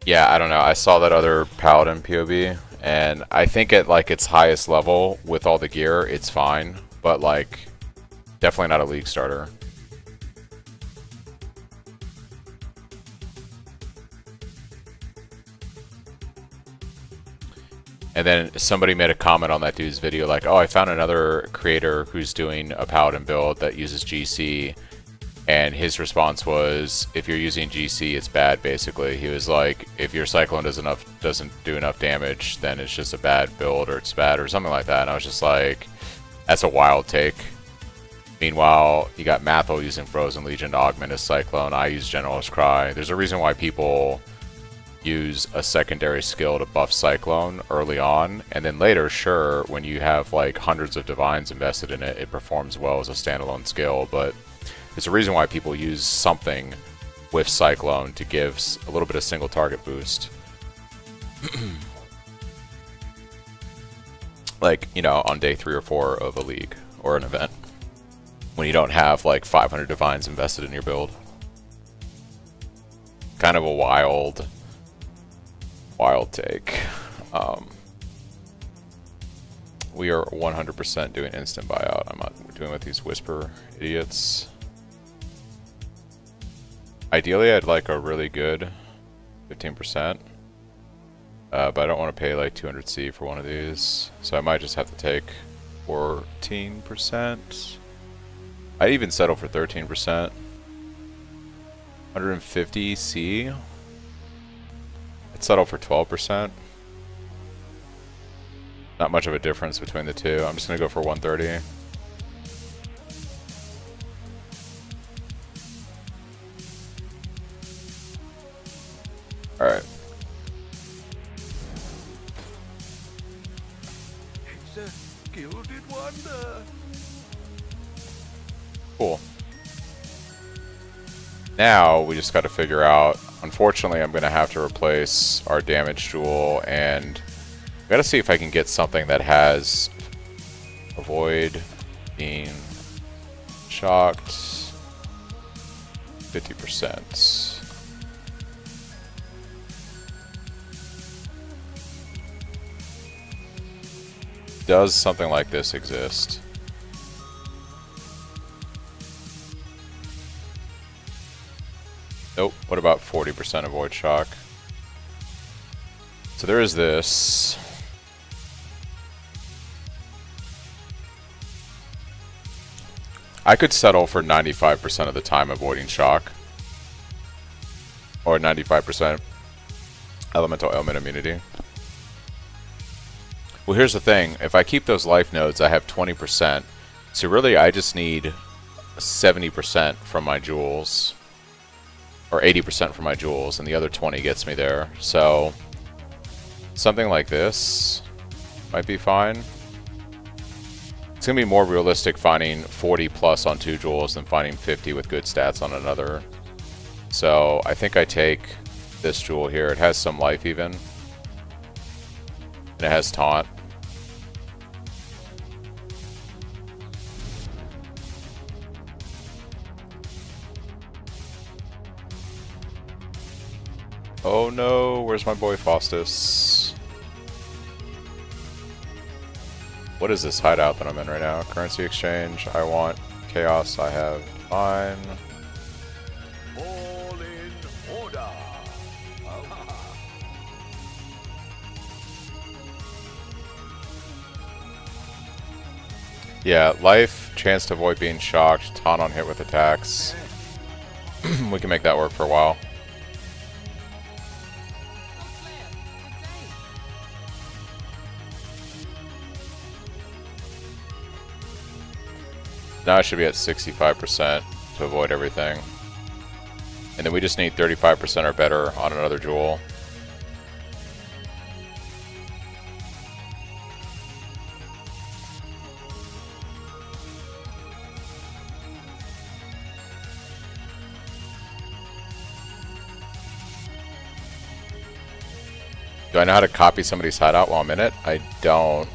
Yeah, I don't know. I saw that other Paladin POV, and I think at like its highest level with all the gear, it's fine, but like definitely not a league starter. And then somebody made a comment on that dude's video like, oh, I found another creator who's doing a Paladin build that uses GC. And his response was, if you're using GC, it's bad, basically. He was like, if your Cyclone doesn't do enough damage, then it's just a bad build or it's bad or something like that. And I was just like, that's a wild take. Meanwhile, you got Mathil using Frozen Legion to augment his Cyclone. I use Generalist Cry. There's a reason why people use a secondary skill to buff Cyclone early on, and then later, sure, when you have like hundreds of divines invested in it, it performs well as a standalone skill, but there's a reason why people use something with Cyclone to give a little bit of single target boost. Like, you know, on day 3 or 4 of a league or an event, when you don't have like 500 divines invested in your build. Kind of a wild take. We are 100% doing instant buyout. I'm not doing with these whisper idiots. Ideally, I'd like a really good 15%, but I don't want to pay like 200C for one of these, so I might just have to take 14%. I'd even settle for 13%. 150C. I'd settle for 12%. Not much of a difference between the two. I'm just going to go for 130. Alright. It's a gilded wonder. Cool. Now we just got to figure out. Unfortunately, I'm going to have to replace our damage jewel, and I got to see if I can get something that has avoid being shocked 50%. Does something like this exist? Nope. What about 40% avoid shock? So there is this. I could settle for 95% of the time avoiding shock. Or 95% elemental ailment immunity. Well, here's the thing. If I keep those life nodes, I have 20%. So really, I just need 70% from my jewels. Or 80% from my jewels, and the other 20 gets me there. So something like this might be fine. It's going to be more realistic finding 40 plus on 2 jewels than finding 50 with good stats on another. So I think I take this jewel here. It has some life even. And it has taunt. Oh no, where's my boy Faustus? What is this hideout that I'm in right now? Currency exchange, I want chaos, I have fine. All in order. Yeah, life, chance to avoid being shocked, taunt on hit with attacks. We can make that work for a while. Now I should be at 65% to avoid everything. And then we just need 35% or better on another jewel. Do I know how to copy somebody's hideout while I'm in it? I don't.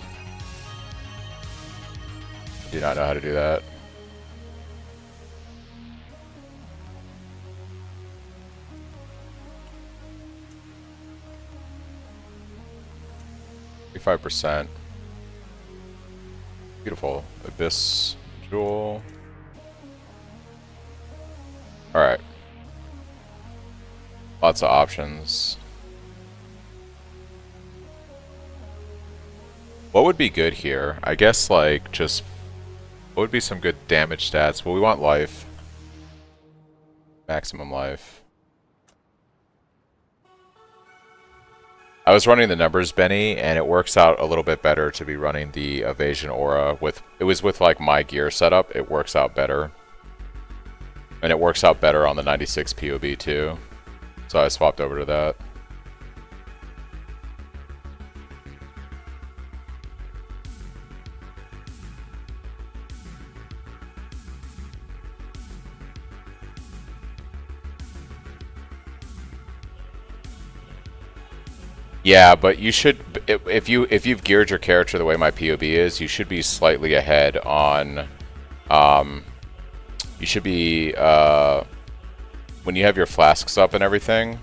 I do not know how to do that. %. Beautiful. Abyss jewel. Alright. Lots of options. What would be good here? I guess, like, just... What would be some good damage stats? Well, we want life. Maximum life. I was running the numbers, Benny, and it works out a little bit better to be running the evasion aura with... It was with, like, my gear setup. It works out better. And it works out better on the 96 POB, too. So I swapped over to that. Yeah, but you should, if you've geared your character the way my POB is, you should be slightly ahead on, you should be, when you have your flasks up and everything,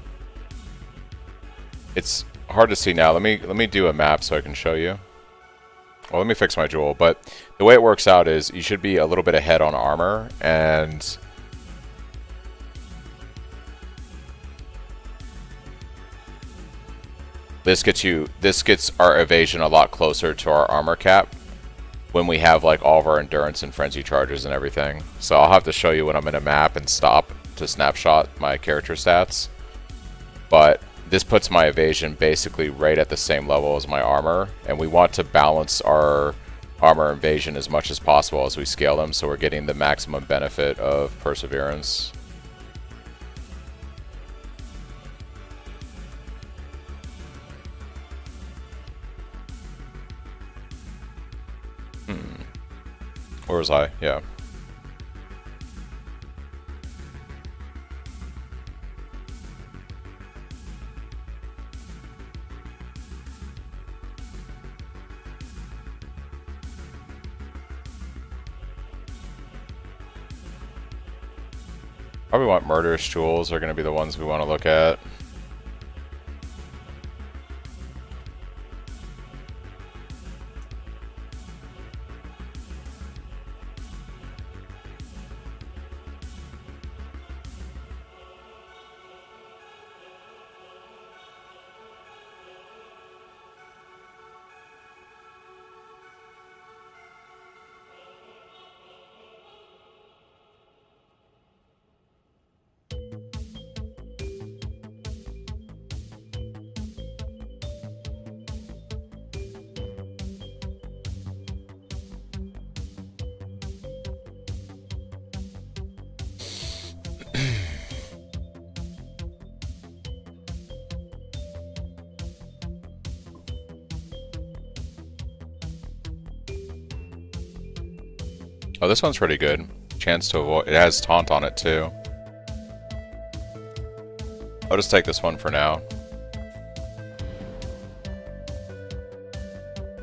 it's hard to see now. Let me do a map so I can show you. Well, let me fix my jewel, but the way it works out is you should be a little bit ahead on armor, and this gets our evasion a lot closer to our armor cap when we have like all of our endurance and frenzy charges and everything. So I'll have to show you when I'm in a map and stop to snapshot my character stats. But this puts my evasion basically right at the same level as my armor, and we want to balance our armor and evasion as much as possible as we scale them, so we're getting the maximum benefit of perseverance. Where was I? Yeah. Probably want murderous jewels are going to be the ones we want to look at. Oh, this one's pretty good. Chance to avoid. It has taunt on it too. I'll just take this one for now.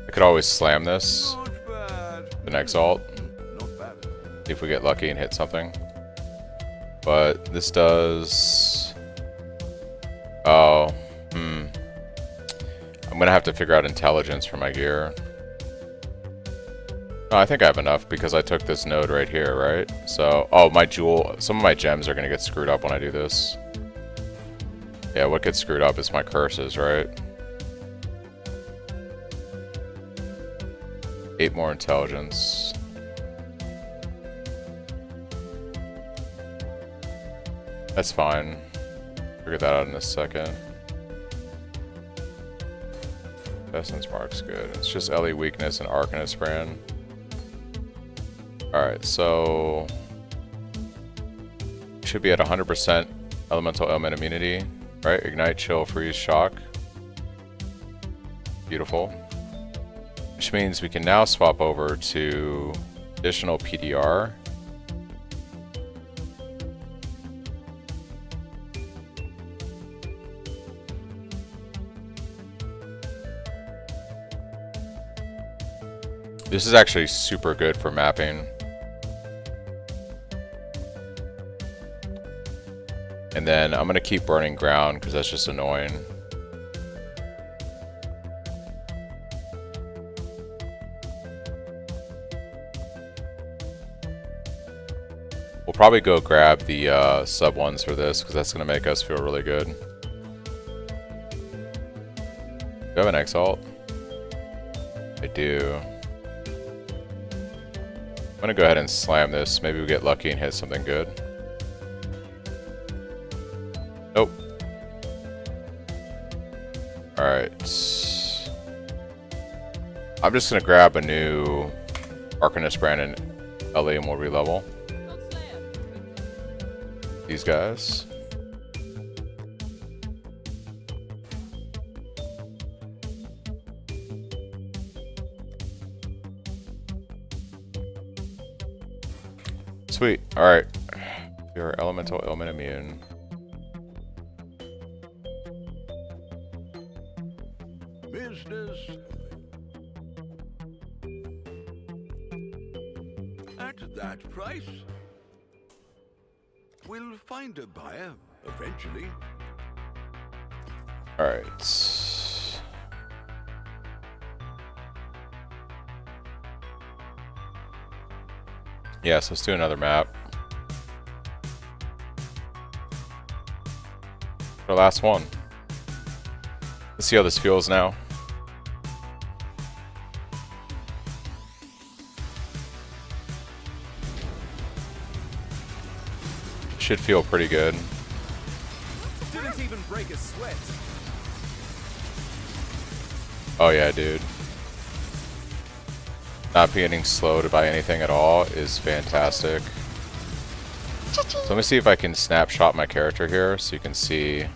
I could always slam this. Not bad. The next ult. Not bad. See if we get lucky and hit something. But this does Oh, I'm gonna have to figure out intelligence for my gear. No, I think I have enough because I took this node right here, right? So, oh, my jewel, some of my gems are gonna get screwed up when I do this. Yeah, what gets screwed up is my curses, right? 8 more intelligence. That's fine. Figure that out in a second. Essence mark's good. It's just LE weakness and Arcanist brand. Alright, so should be at 100% elemental ailment immunity, right? Ignite, chill, freeze, shock. Beautiful. Which means we can now swap over to additional PDR. This is actually super good for mapping. And then I'm gonna keep burning ground because that's just annoying. We'll probably go grab the sub ones for this because that's gonna make us feel really good. Do I have an Exalt? I do. I'm gonna go ahead and slam this. Maybe we get lucky and hit something good. Nope. Alright. I'm just gonna grab a new Arcanist brand and LA and we'll re-level these guys. Sweet. Alright. You're elemental ailment immune. Business. At that price, we'll find a buyer eventually. Alright. Yes, let's do another map. Our last one. Let's see how this feels now. Should feel pretty good. Didn't even break a sweat. Oh yeah, dude. Not being slowed by anything at all is fantastic. So let me see if I can snapshot my character here so you can see.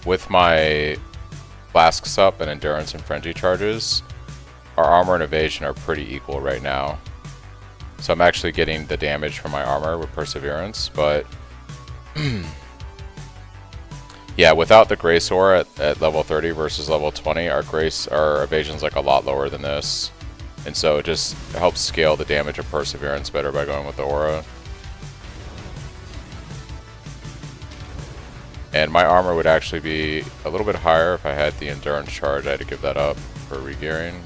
With my flasks up and endurance and frenzy charges, our armor and evasion are pretty equal right now. So I'm actually getting the damage from my armor with perseverance, but yeah, without the Grace Aura at level 30 versus level 20, our evasion's like a lot lower than this. And so it just helps scale the damage of Perseverance better by going with the Aura. And my armor would actually be a little bit higher if I had the Endurance charge. I had to give that up for regearing.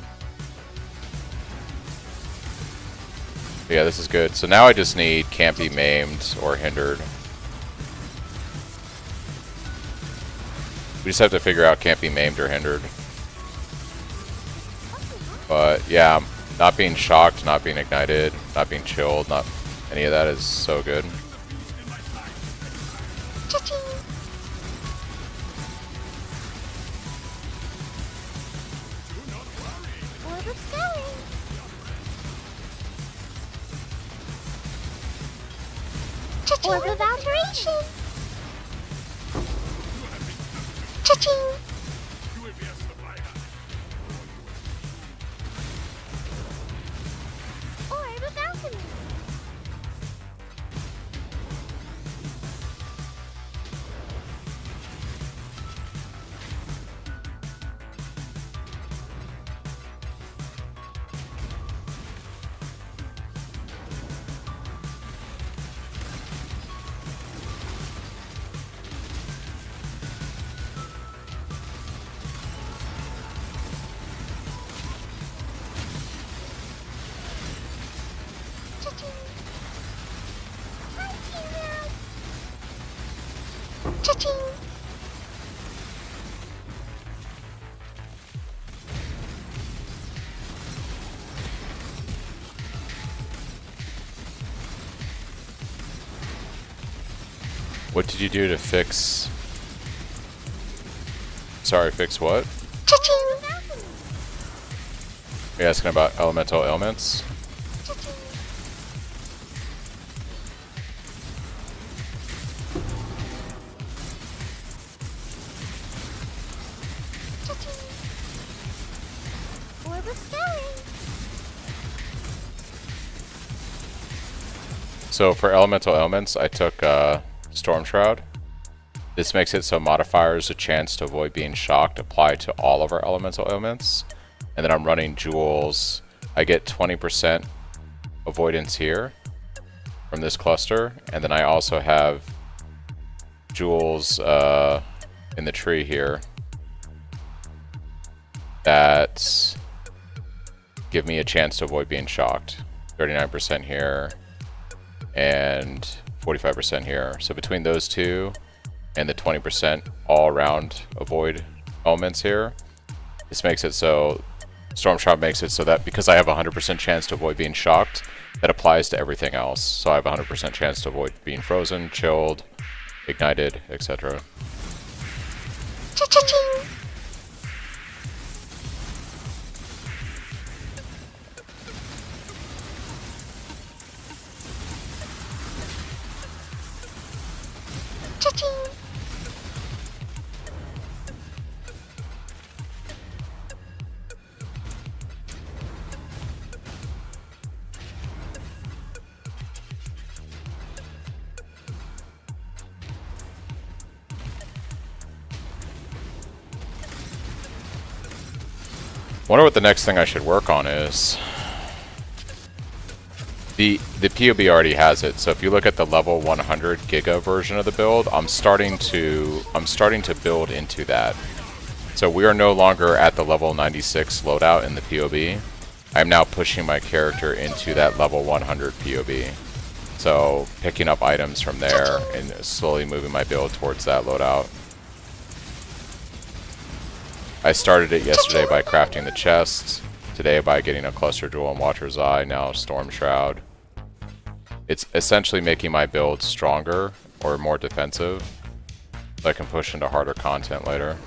But yeah, this is good. So now I just need Can't Be Maimed or Hindered. We just have to figure out Can't Be Maimed or Hindered. But yeah, not being shocked, not being ignited, not being chilled, not any of that is so good. Orb of Alteration! Cha-ching! Orb of Alchemy! Cha-ching. Hi, teammate. Cha-ching. What did you do to fix? Sorry, fix what? Cha-ching. Are you asking about elemental ailments? Cha-ching. Cha-ching. Orb of scaling. So for elemental ailments, I took Storm Shroud. This makes it so modifiers, a chance to avoid being shocked, apply to all of our elemental ailments. And then I'm running jewels. I get 20% avoidance here from this cluster. And then I also have jewels in the tree here that give me a chance to avoid being shocked. 39% here and 45% here. So between those two and the 20% all around avoid elements here, this makes it so Storm Shroud makes it so that because I have a 100% chance to avoid being shocked, that applies to everything else. So I have a 100% chance to avoid being frozen, chilled, ignited, etc. Cha-cha-ching. Cha-ching. Wonder what the next thing I should work on is. The POB already has it, so if you look at the level 100 Giga version of the build, I'm starting to build into that. So we are no longer at the level 96 loadout in the POB. I'm now pushing my character into that level 100 POB. So picking up items from there and slowly moving my build towards that loadout. I started it yesterday by crafting the chest, today by getting a cluster jewel and Watcher's Eye, now Storm Shroud. It's essentially making my build stronger or more defensive, so I can push into harder content later.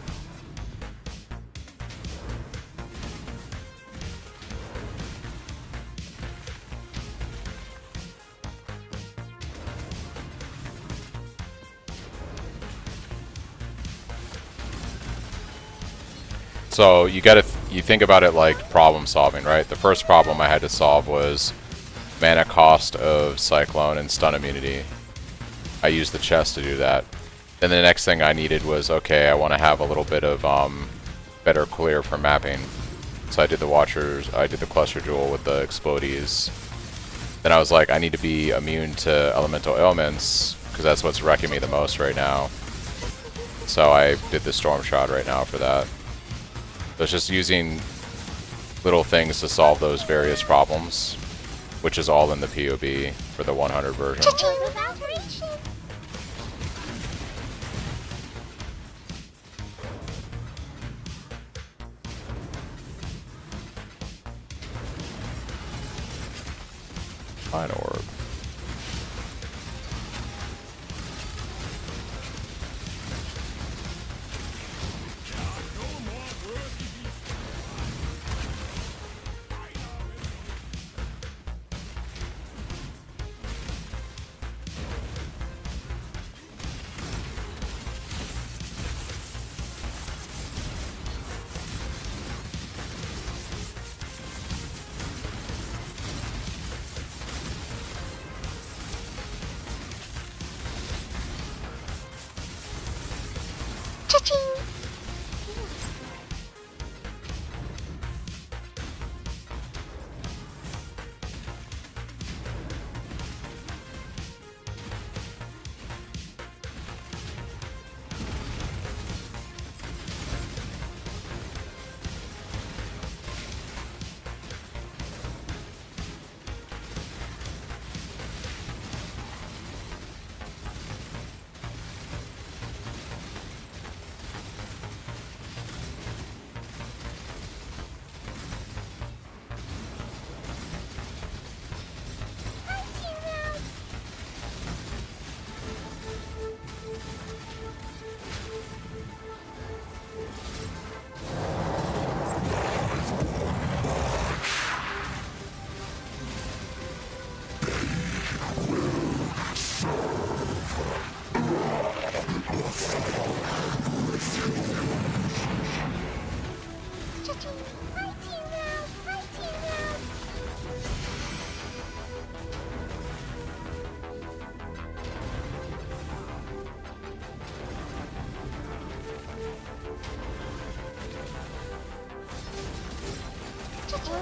So you think about it like problem solving, right? The first problem I had to solve was mana cost of Cyclone and stun immunity. I used the chest to do that. Then the next thing I needed was, okay, I want to have a little bit of better clear for mapping. So I did the cluster jewel with the explodies. Then I was like, I need to be immune to elemental ailments because that's what's wrecking me the most right now. So I did the Storm Shroud right now for that. So it's just using little things to solve those various problems, which is all in the POB for the 100 version. Fine orb.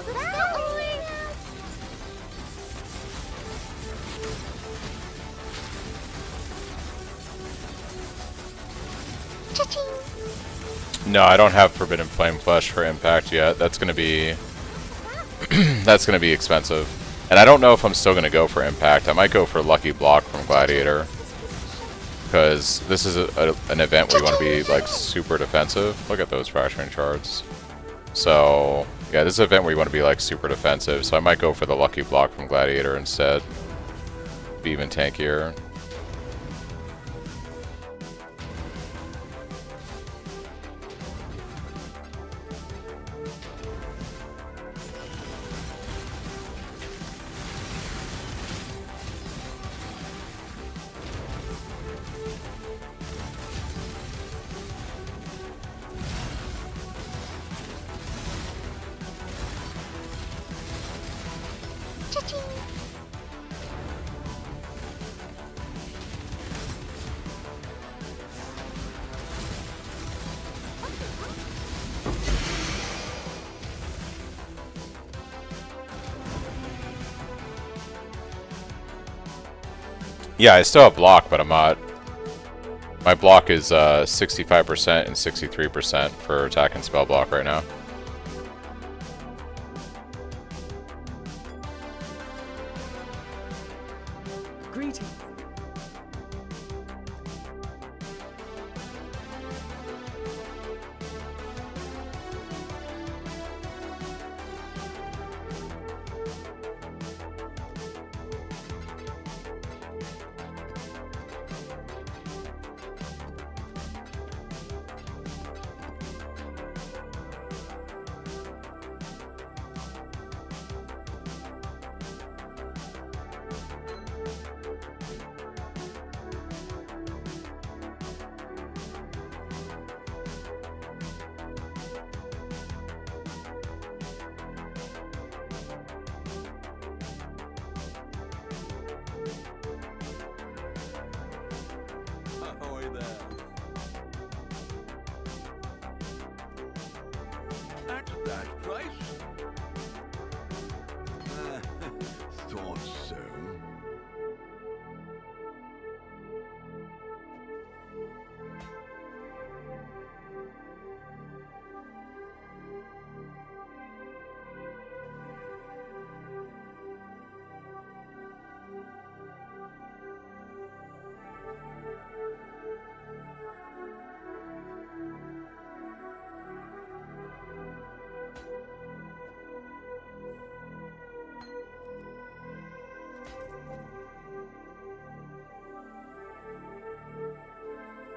let's go. Cha-ching. No, I don't have Forbidden Flame Flesh for Impact yet. That's gonna be that's gonna be expensive. And I don't know if I'm still gonna go for Impact. I might go for Lucky Block from Gladiator. Because this is an event where you want to be like super defensive. Look at those fracturing shards. So yeah, this is an event where you want to be like super defensive. So I might go for the Lucky Block from Gladiator instead. Be even tankier. Yeah, I still have block, but I'm not. My block is 65% and 63% for attack and spell block right now. Greeting. Ahoy there. At that price? Thought so.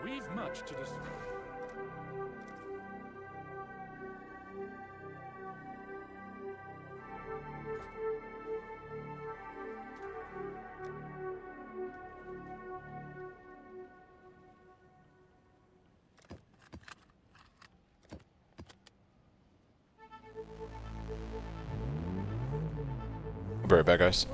We've much to discuss. I'll be right back, guys.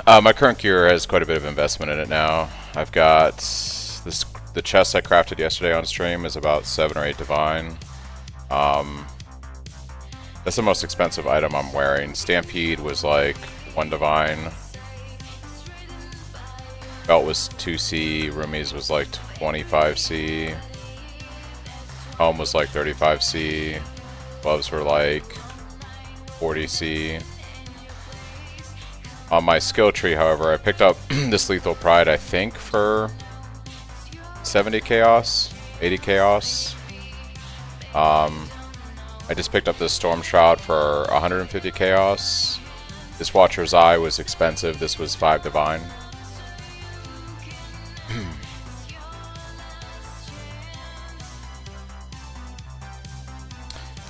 My current gear has quite a bit of investment in it now. I've got this. The chest I crafted yesterday on stream is about 7 or 8 divine. That's the most expensive item I'm wearing. Stampede was like 1 divine. Belt was 2C. Roomies was like 25C. Helm was like 35C. Gloves were like 40C. On my skill tree, however, I picked up this Lethal Pride, I think, for 70 chaos, 80 chaos. I just picked up this Storm Shroud for 150 chaos. This Watcher's Eye was expensive. This was 5 divine.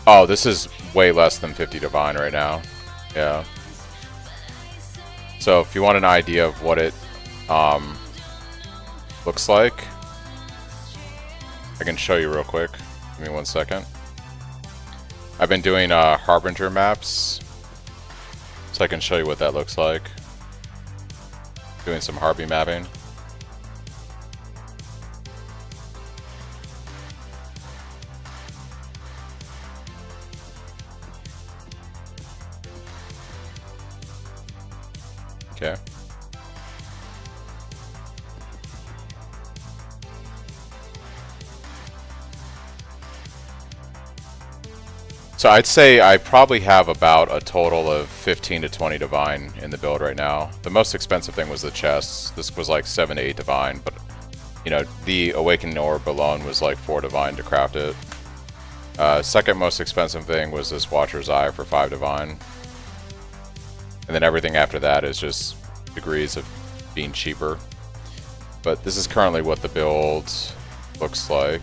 Oh, this is way less than 50 divine right now. Yeah. So if you want an idea of what it looks like, I can show you real quick. Give me 1 second. I've been doing Harbinger maps, so I can show you what that looks like. Doing some Harby mapping. Okay. So I'd say I probably have about a total of 15 to 20 divine in the build right now. The most expensive thing was the chests. This was like 7 to 8 divine, but you know, the Awakening Orb alone was like 4 divine to craft it. Second most expensive thing was this Watcher's Eye for 5 divine. And then everything after that is just degrees of being cheaper. But this is currently what the build looks like.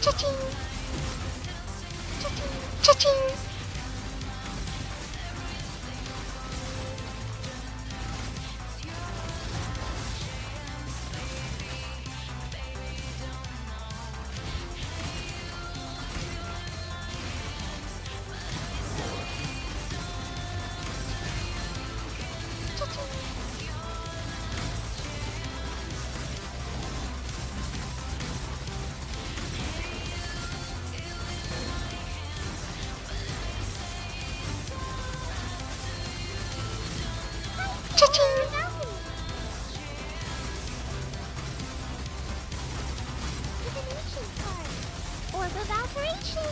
Cha-ching! Cha-ching! Cha-ching! Orb of Alteration!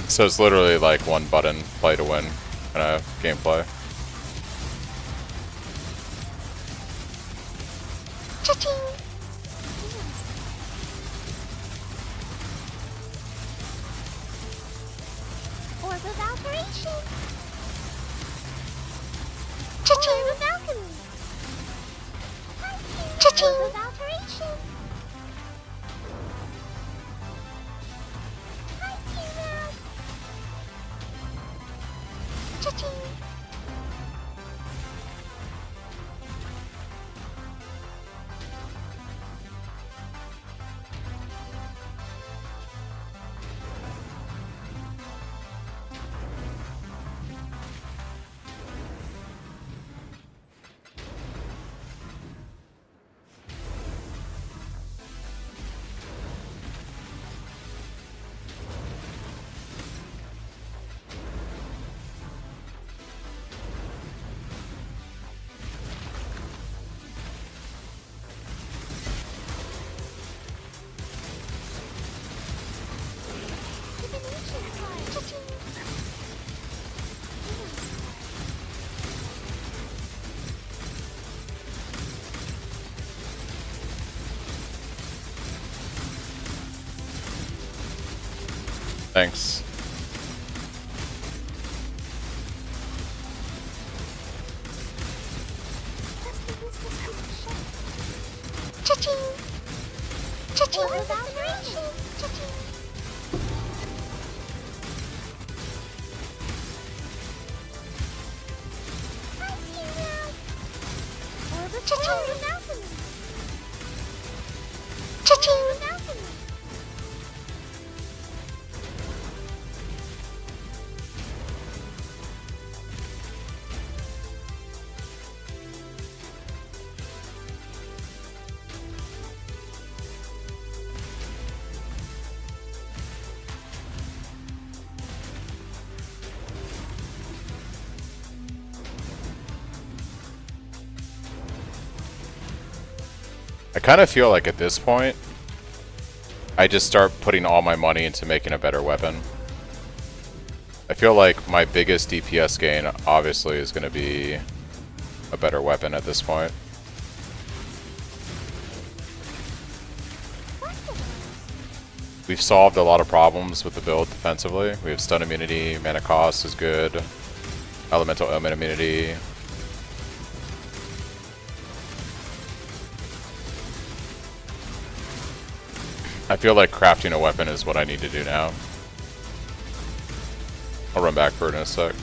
So it's literally like one button play to win kind of gameplay. Cha-ching! Orb of Alteration! Cha-ching! Orb of Alchemy! Cha-ching! Orb of Alteration! Cha-ching! Thanks. Cha-ching! Cha-ching! Orb of Alteration! Cha-ching! I kind of feel like at this point, I just start putting all my money into making a better weapon. I feel like my biggest DPS gain, obviously, is going to be a better weapon at this point. We've solved a lot of problems with the build defensively. We have stun immunity, mana cost is good, elemental omen immunity. I feel like crafting a weapon is what I need to do now. I'll run back for it in a sec.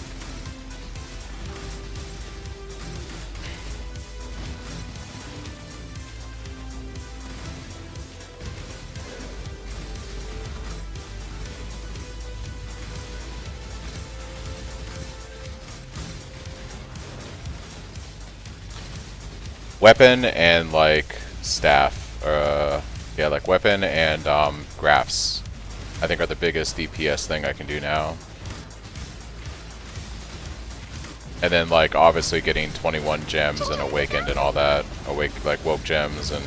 Weapon and like staff, yeah, like weapon and graphs, I think are the biggest DPS thing I can do now. And then like obviously getting 21 gems and awakened and all that, like woke gems and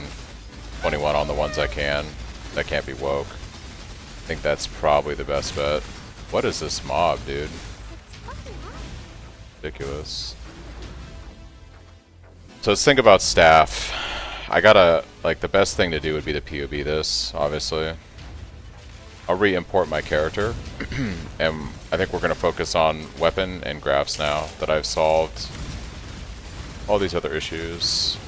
21 on the ones I can that can't be woke. I think that's probably the best bet. What is this mob, dude? Ridiculous. So let's think about staff. I gotta, like, the best thing to do would be to POB this, obviously. I'll re-import my character, and I think we're gonna focus on weapon and graphs now that I've solved all these other issues.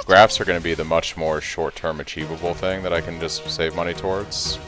Graphs are gonna be the much more short-term achievable thing that I can just save money towards.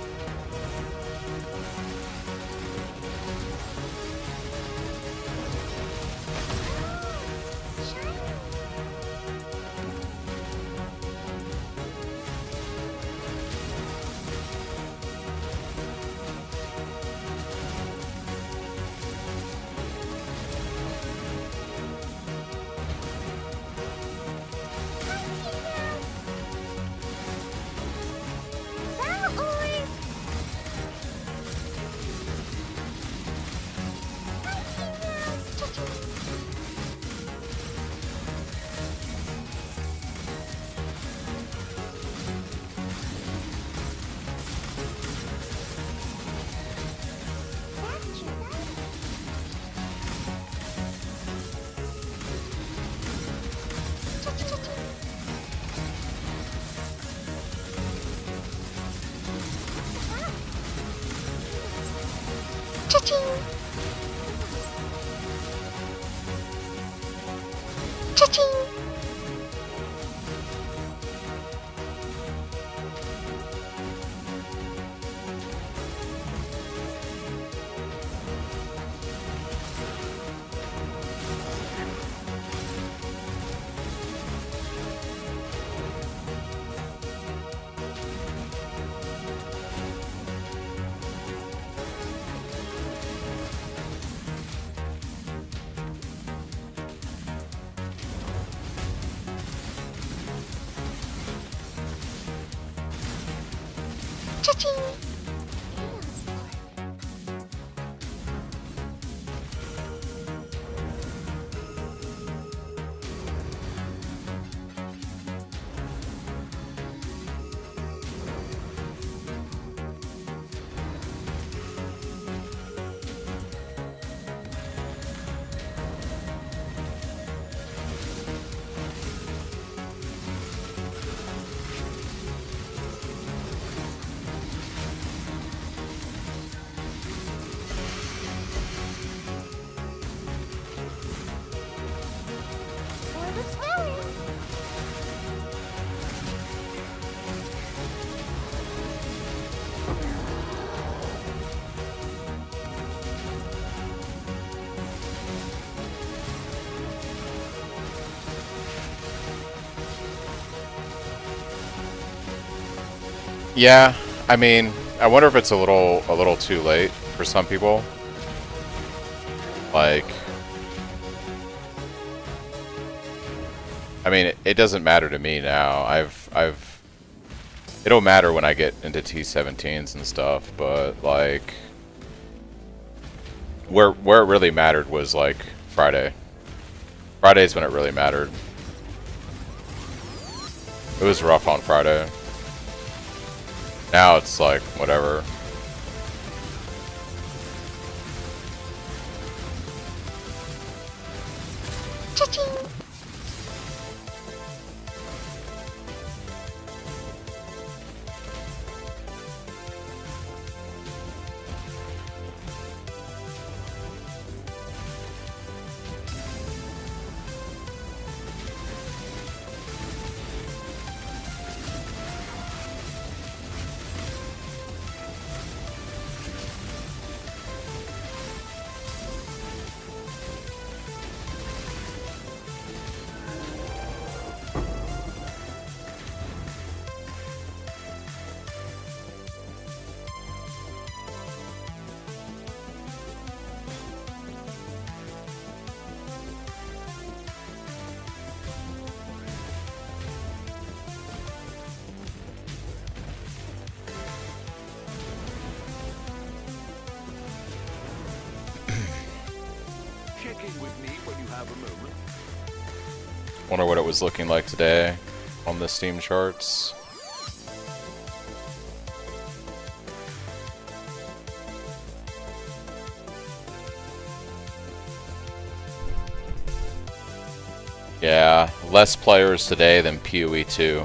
Yeah, I mean, I wonder if it's a little too late for some people. Like, I mean, it doesn't matter to me now. It'll matter when I get into T17s and stuff, but like, where it really mattered was like Friday. Friday's when it really mattered. It was rough on Friday. Now it's like, whatever. Cha-ching! Check in with me when you have a moment. Wonder what it was looking like today on the Steam charts. Yeah, less players today than PoE 2.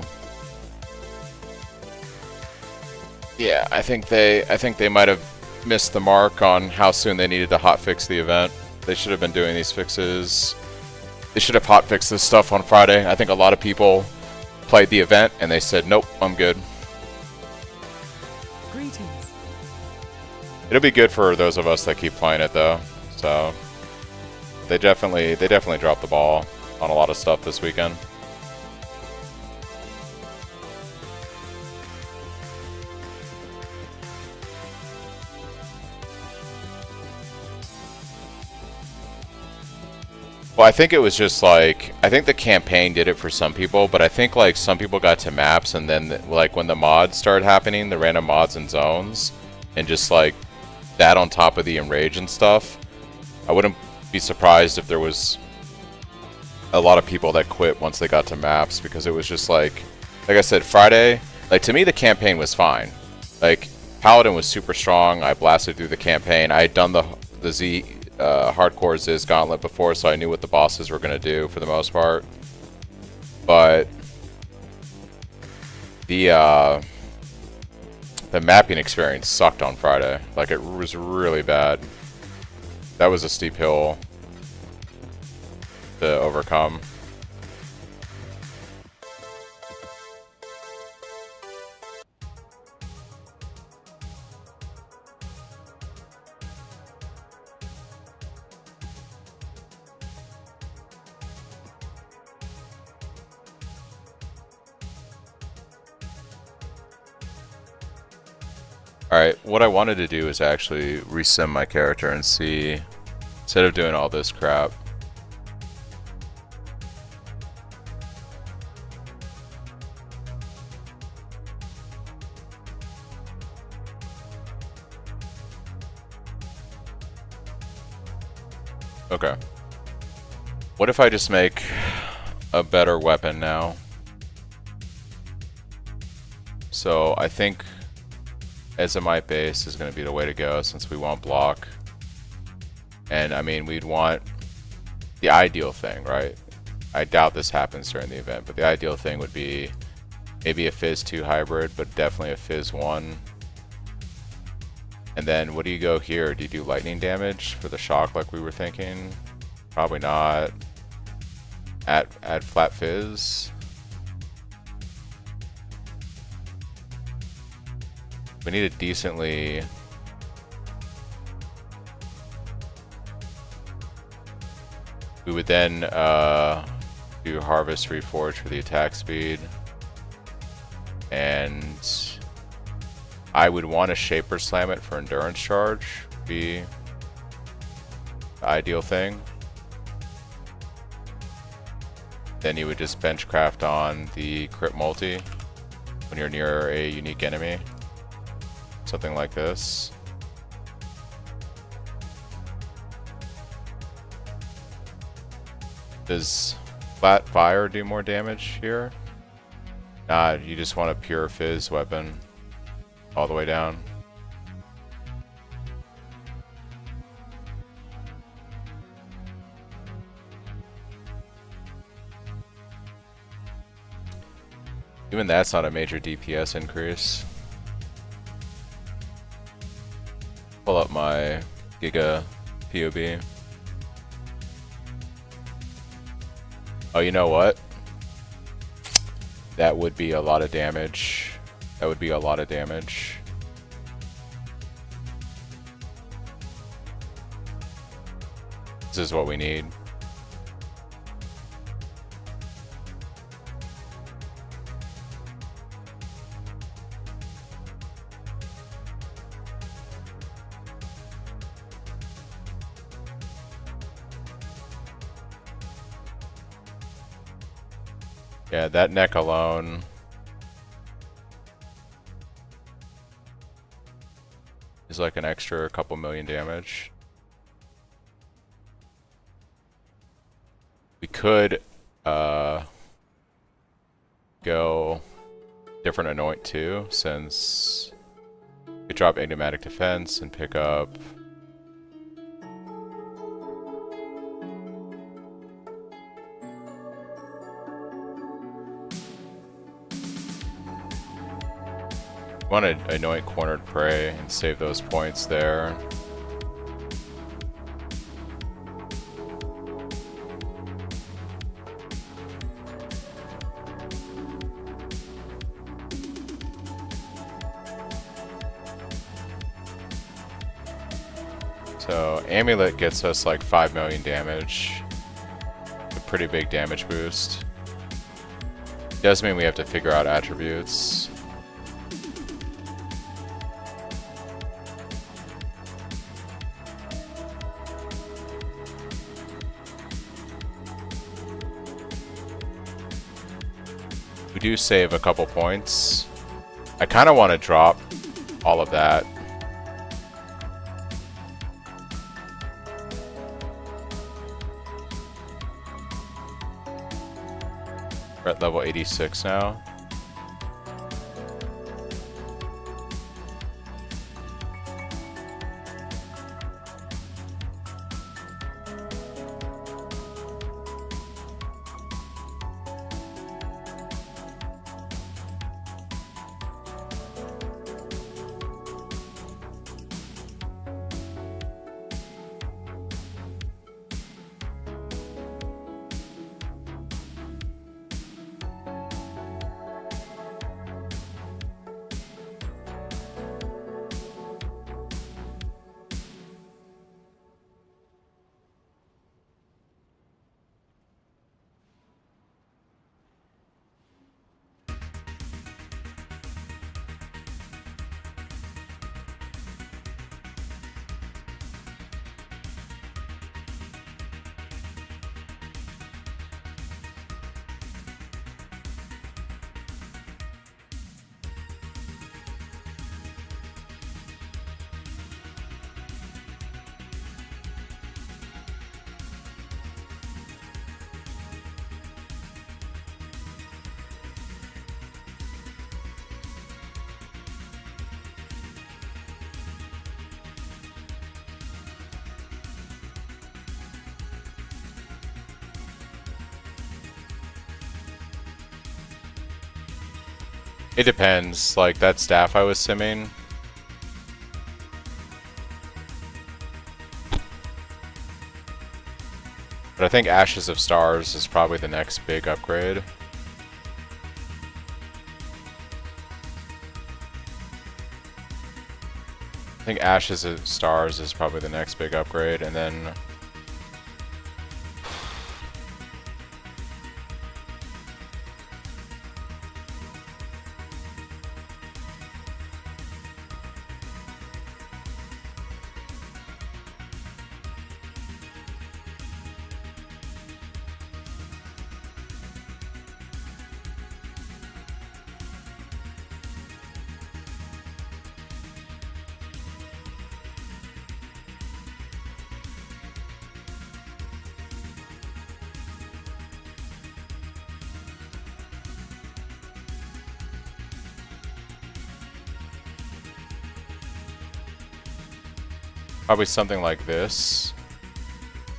Yeah, I think they might have missed the mark on how soon they needed to hotfix the event. They should have been doing these fixes. They should have hotfixed this stuff on Friday. I think a lot of people played the event and they said, "Nope, I'm good." Greetings. It'll be good for those of us that keep playing it though. So they definitely dropped the ball on a lot of stuff this weekend. Well, I think it was just like, I think the campaign did it for some people, but I think like some people got to maps and then like when the mods started happening, the random mods and zones, and just like that on top of the enrage and stuff, I wouldn't be surprised if there was a lot of people that quit once they got to maps, because it was just like I said, Friday, like to me the campaign was fine. Like Paladin was super strong. I blasted through the campaign. I had done the Z hardcore Ziz gauntlet before, so I knew what the bosses were going to do for the most part. But the mapping experience sucked on Friday. Like it was really bad. That was a steep hill to overcome. Alright, what I wanted to do is actually resim my character and see, instead of doing all this crap. Okay. What if I just make a better weapon now? So I think Ezomite base is going to be the way to go since we won't block. And I mean, we'd want the ideal thing, right? I doubt this happens during the event, but the ideal thing would be maybe a Fizz 2 hybrid, but definitely a Fizz 1. And then what do you go here? Do you do lightning damage for the shock like we were thinking? Probably not. Add flat Fizz. We need a decently... We would then do Harvest Reforge for the attack speed. And I would want to Shaper Slam it for Endurance Charge. Be the ideal thing. Then you would just Benchcraft on the crit multi when you're near a unique enemy. Something like this. Does Flat Fire do more damage here? Nah, you just want a pure Fizz weapon all the way down. Even that's not a major DPS increase. Pull up my Giga POB. Oh, you know what? That would be a lot of damage. That would be a lot of damage. This is what we need. Yeah, that neck alone is like an extra couple million damage. We could go different anoint too, since we could drop Enigmatic Defense and pick up want to anoint Cornered Prey and save those points there. So Amulet gets us like 5 million damage. A pretty big damage boost. Does mean we have to figure out attributes. We do save a couple points. I kind of want to drop all of that. We're at level 86 now. It depends, like that staff I was simming. But I think Ashes of Stars is probably the next big upgrade. I think Ashes of Stars is probably the next big upgrade, and then Probably something like this.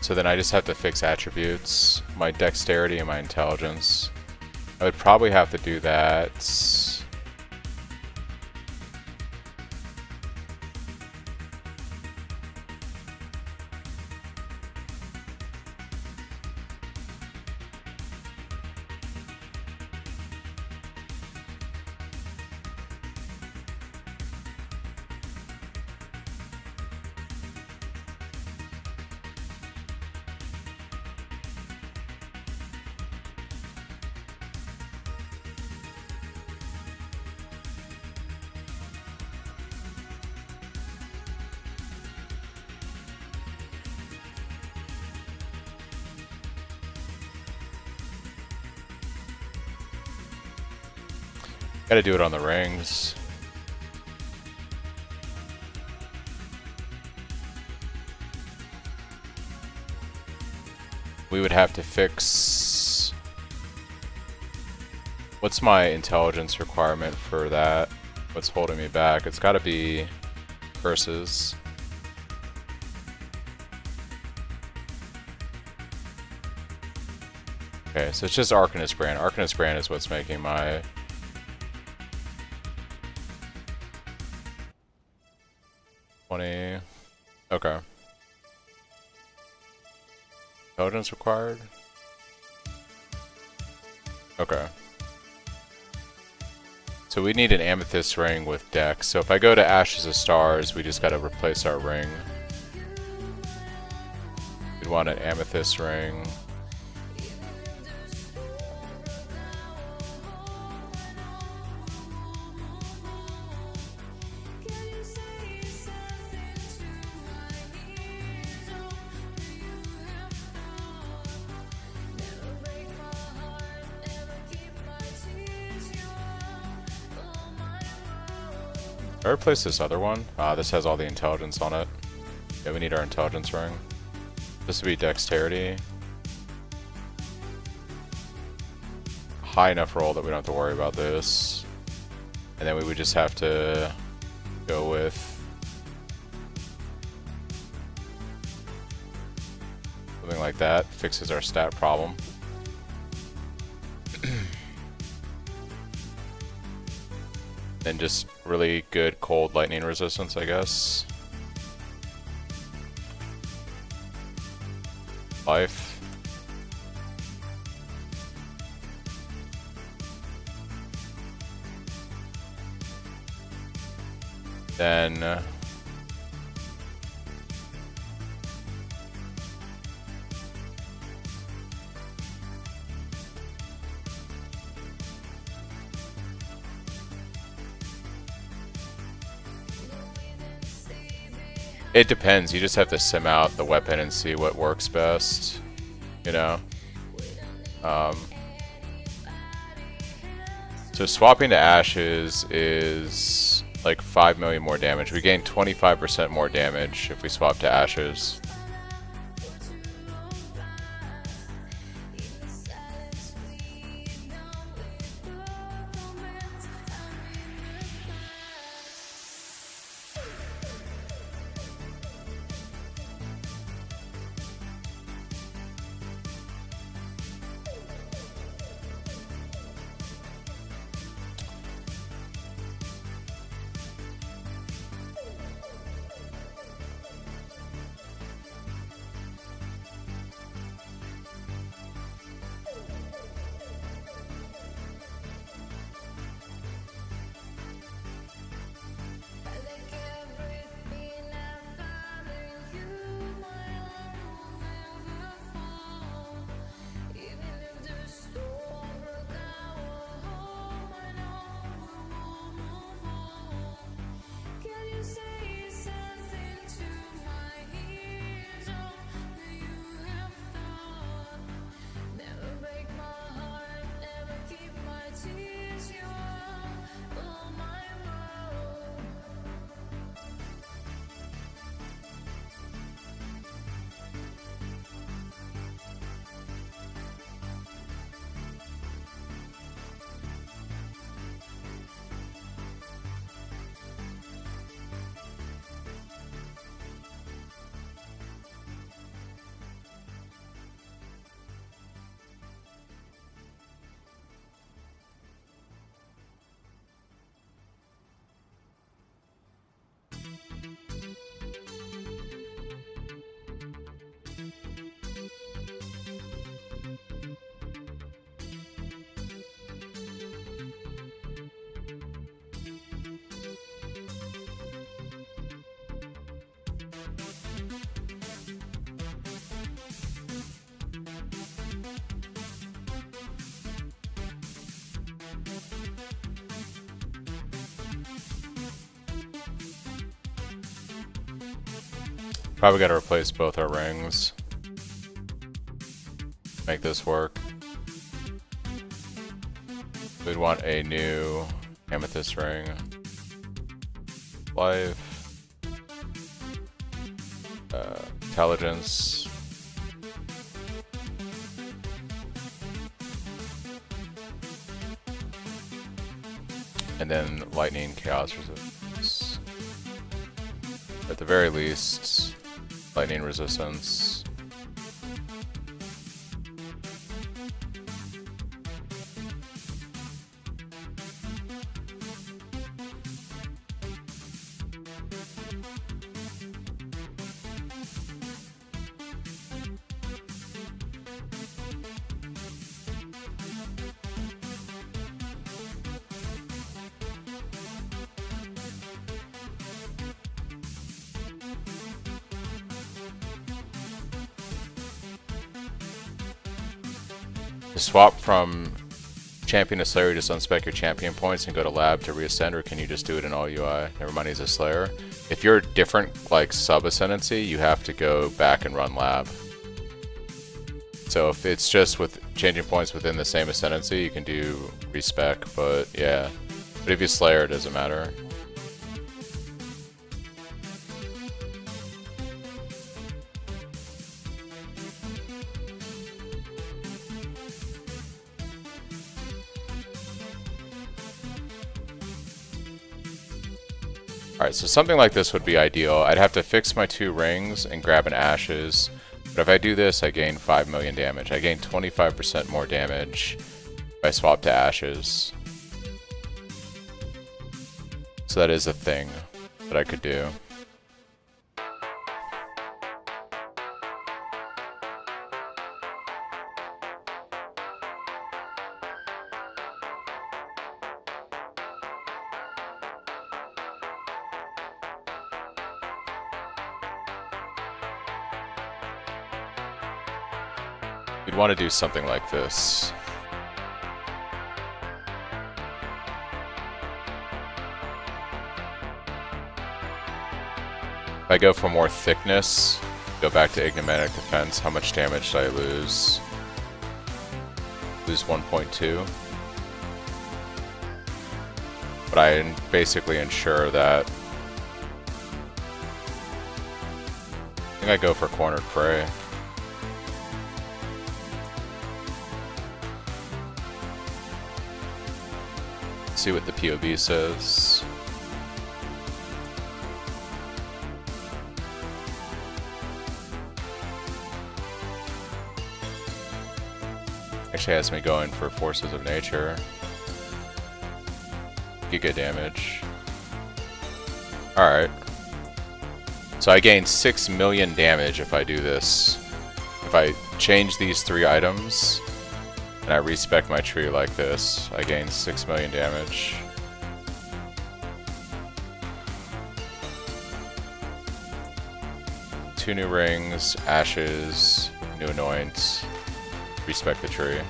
So then I just have to fix attributes, my dexterity and my intelligence. I would probably have to do that. Gotta do it on the rings. We would have to fix... What's my intelligence requirement for that? What's holding me back? It's gotta be curses. Okay, so it's just Arcanist Brand. Arcanist Brand is what's making my... Okay. Intelligence required? Okay. So we need an amethyst ring with dex. So if I go to Ashes of Stars, we just gotta replace our ring. We'd want an amethyst ring. Did I replace this other one? This has all the intelligence on it. Yeah, we need our intelligence ring. This would be dexterity. High enough roll that we don't have to worry about this. And then we would just have to go with something like that. Fixes our stat problem. And just really good cold lightning resistance, I guess. Life. Then it depends. You just have to sim out the weapon and see what works best, you know? So swapping to Ashes is like 5 million more damage. We gain 25% more damage if we swap to Ashes. Probably got to replace both our rings. Make this work. We'd want a new amethyst ring. Life. Intelligence. And then lightning, chaos resistance. At the very least, lightning resistance. To swap from champion to Slayer, just unspec your champion points and go to lab to reascend, or can you just do it in all UI? Never mind, he's a Slayer. If you're different, like sub-ascendancy, you have to go back and run lab. So if it's just with changing points within the same ascendancy, you can do respec, but yeah. But if you Slayer, it doesn't matter. Alright, so something like this would be ideal. I'd have to fix my 2 rings and grab an Ashes. But if I do this, I gain 5 million damage. I gain 25% more damage if I swap to Ashes. So that is a thing that I could do. You'd want to do something like this. If I go for more thickness, go back to Ignomaniac Defense, how much damage did I lose? Lose 1.2. But I basically ensure that... I think I go for Cornered Prey. See what the POB says. Actually has me going for Forces of Nature. Giga damage. Alright. So I gain 6 million damage if I do this. If I change these 3 items, and I respec my tree like this, I gain 6 million damage. Two new rings, Ashes, new Anoint, respec the tree.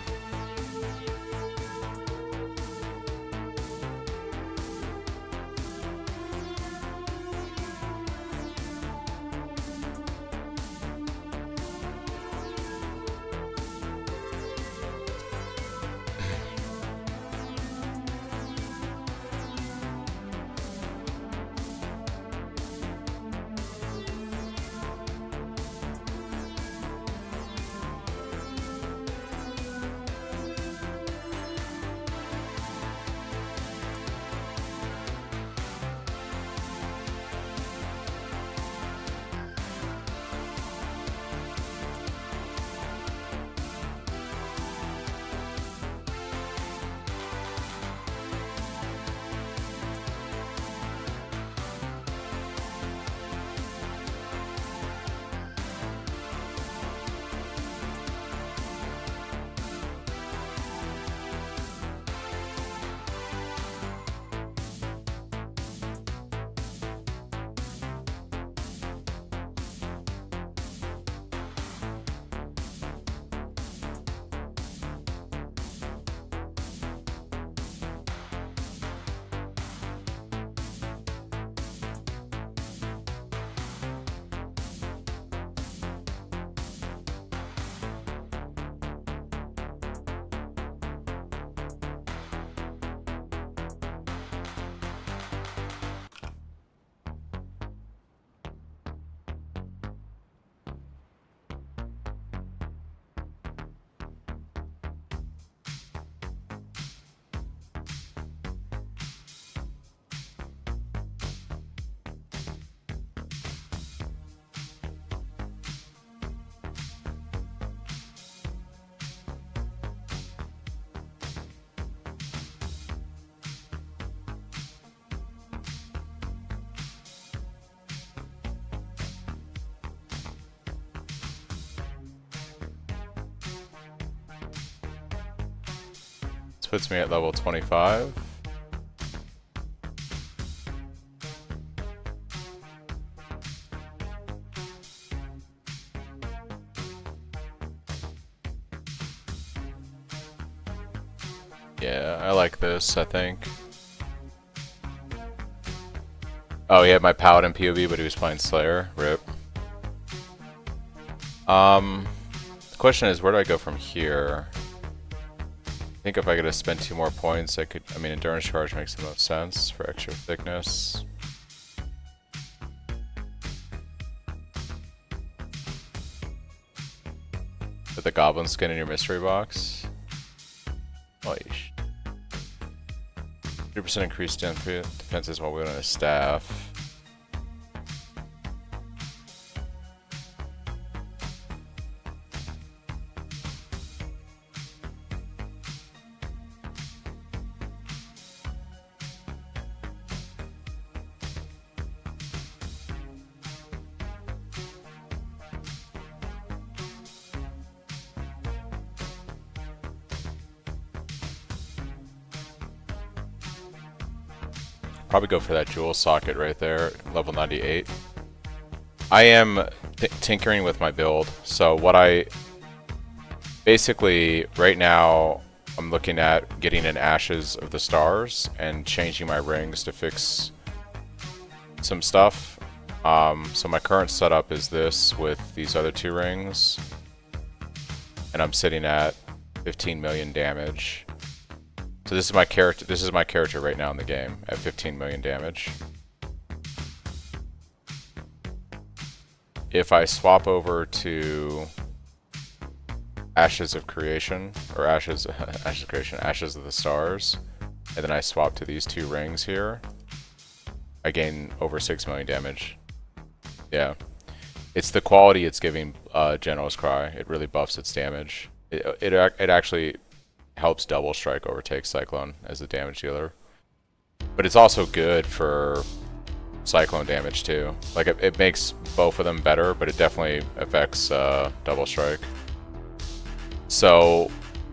This puts me at level 25. Yeah, I like this, I think. Oh, he had my Paladin POV, but he was playing Slayer. Rip. The question is, where do I go from here? I think if I gotta spend 2 more points, I could... I mean, Endurance Charge makes the most sense for extra thickness. Put the Goblin Skin in your mystery box. Oish. 3% increased defenses while wielding a staff. Probably go for that jewel socket right there, level 98. I am tinkering with my build, so what I... Basically, right now, I'm looking at getting an Ashes of the Stars and changing my rings to fix some stuff. So my current setup is this with these other 2 rings. And I'm sitting at 15 million damage. So this is my character. This is my character right now in the game at 15 million damage. If I swap over to Ashes of Creation or Ashes of Creation, Ashes of the Stars, and then I swap to these 2 rings here, I gain over 6 million damage. Yeah, it's the quality it's giving General's Cry. It really buffs its damage. It actually helps Double Strike overtake Cyclone as the damage dealer. But it's also good for Cyclone damage too. Like it makes both of them better, but it definitely affects Double Strike. So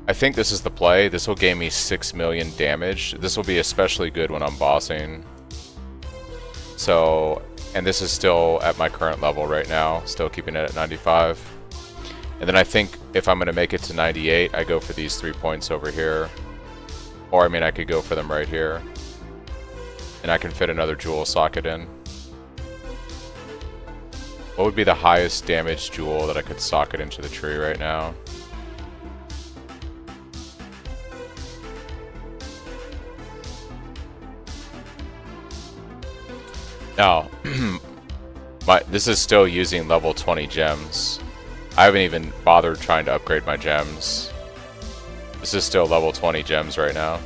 I think this is the play. This will gain me 6 million damage. This will be especially good when I'm bossing. So, and this is still at my current level right now, still keeping it at 95. And then I think if I'm going to make it to 98, I go for these 3 points over here. Or, I mean, I could go for them right here. And I can fit another jewel socket in. What would be the highest damage jewel that I could socket into the tree right now? Now, this is still using level 20 gems. I haven't even bothered trying to upgrade my gems. This is still level 20 gems right now.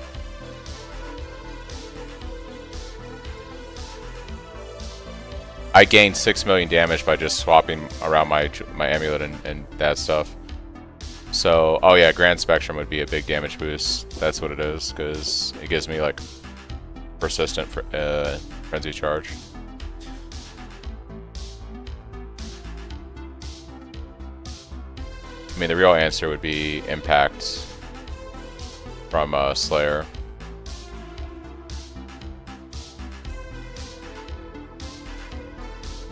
I gained 6 million damage by just swapping around my amulet and that stuff. So, oh yeah, Grand Spectrum would be a big damage boost. That's what it is, because it gives me like persistent frenzy charge. I mean, the real answer would be Impact from Slayer.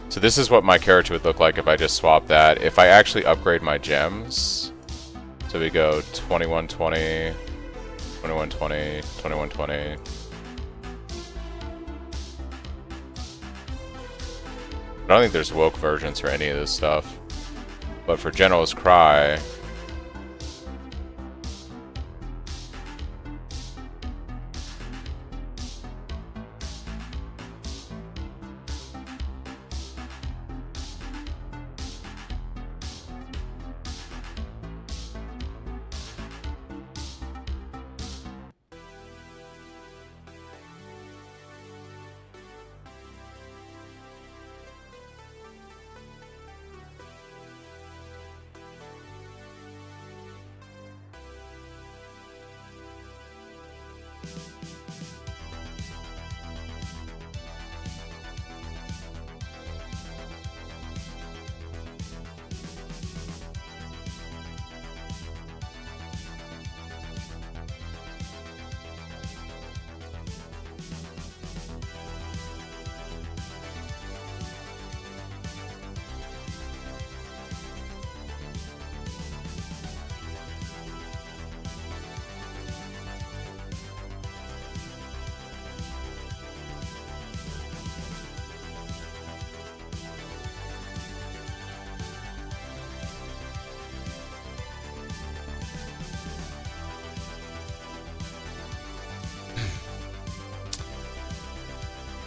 So this is what my character would look like if I just swap that. If I actually upgrade my gems, so we go 2120, 2120, 2120. I don't think there's woke versions for any of this stuff. But for General's Cry,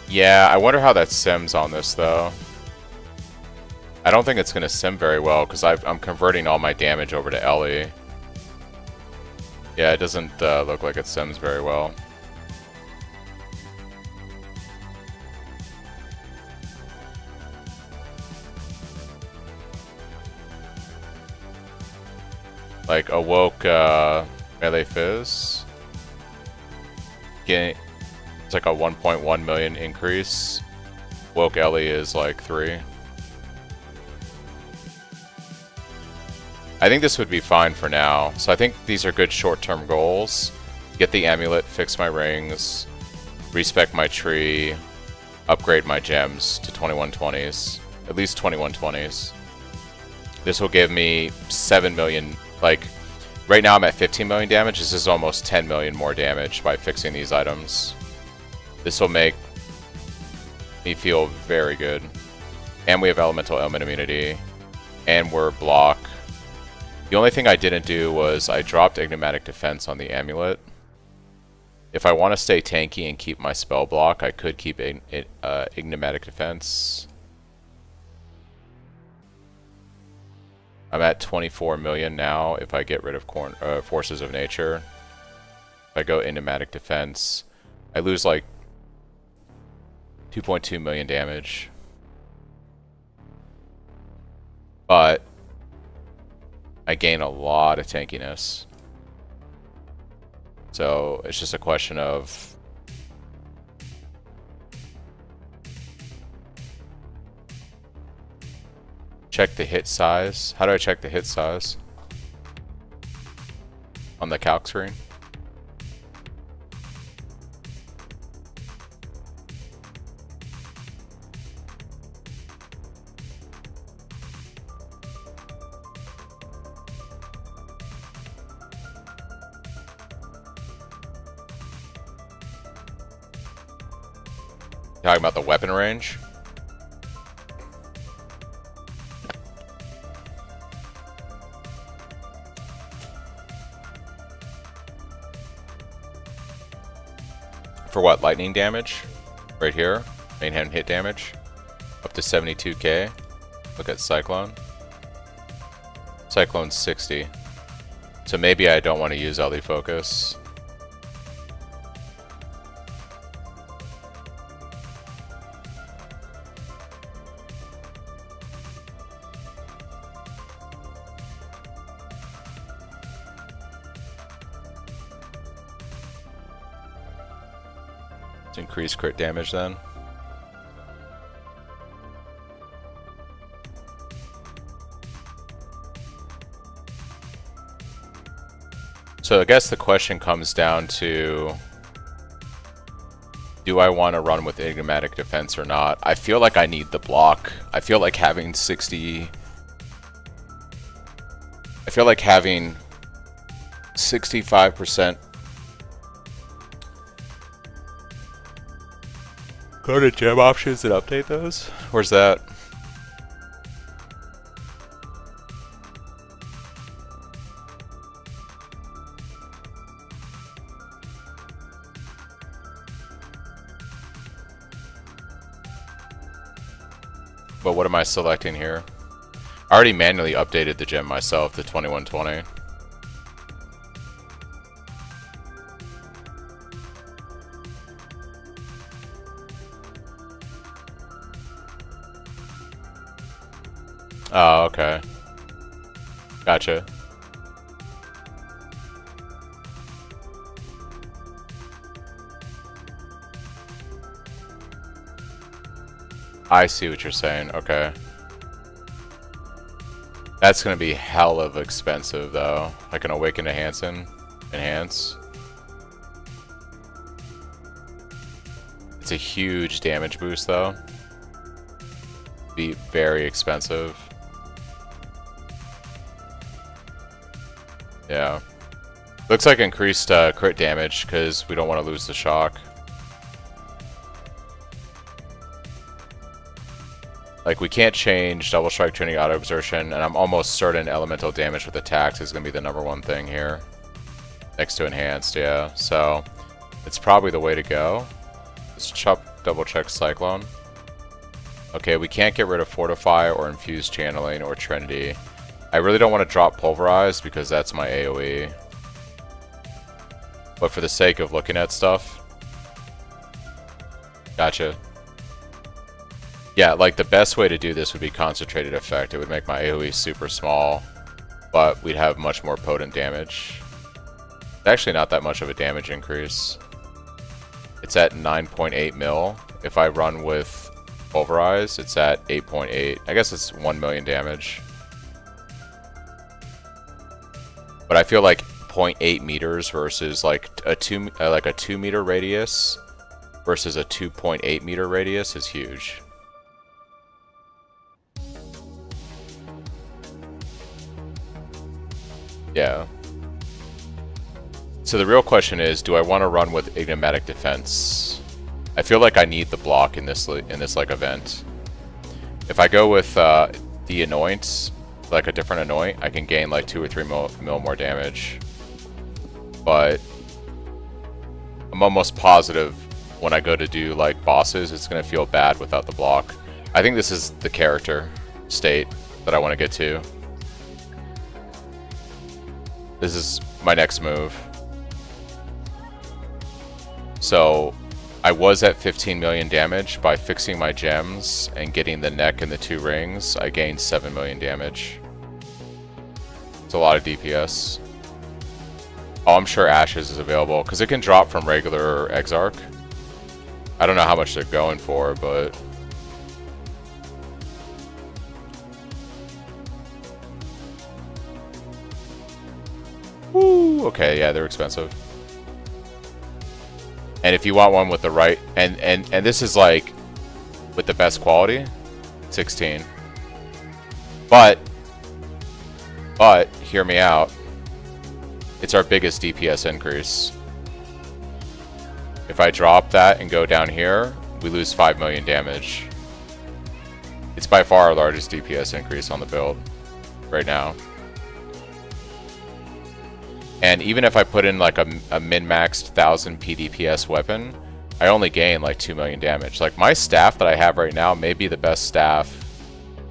Yeah, I wonder how that sims on this, though. I don't think it's going to sim very well, because I'm converting all my damage over to Ellie. Yeah, it doesn't look like it sims very well. Like, Awoke Melee Fizz. It's like a 1.1 million increase. Woke Ellie is like 3. I think this would be fine for now. So I think these are good short-term goals. Get the amulet, fix my rings, respec my tree, upgrade my gems to 2120s. At least 2120s. This will give me 7 million, like, right now I'm at 15 million damage. This is almost 10 million more damage by fixing these items. This will make me feel very good. And we have elemental element immunity. And we're block. The only thing I didn't do was I dropped Enigmatic Defense on the amulet. If I want to stay tanky and keep my spell block, I could keep Enigmatic Defense. I'm at 24 million now if I get rid of Forces of Nature. If I go Enigmatic Defense, I lose like 2.2 million damage. But I gain a lot of tankiness. So it's just a question of check the hit size. How do I check the hit size? On the calc screen. Talking about the weapon range. For what? Lightning damage? Right here. Main hand hit damage. Up to 72k. Look at Cyclone. Cyclone's 60. So maybe I don't want to use LE Focus. Increase crit damage then. So I guess the question comes down to, do I want to run with Enigmatic Defense or not? I feel like I need the block. I feel like having 65%. Go to gem options and update those? Where's that? But what am I selecting here? I already manually updated the gem myself to 2120. Oh, okay. Gotcha. I see what you're saying. Okay. That's gonna be hell of expensive, though. Like an Awakened Enhance. It's a huge damage boost, though. Be very expensive. Yeah. Looks like increased crit damage because we don't want to lose the shock. Like, we can't change Double Strike, Trinity, Auto Exertion, and I'm almost certain elemental damage with attacks is going to be the #1 thing here. Next to Enhanced, yeah. So, it's probably the way to go. Let's chop double check Cyclone. Okay, we can't get rid of Fortify or Infuse Channeling or Trinity. I really don't want to drop Pulverize because that's my AoE. But for the sake of looking at stuff... Gotcha. Yeah, like the best way to do this would be Concentrated Effect. It would make my AoE super small, but we'd have much more potent damage. It's actually not that much of a damage increase. It's at 9.8 mil. If I run with Pulverize, it's at 8.8. I guess it's 1 million damage. But I feel like 0.8 meters versus like a 2 meter radius versus a 2.8 meter radius is huge. Yeah. So the real question is, do I want to run with Enigmatic Defense? I feel like I need the block in this like event. If I go with the Anoint, like a different Anoint, I can gain like 2 or 3 mil more damage. But I'm almost positive when I go to do like bosses, it's gonna feel bad without the block. I think this is the character state that I want to get to. This is my next move. So I was at 15 million damage. By fixing my gems and getting the neck and the 2 rings, I gained 7 million damage. It's a lot of DPS. Oh, I'm sure Ashes is available because it can drop from regular Exarch. I don't know how much they're going for, but woo, okay, yeah, they're expensive. And if you want one with the right, and this is like with the best quality, 16. But hear me out. It's our biggest DPS increase. If I drop that and go down here, we lose 5 million damage. It's by far our largest DPS increase on the build right now. And even if I put in like a min-maxed 1000 PDPS weapon, I only gain like 2 million damage. Like my staff that I have right now may be the best staff.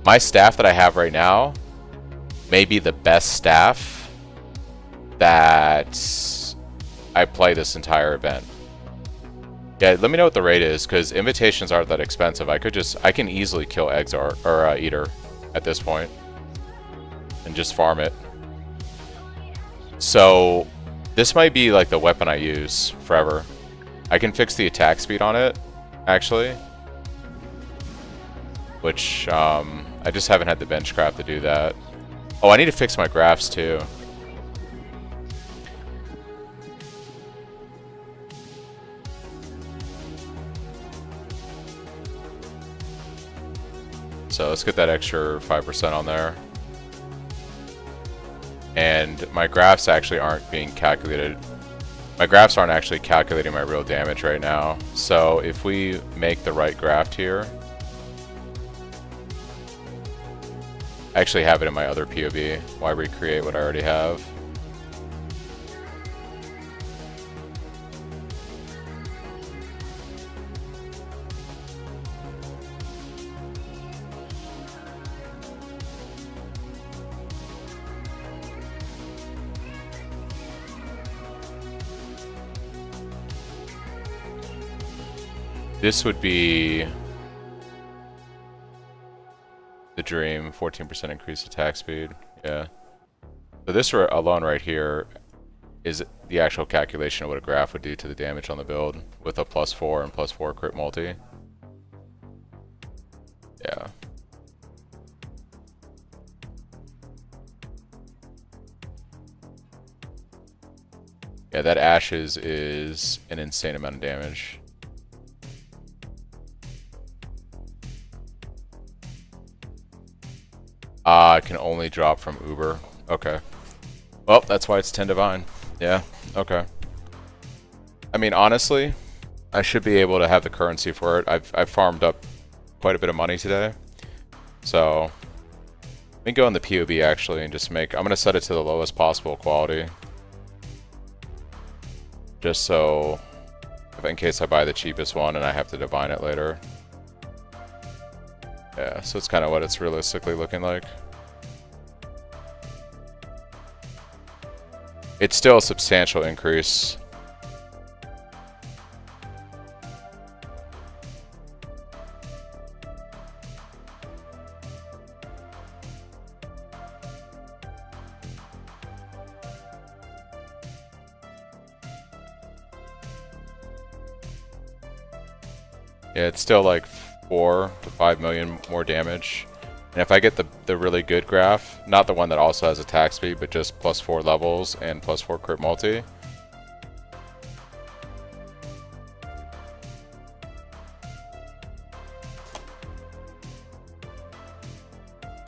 My staff that I have right now may be the best staff that I play this entire event. Yeah, let me know what the rate is, because invitations aren't that expensive. I can easily kill Exarch or Eater at this point and just farm it. So this might be like the weapon I use forever. I can fix the attack speed on it, actually, which I just haven't had the benchcraft to do that. Oh, I need to fix my graphs too. So let's get that extra 5% on there. And my graphs actually aren't being calculated. My graphs aren't actually calculating my real damage right now. So if we make the right graph here, I actually have it in my other POB. Why recreate what I already have? This would be the dream, 14% increased attack speed. Yeah. So this alone right here is the actual calculation of what a graph would do to the damage on the build with a +4 and +4 crit multi. Yeah. Yeah, that Ashes is an insane amount of damage. I can only drop from Uber. Okay. Well, that's why it's 10 Divine. Yeah, okay. I mean, honestly, I should be able to have the currency for it. I've farmed up quite a bit of money today. So, let me go in the POB actually and just make... I'm going to set it to the lowest possible quality. Just so in case I buy the cheapest one and I have to divine it later. Yeah, so it's kind of what it's realistically looking like. It's still a substantial increase. Yeah, it's still like 4 to 5 million more damage. And if I get the really good graph, not the one that also has attack speed, but just +4 levels and +4 crit multi.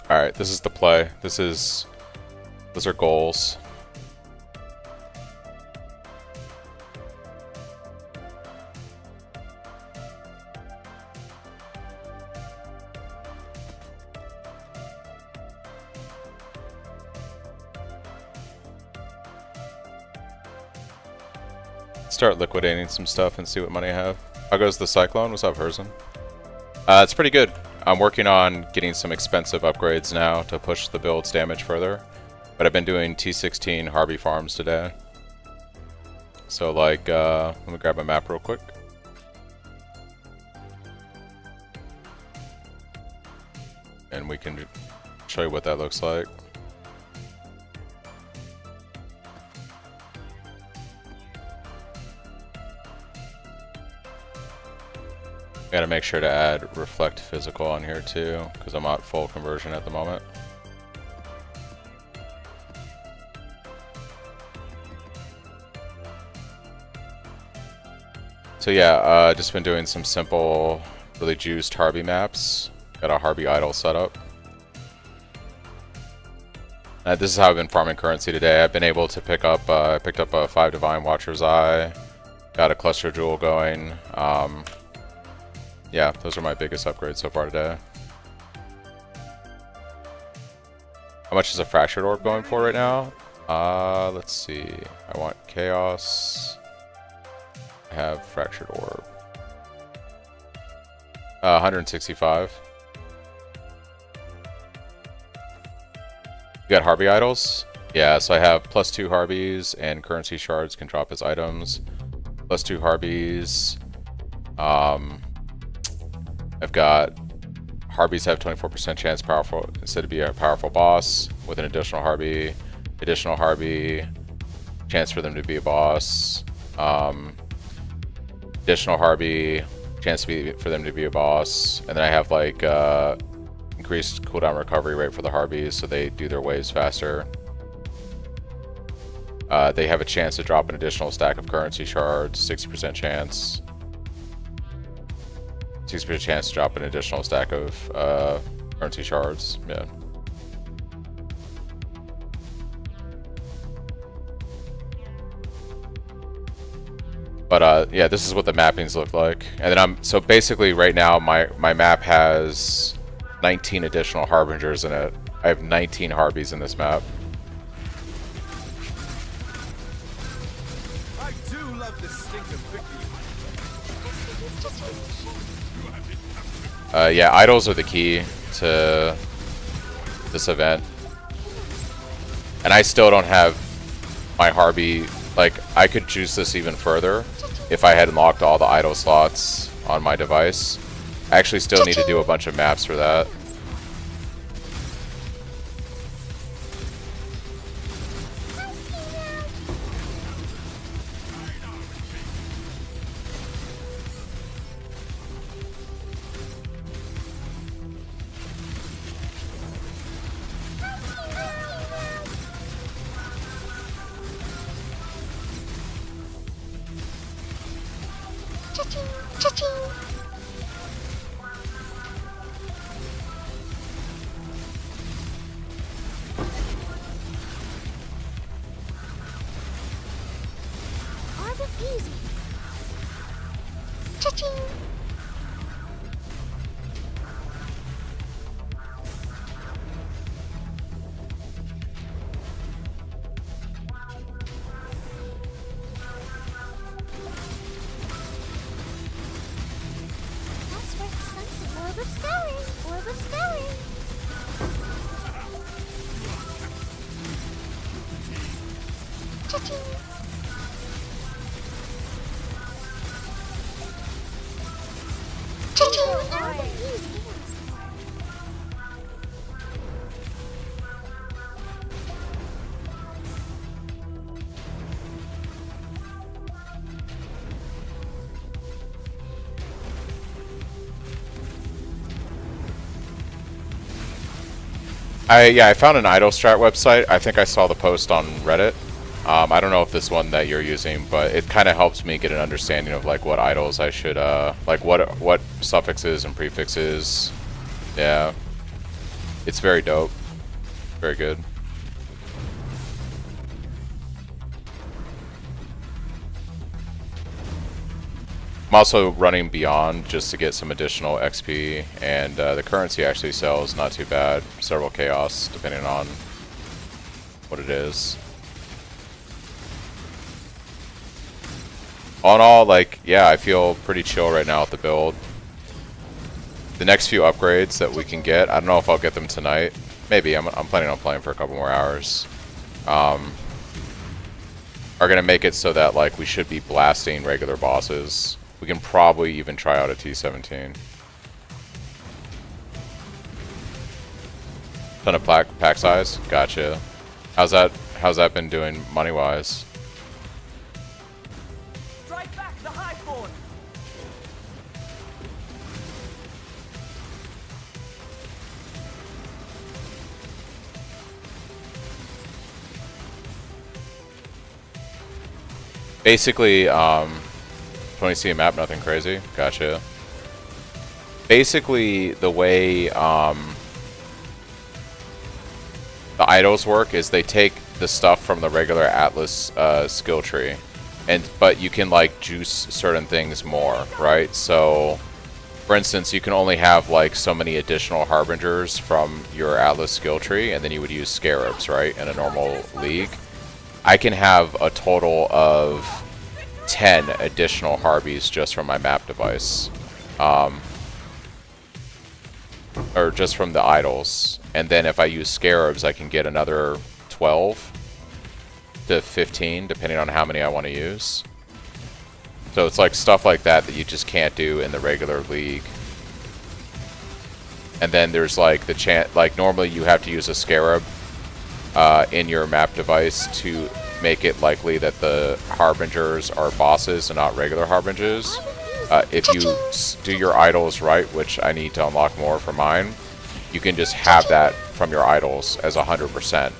Alright, this is the play. Those are goals. Start liquidating some stuff and see what money I have. How goes the Cyclone? What's up, Herzen? It's pretty good. I'm working on getting some expensive upgrades now to push the build's damage further. But I've been doing T16 Harby farms today. So like, let me grab my map real quick. And we can show you what that looks like. Gotta make sure to add reflect physical on here too, because I'm at full conversion at the moment. So yeah, just been doing some simple, really juiced Harby maps. Got a Harby idol set up. This is how I've been farming currency today. I've been able to pick up, I picked up a 5 Divine Watcher's Eye, got a Cluster Jewel going. Yeah, those are my biggest upgrades so far today. How much is a Fractured Orb going for right now? Let's see. I want Chaos. I have Fractured Orb. 165. You got Harby idols? Yeah, so I have +2 Harbys and currency shards can drop as items. +2 Harbys. I've got Harbys have 24% chance powerful instead of be a powerful boss with an additional Harby, chance for them to be a boss, additional Harby, chance for them to be a boss, and then I have like increased cooldown recovery rate for the Harbys so they do their waves faster. They have a chance to drop an additional stack of currency shards, 60% chance. 60% chance to drop an additional stack of currency shards. Yeah. But yeah, this is what the mappings look like. And then so basically right now my map has 19 additional harbingers in it. I have 19 Harbys in this map. I do love the stink of victory. Yeah, idols are the key to this event. And I still don't have my Harby. Like, I could juice this even further if I had unlocked all the idol slots on my device. I actually still need to do a bunch of maps for that. Cha-ching. Cha-ching. Now that these hands. I found an idle strat website. I think I saw the post on Reddit. I don't know if this one that you're using, but it kind of helps me get an understanding of like what idols I should like what suffixes and prefixes. Yeah, it's very dope, very good. I'm also running Beyond just to get some additional XP, and the currency actually sells not too bad. Several chaos, depending on what it is. All in all, like, yeah, I feel pretty chill right now with the build. The next few upgrades that we can get, I don't know if I'll get them tonight. Maybe, I'm planning on playing for a couple more hours. Are gonna make it so that, like, we should be blasting regular bosses. We can probably even try out a T-17. Ton of pack size? Gotcha. How's that been doing money-wise? Drive back the Highborn. Basically, 20C a map, nothing crazy. Gotcha. Basically, the way the idols work is they take the stuff from the regular Atlas skill tree, but you can like juice certain things more, right? So, for instance, you can only have like so many additional harbingers from your Atlas skill tree, and then you would use scarabs, right? In a normal league, I can have a total of 10 additional Harbys just from my map device, or just from the idols. And then if I use scarabs, I can get another 12 to 15, depending on how many I want to use. So it's like stuff like that that you just can't do in the regular league. And then there's like the chance, like normally you have to use a scarab in your map device to make it likely that the harbingers are bosses and not regular harbingers. If you do your idols right, which I need to unlock more for mine, you can just have that from your idols as 100%.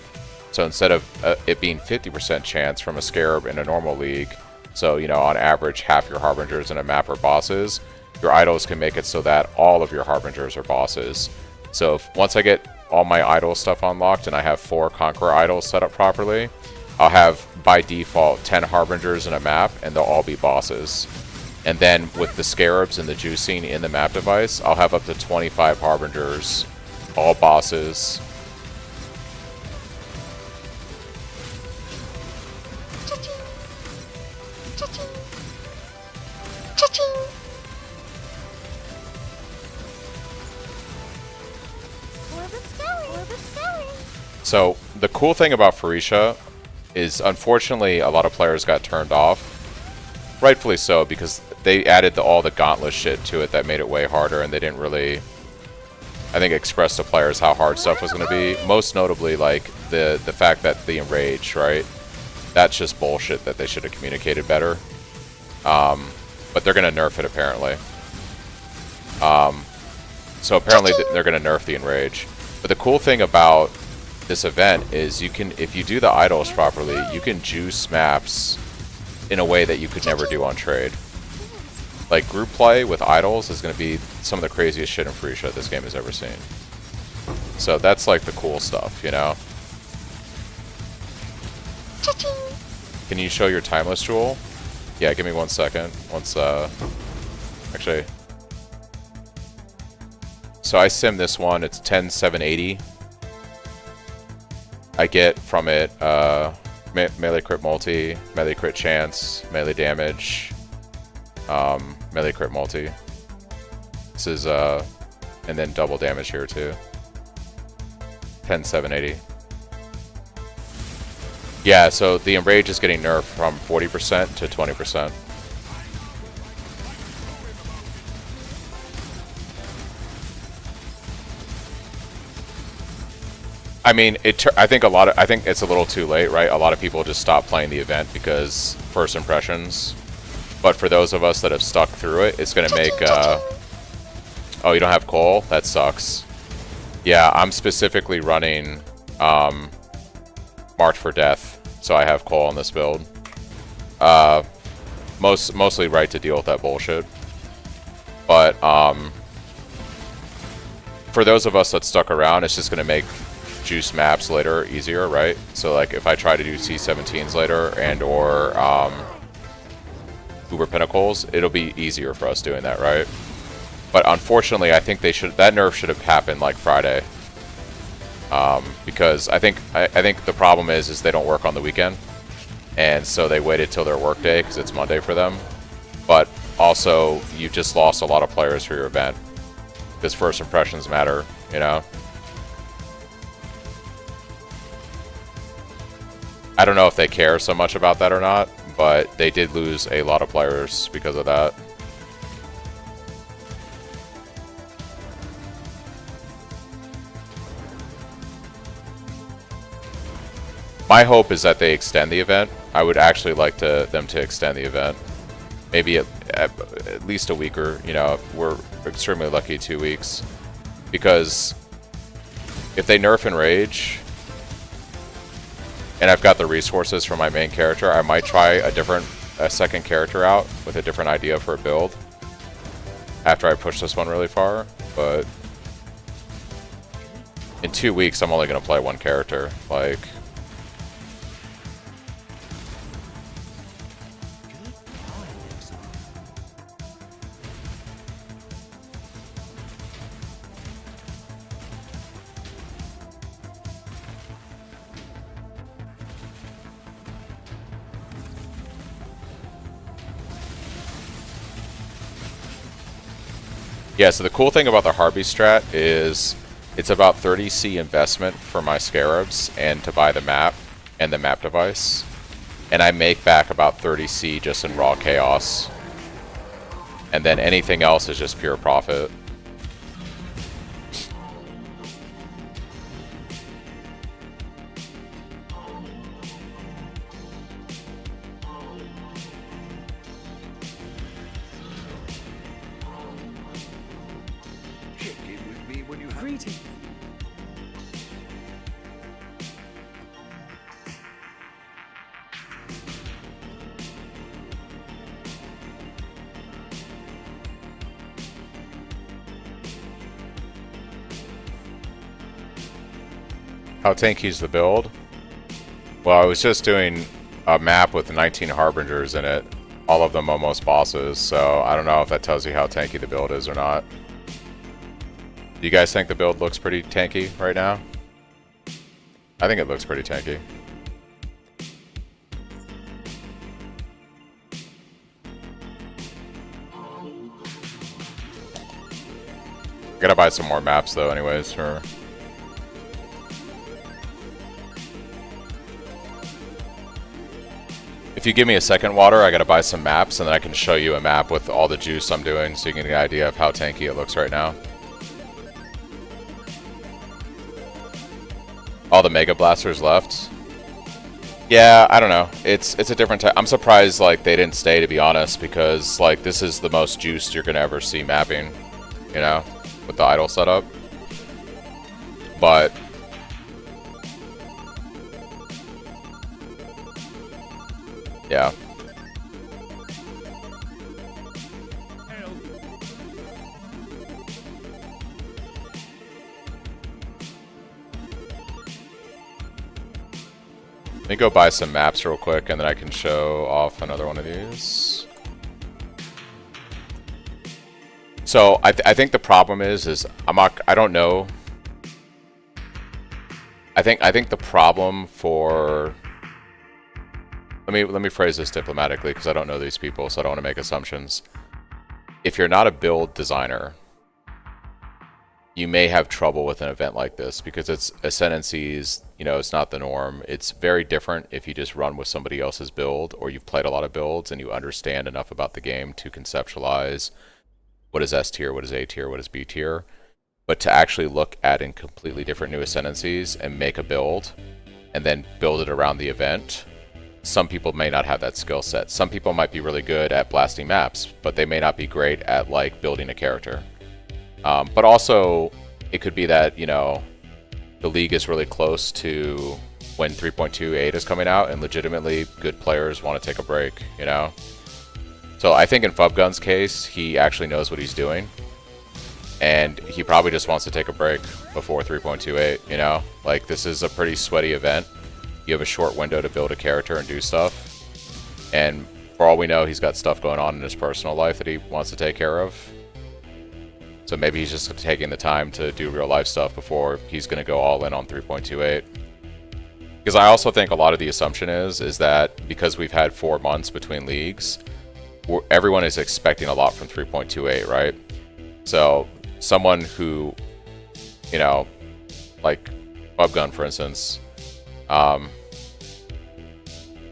So instead of it being 50% chance from a scarab in a normal league, so you know on average half your harbingers in a map are bosses, your idols can make it so that all of your harbingers are bosses. So once I get all my idol stuff unlocked and I have 4 Conqueror idols set up properly, I'll have, by default, 10 harbingers in a map, and they'll all be bosses. And then, with the scarabs and the juicing in the map device, I'll have up to 25 harbingers, all bosses. Cha-ching. Cha-ching. Cha-ching. Orbit's going. Orbit's going. So, the cool thing about Phrecia is, unfortunately, a lot of players got turned off. Rightfully so, because they added all the gauntlet shit to it that made it way harder, and they didn't really, I think, express to players how hard stuff was going to be. Most notably, like, the fact that the Enrage, right? That's just bullshit that they should have communicated better. But they're going to nerf it, apparently. So apparently they're going to nerf the Enrage. But the cool thing about this event is you can, if you do the idols properly, you can juice maps in a way that you could never do on trade. Like group play with idols is going to be some of the craziest shit in Phrecia this game has ever seen. So that's like the cool stuff, you know? Can you show your timeless jewel? Yeah, give me 1 second. Once, actually. So I sim this one, it's 10780. I get from it melee crit multi, melee crit chance, melee damage, melee crit multi. This is and then double damage here too. 10780. Yeah, so the Enrage is getting nerfed from 40% to 20%. I mean, I think it's a little too late, right? A lot of people just stop playing the event because first impressions. But for those of us that have stuck through it, it's gonna make. Oh, you don't have coal? That sucks. Yeah, I'm specifically running March for Death, so I have coal on this build. Mostly right to deal with that bullshit. But for those of us that stuck around, it's just gonna make juice maps later easier, right? So like if I try to do C17s later and or Uber Pinnacles, it'll be easier for us doing that, right? But unfortunately, I think that nerf should have happened like Friday, because I think the problem is they don't work on the weekend, and so they waited till their work day because it's Monday for them. But also, you just lost a lot of players for your event because first impressions matter, you know. I don't know if they care so much about that or not, but they did lose a lot of players because of that. My hope is that they extend the event. I would actually like them to extend the event. Maybe at least a week, or, you know, we're extremely lucky 2 weeks. Because if they nerf Enrage, and I've got the resources for my main character, I might try a second character out with a different idea for a build after I push this one really far. But in 2 weeks, I'm only going to play one character. Like, yeah, so the cool thing about the Harbys strat is it's about 30C investment for my Scarabs and to buy the map and the map device. And I make back about 30C just in raw chaos. And then anything else is just pure profit. How tanky's the build? Well, I was just doing a map with 19 Harbingers in it. All of them almost bosses, so I don't know if that tells you how tanky the build is or not. Do you guys think the build looks pretty tanky right now? I think it looks pretty tanky. Gotta buy some more maps though anyways for... If you give me a second water, I gotta buy some maps, and then I can show you a map with all the juice I'm doing, so you can get an idea of how tanky it looks right now. All the Mega Blasters left. Yeah, I don't know. It's a different type. I'm surprised like they didn't stay, to be honest, because like this is the most juiced you're gonna ever see mapping, you know, with the idle setup. But yeah. Let me go buy some maps real quick, and then I can show off another one of these. So I think the problem is I don't know. I think the problem for... Let me phrase this diplomatically, because I don't know these people, so I don't want to make assumptions. If you're not a build designer, you may have trouble with an event like this because it's ascendancies, you know, it's not the norm. It's very different if you just run with somebody else's build or you've played a lot of builds and you understand enough about the game to conceptualize what is S tier, what is A tier, what is B tier. But to actually look at in completely different new ascendancies and make a build and then build it around the event, some people may not have that skill set. Some people might be really good at blasting maps, but they may not be great at like building a character. But also, it could be that, you know, the league is really close to when 3.28 is coming out, and legitimately good players want to take a break, you know? So I think in Fubgun's case, he actually knows what he's doing, and he probably just wants to take a break before 3.28, you know? Like, this is a pretty sweaty event. You have a short window to build a character and do stuff, and for all we know, he's got stuff going on in his personal life that he wants to take care of. So maybe he's just taking the time to do real life stuff before he's going to go all in on 3.28. Because I also think a lot of the assumption is that because we've had 4 months between leagues, everyone is expecting a lot from 3.28, right? So someone who, you know, like Bubgun, for instance,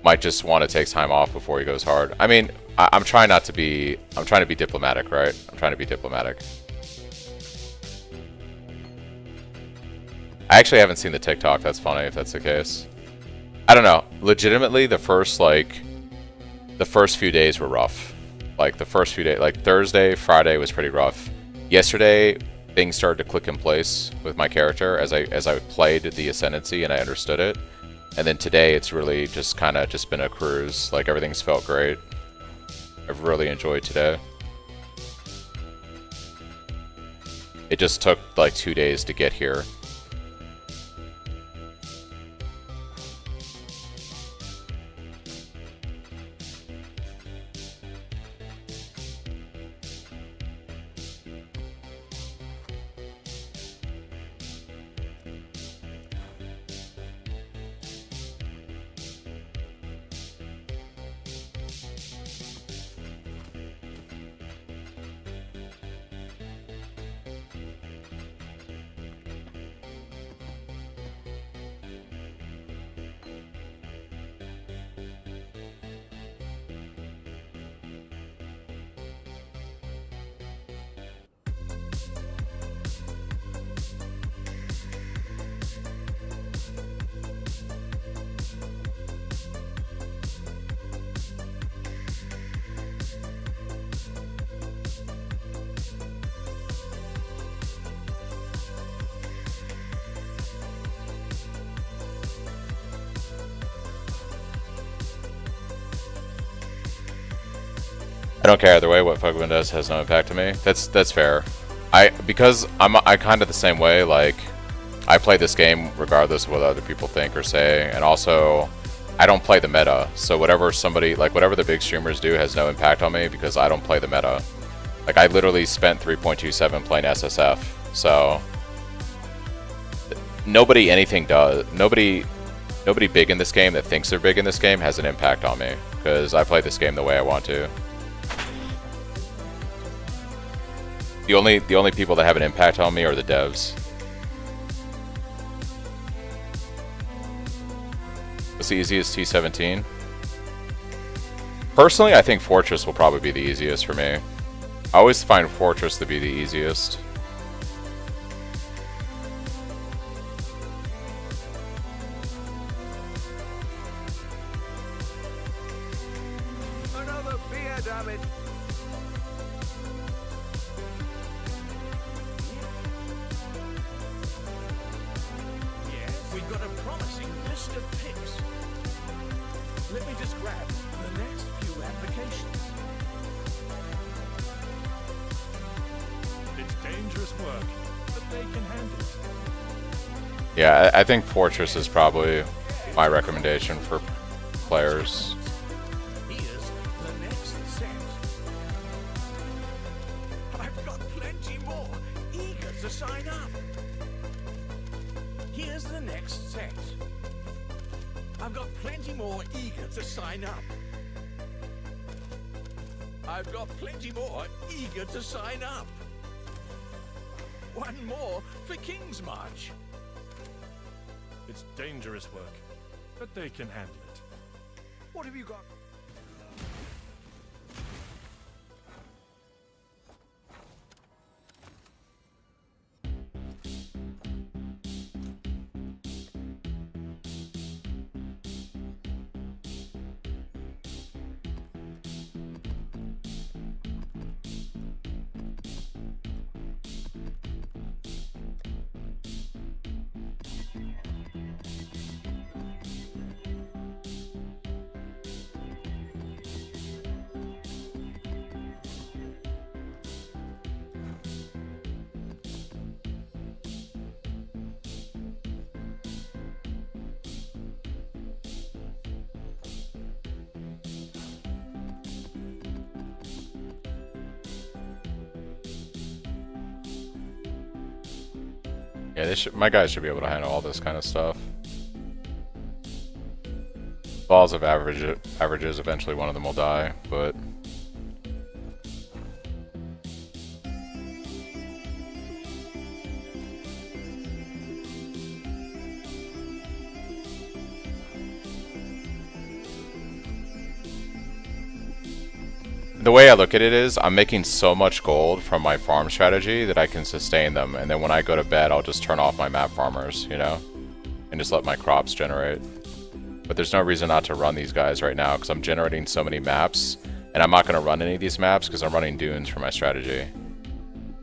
might just want to take time off before he goes hard. I mean, I'm trying to be diplomatic, right? I'm trying to be diplomatic. I actually haven't seen the TikTok. That's funny if that's the case. I don't know. Legitimately, the first few days were rough. Like the first few days, like Thursday, Friday was pretty rough. Yesterday, things started to click in place with my character as I played the Ascendancy and I understood it. And then today, it's really just kind of just been a cruise. Like everything's felt great. I've really enjoyed today. It just took like 2 days to get here. I don't care either way. What Fugman does has no impact to me. That's fair. Because I'm kind of the same way. Like, I play this game regardless of what other people think or say, and also I don't play the meta. So whatever the big streamers do has no impact on me because I don't play the meta. Like, I literally spent 3.27 playing SSF. So nobody big in this game that thinks they're big in this game has an impact on me because I play this game the way I want to. The only people that have an impact on me are the devs. What's the easiest T17? Personally, I think Fortress will probably be the easiest for me. I always find Fortress to be the easiest. Another beer, damn it. We've got a promising list of picks. Let me just grab the next few applications. It's dangerous work, but they can handle it. Yeah, I think Fortress is probably my recommendation for players. Here's the next set. I've got plenty more eager to sign up. Here's the next set. I've got plenty more eager to sign up. I've got plenty more eager to sign up. one more for King's March. It's dangerous work, but they can handle it. What have you got? Yeah, my guys should be able to handle all this kind of stuff. Laws of averages, eventually one of them will die, but... The way I look at it is, I'm making so much gold from my farm strategy that I can sustain them, and then when I go to bed, I'll just turn off my map farmers, you know? And just let my crops generate. But there's no reason not to run these guys right now, because I'm generating so many maps, and I'm not going to run any of these maps because I'm running dunes for my strategy.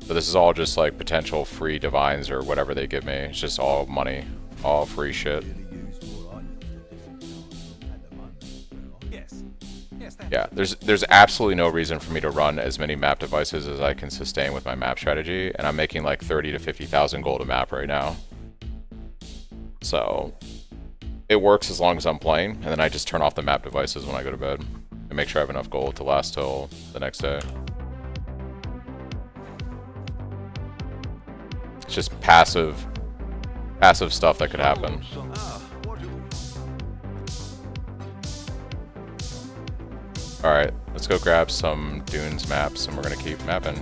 So this is all just like potential free divines or whatever they give me. It's just all money, all free shit. Yeah, there's absolutely no reason for me to run as many map devices as I can sustain with my map strategy, and I'm making like 30 to 50,000 gold a map right now. So it works as long as I'm playing, and then I just turn off the map devices when I go to bed and make sure I have enough gold to last till the next day. It's just passive stuff that could happen. Alright, let's go grab some dunes maps and we're gonna keep mapping.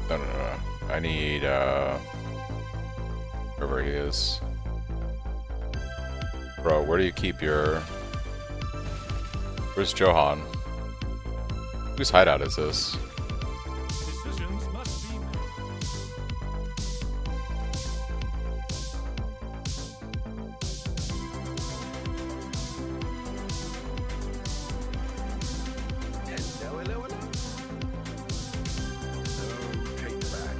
No. I need, wherever he is. Bro, where do you keep your... Where's Johan? Whose hideout is this? Decisions must be made. Hello. Take that.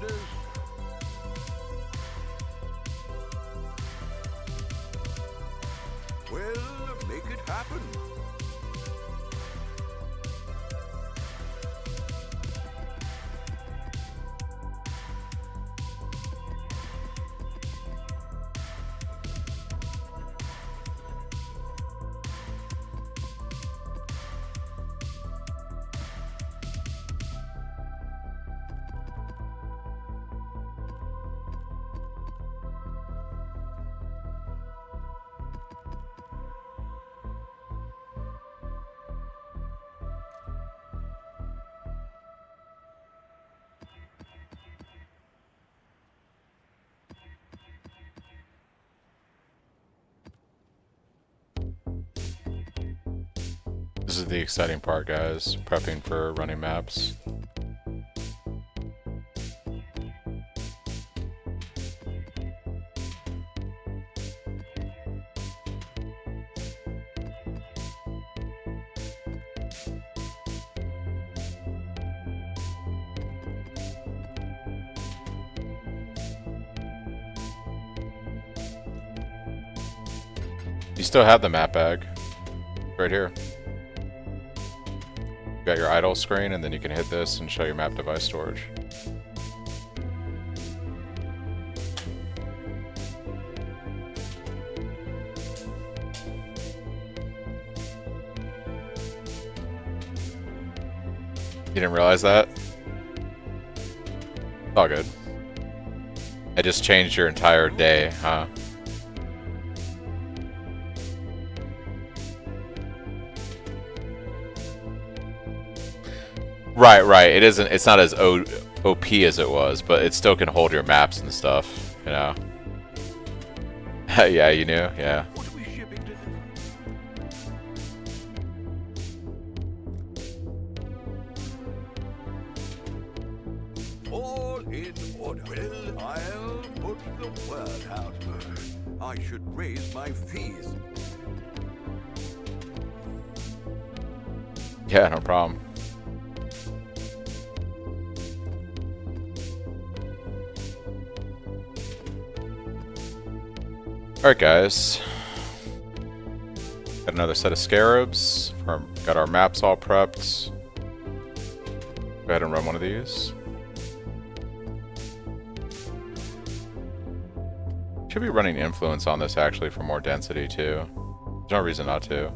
business. Well, make it happen. This is the exciting part, guys. Prepping for running maps. You still have the map bag. Right here. You got your idle screen, and then you can hit this and show your map device storage. You didn't realize that? It's all good. I just changed your entire day, huh? Right, right. It isn't. It's not as OP as it was, but it still can hold your maps and stuff. You know. Yeah, you knew. Yeah. What are we shipping to? All in order. Well, I'll put the word out. I should raise my fees. Yeah, no problem. Alright guys, got another set of scarabs, got our maps all prepped. Go ahead and run one of these. Should be running influence on this actually for more density too. There's no reason not to.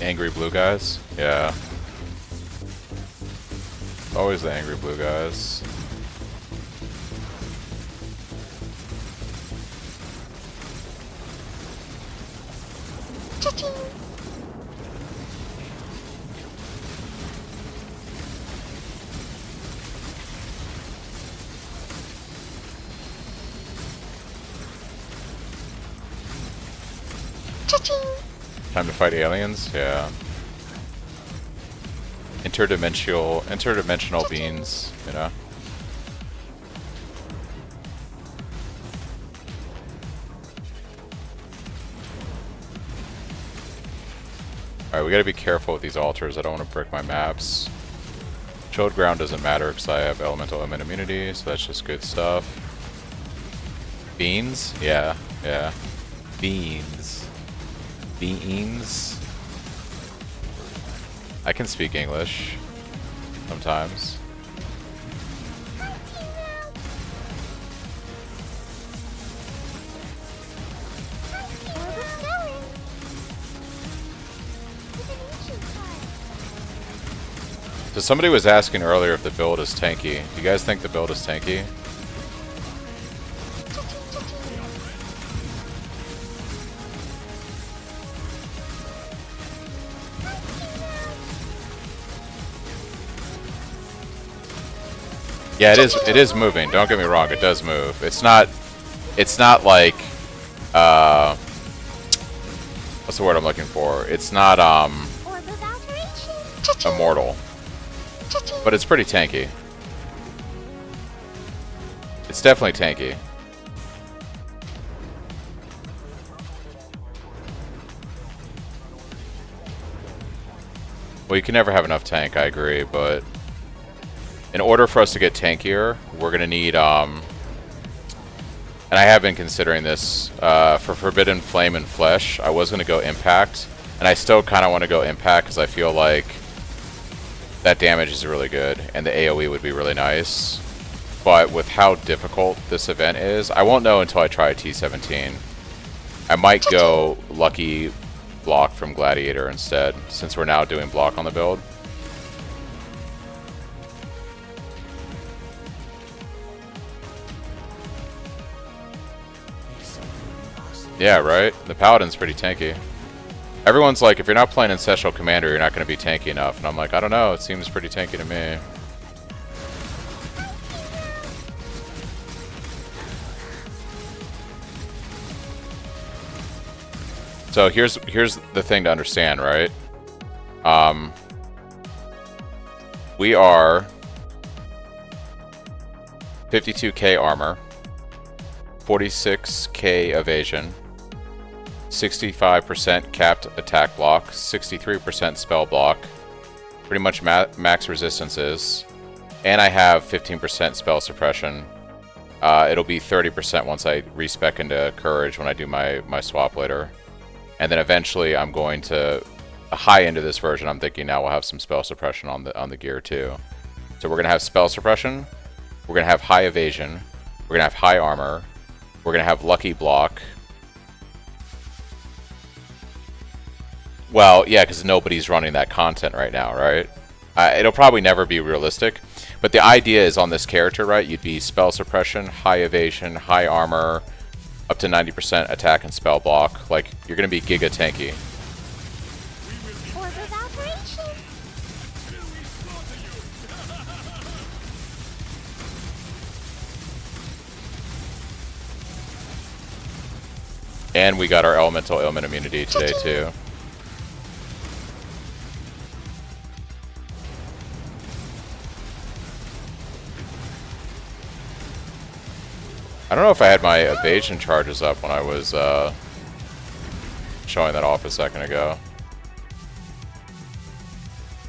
Angry blue guys? Yeah. Always the angry blue guys. Cha-ching! Cha-ching! Time to fight aliens? Yeah. Interdimensional beings, you know? Alright, we gotta be careful with these altars. I don't want to break my maps. Chilled ground doesn't matter because I have elemental element immunity, so that's just good stuff. Beans? Yeah, yeah. Beans. Beans. I can speak English sometimes. So somebody was asking earlier if the build is tanky. Do you guys think the build is tanky? Yeah, it is moving. Don't get me wrong, it does move. It's not like what's the word I'm looking for? It's not Orb of alteration. immortal, but it's pretty tanky. It's definitely tanky. Well, you can never have enough tank, I agree, but in order for us to get tankier, we're gonna need and I have been considering this for Forbidden Flame and Flesh. I was gonna go Impact, and I still kind of want to go Impact because I feel like that damage is really good, and the AoE would be really nice. But with how difficult this event is, I won't know until I try T17. I might go Lucky Block from Gladiator instead, since we're now doing block on the build. Yeah, right? The Paladin's pretty tanky. Everyone's like, if you're not playing Ancestral Commander, you're not going to be tanky enough. And I'm like, I don't know, it seems pretty tanky to me. So here's the thing to understand, right? We are 52k armor, 46k evasion, 65% capped attack block, 63% spell block, pretty much max resistances, and I have 15% spell suppression. It'll be 30% once I respec into Courage when I do my swap later. And then eventually I'm going to a high end of this version. I'm thinking now we'll have some spell suppression on the gear too. So we're gonna have spell suppression, we're gonna have high evasion, we're gonna have high armor, we're gonna have lucky block. Well, yeah, because nobody's running that content right now, right? It'll probably never be realistic, but the idea is on this character, right? You'd be spell suppression, high evasion, high armor, up to 90% attack and spell block. Like, you're gonna be giga tanky. Orb of alteration. And we got our elemental ailment immunity today too. I don't know if I had my evasion charges up when I was showing that off a second ago.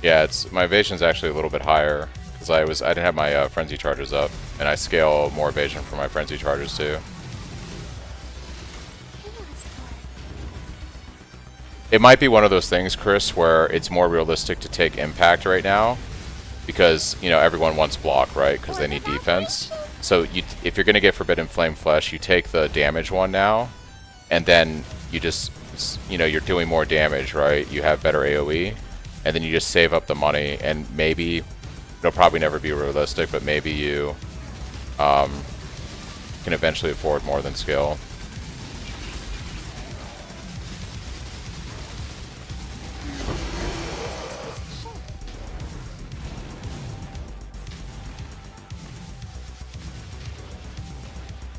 Yeah, my evasion's actually a little bit higher because I didn't have my frenzy charges up, and I scale more evasion for my frenzy charges too. It might be one of those things, Chris, where it's more realistic to take impact right now because, you know, everyone wants block, right? Because they need defense. So if you're going to get Forbidden Flame Flesh, you take the damage one now, and then you just, you know, you're doing more damage, right? You have better AoE, and then you just save up the money, and maybe, it'll probably never be realistic, but maybe you can eventually afford more than skill.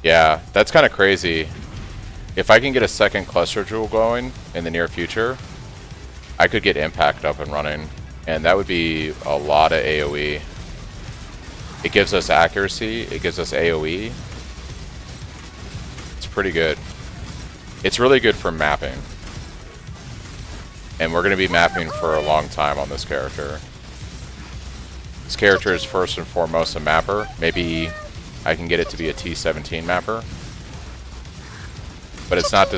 Yeah, that's kind of crazy. If I can get a second cluster jewel going in the near future, I could get impact up and running, and that would be a lot of AoE. It gives us accuracy, it gives us AoE. It's pretty good. It's really good for mapping. And we're going to be mapping for a long time on this character. This character is first and foremost a mapper. Maybe I can get it to be a T17 mapper. But it's not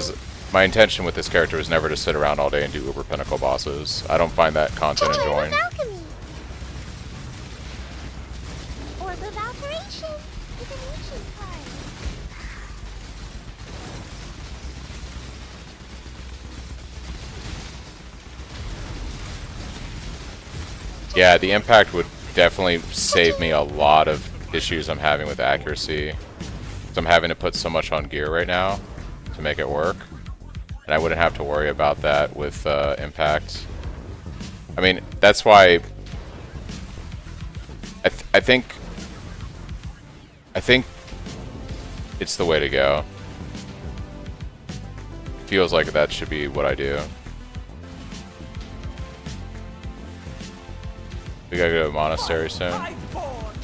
my intention with this character is never to sit around all day and do Uber Pinnacle bosses. I don't find that content enjoying. Orb of alteration. With an ancient card. Yeah, the impact would definitely save me a lot of issues I'm having with accuracy. So I'm having to put so much on gear right now to make it work, and I wouldn't have to worry about that with impact. I mean, that's why I think it's the way to go. feels like that should be what I do. We gotta go to a monastery soon. Highborn!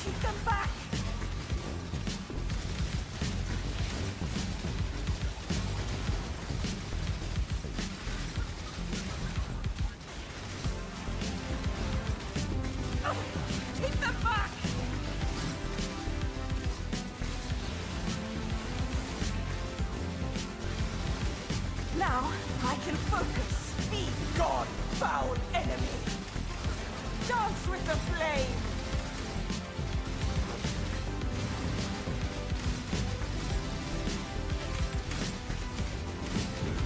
Keep them back! Keep them back! Now I can focus. Be gone, foul enemy. Dance with the flame.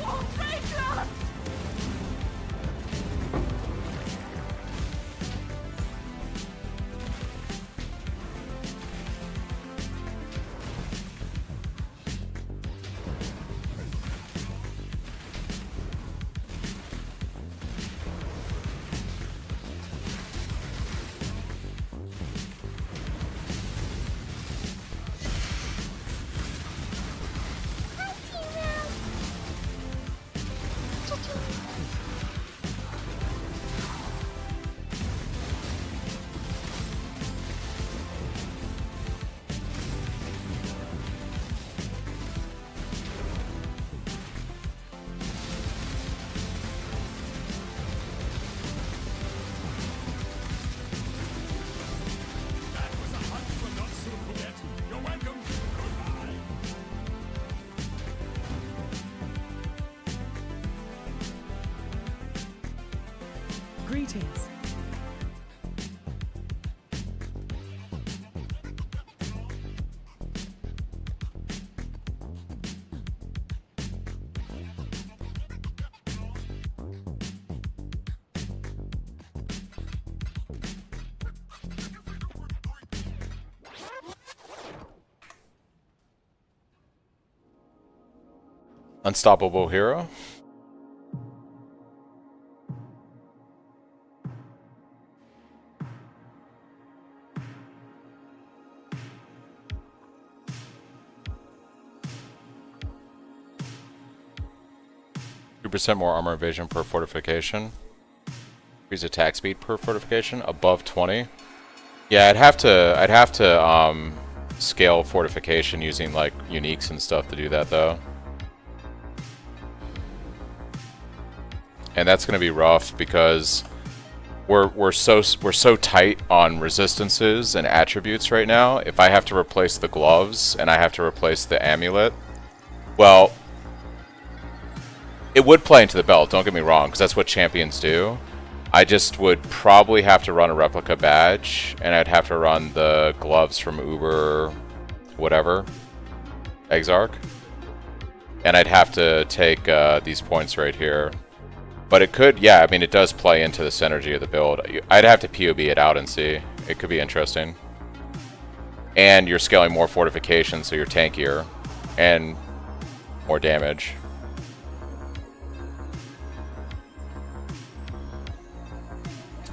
Oh, Phrecia! That was a hunt you will not soon forget. You're welcome. Goodbye. Greetings. Unstoppable hero. % more armor evasion per fortification. Increase attack speed per fortification above 20. Yeah, I'd have to scale fortification using like uniques and stuff to do that though. And that's going to be rough because we're so tight on resistances and attributes right now. If I have to replace the gloves and I have to replace the amulet, well, it would play into the belt, don't get me wrong, because that's what champions do. I just would probably have to run a replica badge, and I'd have to run the gloves from Uber whatever, Exarch. And I'd have to take these points right here. But it could, yeah, I mean, it does play into the synergy of the build. I'd have to POB it out and see. It could be interesting. And you're scaling more fortification, so you're tankier. And more damage.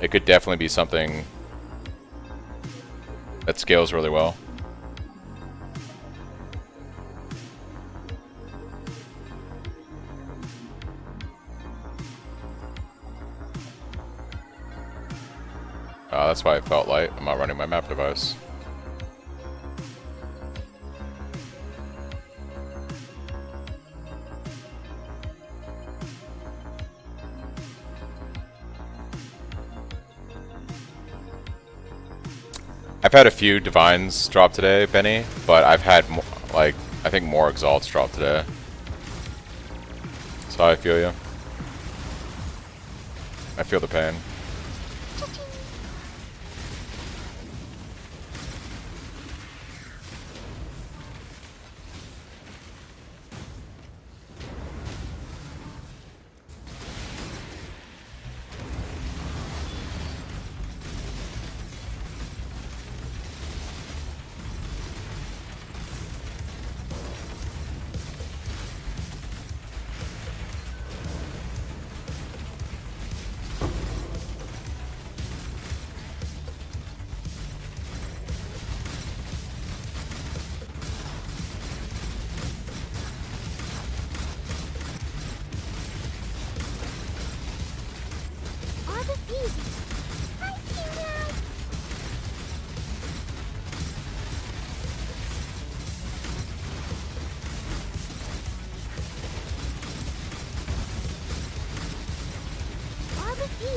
It could definitely be something that scales really well. That's why it felt light. I'm not running my map device. I've had a few divines drop today, Benny, but I've had more, like, I think more exalts drop today. That's how I feel you. I feel the pain.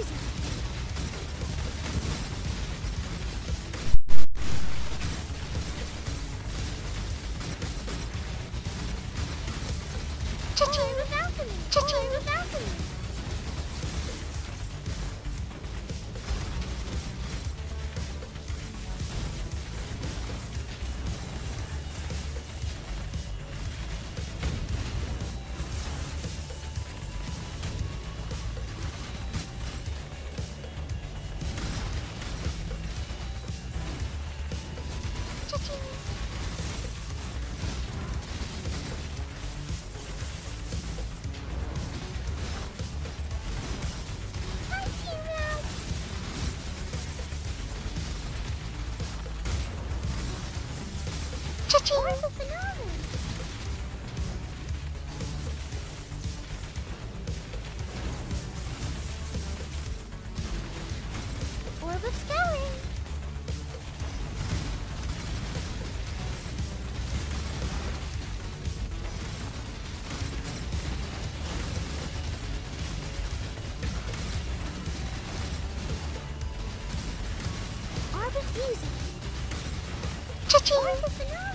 easy. Cha-ching the balcony. Cha-ching the balcony. Or the phenomenon. Orb of scouring. Orb of fusing. Cha-ching. Orb of phenomenon.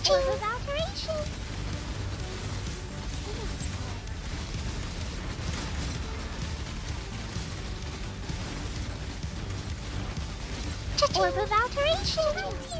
Orb of alteration. Orb of alteration.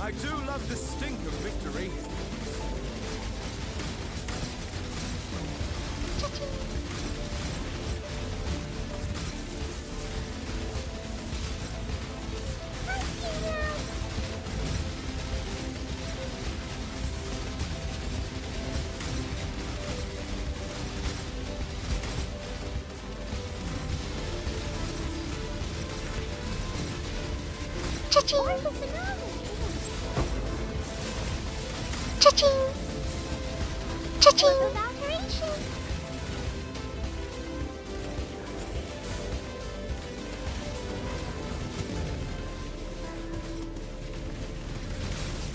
I do love the stink of victory. Cha-ching! Cha-ching! Of alteration.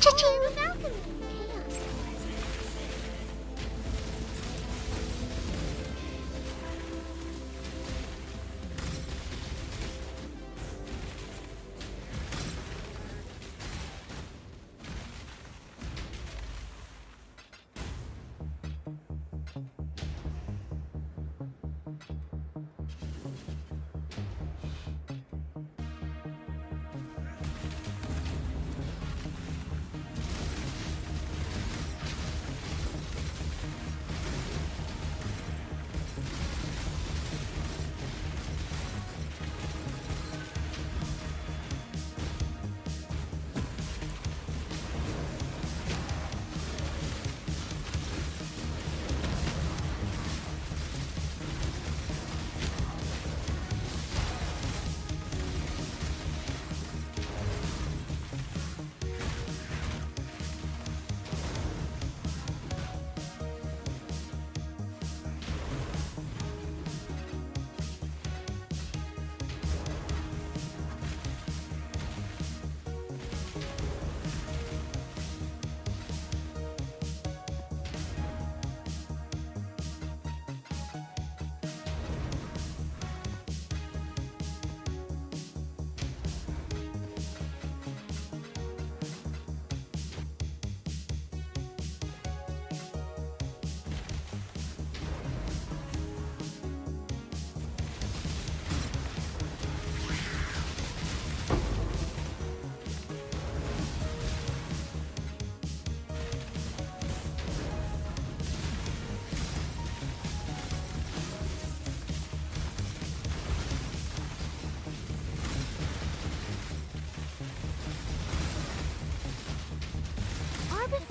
Cha-ching! Of alchemy.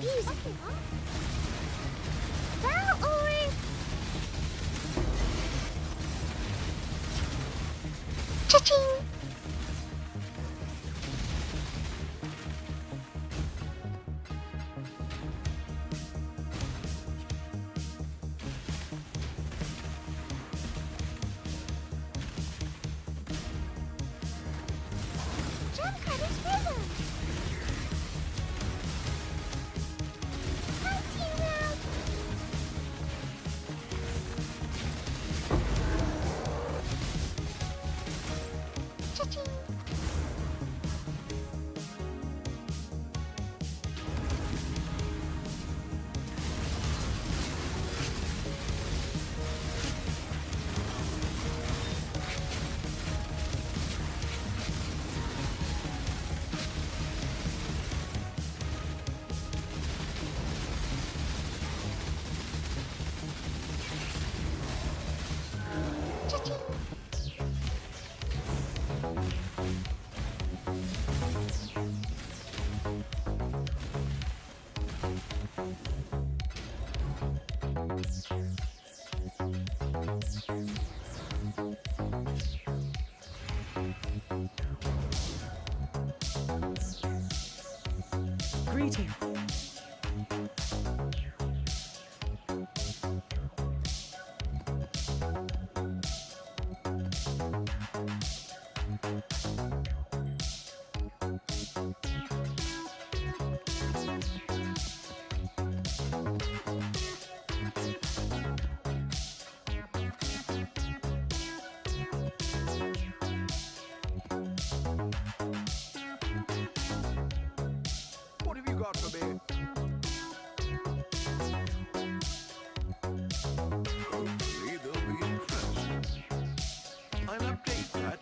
Chaos. Refuse. Battle or cha-ching. Jump cutter's prism. Greeting. What have you got for me? Hopefully they'll be impressed. I'll update that.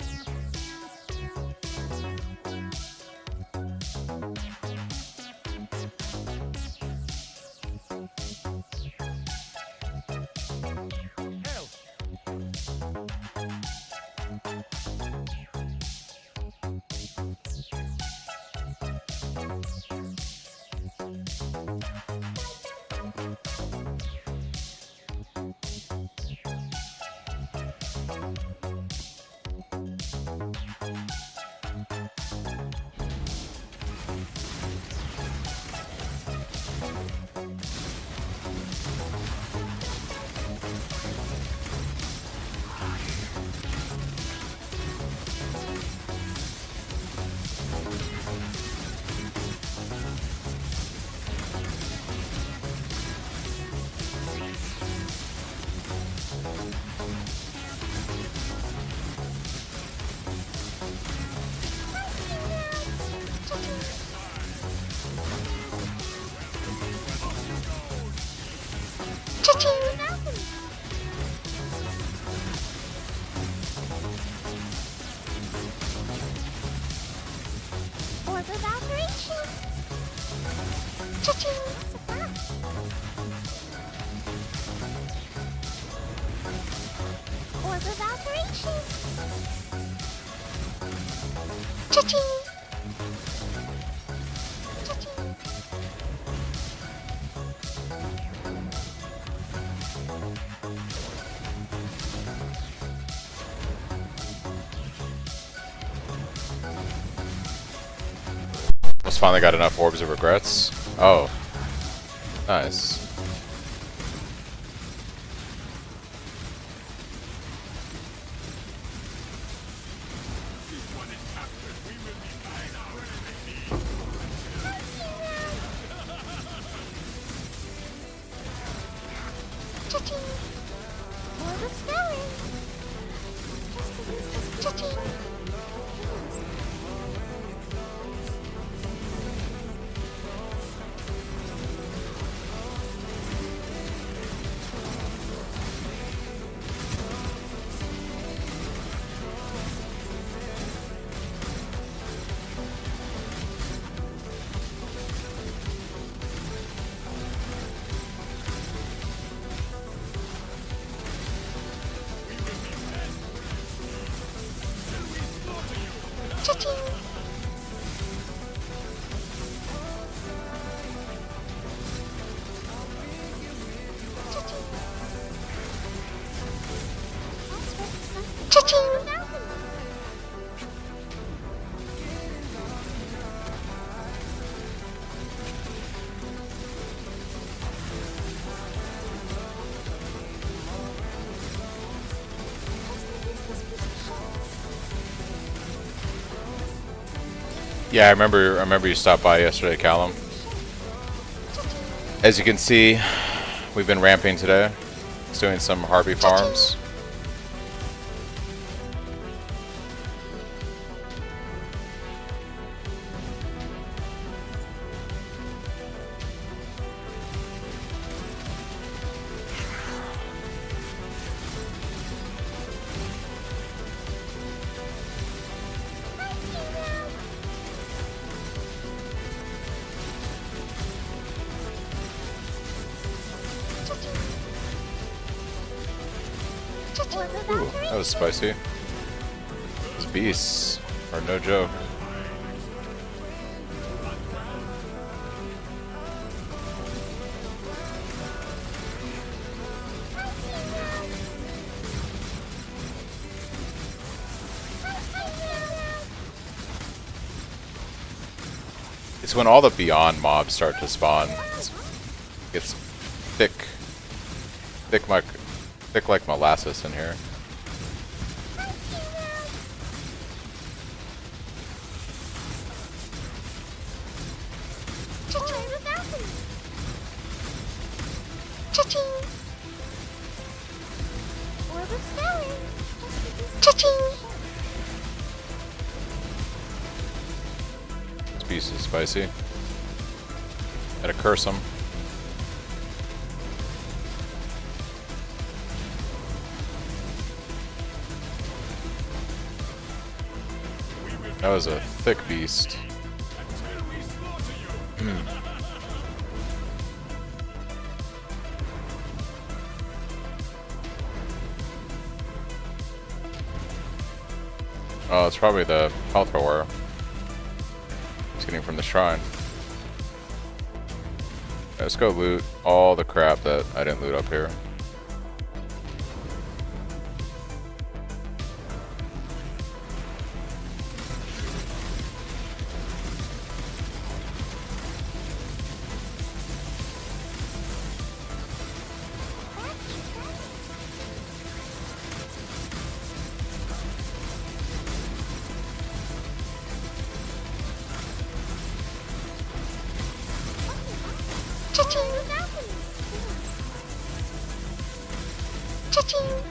Orb of Operation! Cha-ching! Orb of Operation! Cha-ching! Cha-ching! Almost finally got enough orbs of regrets. Oh, nice. Cha-ching! Orb of Spelling! Cha-ching! Cha-ching! Cha-ching! Yeah, I remember you stopped by yesterday, Callum. As you can see, we've been ramping today. Just doing some Harby farms. Ooh, that was spicy. These beasts are no joke. It's when all the Beyond mobs start to spawn. It's thick like molasses in here. Cha-ching! Orb of Spelling! Cha-ching! This beast is spicy. Gotta curse him. That was a thick beast. Oh, it's probably the health ore. It's getting from the shrine. Let's go loot all the crap that I didn't loot up here. Cha-ching! Cha-ching!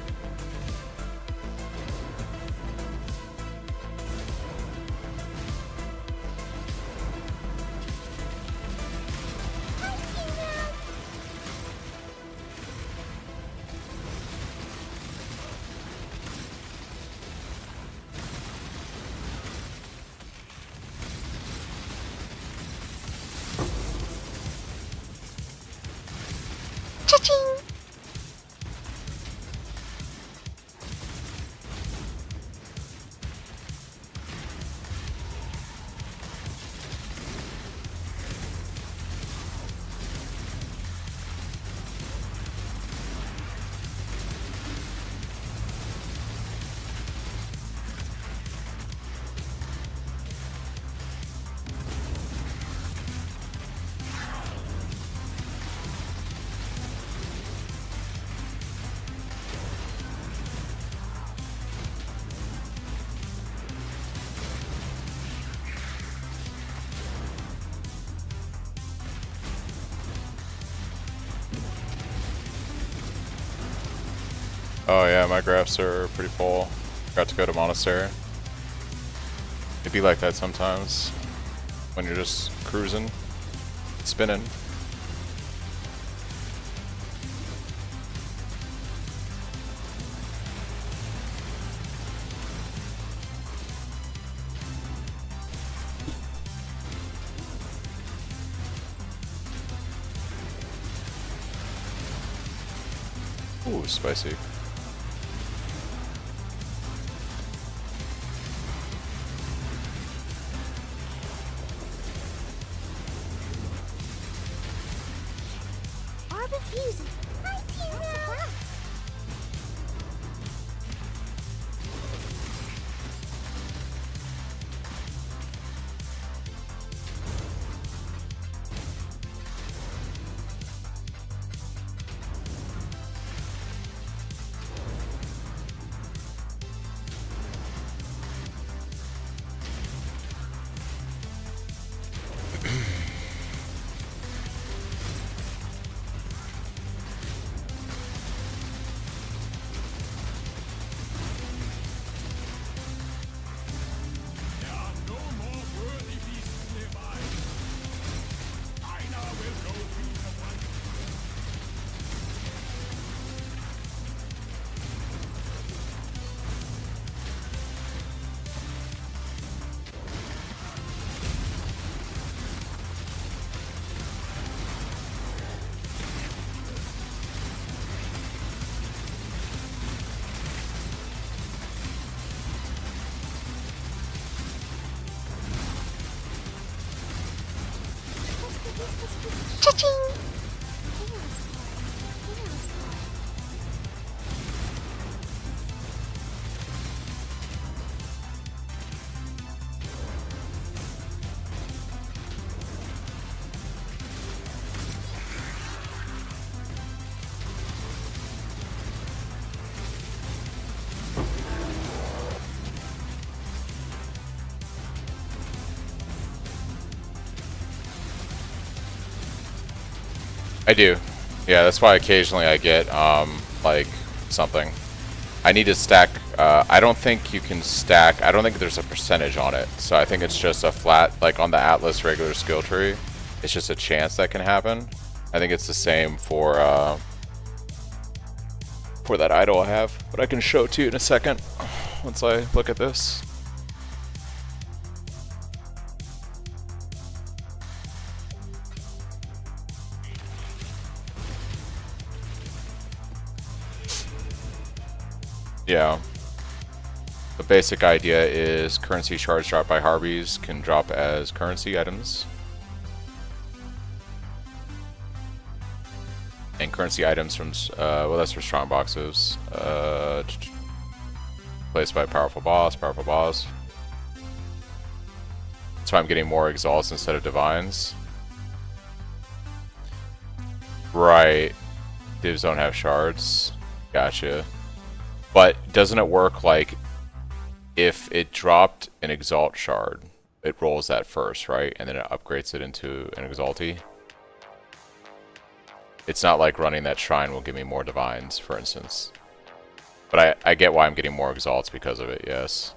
Oh yeah, my graphs are pretty full. Got to go to monastery. It'd be like that sometimes when you're just cruising, spinning. Ooh, spicy. Arbor fusing. Hi, Tina. There are no more worthy beasts nearby. Einer will go to the one. Cha-ching! I do. Yeah, that's why occasionally I get, like, something. I need to stack, I don't think you can stack, I don't think there's a percentage on it. So I think it's just a flat, like on the Atlas regular skill tree, it's just a chance that can happen. I think it's the same for that idol I have, but I can show it to you in a second once I look at this. Yeah. The basic idea is currency shards dropped by Harbys can drop as currency items. And currency items from, well, that's for strong boxes. Placed by powerful boss. That's why I'm getting more exalts instead of divines. Right. Divs don't have shards. Gotcha. But doesn't it work like if it dropped an exalt shard, it rolls that first, right? And then it upgrades it into an exalty? It's not like running that shrine will give me more divines, for instance. But I get why I'm getting more exalts because of it, yes.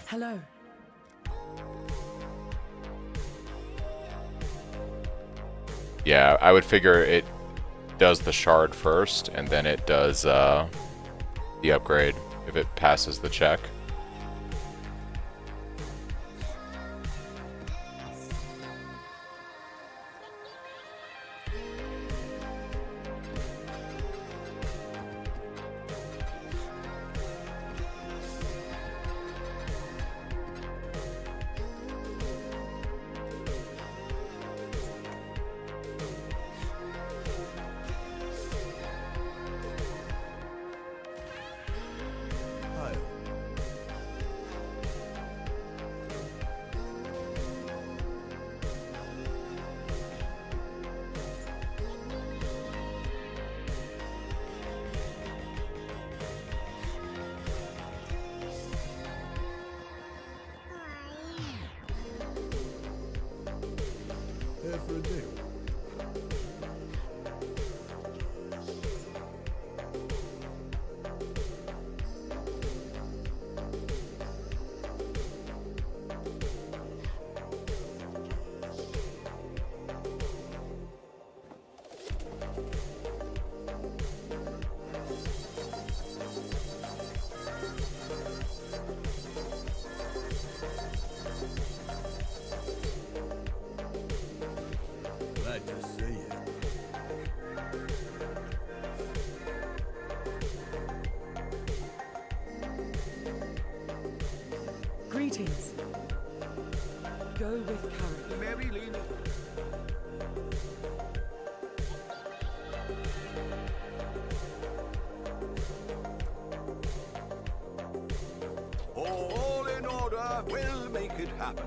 Hello. Yeah, I would figure it does the shard first, and then it does the upgrade if it passes the check. Here for a deal. Glad to see you. Greetings. Go with Karen. Mary Lena. All in order. We'll make it happen.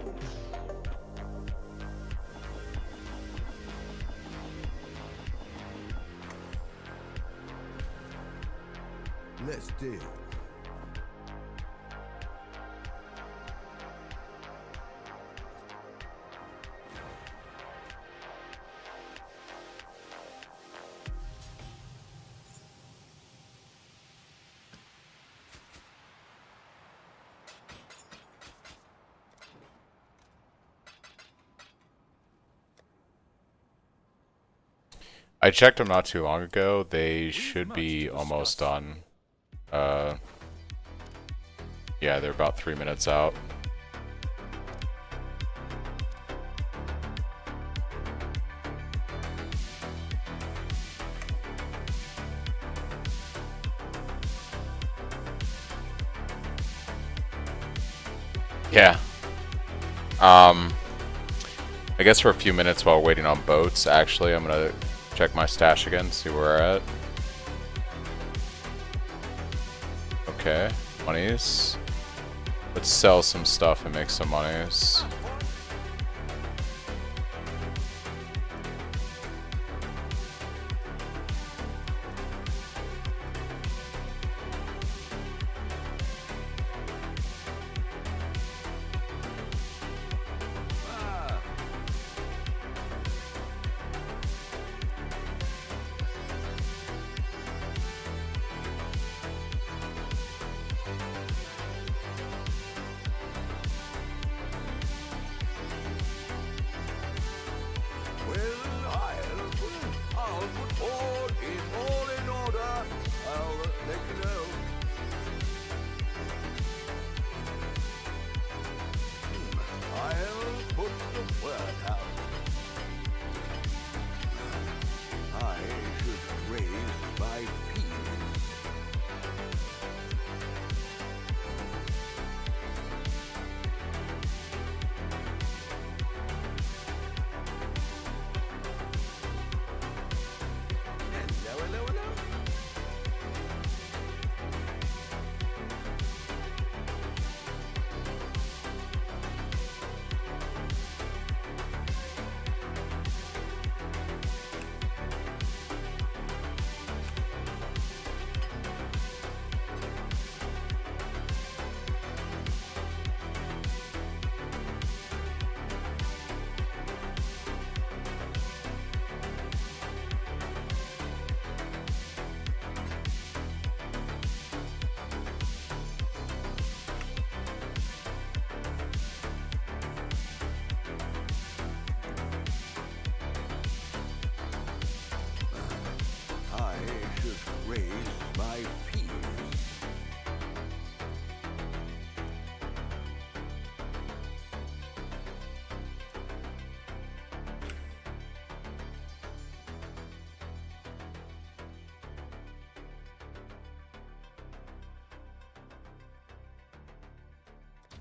Let's deal. I checked them not too long ago. They should be almost done. Yeah, they're about 3 minutes out. Yeah. I guess for a few minutes while waiting on boats, actually, I'm gonna check my stash again, see where we're at. Okay, monies. Let's sell some stuff and make some monies.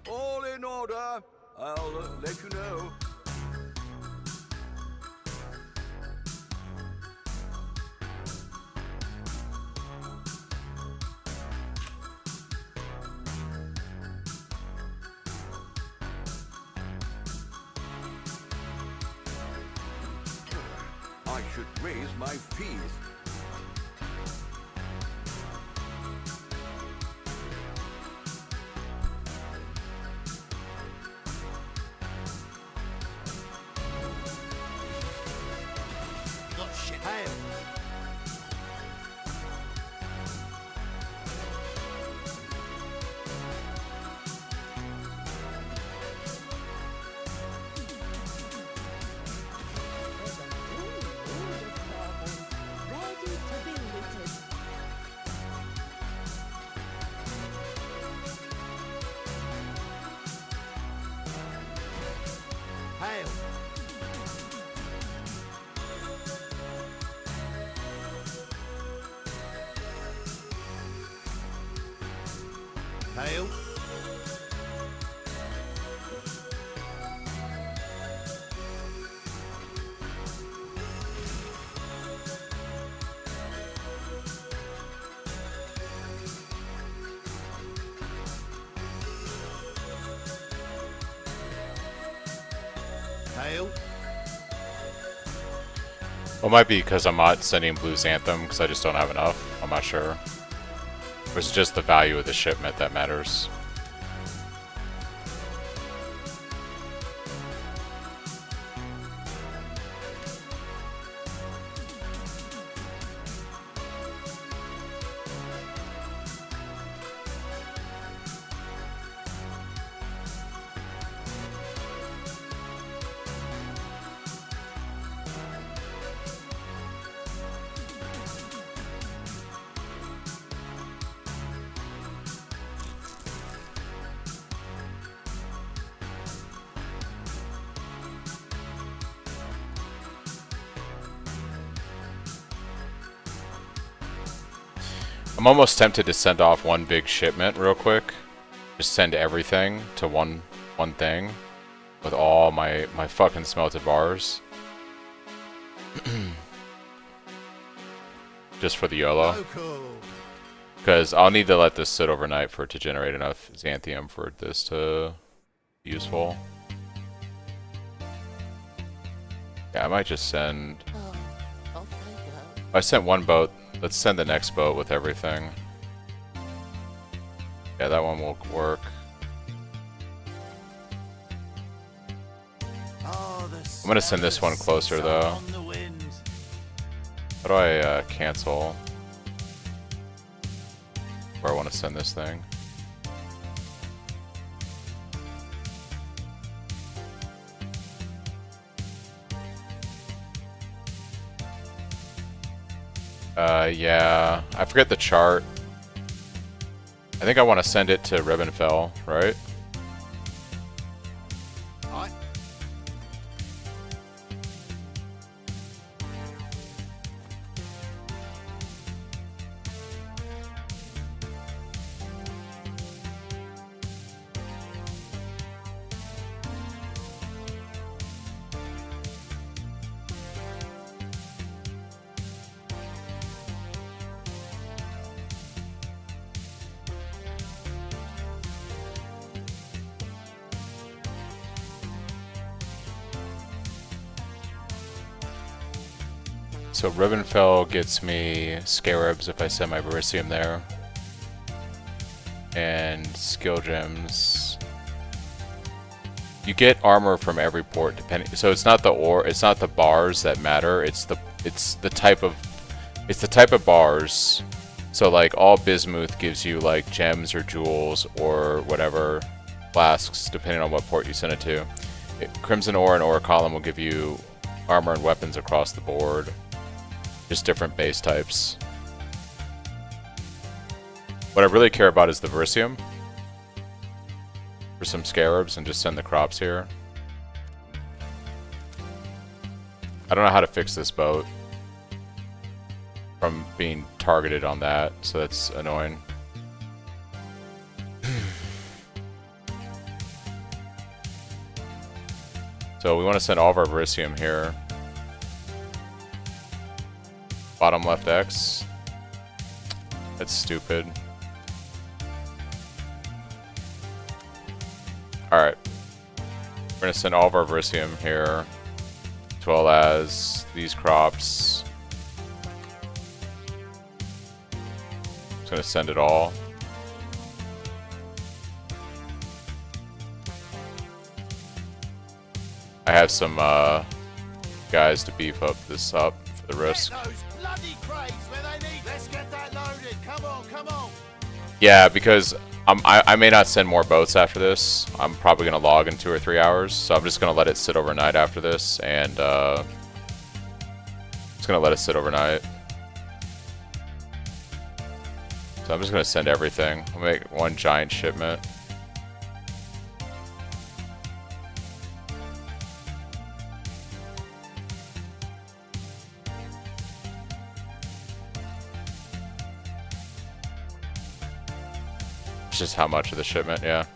All in order. I'll let you know. I should raise my fees. Got shit. Hail. Ready to be looted. Hail. Hail. Hail. Well, it might be because I'm not sending Blues Anthem because I just don't have enough. I'm not sure. Or is it just the value of the shipment that matters? I'm almost tempted to send off one big shipment real quick. Just send everything to one thing with all my fucking smelted bars. Just for the YOLO. Local. Because I'll need to let this sit overnight for it to generate enough Xanthium for this to be useful. Yeah, I might just send... Oh, off they go. I sent one boat. Let's send the next boat with everything. Yeah, that one will work. Oh, I'm gonna send this one closer though. on the wind. How do I cancel where I want to send this thing? Yeah, I forget the chart. I think I want to send it to Ribbonfell, right? Right. So Ribbonfell gets me Scarabs if I send my Verisium there. And skill gems. You get armor from every port depending, so it's not the it's not the bars that matter, it's the type of bars. So like all bismuth gives you like gems or jewels or whatever flasks depending on what port you send it to. Crimson ore and ore column will give you armor and weapons across the board. Just different base types. What I really care about is the Verisium. For some Scarabs and just send the crops here. I don't know how to fix this boat from being targeted on that, so that's annoying. So we want to send all of our Verisium here. Bottom left X. That's stupid. Alright. We're going to send all of our Verisium here. As well as these crops. Just going to send it all. I have some guys to beef up this up for the risk. Get those bloody crates where they need. Let's get that loaded. Come on, come on. Yeah, because I may not send more boats after this. I'm probably going to log in 2 or 3 hours, so I'm just going to let it sit overnight after this, and just going to let it sit overnight. So I'm just going to send everything. I'll make one giant shipment. Just how much of the shipment, yeah.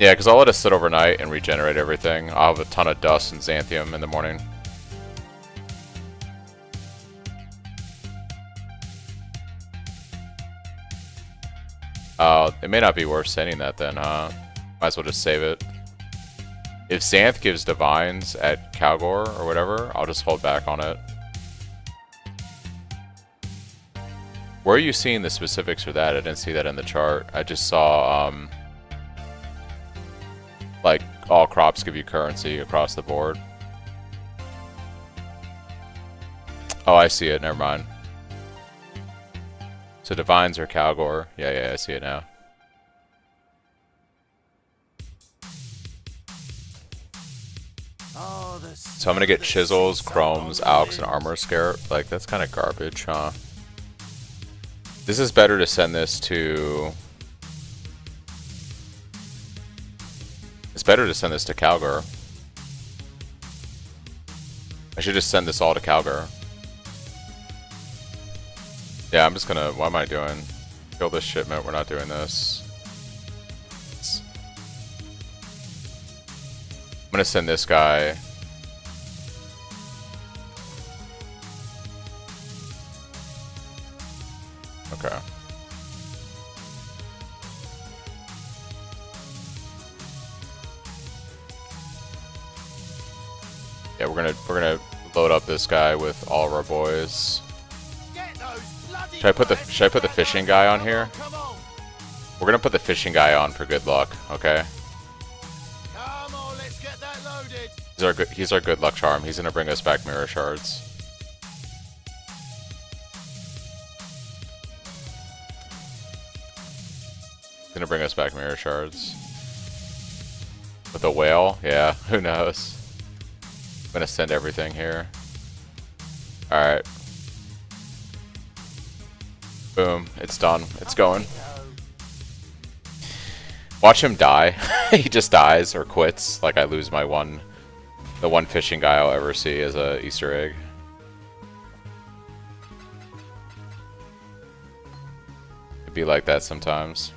Yeah, because I'll let it sit overnight and regenerate everything. I'll have a ton of dust and xanthium in the morning. It may not be worth sending that then, huh? Might as well just save it. If Xanth gives divines at Kalgor or whatever, I'll just hold back on it. Where are you seeing the specifics for that? I didn't see that in the chart. I just saw, like, all crops give you currency across the board. Oh, I see it. Never mind. So divines are Kalgor. Yeah, I see it now. Oh, So I'm gonna get chisels, chromes, alks, and armor scarab. Like, that's kind of garbage, huh? This is better to send this to... It's better to send this to Kalgor. I should just send this all to Kalgor. Yeah, I'm just gonna... What am I doing? Kill this shipment. We're not doing this. I'm gonna send this guy... Okay. Yeah, we're gonna load up this guy with all of our boys. Should I put the fishing guy on here? We're gonna put the fishing guy on for good luck, okay? Come on, let's get that loaded. He's our good luck charm. He's gonna bring us back mirror shards. Gonna bring us back mirror shards. With a whale? Yeah, who knows? I'm gonna send everything here. Alright. Boom, it's done. It's going. Watch him die. He just dies or quits. Like I lose my the one fishing guy I'll ever see as a Easter egg. It'd be like that sometimes.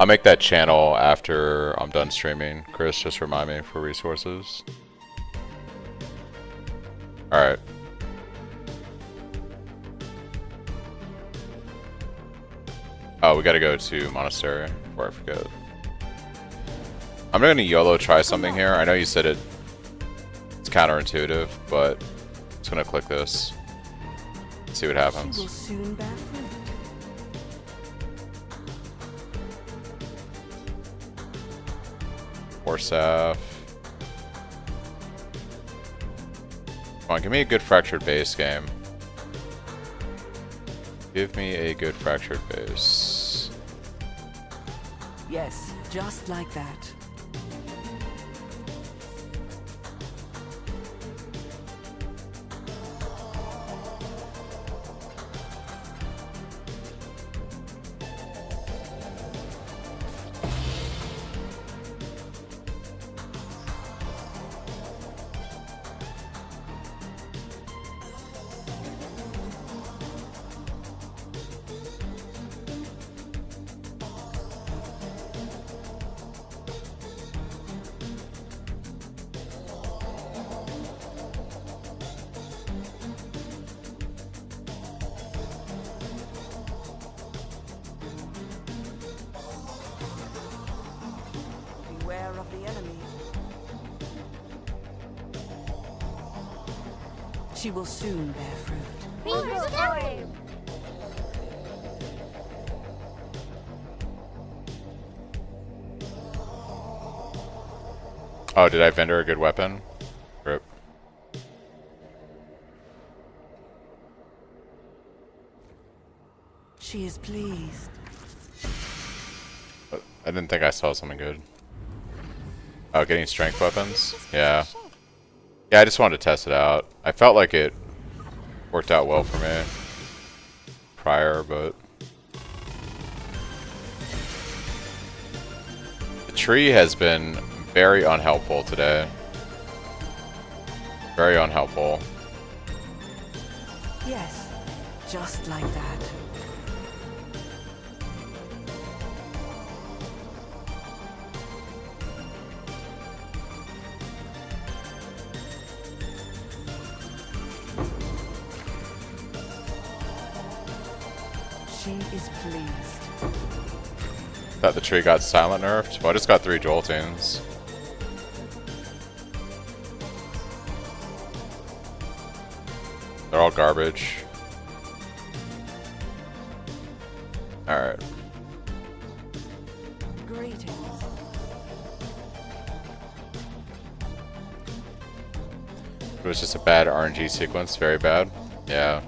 I'll make that channel after I'm done streaming. Chris, just remind me for resources. Alright. Oh, we gotta go to Monastery before I forget. I'm gonna YOLO try something here. I know you said it's counterintuitive, but I'm just gonna click this. See what happens. She will soon bear fruit. Orsaf. Come on, give me a good fractured base game. Give me a good fractured base. Yes, just like that. Beware of the enemy. She will soon bear fruit. Reaper's Flame! Oh, did I vendor a good weapon? Rip. She is pleased. I didn't think I saw something good. Oh, getting strength weapons? Yeah. Yeah, I just wanted to test it out. I felt like it worked out well for me prior, but the tree has been very unhelpful today. Very unhelpful. Yes, just like that. She is pleased. Thought the tree got silent nerfed. Well, I just got 3 joltings. They're all garbage. Alright. Greetings. It was just a bad RNG sequence. Very bad. Yeah.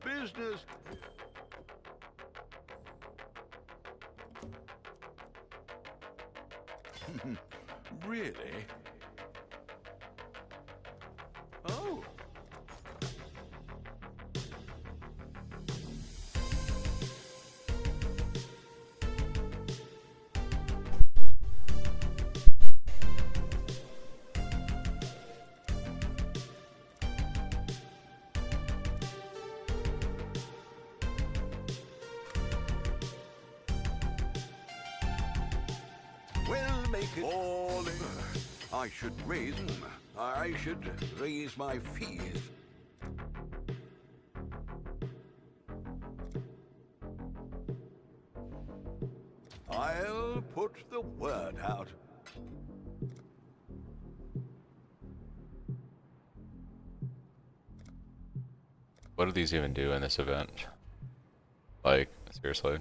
Business. Really? Oh. We'll make it all in. I should raise my fees. I'll put the word out. What do these even do in this event? Like, seriously?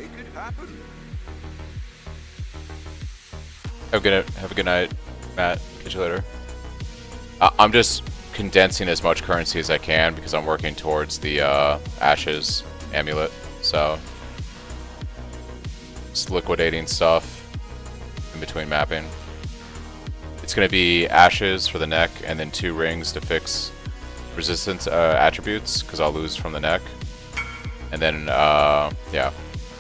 make it happen. Have a good night, Matt. Catch you later. I'm just condensing as much currency as I can because I'm working towards the Ashes amulet. So just liquidating stuff in between mapping. It's going to be Ashes for the neck and then 2 rings to fix resistance attributes because I'll lose from the neck. And then, yeah,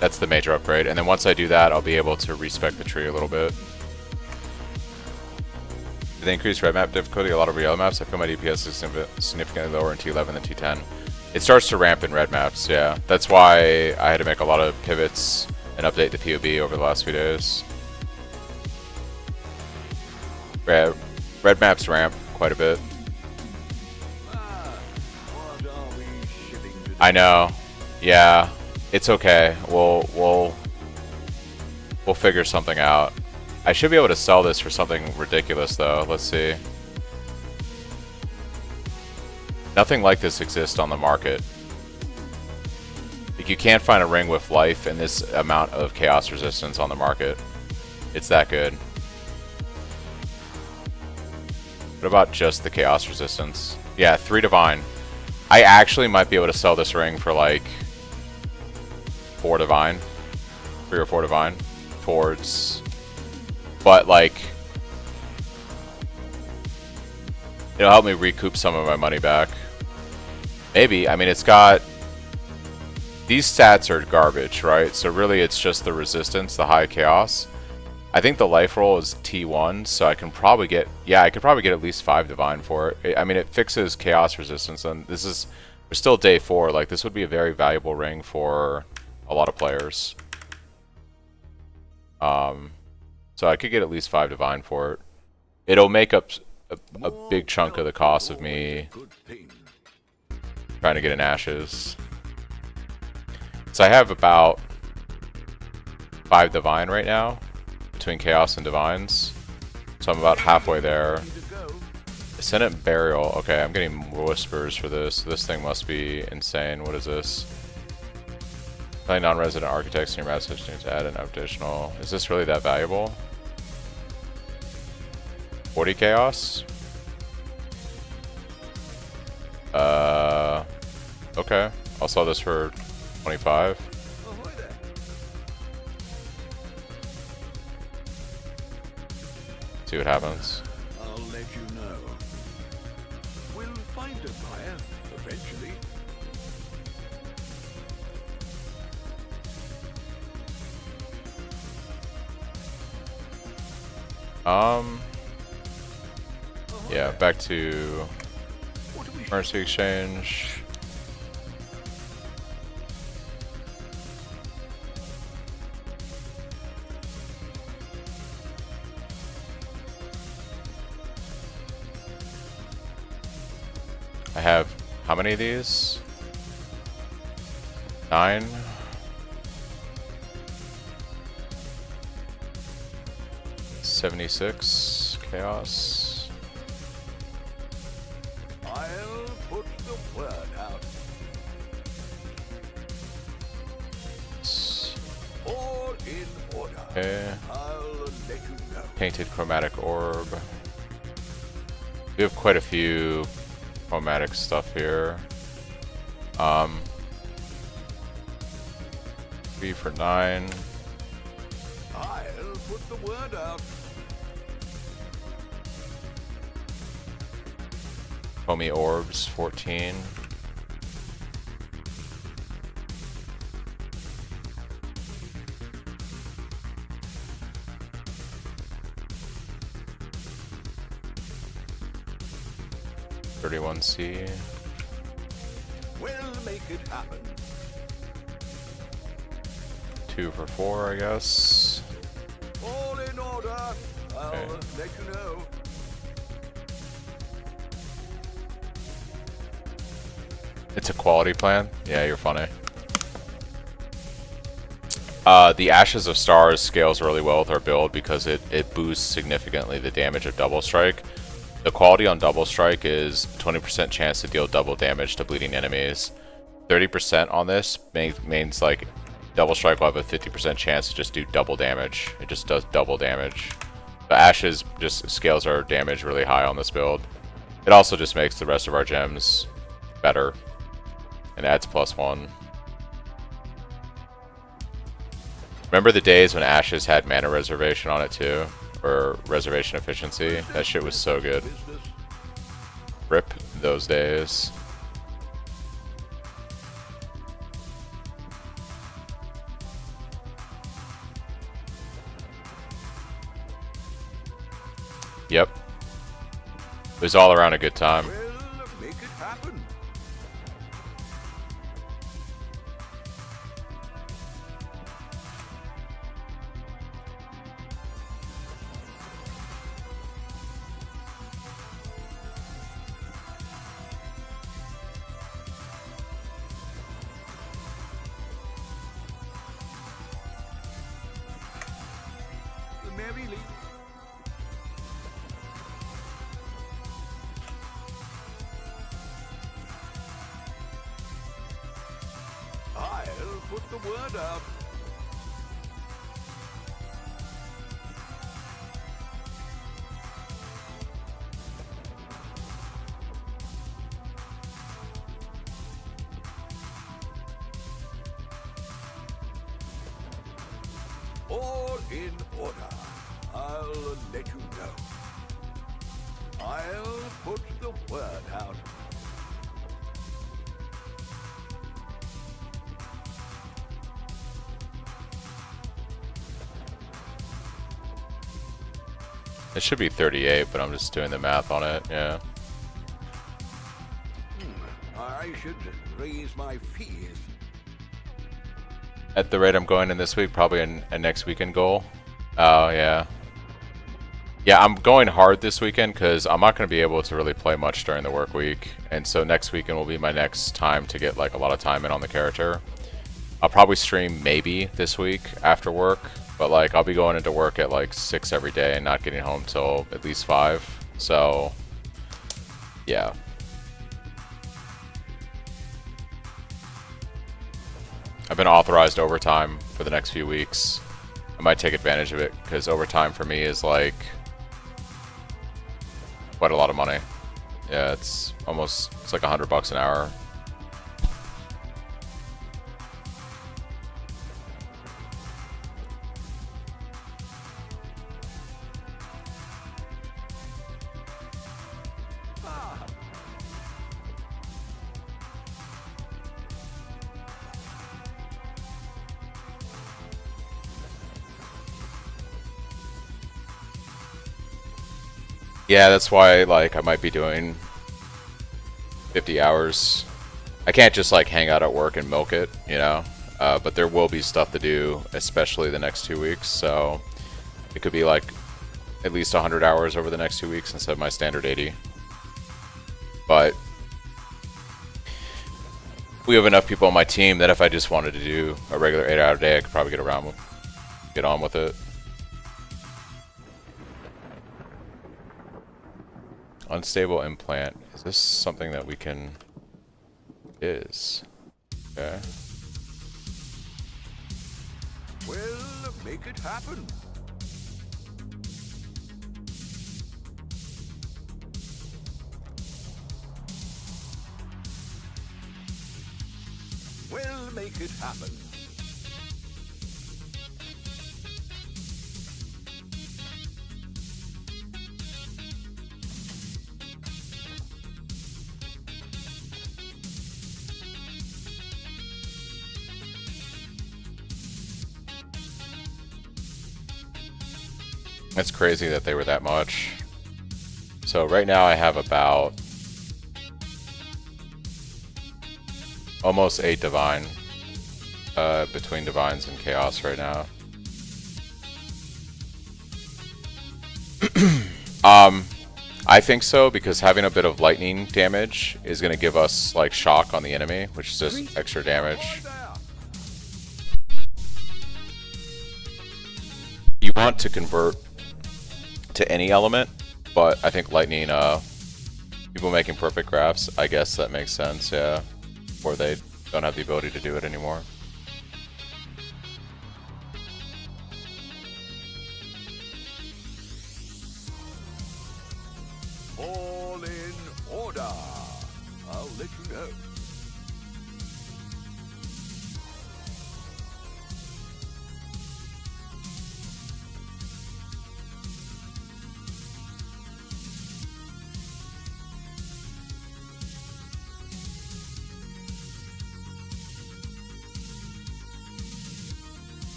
that's the major upgrade. And then once I do that, I'll be able to respec the tree a little bit. Did they increase red map difficulty? A lot of real maps. I feel my DPS is significantly lower in T11 than T10. It starts to ramp in red maps, yeah. That's why I had to make a lot of pivots and update the POB over the last few days. Red maps ramp quite a bit. What are we shipping today? I know. Yeah, it's okay. We'll figure something out. I should be able to sell this for something ridiculous though. Let's see. Nothing like this exists on the market. Like, you can't find a ring with life and this amount of chaos resistance on the market. It's that good. What about just the chaos resistance? Yeah, 3 divine. I actually might be able to sell this ring for like 4 divine. 3 or 4 divine. Towards... But like... It'll help me recoup some of my money back. Maybe. I mean, it's got... These stats are garbage, right? So really it's just the resistance, the high chaos. I think the life roll is T1, so I can probably get... Yeah, I could probably get at least 5 divine for it. I mean, it fixes chaos resistance, and this is... We're still day 4. Like, this would be a very valuable ring for a lot of players. So I could get at least 5 divine for it. It'll make up a big chunk of the cost of me trying to get an Ashes. So I have about 5 divine right now between chaos and divines. So I'm about halfway there. Ascendant Burial. Okay, I'm getting whispers for this. This thing must be insane. What is this? Playing non-resident architects in your map section to add an additional. Is this really that valuable? 40 chaos? Okay. I'll sell this for 25. See what happens. I'll let you know. We'll find a buyer eventually. Yeah, back to currency exchange. I have how many of these? 9. $76 chaos. I'll put the word out. All in order. Okay. I'll let you know. Painted chromatic orb. We have quite a few chromatic stuff here. 3 for 9. I'll put the word out. Foamy orbs, 14. $31C. We'll make it happen. 2 for 4, I guess. All in order. I'll Okay. let you know. It's a quality plan? Yeah, you're funny. The Ashes of Stars scales really well with our build because it boosts significantly the damage of Double Strike. The quality on Double Strike is 20% chance to deal double damage to bleeding enemies. 30% on this means like Double Strike will have a 50% chance to just do double damage. It just does double damage. The Ashes just scales our damage really high on this build. It also just makes the rest of our gems better and adds +1. Remember the days when Ashes had mana reservation on it too? Or reservation efficiency? That shit was so good. Rip those days. Yep. It was all around a good time. Well, make it happen. The Merry Lady. I'll put the word out. All in order. I'll let you know. I'll put the word out. It should be 38, but I'm just doing the math on it, yeah. I should raise my fees. At the rate I'm going in this week, probably a next weekend goal. Oh, yeah. Yeah, I'm going hard this weekend because I'm not going to be able to really play much during the work week. And so next weekend will be my next time to get like a lot of time in on the character. I'll probably stream maybe this week after work. But like I'll be going into work at like 6 every day and not getting home till at least 5. So yeah. I've been authorized overtime for the next few weeks. I might take advantage of it because overtime for me is like quite a lot of money. Yeah, it's like $100 an hour. Yeah, that's why like I might be doing 50 hours. I can't just like hang out at work and milk it, you know. But there will be stuff to do, especially the next 2 weeks. So it could be like at least 100 hours over the next 2 weeks instead of my standard 80. But we have enough people on my team that if I just wanted to do a regular 8-hour day, I could probably get on with it. Unstable implant. Is this something that we can... Is. Okay. Well, make it happen. Well, make it happen. It's crazy that they were that much. So right now I have about almost 8 divine between divines and chaos right now. I think so because having a bit of lightning damage is going to give us like shock on the enemy, which is just extra damage. You want to convert to any element, but I think lightning, people making perfect graphs, I guess that makes sense, yeah. Or they don't have the ability to do it anymore. let you know.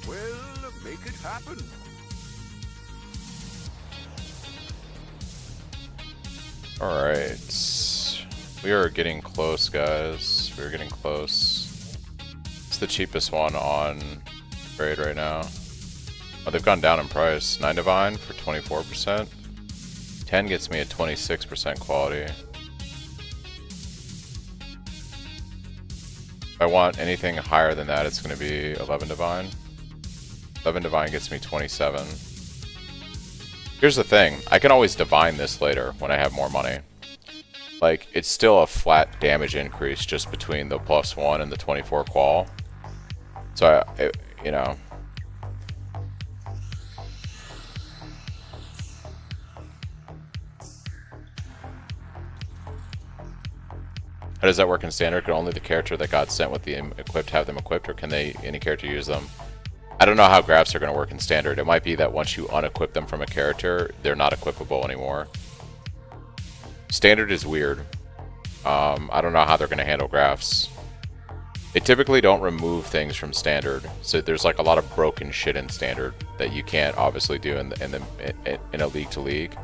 Well, make it happen. Alright. We are getting close, guys. We're getting close. It's the cheapest one on trade right now. Oh, they've gone down in price. 9 Divine for 24%. 10 gets me a 26% quality. If I want anything higher than that, it's going to be 11 Divine. 11 Divine gets me 27. Here's the thing. I can always divine this later when I have more money. Like, it's still a flat damage increase just between the +1 and the 24 qual. So, you know. How does that work in standard? Can only the character that got sent with the equipped have them equipped, or can any character use them? I don't know how grafts are going to work in standard. It might be that once you unequip them from a character, they're not equipable anymore. Standard is weird. I don't know how they're going to handle grafts. They typically don't remove things from standard, so there's like a lot of broken shit in standard that you can't obviously do in a league to league.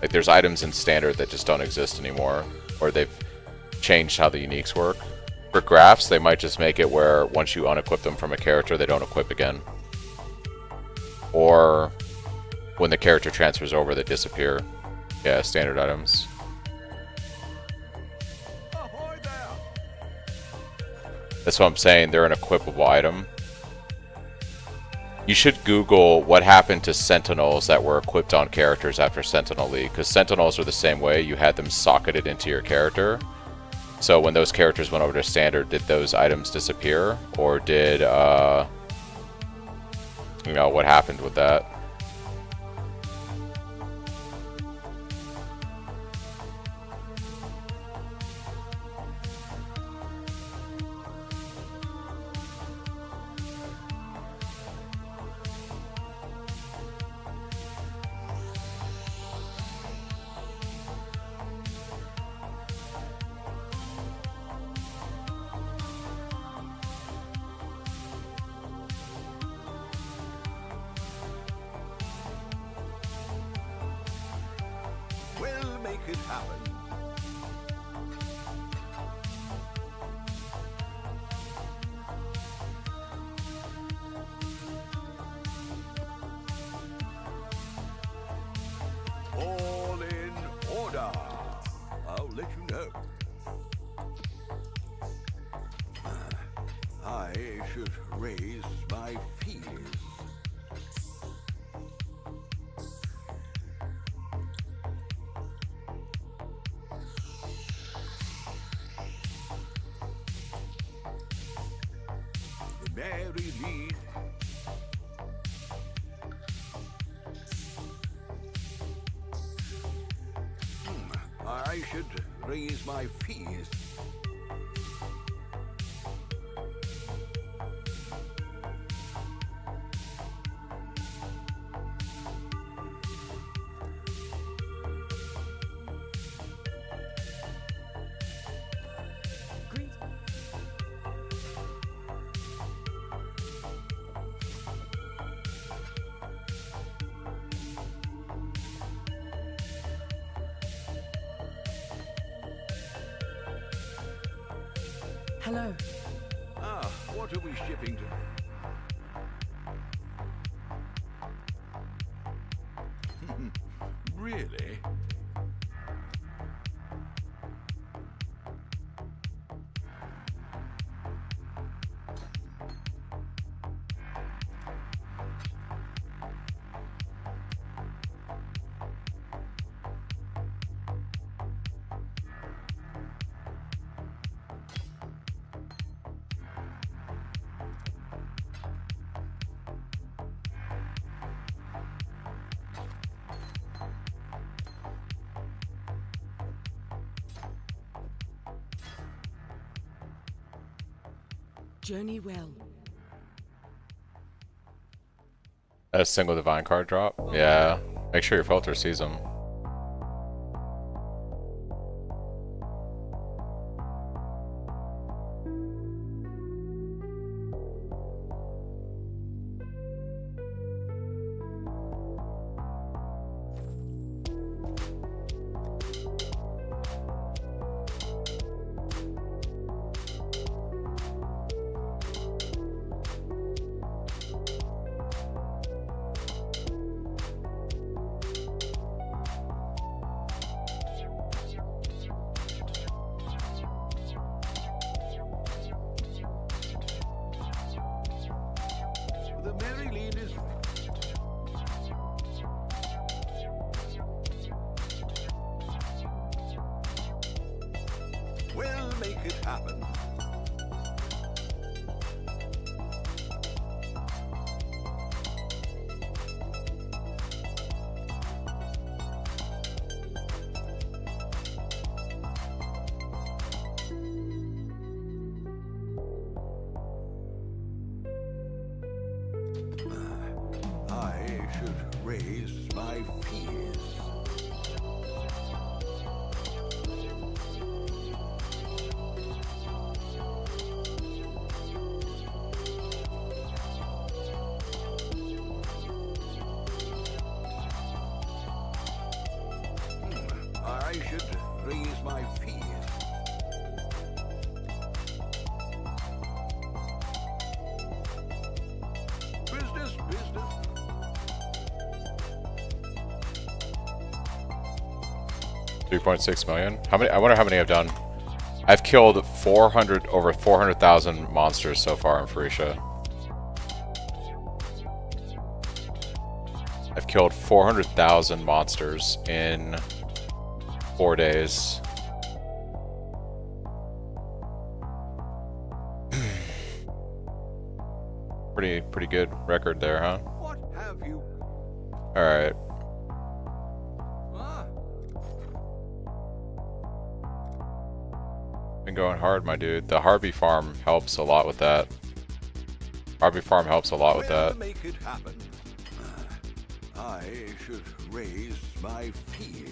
Like there's items in standard that just don't exist anymore, or they've changed how the uniques work. For grafts, they might just make it where once you unequip them from a character, they don't equip again. Or when the character transfers over, they disappear. Yeah, standard items. Ahoy there! That's what I'm saying, they're an equipable item. You should Google what happened to Sentinels that were equipped on characters after Sentinel League, because Sentinels are the same way. You had them socketed into your character. So when those characters went over to standard, did those items disappear? Or did, you know, what happened with that? We'll make it happen. All in order. I'll let you know. I should raise my fees. Mary Lee. I should raise my fees. Hello. Ah, what are we shipping today? Really? Journey well. A single divine card drop? Yeah. Make sure your filter sees them. The merry lead is we'll make it happen. I should raise my fears. I should raise my fears. Business, business. $3.6 million. How many? I wonder how many I've done. I've killed over 400,000 monsters so far in Phrecia. I've killed 400,000 monsters in 4 days. Pretty good record there, huh? What have you? All right. Ah, Been going hard, my dude. The Harby farm helps a lot with that. Harby farm helps a lot with we'll that. make it happen. I should raise my fears.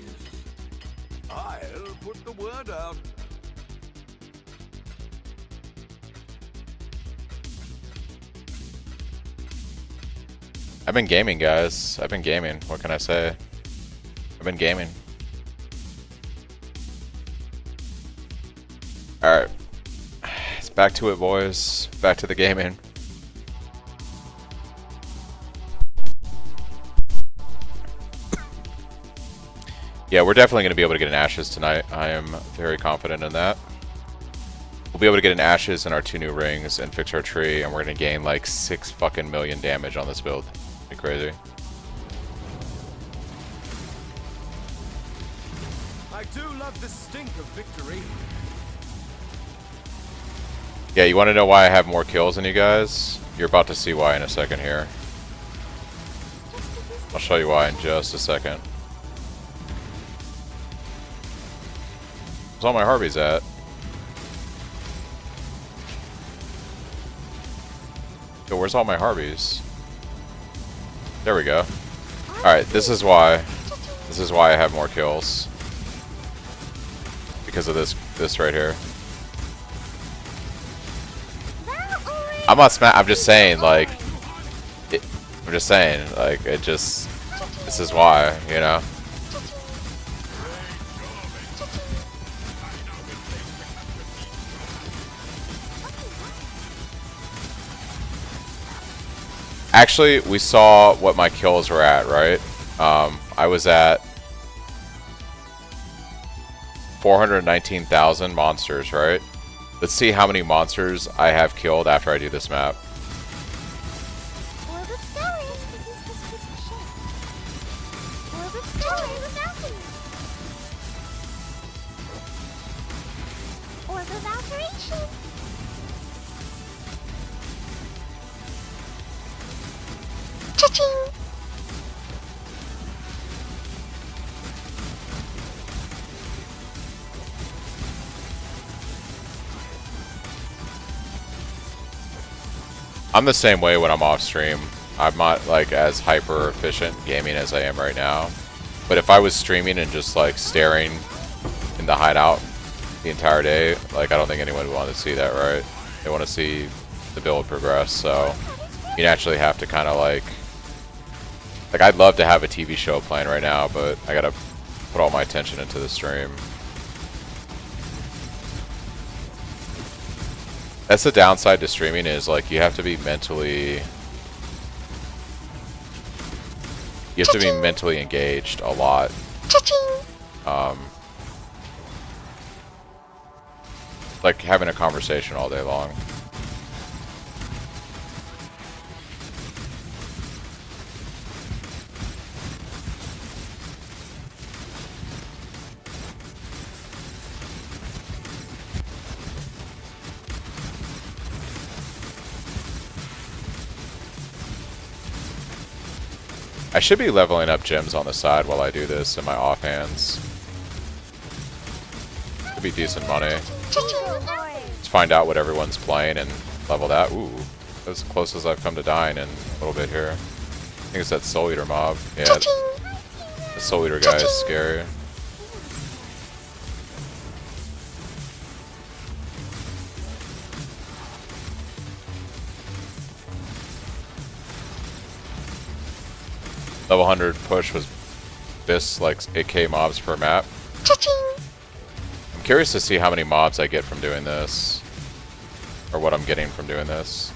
I'll put the word out. I've been gaming, guys. I've been gaming. What can I say? I've been gaming. Alright. It's back to it, boys. Back to the gaming. Yeah, we're definitely going to be able to get an Ashes tonight. I am very confident in that. We'll be able to get an Ashes in our 2 new rings and fix our tree, and we're going to gain like 6 fucking million damage on this build. Be crazy. I do love the stink of victory. Yeah, you want to know why I have more kills than you guys? You're about to see why in a second here. I'll show you why in just a second. Where's all my Harbys at? Yo, where's all my Harbys? There we go. Alright, this is why. This is why I have more kills. Because of this right here. I'm not I'm just saying, like, I'm just saying, like, it just, this is why, you know? Actually, we saw what my kills were at, right? I was at 419,000 monsters, right? Let's see how many monsters I have killed after I do this map. I'm the same way when I'm off stream. I'm not like as hyper efficient gaming as I am right now. But if I was streaming and just like staring in the hideout the entire day, like I don't think anyone would want to see that, right? They want to see the build progress, so you naturally have to kind of like I'd love to have a TV show playing right now, but I gotta put all my attention into the stream. That's the downside to streaming, is like you have to be mentally engaged a lot. Like having a conversation all day long. I should be leveling up gems on the side while I do this in my offhands. Could be decent money. Let's find out what everyone's playing and level that. Ooh, that's as close as I've come to dying in a little bit here. I think it's that Soul Eater mob. Yeah, the Soul Eater guy is scary. Level 100 push was this like 8k mobs per map. I'm curious to see how many mobs I get from doing this, or what I'm getting from doing this.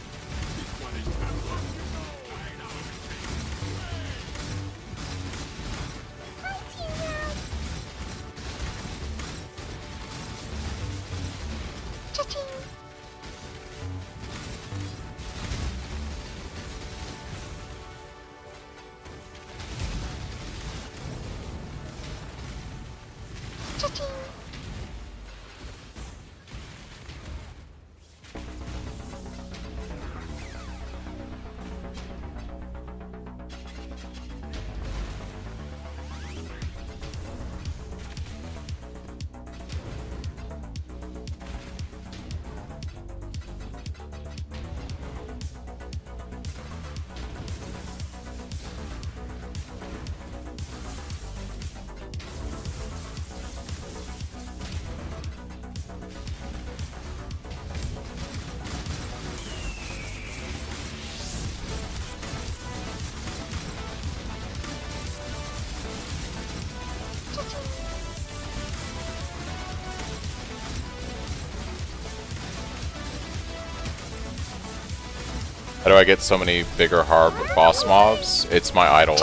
How do I get so many bigger boss mobs? It's my idols.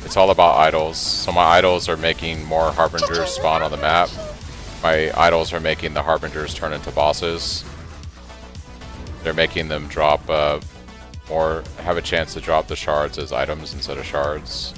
It's all about idols. So my idols are making more harbingers spawn on the map. My idols are making the harbingers turn into bosses. They're making them drop more, have a chance to drop the shards as items instead of shards.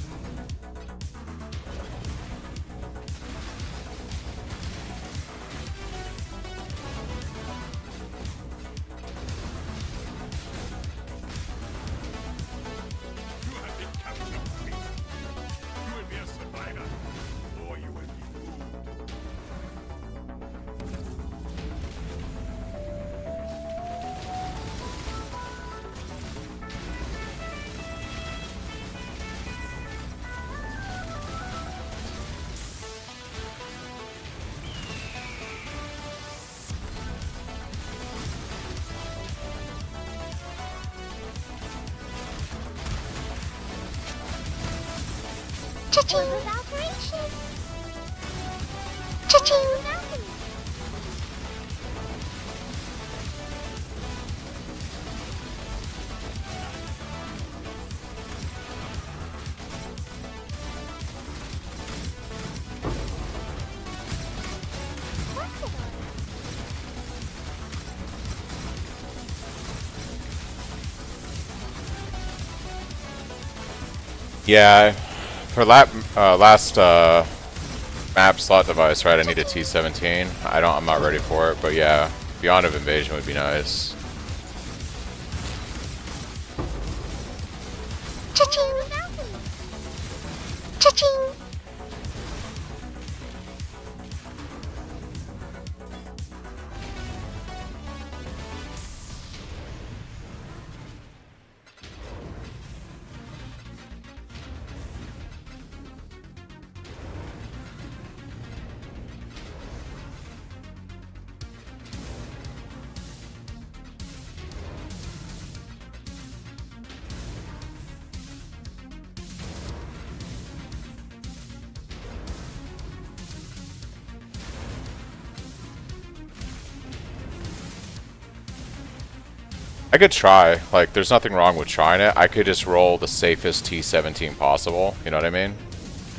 Yeah, for last map slot device, right? I need a T17. I'm not ready for it, but yeah, Beyond of Invasion would be nice. I could try. Like, there's nothing wrong with trying it. I could just roll the safest T17 possible. You know what I mean?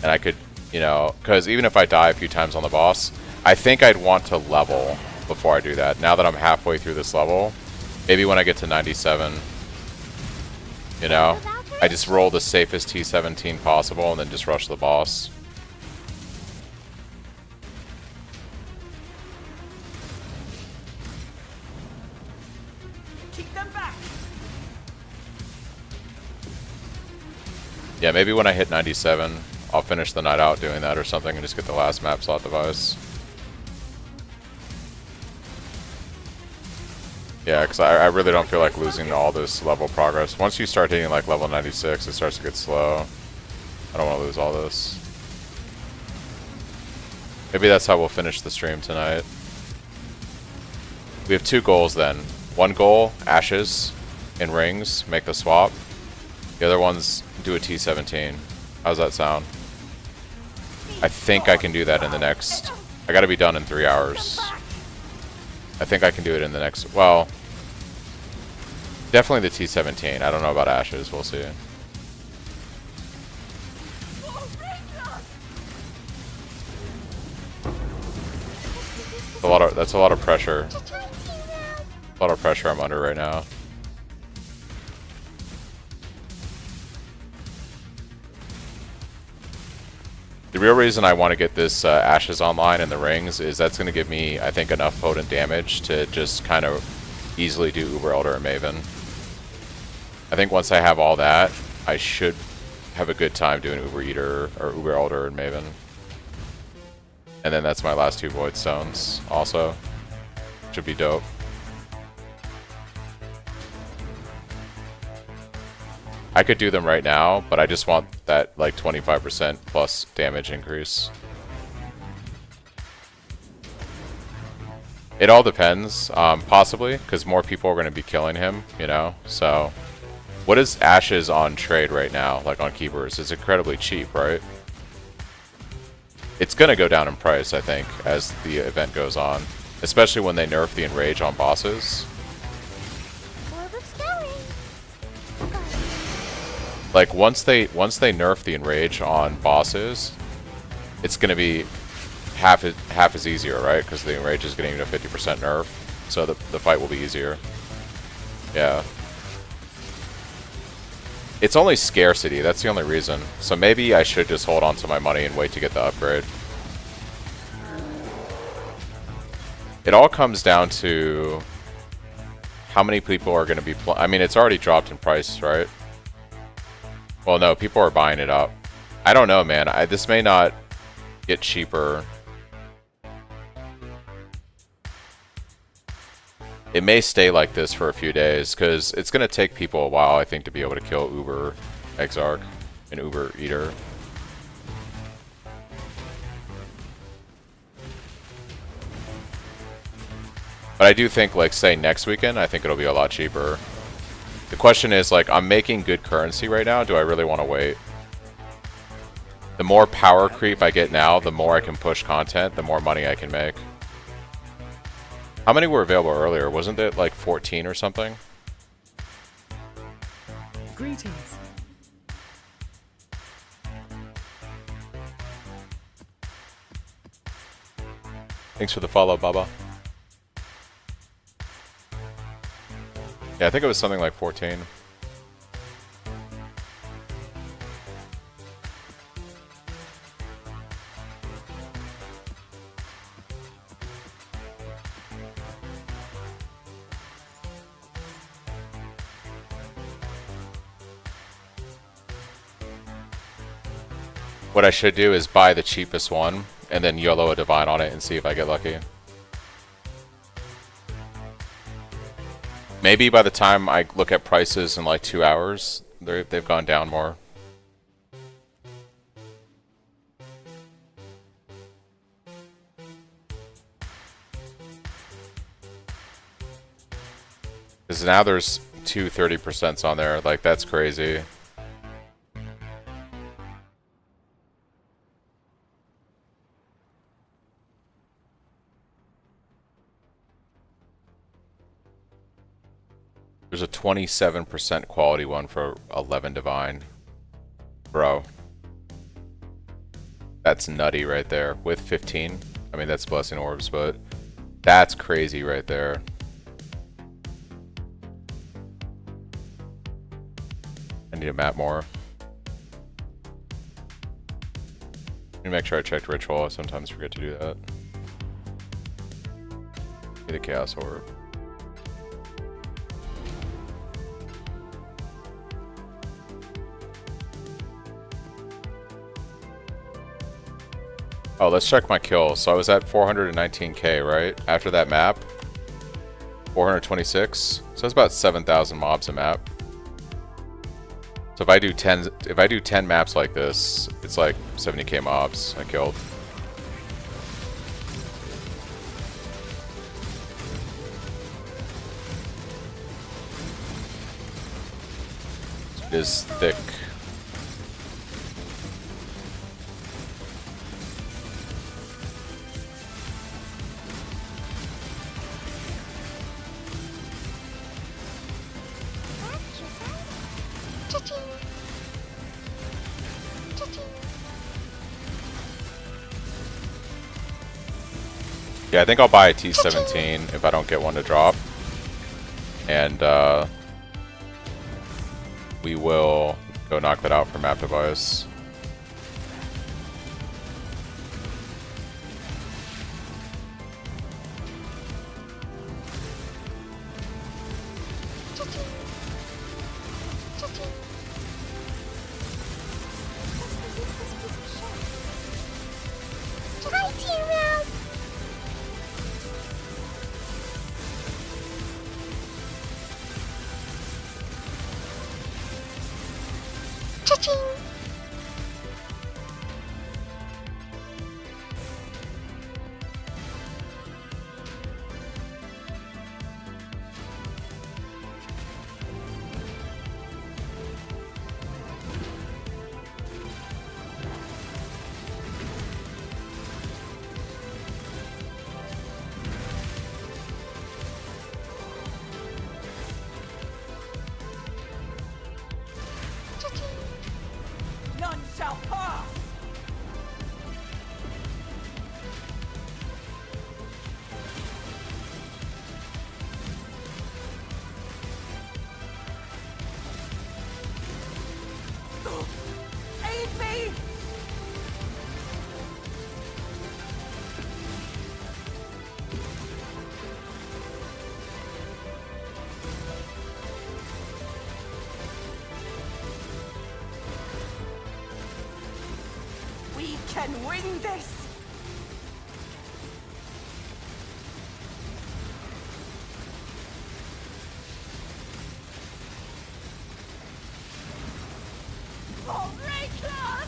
And I could, you know, because even if I die a few times on the boss, I think I'd want to level before I do that. Now that I'm halfway through this level, maybe when I get to 97, you know, I just roll the safest T17 possible and then just rush the boss. Keep them back. Yeah, maybe when I hit 97, I'll finish the night out doing that or something and just get the last map slot device. Yeah, because I really don't feel like losing all this level progress. Once you start hitting like level 96, it starts to get slow. I don't want to lose all this. Maybe that's how we'll finish the stream tonight. We have 2 goals then. One goal, Ashes in rings, make the swap. The other one's do a T17. How's that sound? I think I can do that in the next... I gotta be done in 3 hours. I think I can do it in the next... Well, definitely the T17. I don't know about Ashes. We'll see. That's a lot of pressure. A lot of pressure I'm under right now. The real reason I want to get this Ashes online in the rings is that's going to give me, I think, enough potent damage to just kind of easily do Uber Elder and Maven. I think once I have all that, I should have a good time doing Uber Eater or Uber Elder and Maven. And then that's my last 2 Void Stones also. Should be dope. I could do them right now, but I just want that like 25% plus damage increase. It all depends, possibly, because more people are going to be killing him, you know? So, what is Ashes on trade right now, like on Keepers? It's incredibly cheap, right? It's going to go down in price, I think, as the event goes on. Especially when they nerf the Enrage on bosses. Like, once they nerf the Enrage on bosses, it's going to be half as easier, right? Because the Enrage is getting a 50% nerf, so the fight will be easier. Yeah. It's only scarcity, that's the only reason. So maybe I should just hold on to my money and wait to get the upgrade. It all comes down to how many people are going to be I mean, it's already dropped in price, right? Well, no, people are buying it up. I don't know, man. This may not get cheaper. It may stay like this for a few days, because it's going to take people a while, I think, to be able to kill Uber Exarch and Uber Eater. But I do think, like, say next weekend, I think it'll be a lot cheaper. The question is, like, I'm making good currency right now. Do I really want to wait? The more power creep I get now, the more I can push content, the more money I can make. How many were available earlier? Wasn't it like 14 or something? Greetings. Thanks for the follow, Baba. Yeah, I think it was something like 14. What I should do is buy the cheapest one and then YOLO a Divine on it and see if I get lucky. Maybe by the time I look at prices in like 2 hours, they've gone down more. Because now there's 2 30% on there, like that's crazy. There's a 27% quality one for 11 divine. Bro. That's nutty right there. With 15. I mean, that's blessing orbs, but that's crazy right there. I need to map more. Let me make sure I checked ritual. I sometimes forget to do that. Need a chaos orb. Oh, let's check my kills. So I was at 419k, right? After that map, 426. So it's about 7,000 mobs a map. So if I do 10 maps like this, it's like 70k mobs I killed. It is thick. Yeah, I think I'll buy a T17 if I don't get one to drop. And we will go knock that out for map device. None shall pass! Aid me! We can win this! Phrecia!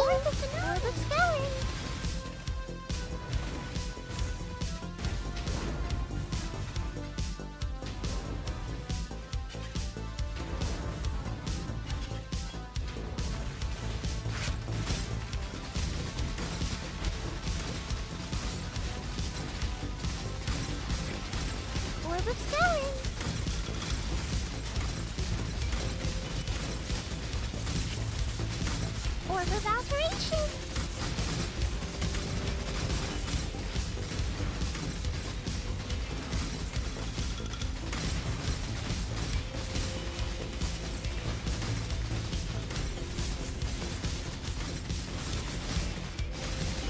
Orbit's going. Orbit's going. Orbit operation.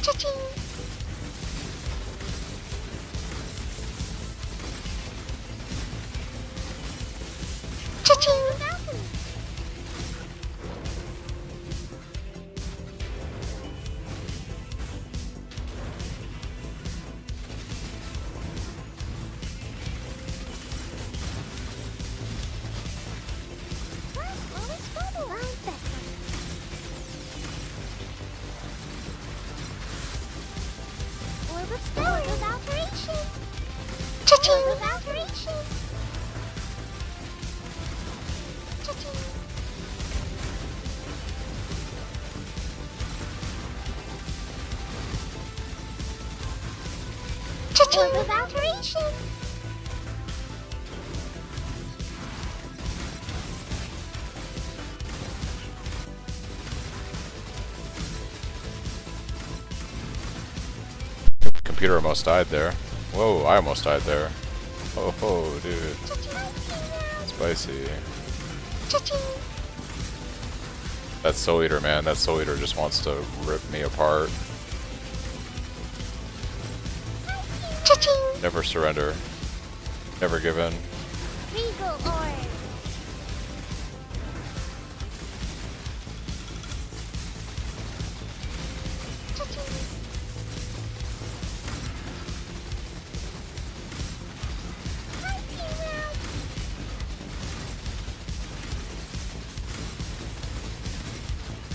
Cha-ching. Cha-ching. Orb of alteration. Computer almost died there. Whoa, I almost died there. Oh, dude. Spicy. That Soul Eater, man. That Soul Eater just wants to rip me apart. Never surrender. Never give in. Regal Orb.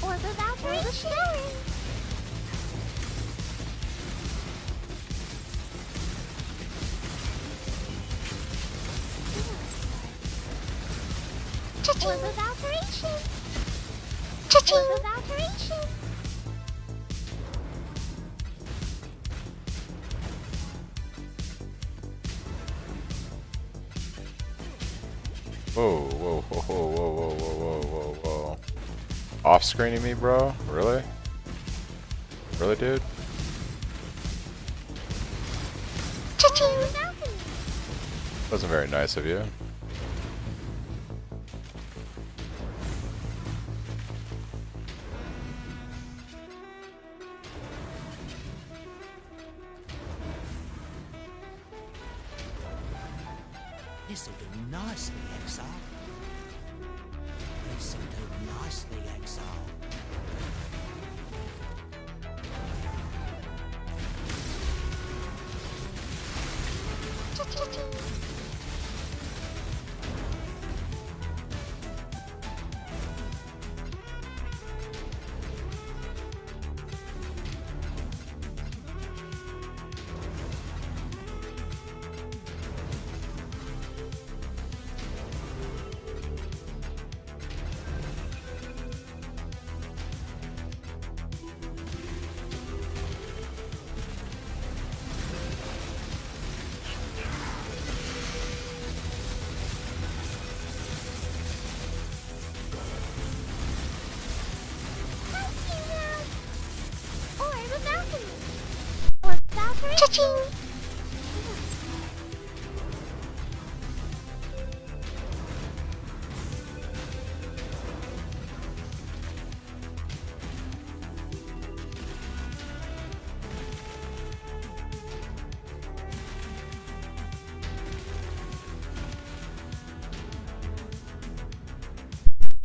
Orb of alteration. Orb of alteration. Orb of alteration. Whoa, whoa, whoa, whoa, whoa, whoa, whoa, whoa, whoa. Off-screening me, bro? Really? Really, dude? Wasn't very nice of you. This'll do nicely, Exile. This'll do nicely, Exile.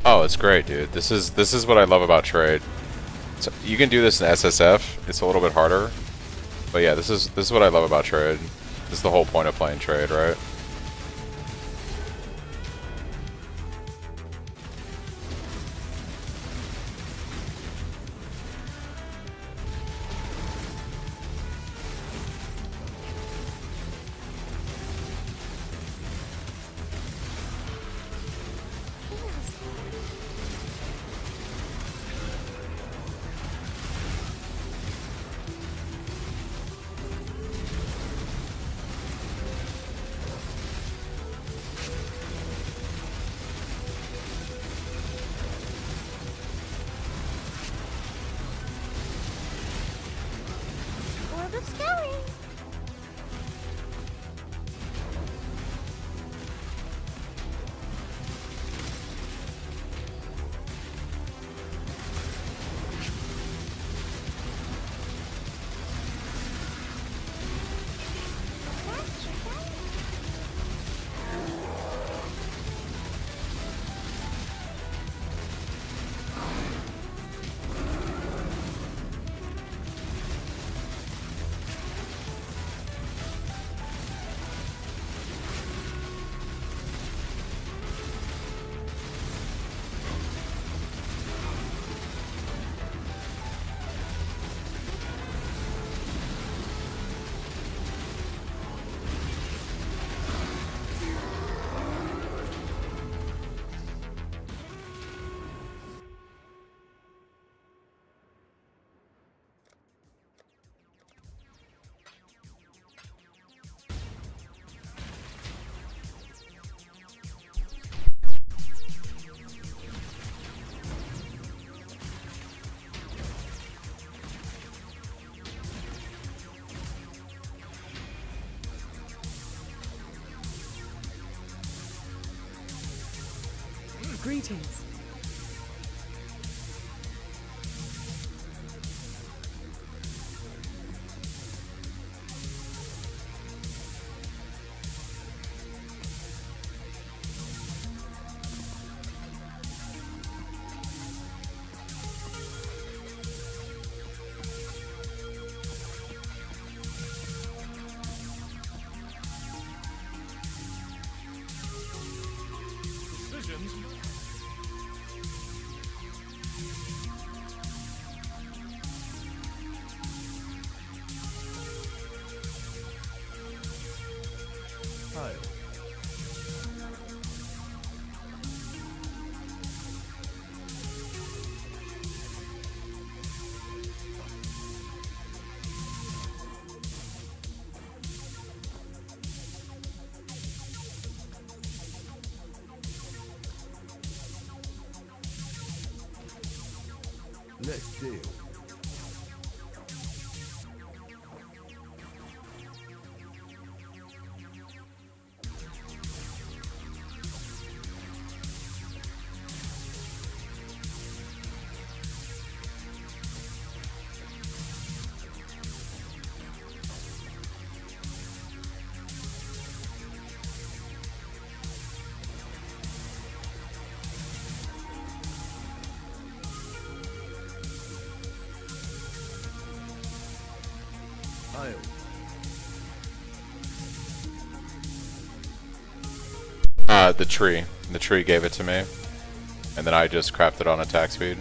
Oh, it's great, dude. This is what I love about trade. So you can do this in SSF. It's a little bit harder, but yeah, this is what I love about trade. This is the whole point of playing trade, right? Orb of Scouring. Greetings. Decisions. Hail. Let's deal. Hail. The tree. The tree gave it to me. And then I just crafted on attack speed.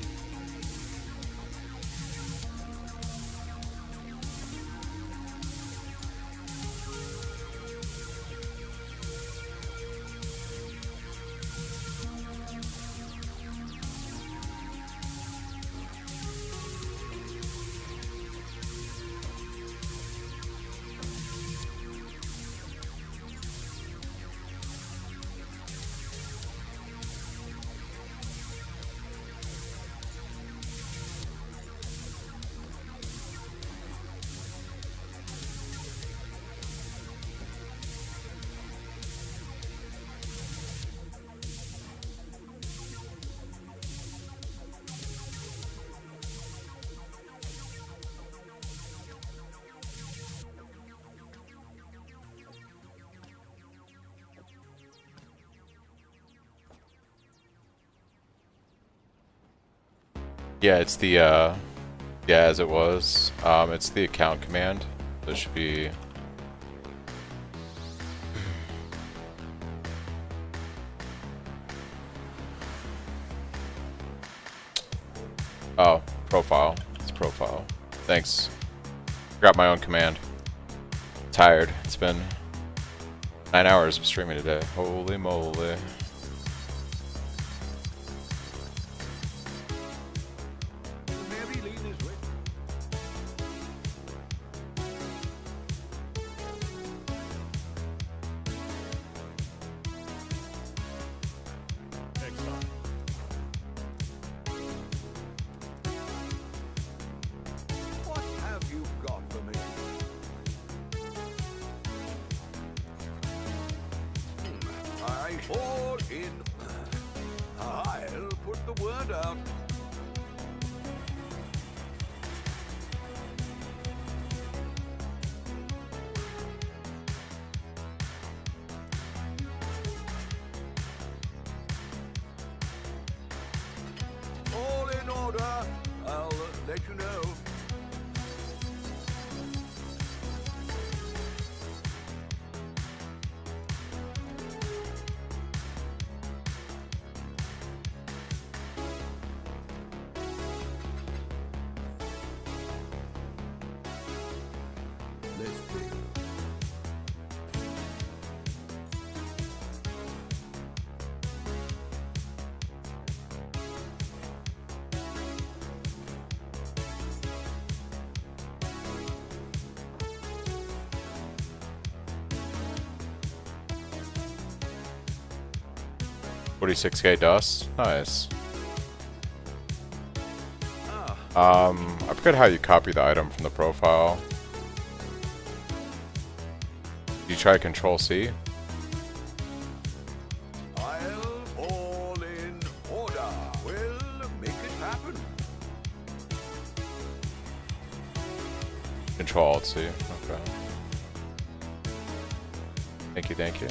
Yeah, it's the, yeah, as it was. It's the account command. This should be... Oh, profile. It's profile. Thanks. Got my own command. Tired. It's been 9 hours of streaming today. Holy moly. Mary lead this way. Excellent. What have you got for me? I fall in. I'll put the word out. All in order. I'll let you know. Let's deal. $46k dust. Nice. I forget how you copy the item from the profile. You try Control C? I'll fall in Control Alt C. Okay. Thank you, thank you.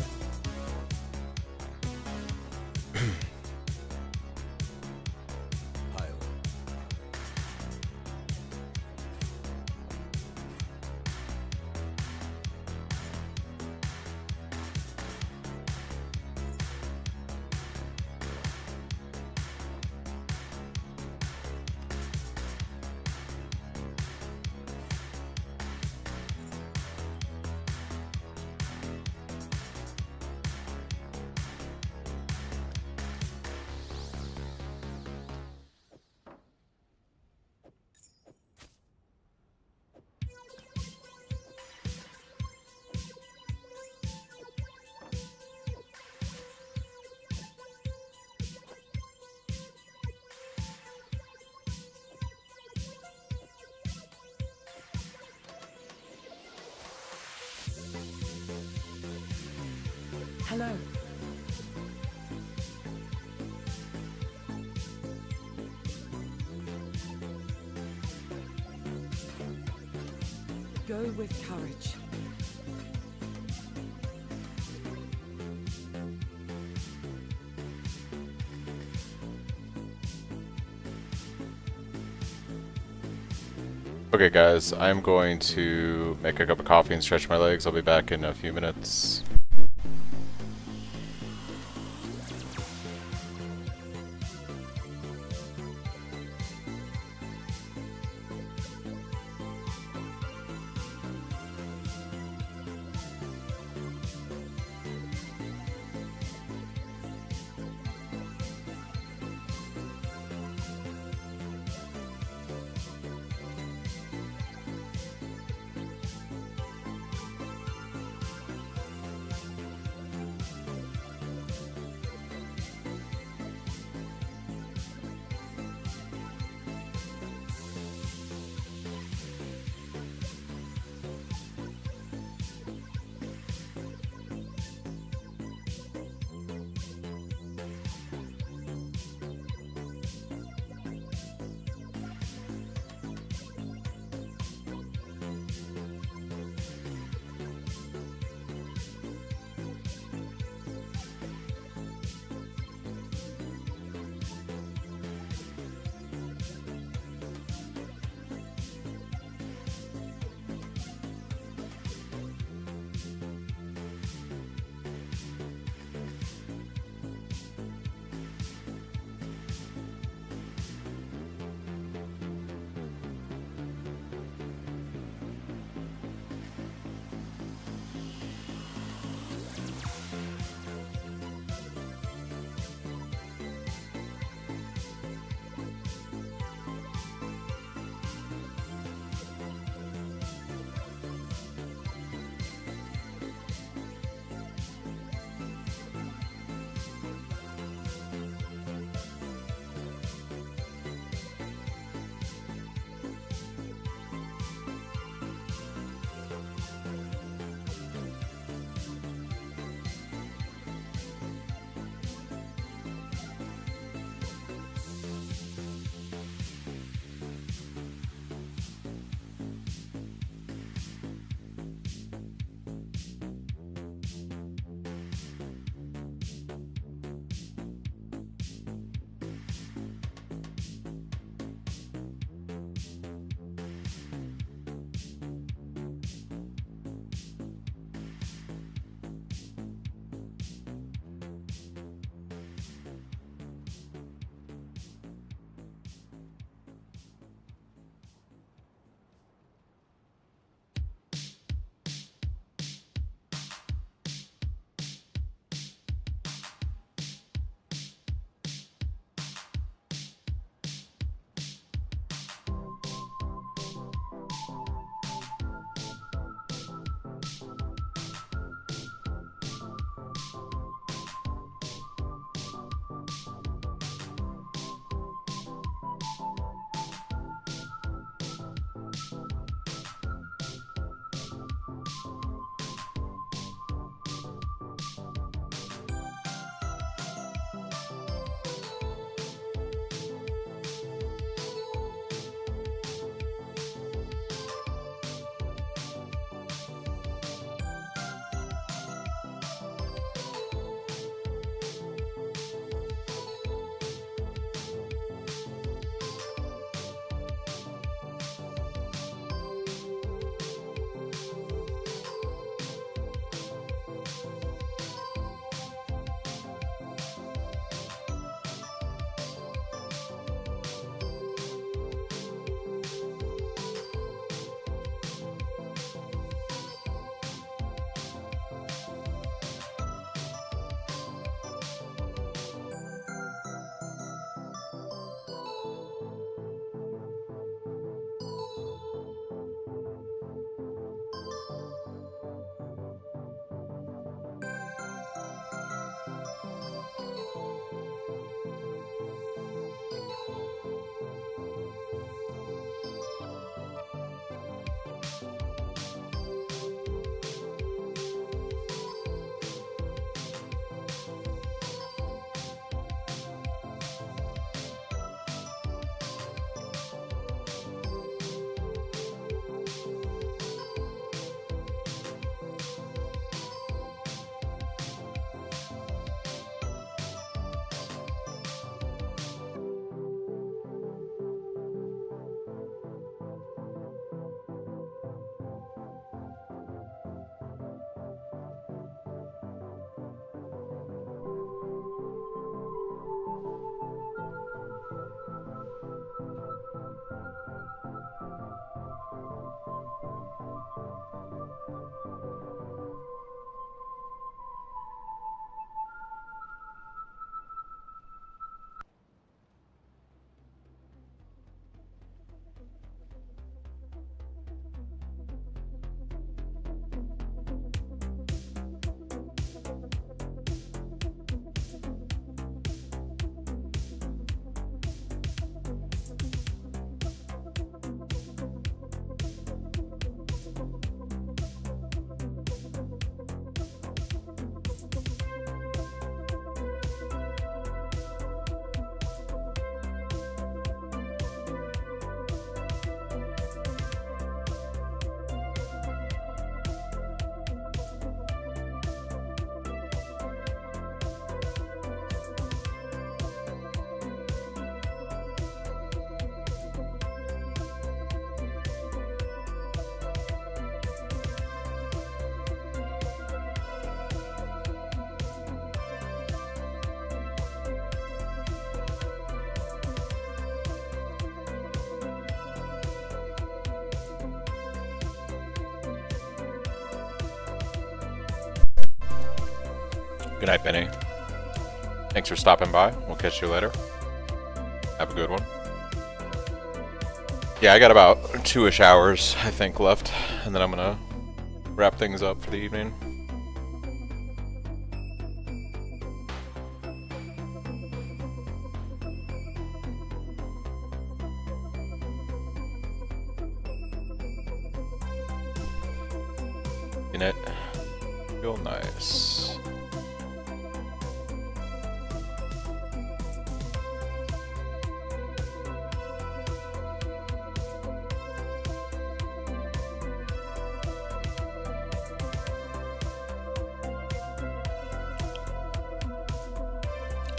Hello. Go with courage. Okay guys, I'm going to make a cup of coffee and stretch my legs. I'll be back in a few minutes. Good night, Benny. Thanks for stopping by. We'll catch you later. Have a good one. Yeah, I got about 2-ish hours, I think, left, and then I'm gonna wrap things up for the evening. In it, feel nice.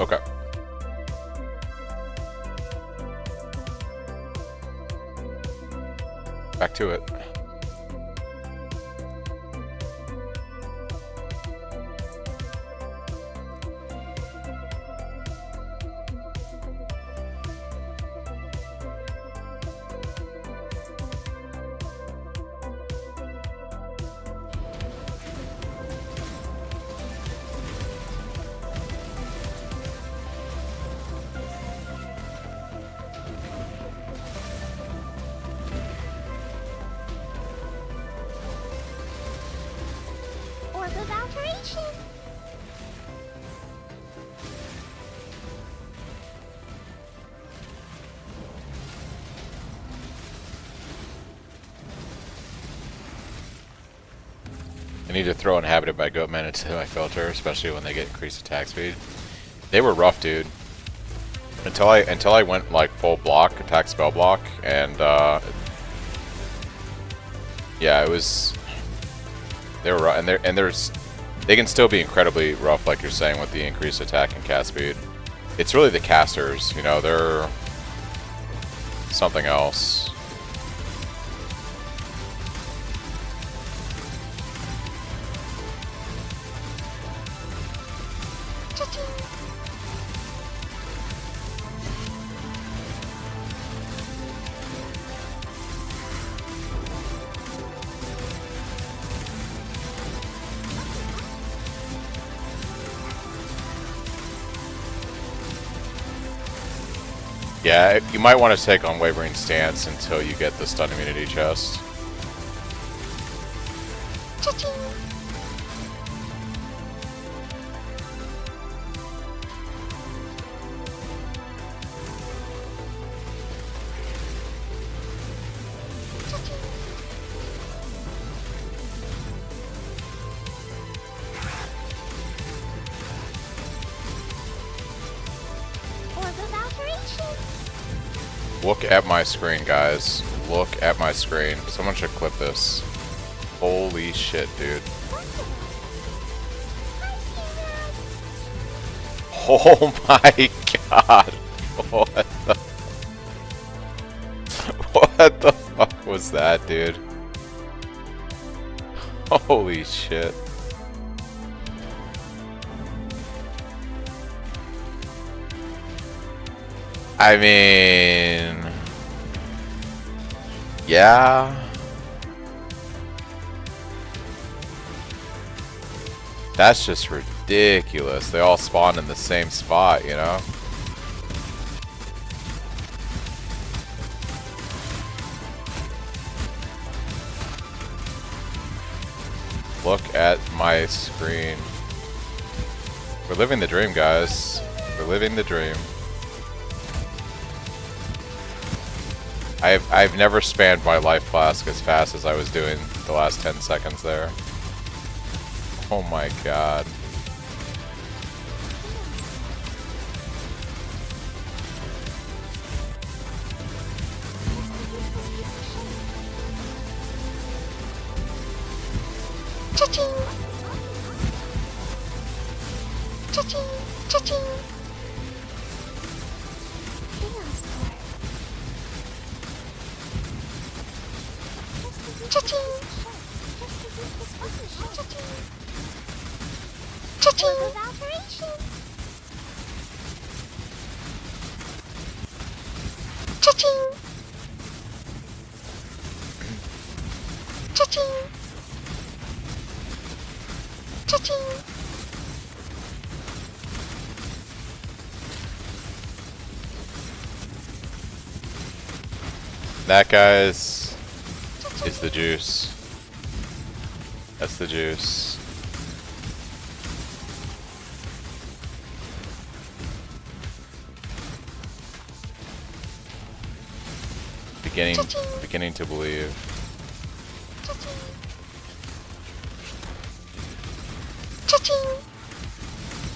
Okay. Back to it. Orb of alteration. I need to throw Inhabited by Goatmen into my filter, especially when they get increased attack speed. They were rough, dude. Until I went like full block, attack spell block, and yeah, it was. They were rough, and they can still be incredibly rough, like you're saying, with the increased attack and cast speed. It's really the casters, you know, they're something else. Yeah, you might want to take Unwavering Stance until you get the stun immunity chest. Cha-ching. Orb of alteration. Look at my screen, guys. Look at my screen. Someone should clip this. Holy shit, dude. Oh my god. What the fuck was that, dude? Holy shit. I mean, yeah. That's just ridiculous. They all spawn in the same spot, you know? Look at my screen. We're living the dream, guys. We're living the dream. I've never spanned my life flask as fast as I was doing the last 10 seconds there. Oh my god. Cha-ching! Cha-ching! Cha-ching! Chaos Lord. Cha-ching! Cha-ching! Evaporation! Cha-ching! Cha-ching! Cha-ching! That, guys, is the juice. That's the juice. Beginning to believe. Cha-ching!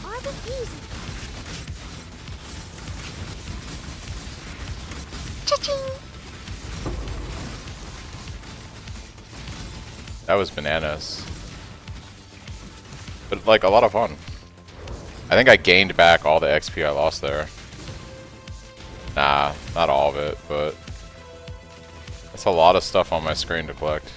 Orbit easy. Cha-ching! That was bananas. But, like, a lot of fun. I think I gained back all the XP I lost there. Nah, not all of it, but that's a lot of stuff on my screen to collect.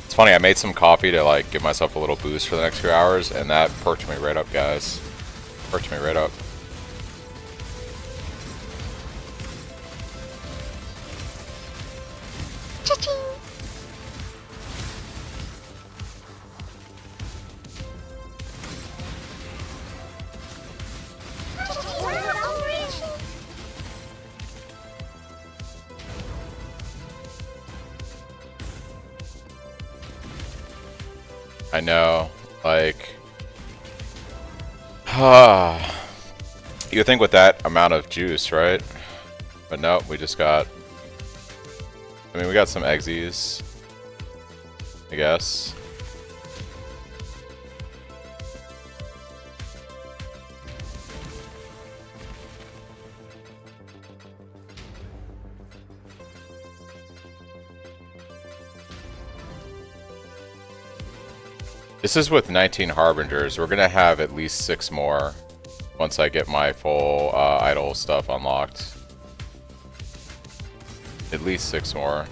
It's funny, I made some coffee to, like, give myself a little boost for the next few hours, and that perked me right up, guys. Perked me right up. Cha-ching! I know, like, you think with that amount of juice, right? But no, we just got, I mean, we got some egsies, I guess. This is with 19 Harbingers. We're gonna have at least 6 more once I get my full idol stuff unlocked. At least 6 more.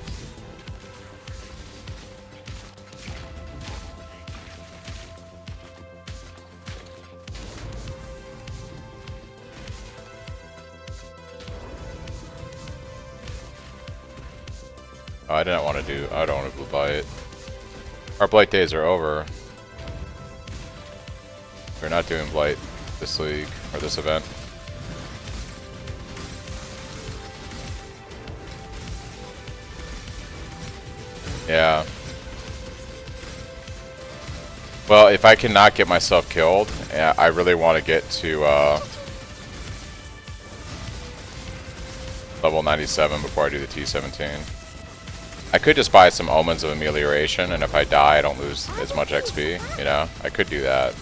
Oh, I don't want to blue blight. Our blight days are over. We're not doing blight this league or this event. Yeah. Well, if I cannot get myself killed, I really want to get to level 97 before I do the T17. I could just buy some Omens of Amelioration, and if I die, I don't lose as much XP, you know? I could do that.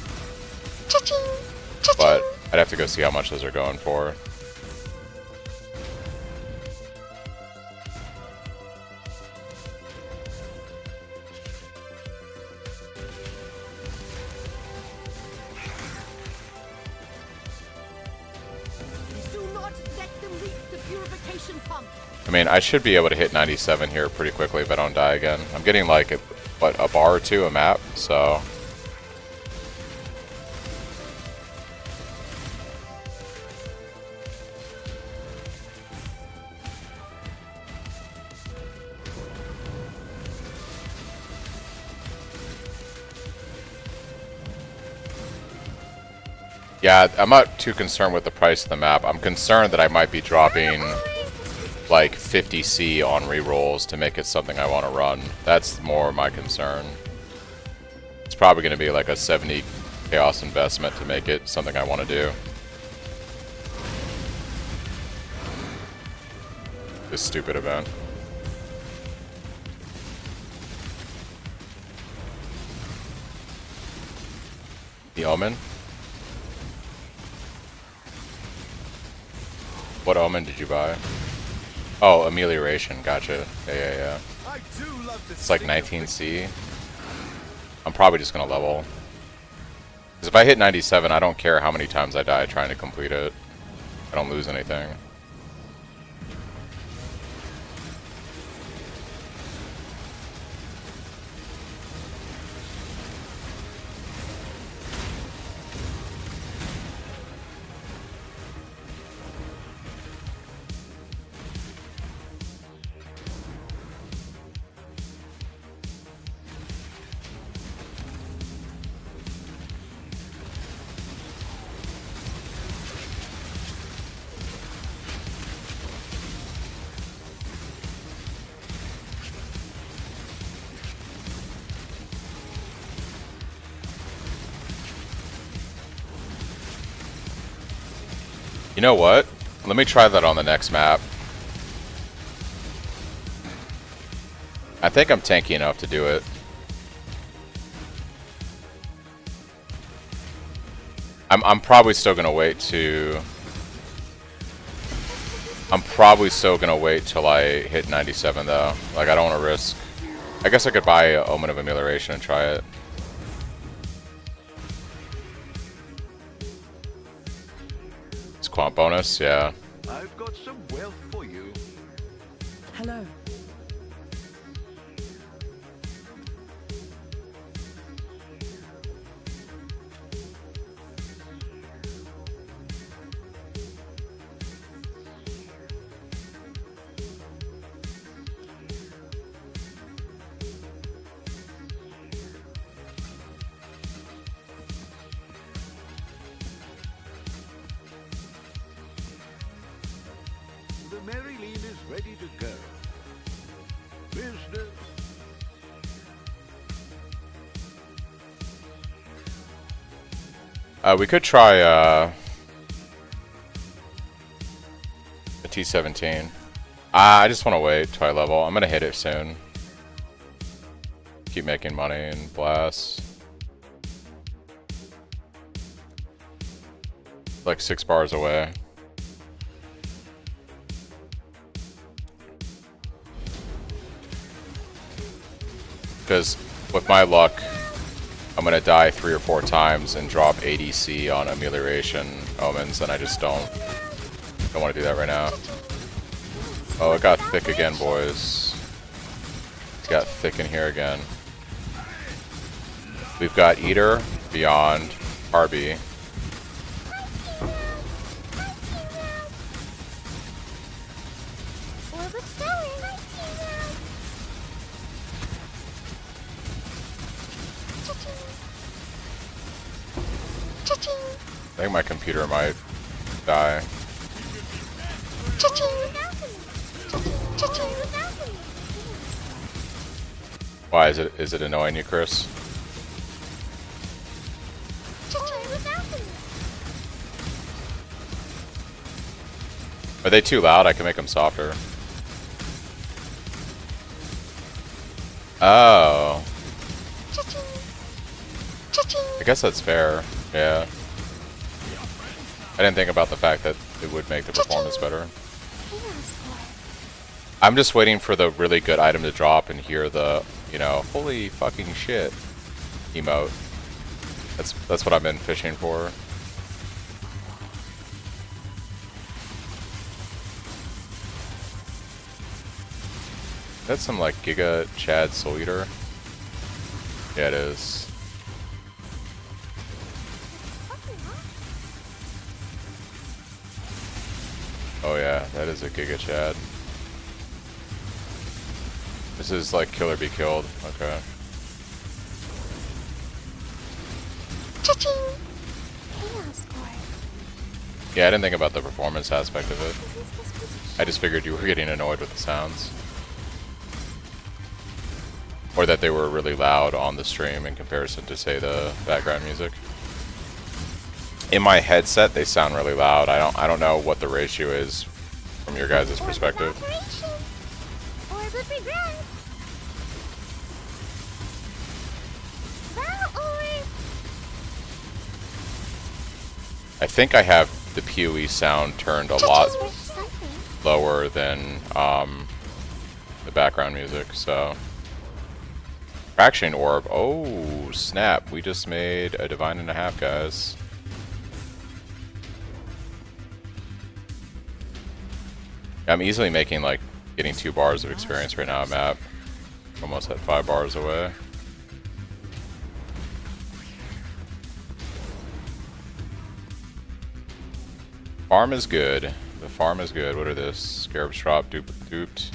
Cha-ching! Cha-ching! But I'd have to go see how much those are going for. Do not let them reach the purification pump. I mean, I should be able to hit 97 here pretty quickly if I don't die again. I'm getting like what, a bar or two a map, so yeah, I'm not too concerned with the price of the map. I'm concerned that I might be dropping like 50C on rerolls to make it something I want to run. That's more my concern. It's probably going to be like a 70 chaos investment to make it something I want to do. This stupid event. The Omen? What Omen did you buy? Oh, Amelioration, gotcha. Yeah. I do love this. It's like 19C. I'm probably just gonna level. Because if I hit 97, I don't care how many times I die trying to complete it. I don't lose anything. You know what? Let me try that on the next map. I think I'm tanky enough to do it. I'm probably still gonna wait to... I'm probably still gonna wait till I hit 97 though. Like, I don't want to risk... I guess I could buy Omen of Amelioration and try it. Quant bonus, yeah. I've got some wealth for you. Hello. Marilyn is ready to go. Business. We could try a T17. I just want to wait till I level. I'm gonna hit it soon. Keep making money and blast. Like 6 bars away. Because with my luck, I'm gonna die 3 or 4 times and drop 80C on Amelioration Omens, and I just don't want to do that right now. Oh, it got thick again, boys. It got thick in here again. We've got Eater, Beyond, Harby. I think my computer might die. Why is it annoying you, Chris? Are they too loud? I can make them softer. Oh. I guess that's fair. Yeah. I didn't think about the fact that it would make the performance better. I'm just waiting for the really good item to drop and hear the, you know, holy fucking shit emote. That's what I've been fishing for. That's some like Giga Chad Soul Eater. Yeah, it is. Oh yeah, that is a Giga Chad. This is like kill or be killed. Okay. Cha-ching! Chaos Core. Yeah, I didn't think about the performance aspect of it. I just figured you were getting annoyed with the sounds. Or that they were really loud on the stream in comparison to, say, the background music. In my headset, they sound really loud. I don't know what the ratio is from your guys' perspective. Orbit regret. Well, orb. I think I have the PoE sound turned a lot lower than the background music, so... Fracturing Orb. Oh, snap. We just made a Divine and a half, guys. I'm easily making, like, getting 2 bars of experience right now. I'm at almost at 5 bars away. Farm is good. The farm is good. What are this? Scarab's Drop, duped.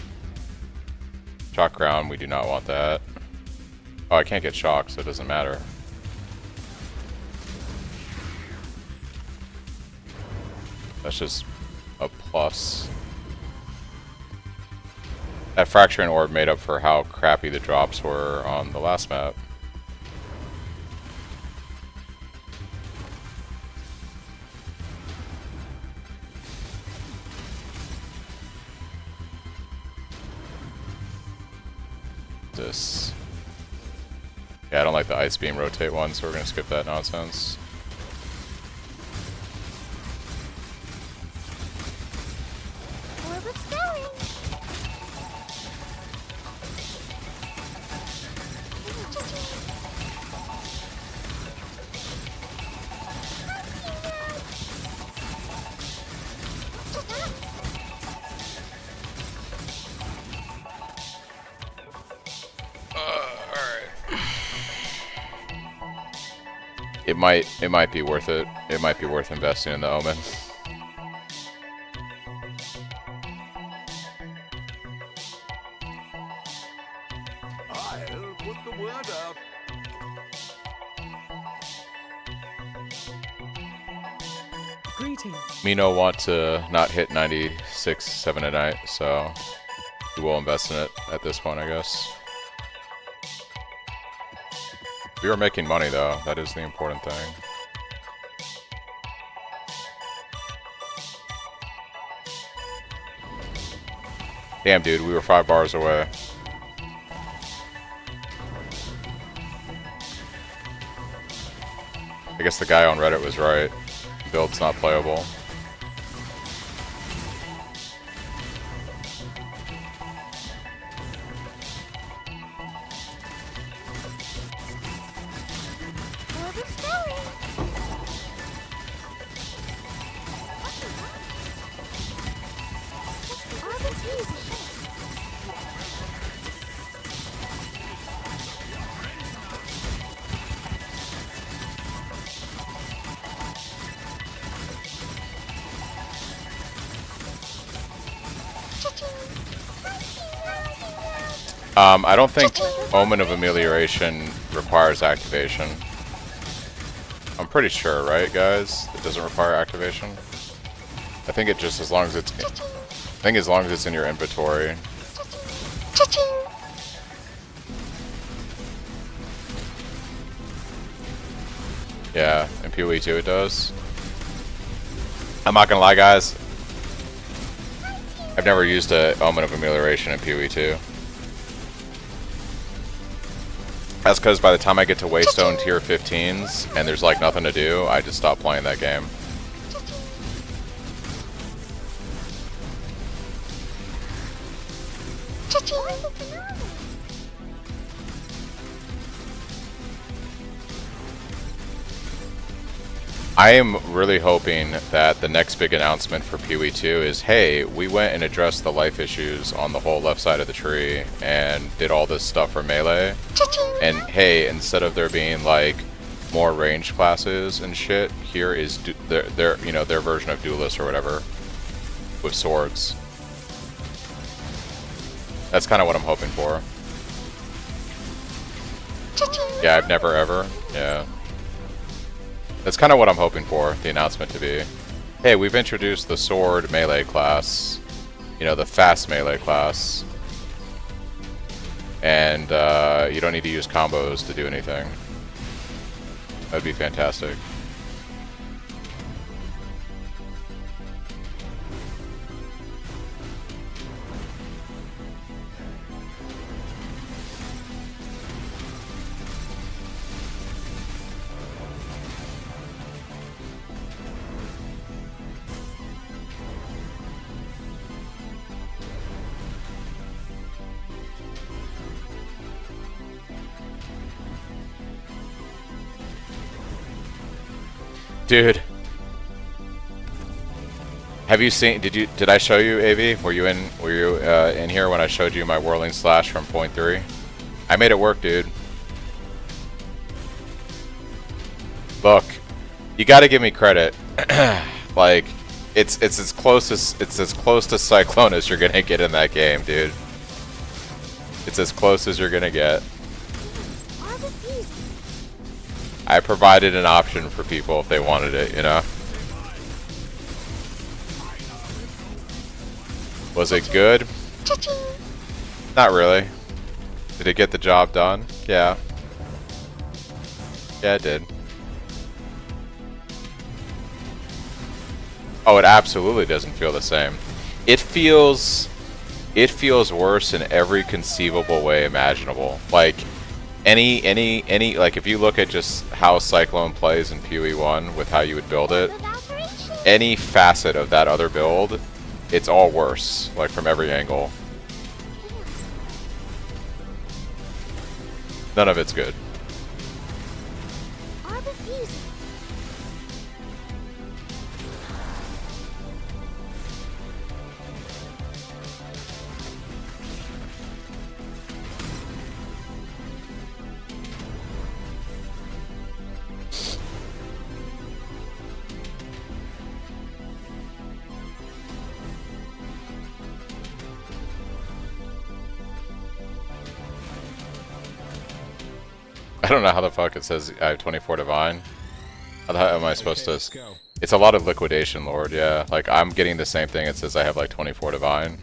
Shock Ground, we do not want that. Oh, I can't get shocked, so it doesn't matter. That's just a plus. That Fracturing Orb made up for how crappy the drops were on the last map. This. Yeah, I don't like the Ice Beam rotate one, so we're gonna skip that nonsense. Orbit's going. It might be worth it. It might be worth investing in the Omen. I'll put the word out. Greetings. Mino want to not hit 96.7 a night, so we will invest in it at this point, I guess. We are making money, though. That is the important thing. Damn, dude, we were 5 bars away. I guess the guy on Reddit was right. The build's not playable. Orbit's going. Orbit's easy. I don't think Omen of Amelioration requires activation. I'm pretty sure, right, guys? It doesn't require activation. I think it just as long as it's in your inventory. Yeah, in PoE 2 it does. I'm not gonna lie, guys. I've never used a Omen of Amelioration in PoE 2. That's because by the time I get to Waystone tier 15s and there's like nothing to do, I just stop playing that game. I am really hoping that the next big announcement for PoE 2 is, hey, we went and addressed the life issues on the whole left side of the tree and did all this stuff for melee. And hey, instead of there being like more range classes and shit, here is their you know, their version of duelist or whatever with swords. That's kind of what I'm hoping for. Yeah, I've never ever. Yeah. That's kind of what I'm hoping for, the announcement to be. Hey, we've introduced the sword melee class. You know, the fast melee class. And you don't need to use combos to do anything. That'd be fantastic. Dude, have you seen? Did I show you, AV? Were you in here when I showed you my whirling slash from point 3? I made it work, dude. Look, you got to give me credit. Like, it's as close to Cyclone as you're gonna get in that game, dude. It's as close as you're gonna get. I provided an option for people if they wanted it, you know? Was it good? Not really. Did it get the job done? Yeah. Yeah, it did. Oh, it absolutely doesn't feel the same. It feels worse in every conceivable way imaginable. Like, any like if you look at just how Cyclone plays in PoE 1 with how you would build it, any facet of that other build, it's all worse, like from every angle. None of it's good. I don't know how the fuck it says I have 24 divine. How the hell am I supposed to? It's a lot of liquidation, Lord. Yeah, like I'm getting the same thing. It says I have like 24 divine.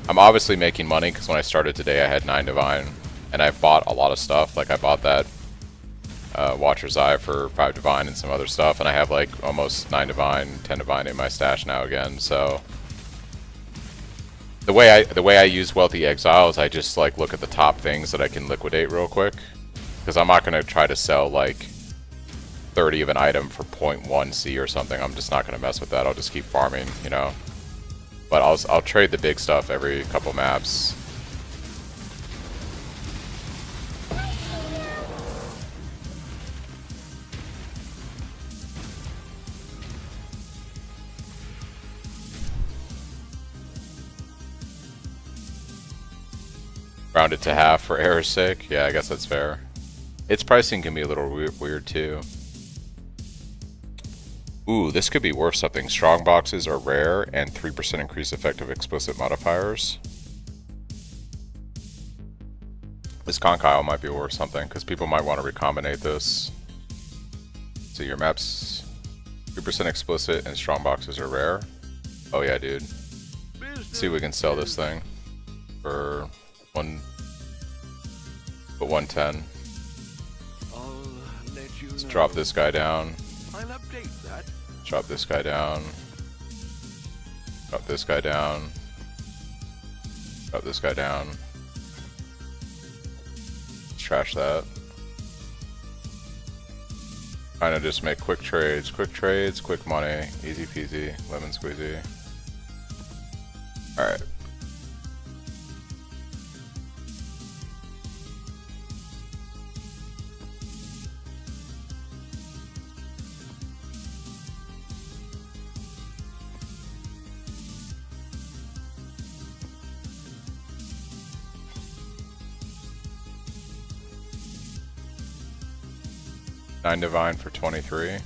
I'm obviously making money because when I started today I had 9 divine, and I've bought a lot of stuff. Like I bought that Watcher's Eye for 5 divine and some other stuff, and I have like almost 9 divine, 10 divine in my stash now again. So the way I use Wealthy Exile is I just like look at the top things that I can liquidate real quick. Because I'm not going to try to sell like 30 of an item for 0.1 C or something. I'm just not going to mess with that. I'll just keep farming, you know. But I'll trade the big stuff every couple maps. Round it to half for error's sake. Yeah, I guess that's fair. Its pricing can be a little weird too. Ooh, this could be worth something. Strong boxes are rare and 3% increase effective explicit modifiers. This Concile might be worth something because people might want to recombinate this. So your maps, 3% explicit and strong boxes are rare. Oh yeah, dude. Let's see if we can sell this thing for 110. Let's drop this guy down. I'll update that. Drop this guy down. Drop this guy down. Drop this guy down. Let's trash that. Trying to just make quick trades, quick money, easy peasy, lemon squeezy. Alright. 9 divine for 23. Let's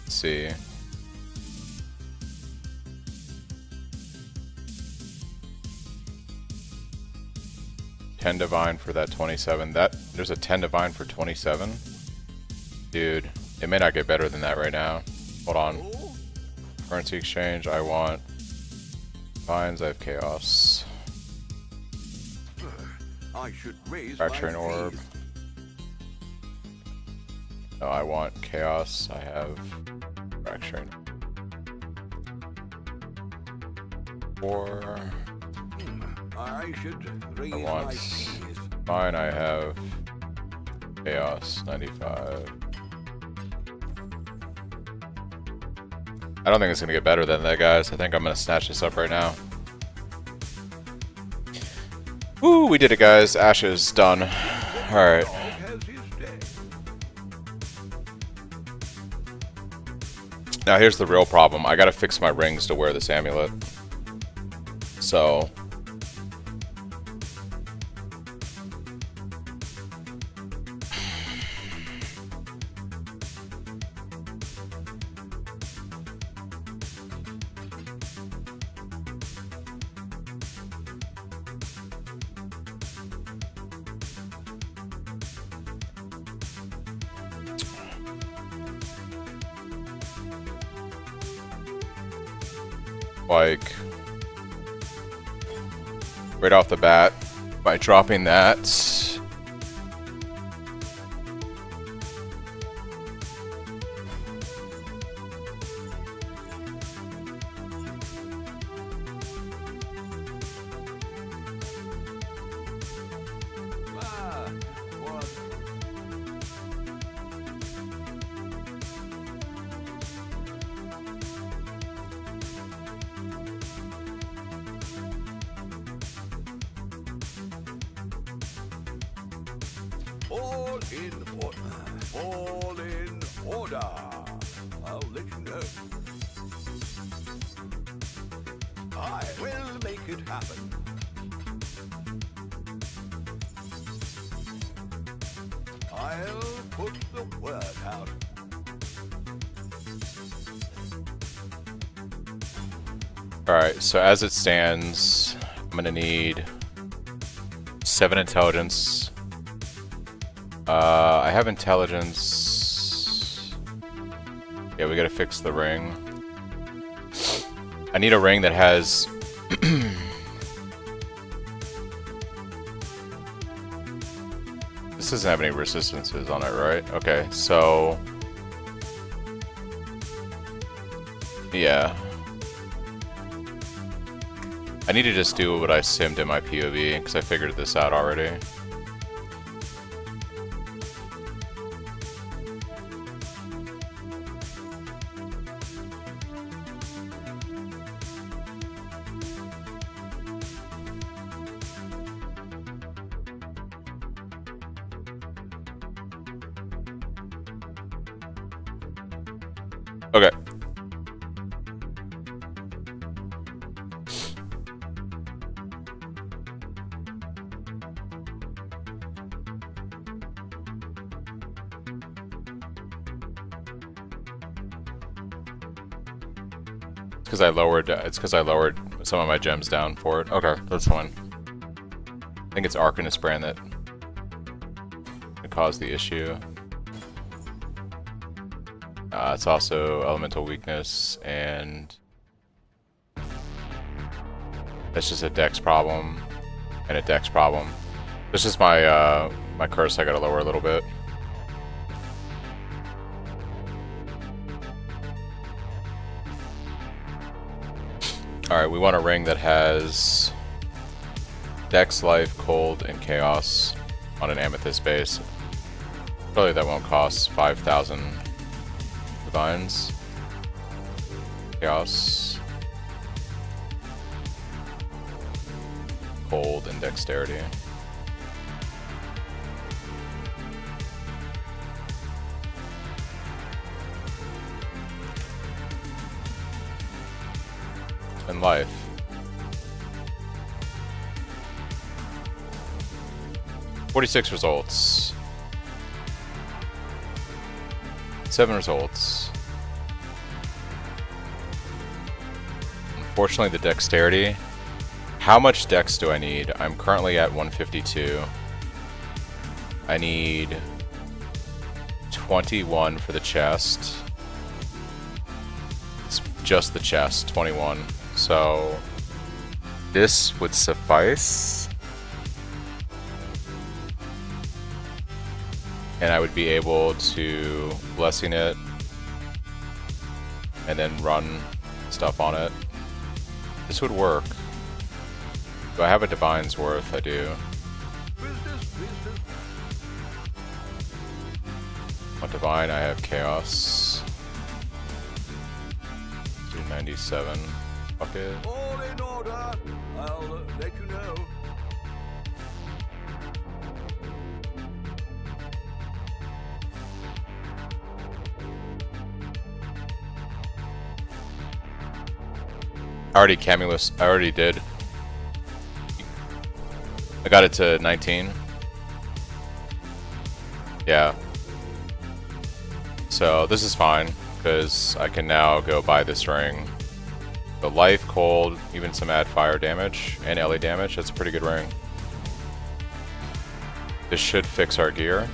see. $10 divine for that 27. There's a 10 divine for 27. Dude, it may not get better than that right now. Hold on. Currency exchange, I want divines, I have chaos. I should raise Fracturing my orb. fees. No, I want chaos, I have fracturing. 4. I should raise I my want fees. mine, I have chaos, 95. I don't think it's gonna get better than that, guys. I think I'm gonna snatch this up right now. Woo, we did it, guys. Ashes done. Alright. Dog has his day. Now here's the real problem. I gotta fix my rings to wear this amulet. So... like, right off the bat, by dropping that, What? All in order. All in order. I'll let you know. I will make it happen. I'll put the word out. alright, so as it stands, I'm gonna need 7 intelligence. I have intelligence. Yeah, we gotta fix the ring. I need a ring that has... This doesn't have any resistances on it, right? Okay, so... Yeah. I need to just do what I simmed in my POV, because I figured this out already. Okay. It's because I lowered some of my gems down for it. Okay, that's fine. I think it's Arcanist brand that caused the issue. It's also elemental weakness, and that's just a dex problem and a dex problem. This is my my curse I gotta lower a little bit. Alright, we want a ring that has Dex, Life, Cold, and Chaos on an Amethyst base. Probably that won't cost 5,000 divines. Chaos. Cold, and Dexterity. And life. $46 results. 7 results. Unfortunately, the dexterity. How much dex do I need? I'm currently at 152. I need 21 for the chest. It's just the chest, 21. So this would suffice. And I would be able to blessing it and then run stuff on it. This would work. Do I have a Divine's Worth? I do. On Divine, I have Chaos. 297. Fuck it. All in order. I'll let you know. I already did. I got it to 19. Yeah. So this is fine, because I can now go buy this ring. The life, cold, even some add fire damage, and LA damage, that's a pretty good ring. This should fix our gear,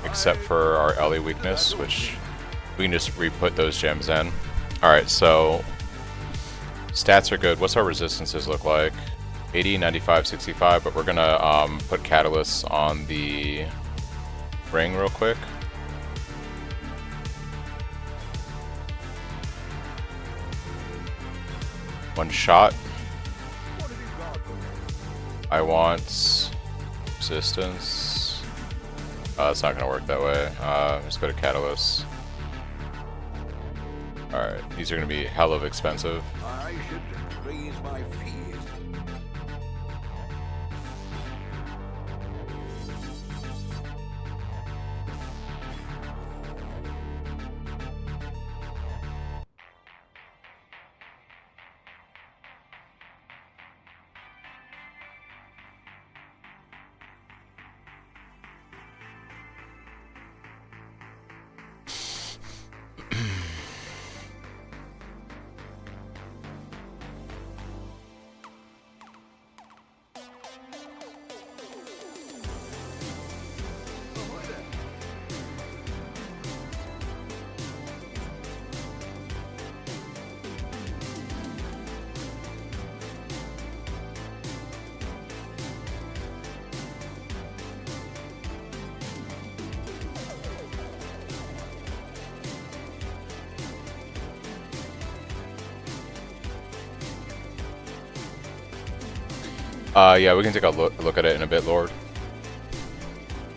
except for our LA weakness, which we can just re-put those gems in. Alright, so stats are good. What's our resistances look like? 80, 95, 65, but we're gonna put catalysts on the ring real quick. One shot. I want resistance. It's not gonna work that way. Let's go to catalysts. Alright, these are gonna be hell of expensive. I should raise my fears. Yeah, we can take a look at it in a bit, Lord.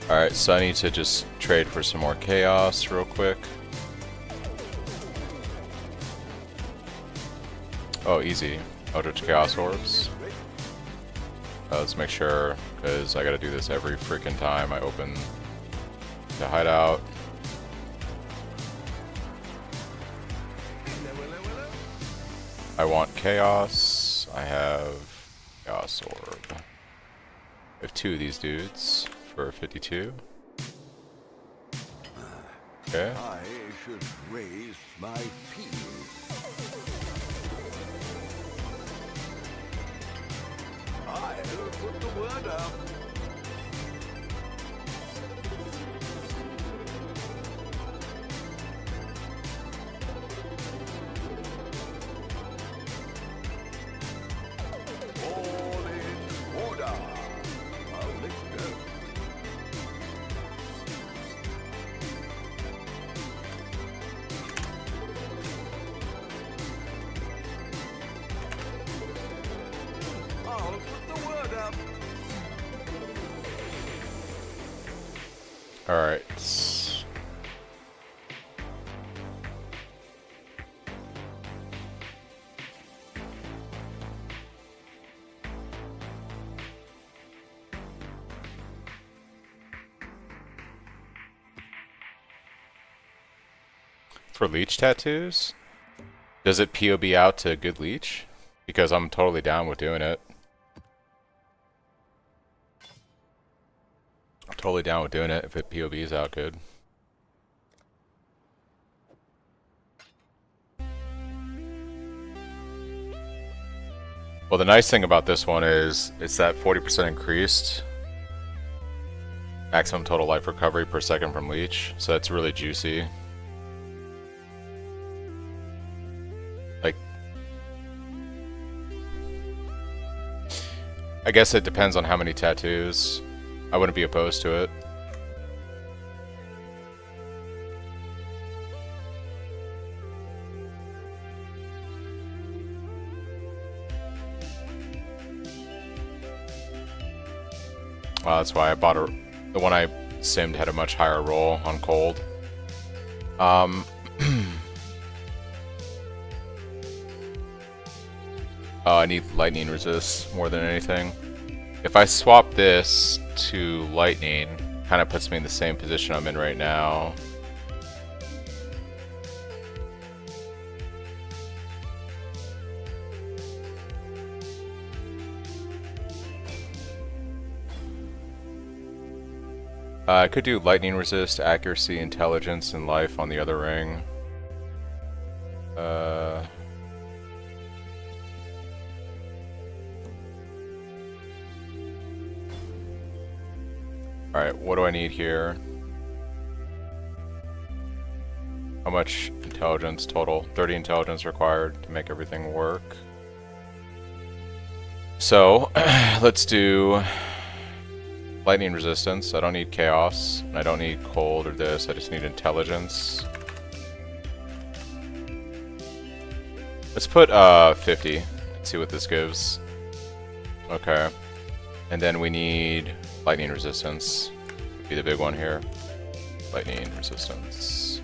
Alright, so I need to just trade for some more chaos real quick. Oh, easy. Eldritch Chaos Orbs. Let's make sure, because I gotta do this every freaking time I open the hideout. I want chaos. I have Chaos Orb. I have 2 of these dudes for 52. Okay. I should raise my fears. I'll put the word up. All in order. I'll let you go. I'll put the word up. Alright. For leech tattoos? Does it POB out to good leech? Because I'm totally down with doing it. I'm totally down with doing it if it POBs out good. Well, the nice thing about this one is it's that 40% increased maximum total life recovery per second from leech, so that's really juicy. Like, I guess it depends on how many tattoos. I wouldn't be opposed to it. Well, that's why I bought the one I simmed had a much higher roll on cold. Oh, I need lightning resist more than anything. If I swap this to lightning, kind of puts me in the same position I'm in right now. I could do lightning resist, accuracy, intelligence, and life on the other ring. Alright, what do I need here? How much intelligence total? 30 intelligence required to make everything work. So, let's do lightning resistance. I don't need chaos, and I don't need cold or this. I just need intelligence. Let's put 50 and see what this gives. Okay. And then we need lightning resistance. Would be the big one here. Lightning resistance.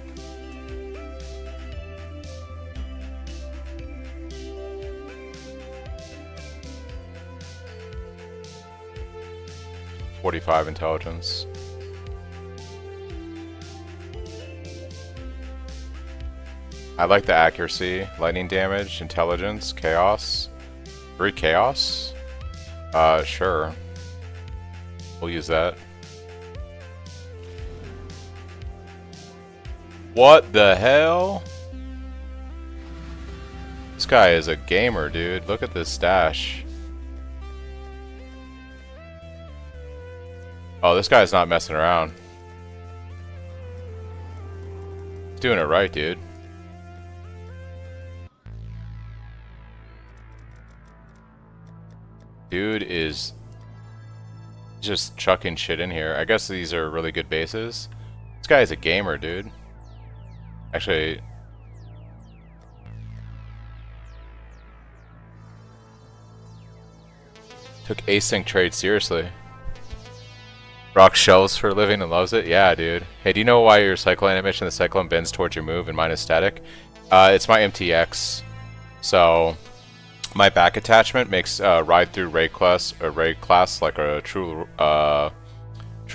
.45 intelligence. I like the accuracy, lightning damage, intelligence, chaos. 3 chaos? Sure. We'll use that. What the hell? This guy is a gamer, dude. Look at this stash. Oh, this guy's not messing around. He's doing it right, dude. Dude is just chucking shit in here. I guess these are really good bases. This guy is a gamer, dude. Actually, took async trade seriously. Rock shells for a living and loves it? Yeah, dude. Hey, do you know why your cycle animation, the Cyclone, bends towards your move and mine is static? It's my MTX. So, my back attachment makes ride through raid class like a true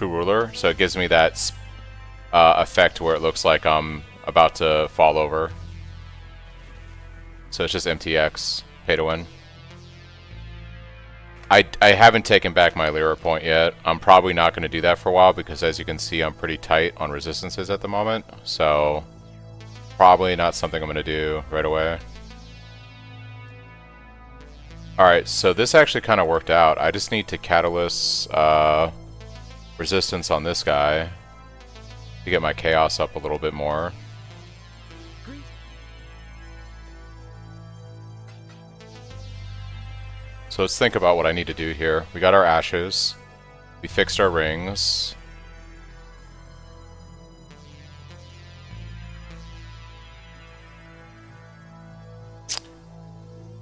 ruler. So it gives me that effect where it looks like I'm about to fall over. So it's just MTX. Pay to win. I haven't taken back my Lyra point yet. I'm probably not going to do that for a while because, as you can see, I'm pretty tight on resistances at the moment. So, probably not something I'm going to do right away. Alright, so this actually kind of worked out. I just need to catalyst resistance on this guy to get my chaos up a little bit more. So let's think about what I need to do here. We got our ashes. We fixed our rings.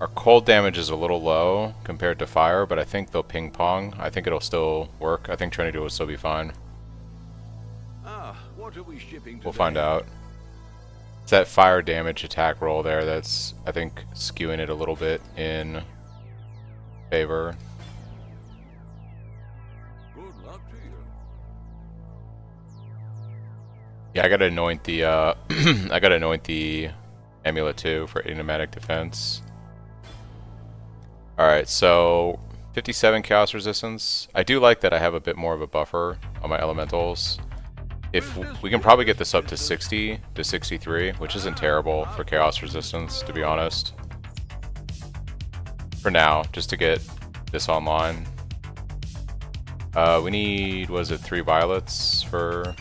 Our cold damage is a little low compared to fire, but I think they'll ping pong. I think it'll still work. I think Trinity will still be fine. What are we shipping today? We'll find out. It's that fire damage attack roll there that's, I think, skewing it a little bit in favor. Good luck to you. Yeah, I gotta anoint the I gotta anoint the amulet too for enigmatic defense. Alright, so 57 chaos resistance. I do like that I have a bit more of a buffer on my elementals. If we can probably get this up to 60 to 63, which isn't terrible for chaos resistance, to be honest. for now, just to get this online. We need, was it 3 violets for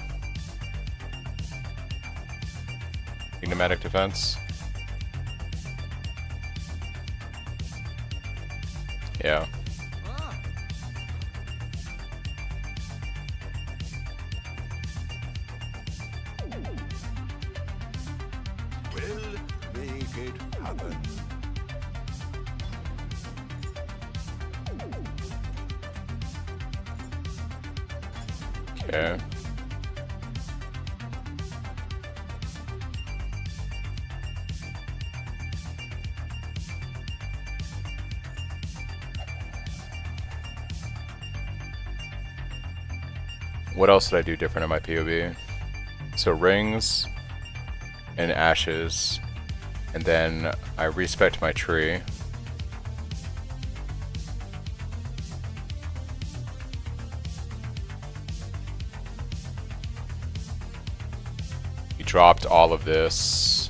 pneumatic defense? Yeah. We'll make it happen. Okay. What else did I do different in my POV? So rings and ashes, and then I respect my tree. You dropped all of this.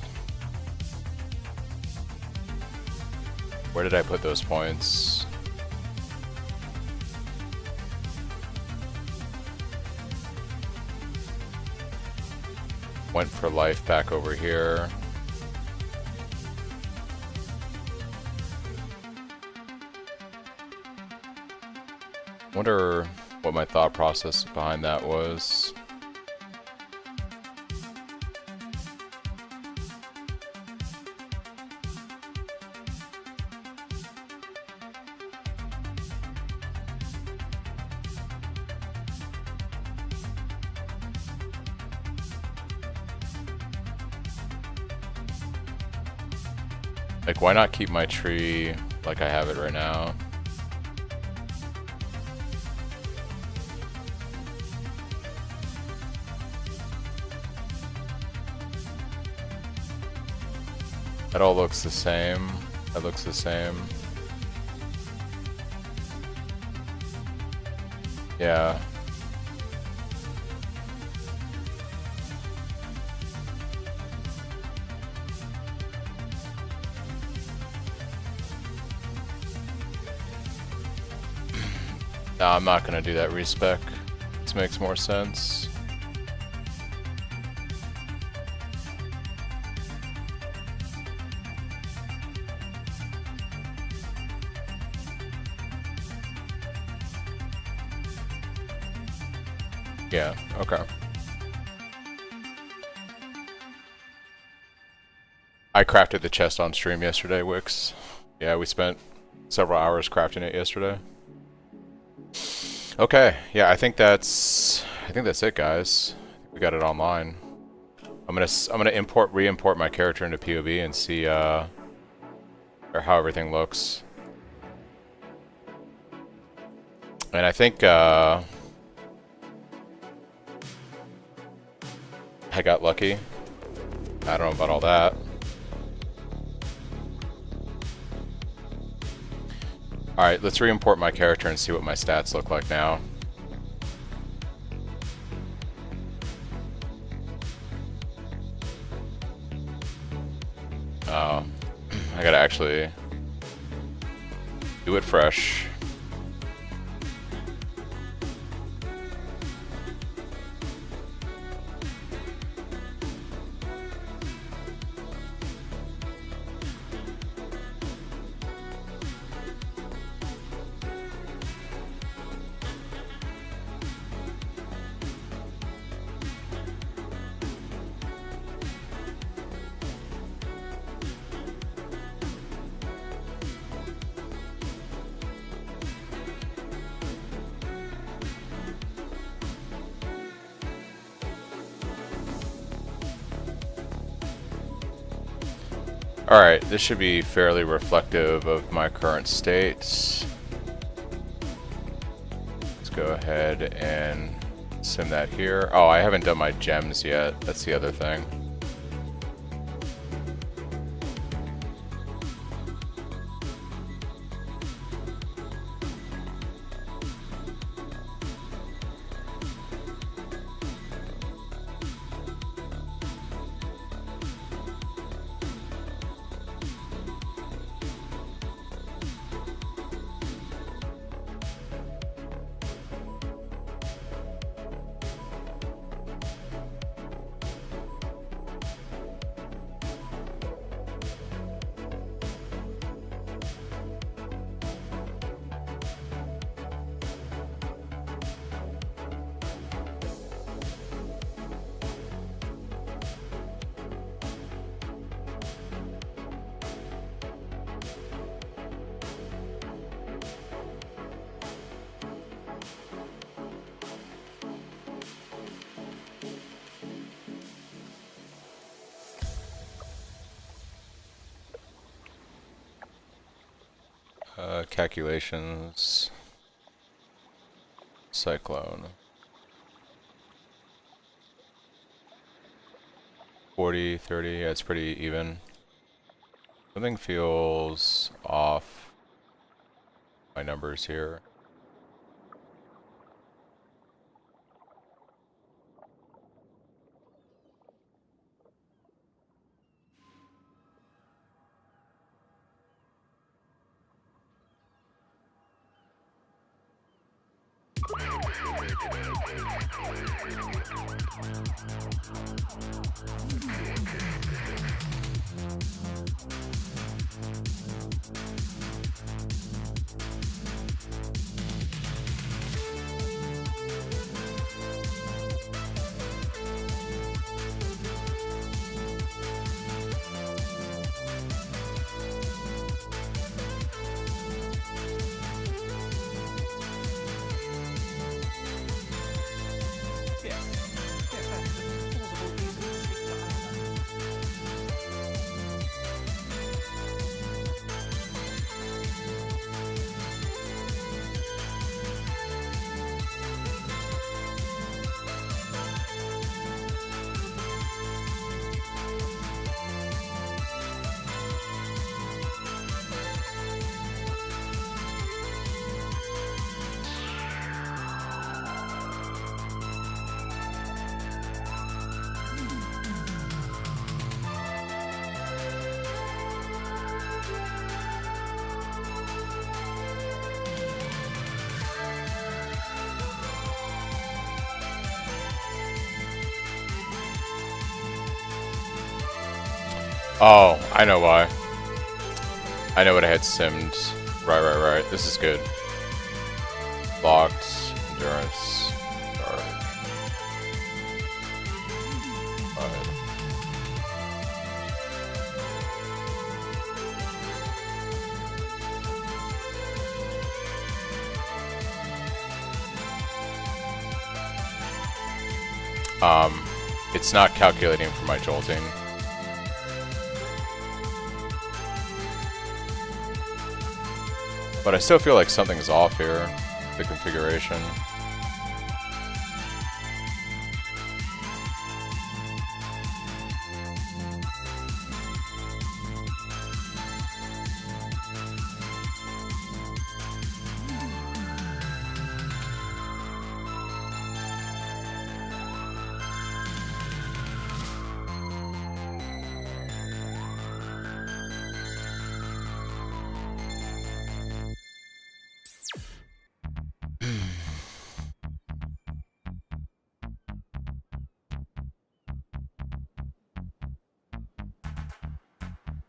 Where did I put those points? Went for life back over here. Wonder what my thought process behind that was. Like, why not keep my tree like I have it right now? That all looks the same. That looks the same. Yeah. No, I'm not gonna do that respec. This makes more sense. Yeah, okay. I crafted the chest on stream yesterday, Wix. Yeah, we spent several hours crafting it yesterday. Okay, yeah, I think that's it, guys. We got it online. I'm gonna re-import my character into POV and see or how everything looks. And I think I got lucky. I don't know about all that. Alright, let's re-import my character and see what my stats look like now. I gotta actually do it fresh. Alright, this should be fairly reflective of my current state. Let's go ahead and sim that here. Oh, I haven't done my gems yet. That's the other thing. Calculations. Cyclone. 40, 30, yeah, it's pretty even. Something feels off. My numbers here. Oh, I know why. I know what I had simmed. Right. This is good. Locked, endurance, dark. It's not calculating for my jolting. But I still feel like something's off here, the configuration.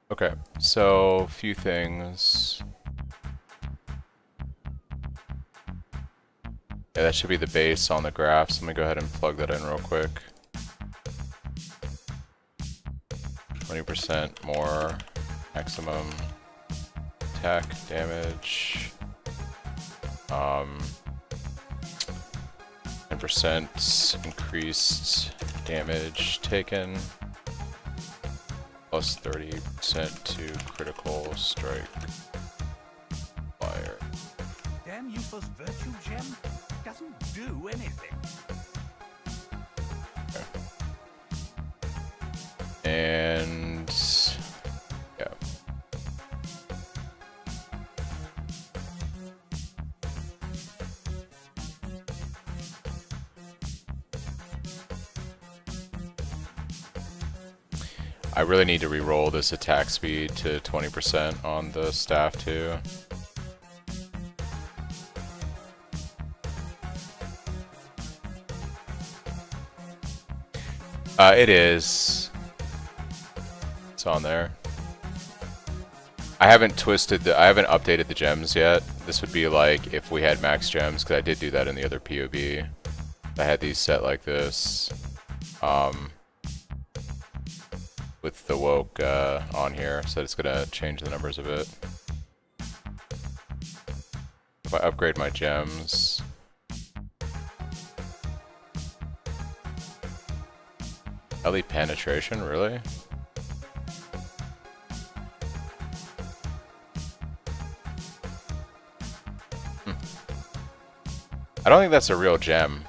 Okay, so a few things. Yeah, that should be the base on the graphs. Let me go ahead and plug that in real quick. 20% more maximum attack damage. 10% increased damage taken. Plus 30% to critical strike. Fire. Damn useless virtue gem doesn't do anything. Okay. And yeah. I really need to re-roll this attack speed to 20% on the staff too. It is. It's on there. I haven't updated the gems yet. This would be like if we had max gems, because I did do that in the other POB. I had these set like this. With the woke on here, so it's gonna change the numbers a bit. If I upgrade my gems, elite penetration, really? I don't think that's a real gem.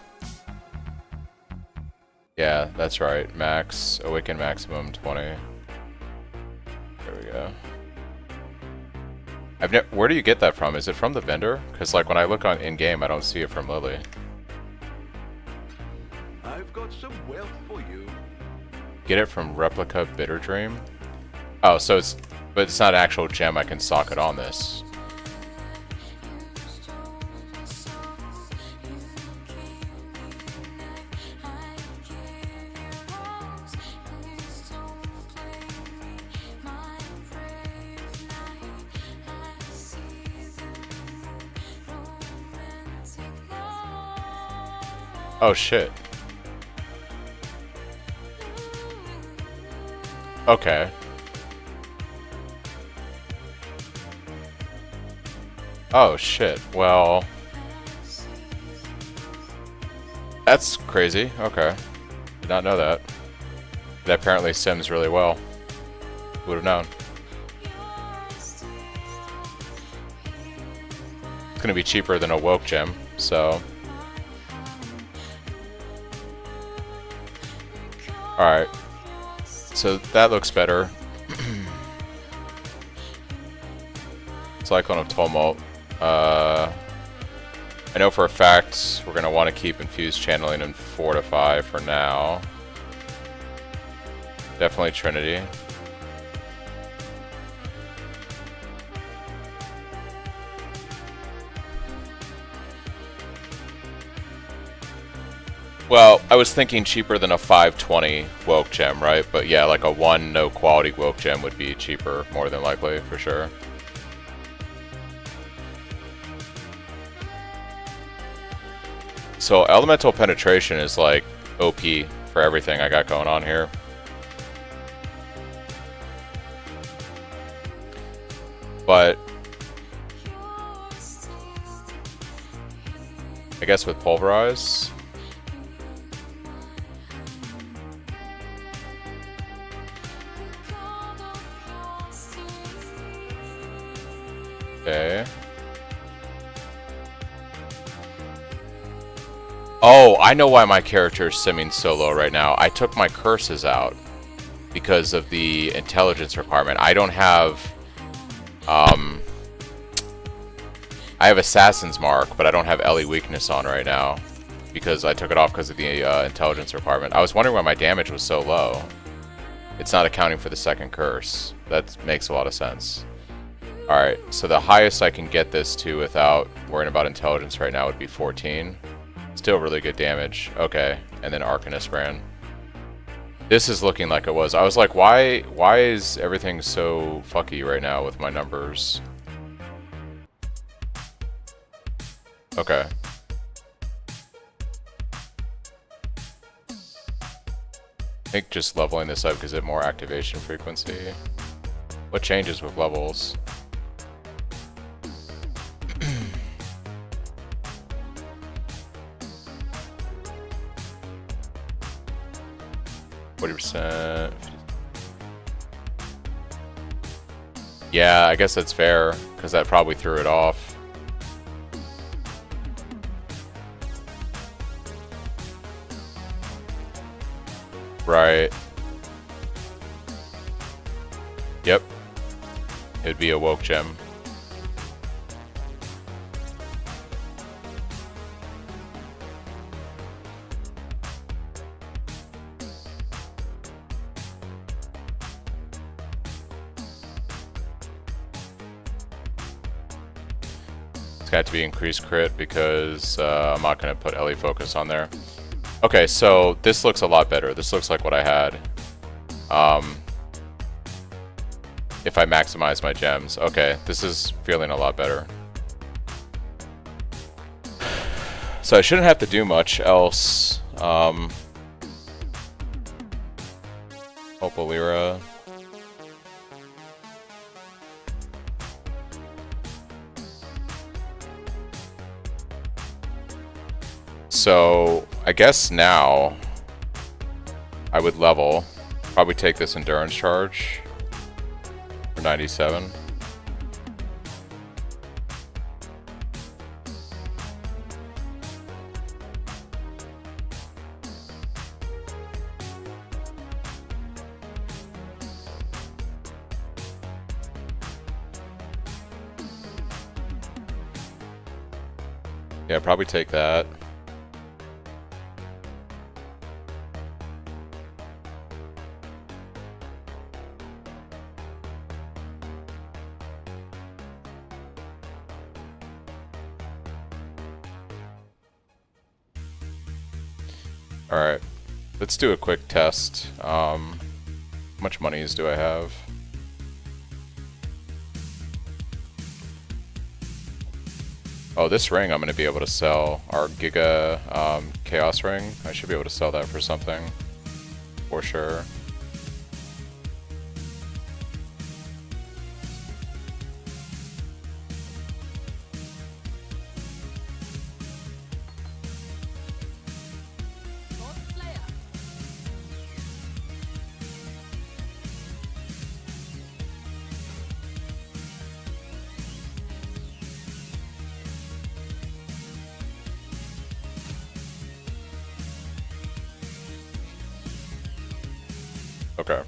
Yeah, that's right. Max, awaken maximum 20. There we go. Where do you get that from? Is it from the vendor? Because like when I look on in-game, I don't see it from Lily. I've got some wealth for you. Get it from Replica Bitter Dream? Oh, so it's... But it's not an actual gem I can socket on this. Oh shit. Okay. Oh shit. Well, that's crazy. Okay. Did not know that. That apparently sims really well. Who would have known? It's gonna be cheaper than a woke gem, so. Alright, so that looks better. Cyclone of Tumult. I know for a fact we're going to want to keep Infused Channeling and Fortify for now. Definitely Trinity. Well, I was thinking cheaper than a 520 woke gem, right? But yeah, like a 1 no quality woke gem would be cheaper, more than likely, for sure. So Elemental Penetration is like OP for everything I got going on here. But I guess with Pulverize, okay. Oh, I know why my character is simming so low right now. I took my curses out because of the intelligence requirement. I don't have I have Assassin's Mark, but I don't have Ellie Weakness on right now because I took it off because of the intelligence requirement. I was wondering why my damage was so low. It's not accounting for the second curse. That makes a lot of sense. Alright, so the highest I can get this to without worrying about intelligence right now would be 14. Still really good damage. Okay, and then Arcanist Brand. This is looking like it was. I was like, why is everything so fucky right now with my numbers? Okay. I think just leveling this up gives it more activation frequency. What changes with levels? 40%. Yeah, I guess that's fair, because that probably threw it off. Right. Yep. It'd be a woke gem. It's got to be increased crit because I'm not going to put Ellie Focus on there. Okay, so this looks a lot better. This looks like what I had. If I maximize my gems. Okay, this is feeling a lot better. So I shouldn't have to do much else. Opalira. So I guess now I would level, probably take this endurance charge for 97. Yeah, probably take that. Alright, let's do a quick test. How much monies do I have? Oh, this ring I'm going to be able to sell. Our Giga Chaos ring. I should be able to sell that for something. For sure. Okay.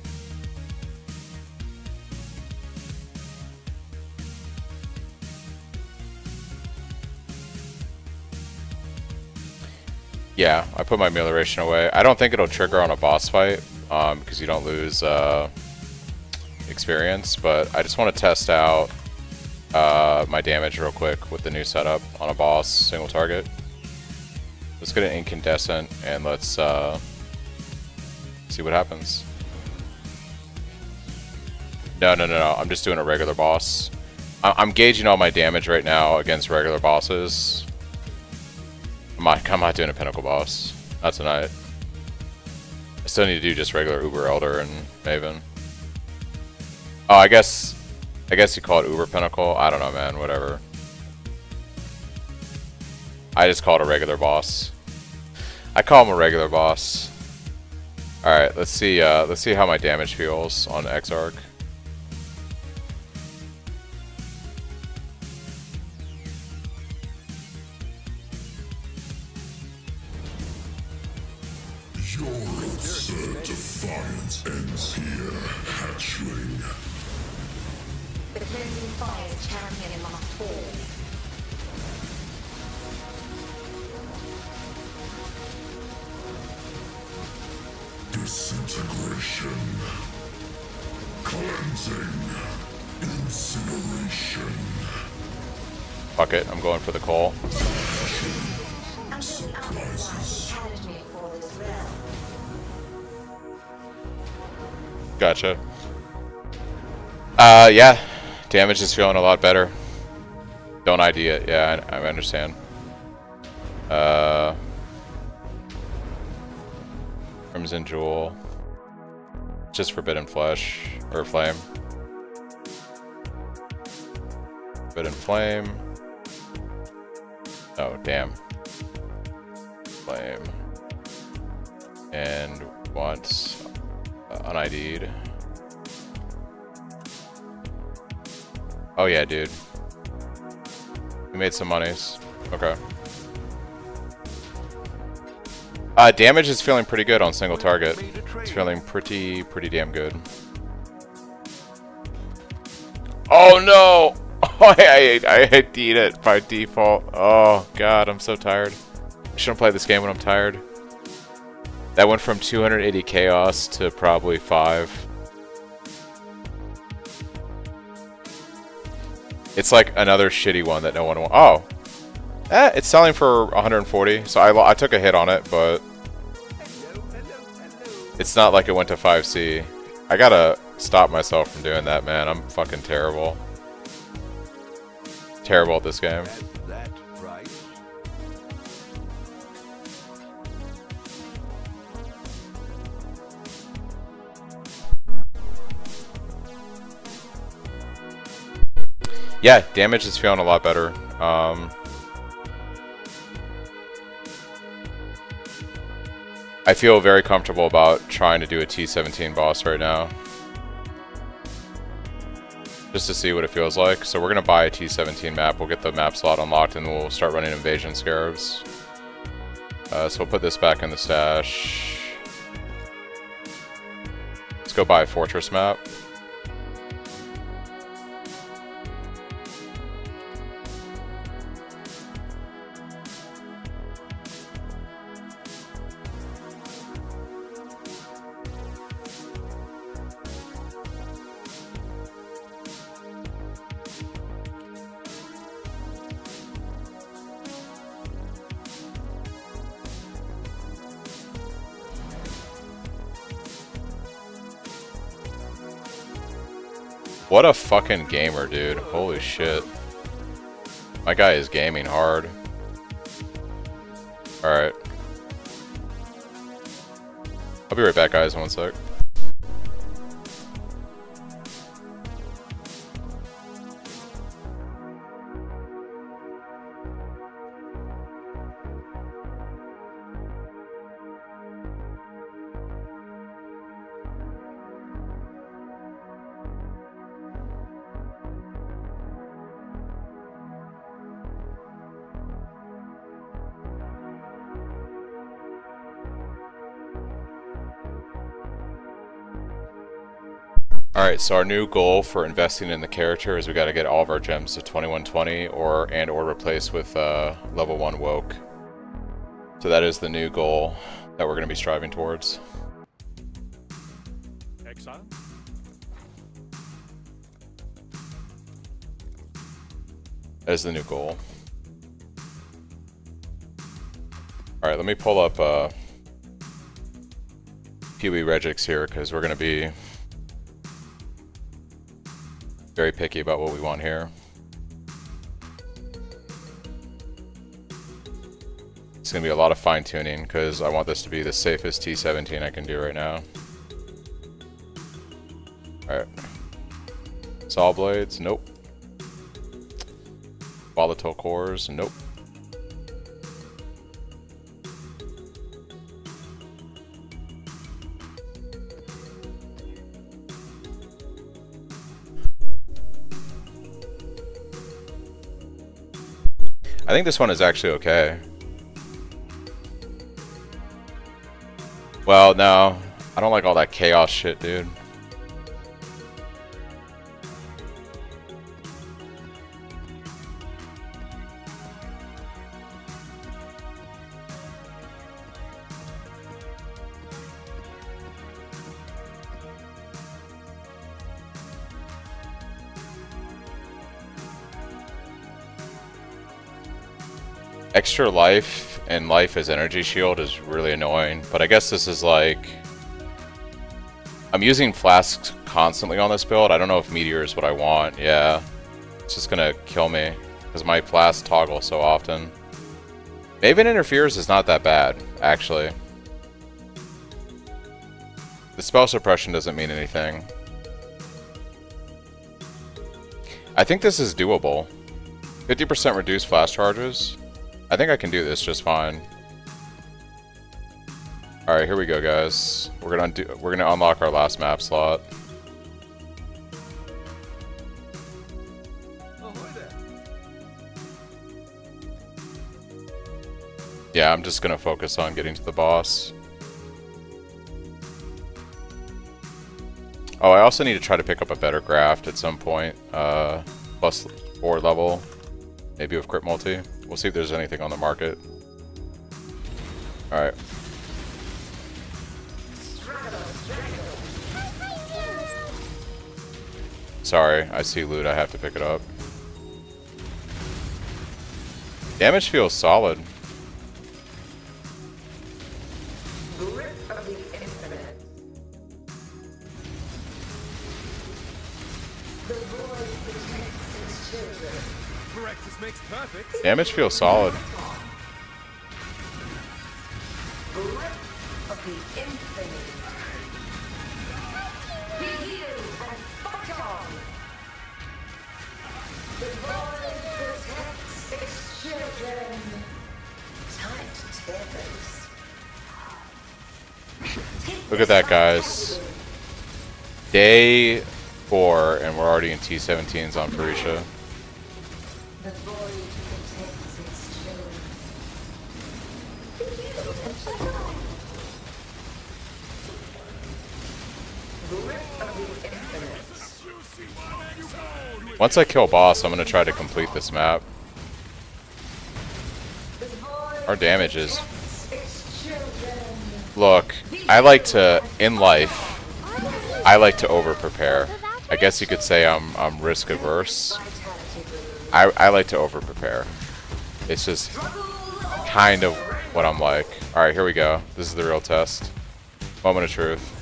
Yeah, I put my amelioration away. I don't think it'll trigger on a boss fight, because you don't lose experience, but I just want to test out my damage real quick with the new setup on a boss, single target. Let's get an incandescent and let's see what happens. No, I'm just doing a regular boss. I'm gauging all my damage right now against regular bosses. I'm not doing a pinnacle boss. Not tonight. I still need to do just regular Uber Elder and Maven. Oh, I guess you call it Uber Pinnacle. I don't know, man. Whatever. I just call it a regular boss. I call him a regular boss. All right, let's see how my damage feels on Exarch. Your absurd defiance ends here, hatchling. The cleansing fire's champion must fall. Disintegration. Cleansing. Incineration. Fuck it, I'm going for the coal. Gotcha. Yeah. Damage is feeling a lot better. Don't ID it. Yeah, I understand. Crimson Jewel. Just Forbidden Flesh. Or Flame. Forbidden Flame. Oh, damn. Flame. And once un-ID'd. Oh yeah, dude. We made some monies. Okay. Damage is feeling pretty good on single target. It's feeling pretty damn good. Oh no! Oh, I ID'd it by default. Oh god, I'm so tired. I shouldn't play this game when I'm tired. That went from 280 chaos to probably 5. It's like another shitty one that no one wants. Oh! It's selling for 140, so I took a hit on it, but it's not like it went to 5C. I gotta stop myself from doing that, man. I'm fucking terrible. Terrible at this game. That price. Yeah, damage is feeling a lot better. I feel very comfortable about trying to do a T17 boss right now. Just to see what it feels like. So we're going to buy a T17 map. We'll get the map slot unlocked and we'll start running Invasion Scarabs. So we'll put this back in the stash. Let's go buy a Fortress map. What a fucking gamer, dude. Holy shit. My guy is gaming hard. Alright. I'll be right back, guys, in 1 sec. Alright, so our new goal for investing in the character is we gotta get all of our gems to 2120 or replace with level 1 woke. So that is the new goal that we're gonna be striving towards. Exile? That is the new goal. Alright, let me pull up PoE Regics here because we're gonna be very picky about what we want here. It's gonna be a lot of fine tuning because I want this to be the safest T17 I can do right now. Alright. Saw blades, nope. Volatile cores, nope. I think this one is actually okay. Well, no. I don't like all that chaos shit, dude. Extra life and life as energy shield is really annoying, but I guess this is like... I'm using flasks constantly on this build. I don't know if meteor is what I want. Yeah, it's just gonna kill me because my flasks toggle so often. Maven interferes is not that bad, actually. The spell suppression doesn't mean anything. I think this is doable. 50% reduced flash charges. I think I can do this just fine. All right, here we go, guys. We're gonna unlock our last map slot. Yeah, I'm just gonna focus on getting to the boss. Oh, I also need to try to pick up a better graft at some point. Plus 4 level, maybe with crit multi. We'll see if there's anything on the market. Alright. Sorry, I see loot, I have to pick it up. Damage feels solid. Damage feels solid. Look at that, guys. Day 4 and we're already in T17s on Phrecia. Once I kill boss, I'm gonna try to complete this map. Our damage is... Look, I like to, in life, I like to over-prepare. I guess you could say I'm risk-averse. I like to over-prepare. It's just kind of what I'm like. Alright, here we go. This is the real test. Moment of truth.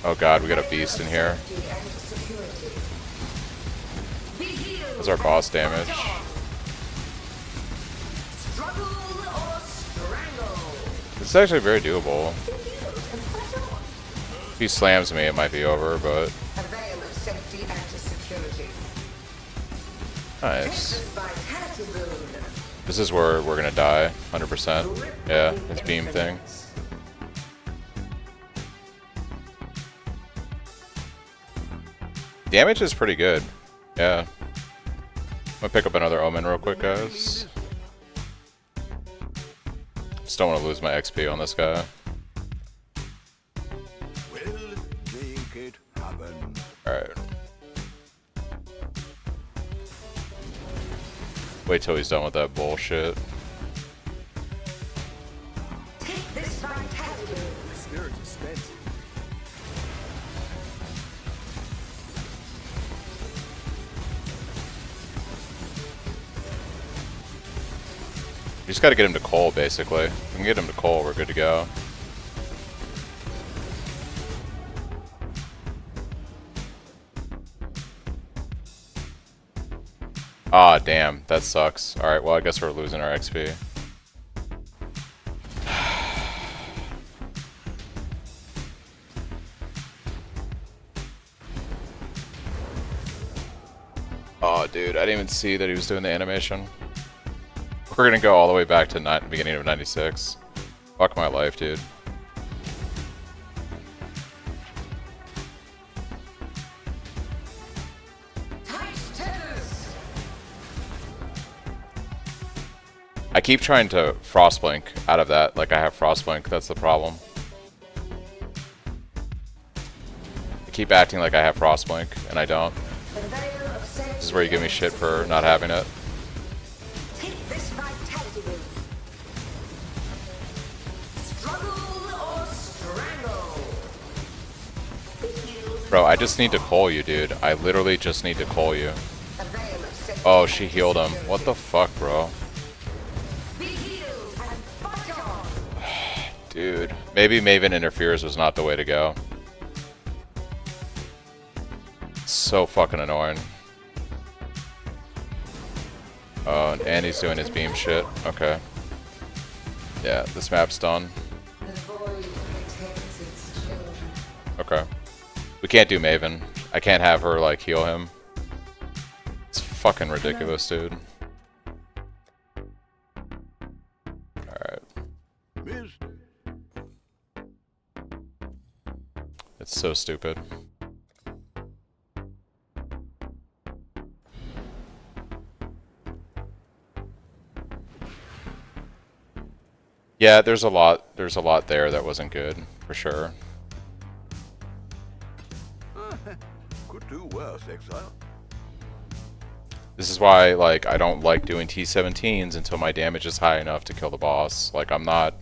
Oh god, we got a beast in here. That's our boss damage. This is actually very doable. If he slams me, it might be over, but... Nice. This is where we're gonna die, 100%. Yeah, this beam thing. Damage is pretty good. Yeah. I'm gonna pick up another Omen real quick, guys. Just don't want to lose my XP on this guy. Alright. Wait till he's done with that bullshit. You just gotta get him to coal, basically. If we can get him to coal, we're good to go. Ah, damn. That sucks. Alright, well, I guess we're losing our XP. Oh, dude, I didn't even see that he was doing the animation. We're gonna go all the way back to beginning of 96. Fuck my life, dude. I keep trying to Frostblink out of that, like I have Frostblink, that's the problem. I keep acting like I have Frostblink, and I don't. This is where you give me shit for not having it. Bro, I just need to call you, dude. I literally just need to call you. Oh, she healed him. What the fuck, bro? Dude, maybe Maven Interferes was not the way to go. It's so fucking annoying. Oh, and he's doing his beam shit. Okay. Yeah, this map's done. Okay. We can't do Maven. I can't have her, like, heal him. It's fucking ridiculous, dude. Alright. It's so stupid. Yeah, there's a lot there that wasn't good, for sure. Could do worse, Exile. This is why, like, I don't like doing T17s until my damage is high enough to kill the boss. Like, I'm not...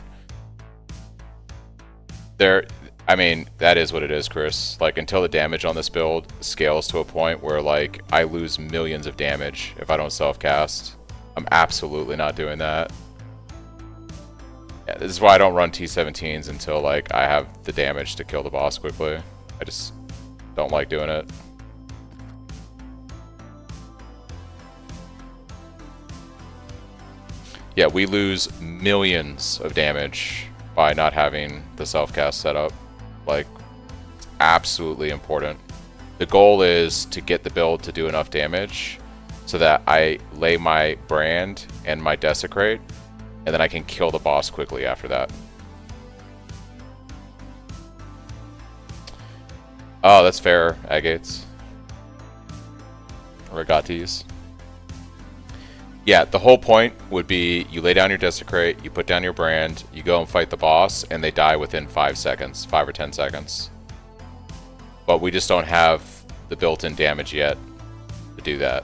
There... I mean, that is what it is, Chris. Like, until the damage on this build scales to a point where, like, I lose millions of damage if I don't self-cast. I'm absolutely not doing that. Yeah, this is why I don't run T17s until, like, I have the damage to kill the boss quickly. I just don't like doing it. Yeah, we lose millions of damage by not having the self-cast set up. Like, it's absolutely important. The goal is to get the build to do enough damage so that I lay my brand and my desecrate, and then I can kill the boss quickly after that. Oh, that's fair, Agates. Regatis. Yeah, the whole point would be you lay down your desecrate, you put down your brand, you go and fight the boss, and they die within 5 seconds, 5 or 10 seconds. But we just don't have the built-in damage yet to do that.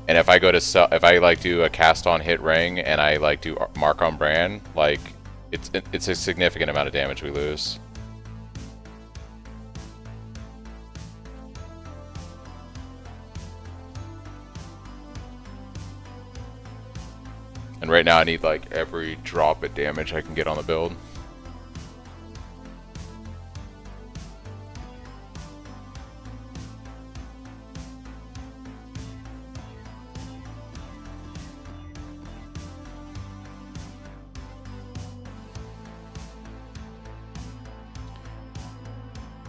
And if I go to if I like do a cast on hit ring and I like do mark on brand, like it's a significant amount of damage we lose. And right now I need like every drop of damage I can get on the build.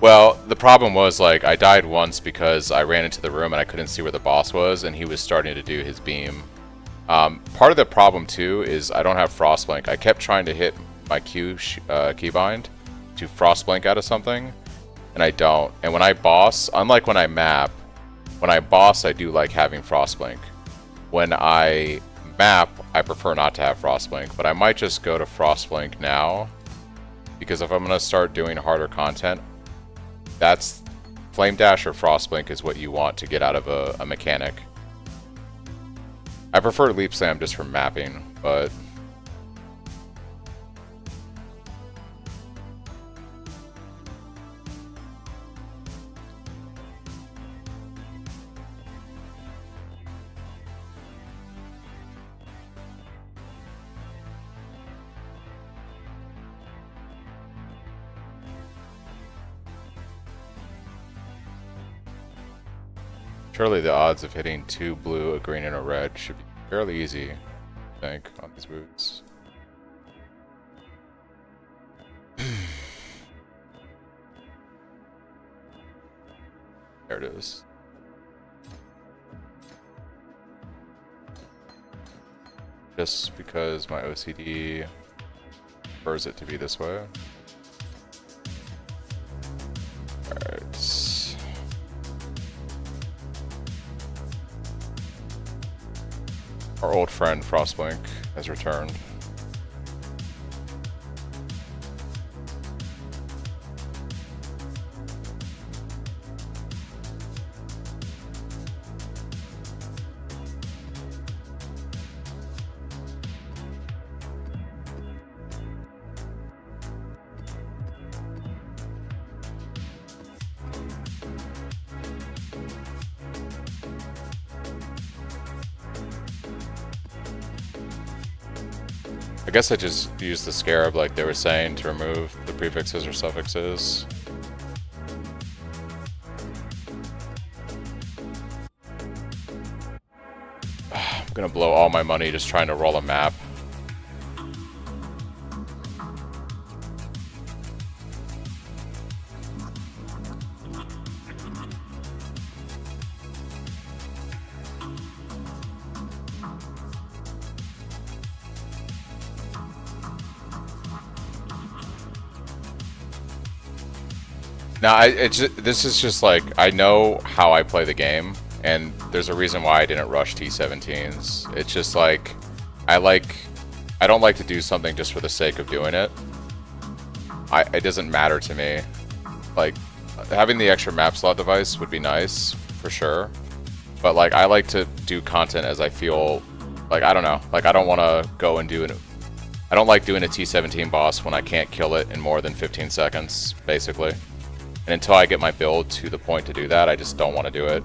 Well, the problem was, like, I died once because I ran into the room and I couldn't see where the boss was, and he was starting to do his beam. Part of the problem, too, is I don't have Frostblink. I kept trying to hit my keybind to Frostblink out of something, and I don't. And when I boss, unlike when I map, when I boss, I do like having Frostblink. When I map, I prefer not to have Frostblink, but I might just go to Frostblink now, because if I'm going to start doing harder content, that's Flame Dash or Frostblink is what you want to get out of a mechanic. I prefer Leap Slam just for mapping, but surely the odds of hitting 2 blue, a green, and a red should be fairly easy, I think, on these moves. There it is. Just because my OCD prefers it to be this way. Alright. Our old friend Frostblink has returned. I guess I just used the Scarab like they were saying to remove the prefixes or suffixes. I'm gonna blow all my money just trying to roll a map. Now, this is just like, I know how I play the game, and there's a reason why I didn't rush T17s. It's just like, I don't like to do something just for the sake of doing it. It doesn't matter to me. Like, having the extra map slot device would be nice, for sure. But like, I like to do content as I feel, like, I don't know. Like, I don't want to go and do I don't like doing a T17 boss when I can't kill it in more than 15 seconds, basically. And until I get my build to the point to do that, I just don't want to do it.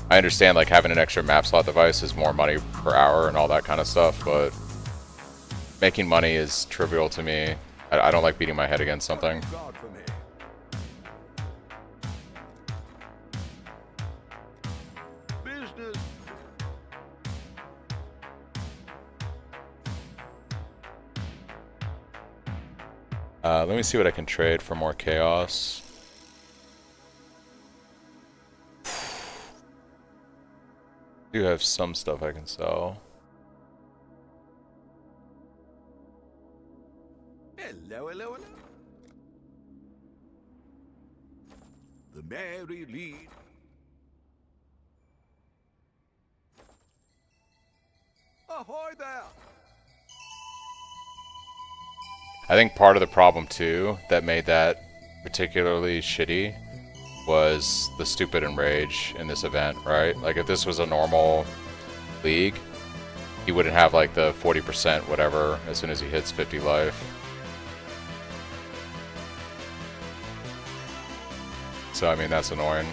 I understand like having an extra map slot device is more money per hour and all that kind of stuff, but making money is trivial to me. I don't like beating my head against something. Let me see what I can trade for more chaos. I do have some stuff I can sell. Hello, hello, hello. The Mary lead. Ahoy there! I think part of the problem too that made that particularly shitty was the stupid enrage in this event, right? Like if this was a normal league, he wouldn't have like the 40% whatever as soon as he hits 50 life. So I mean that's annoying.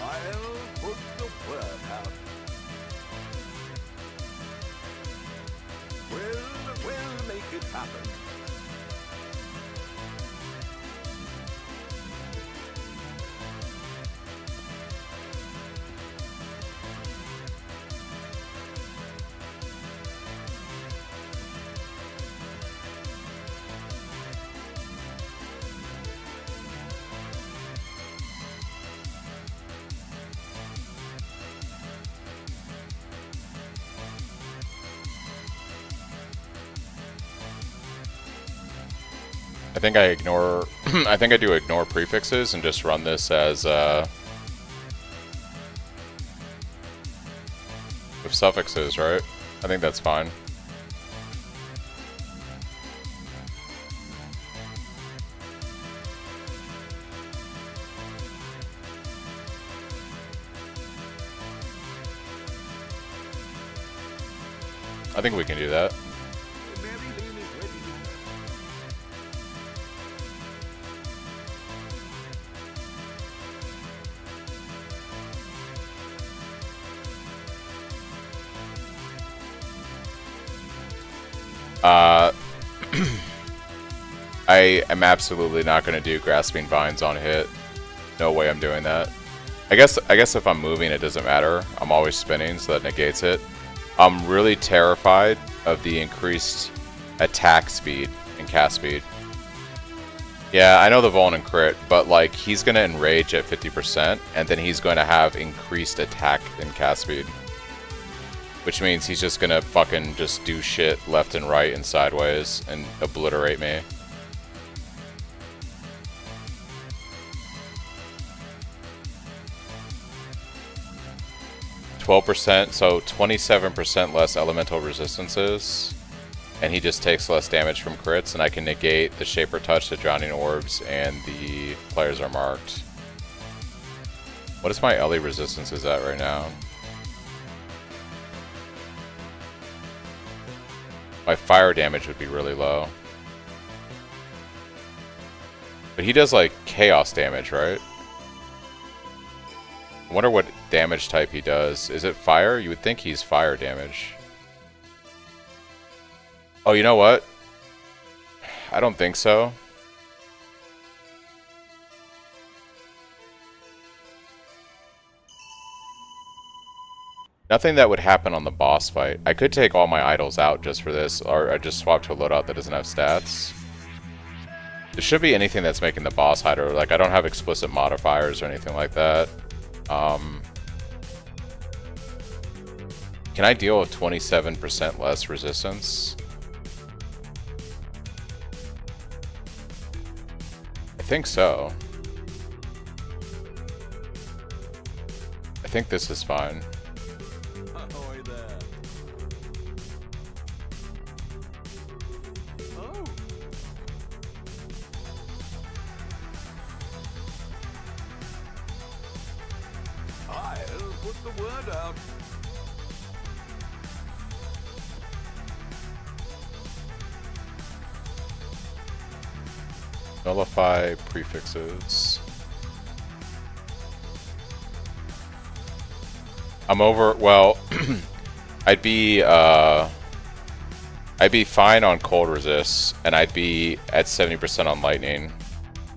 I'll put the word out. We'll make it happen. I think I ignore. I think I do ignore prefixes and just run this as with suffixes, right? I think that's fine. I think we can do that. I am absolutely not going to do Grasping Vines on hit. No way I'm doing that. I guess if I'm moving, it doesn't matter. I'm always spinning, so that negates it. I'm really terrified of the increased attack speed and cast speed. Yeah, I know the Vuln and crit, but like he's going to enrage at 50%, and then he's going to have increased attack and cast speed. Which means he's just gonna fucking just do shit left and right and sideways and obliterate me. %, so 27% less elemental resistances. And he just takes less damage from crits, and I can negate the Shaper Touch, the Drowning Orbs, and the players are marked. What is my LE resistances at right now? My fire damage would be really low. But he does like chaos damage, right? I wonder what damage type he does. Is it fire? You would think he's fire damage. Oh, you know what? I don't think so. Nothing that would happen on the boss fight. I could take all my idols out just for this, or I just swap to a loadout that doesn't have stats. There should be anything that's making the boss hider. Like, I don't have explicit modifiers or anything like that. Can I deal with 27% less resistance? I think so. I think this is fine. Nullify prefixes. I'm over. Well, I'd be fine on cold resists, and I'd be at 70% on lightning.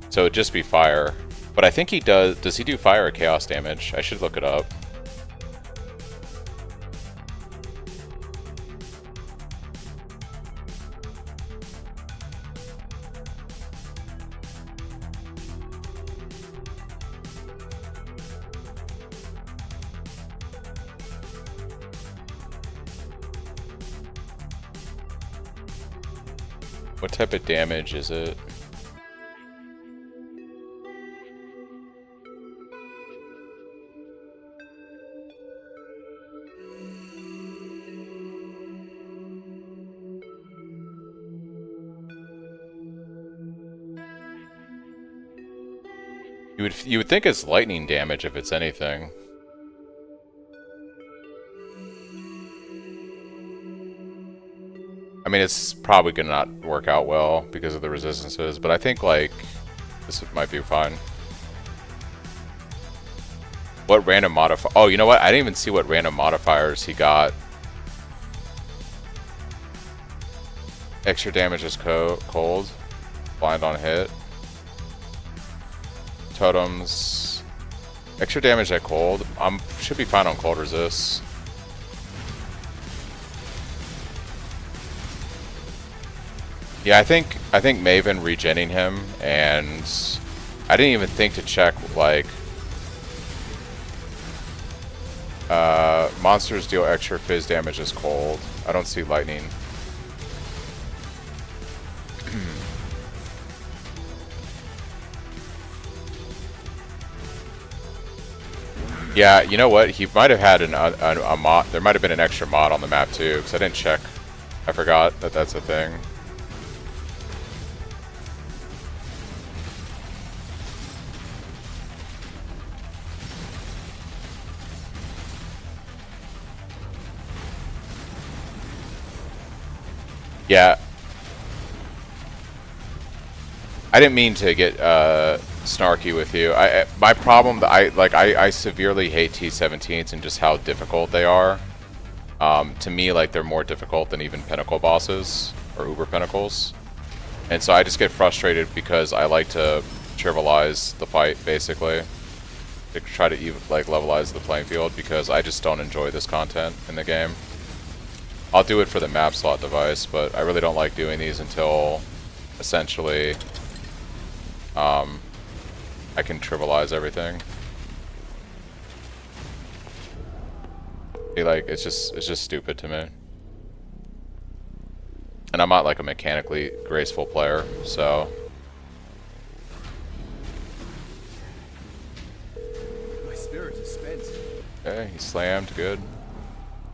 So it'd just be fire. But I think he does. Does he do fire or chaos damage? I should look it up. What type of damage is it? You would think it's lightning damage if it's anything. I mean, it's probably gonna not work out well because of the resistances, but I think like this might be fine. What random modifier? Oh, you know what? I didn't even see what random modifiers he got. Extra damage is cold. Blind on hit. Totems. Extra damage at cold. Should be fine on cold resists. Yeah, I think Maven regenning him, and I didn't even think to check like monsters deal extra fizz damage as cold. I don't see lightning. Yeah, you know what? He might have had a mod. There might have been an extra mod on the map too, because I didn't check. I forgot that that's a thing. Yeah. I didn't mean to get snarky with you. My problem that I severely hate T17s and just how difficult they are. To me, like, they're more difficult than even pinnacle bosses or uber pinnacles. And so I just get frustrated because I like to trivialize the fight, basically. To try to even, like, levelize the playing field, because I just don't enjoy this content in the game. I'll do it for the map slot device, but I really don't like doing these until essentially I can trivialize everything. Like, it's just stupid to me. And I'm not like a mechanically graceful player, so. My spirit is spent. Okay, he slammed, good.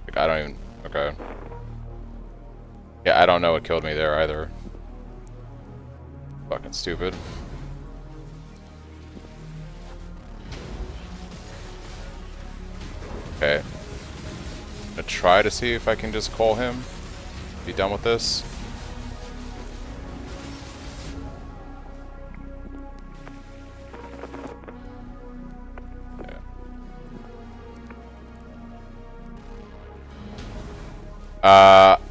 Like, I don't even, okay. Yeah, I don't know what killed me there either. Fucking stupid. Okay. I'm gonna try to see if I can just call him. Be done with this.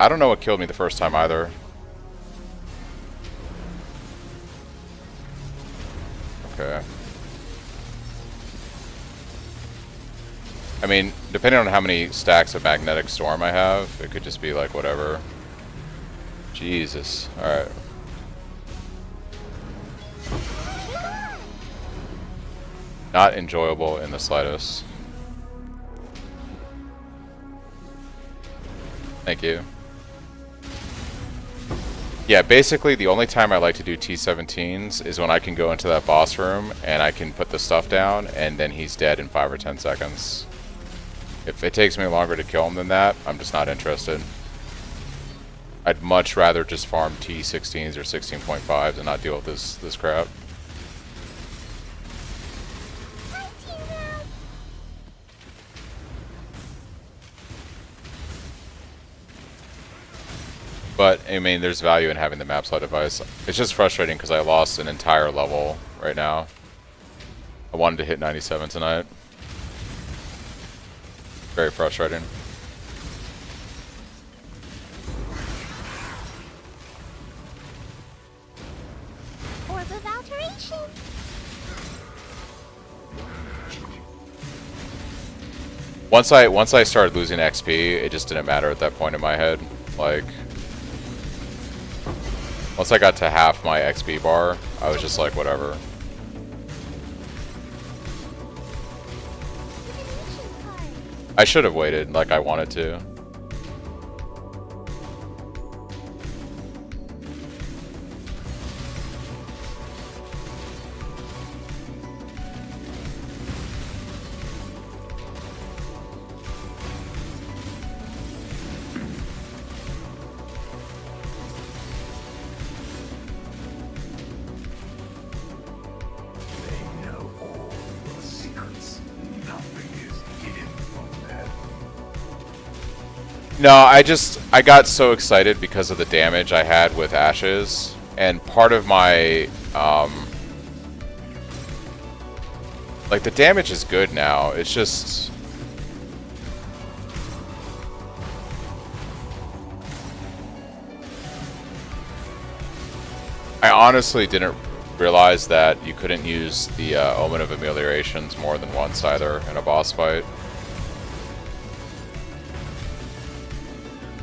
I don't know what killed me the first time either. Okay. I mean, depending on how many stacks of Magnetic Storm I have, it could just be like whatever. Jesus. Alright. Not enjoyable in the slightest. Thank you. Yeah, basically the only time I like to do T17s is when I can go into that boss room and I can put the stuff down and then he's dead in 5 or 10 seconds. If it takes me longer to kill him than that, I'm just not interested. I'd much rather just farm T16s or 16.5s and not deal with this crap. But, I mean, there's value in having the map slot device. It's just frustrating because I lost an entire level right now. I wanted to hit 97 tonight. Very frustrating. Orb of Alteration. Once I started losing XP, it just didn't matter at that point in my head. Like, once I got to half my XP bar, I was just like, whatever. I should have waited like I wanted to. No, I got so excited because of the damage I had with Ashes, and part of my, like, the damage is good now, it's just... I honestly didn't realize that you couldn't use the Omen of Ameliorations more than once either in a boss fight.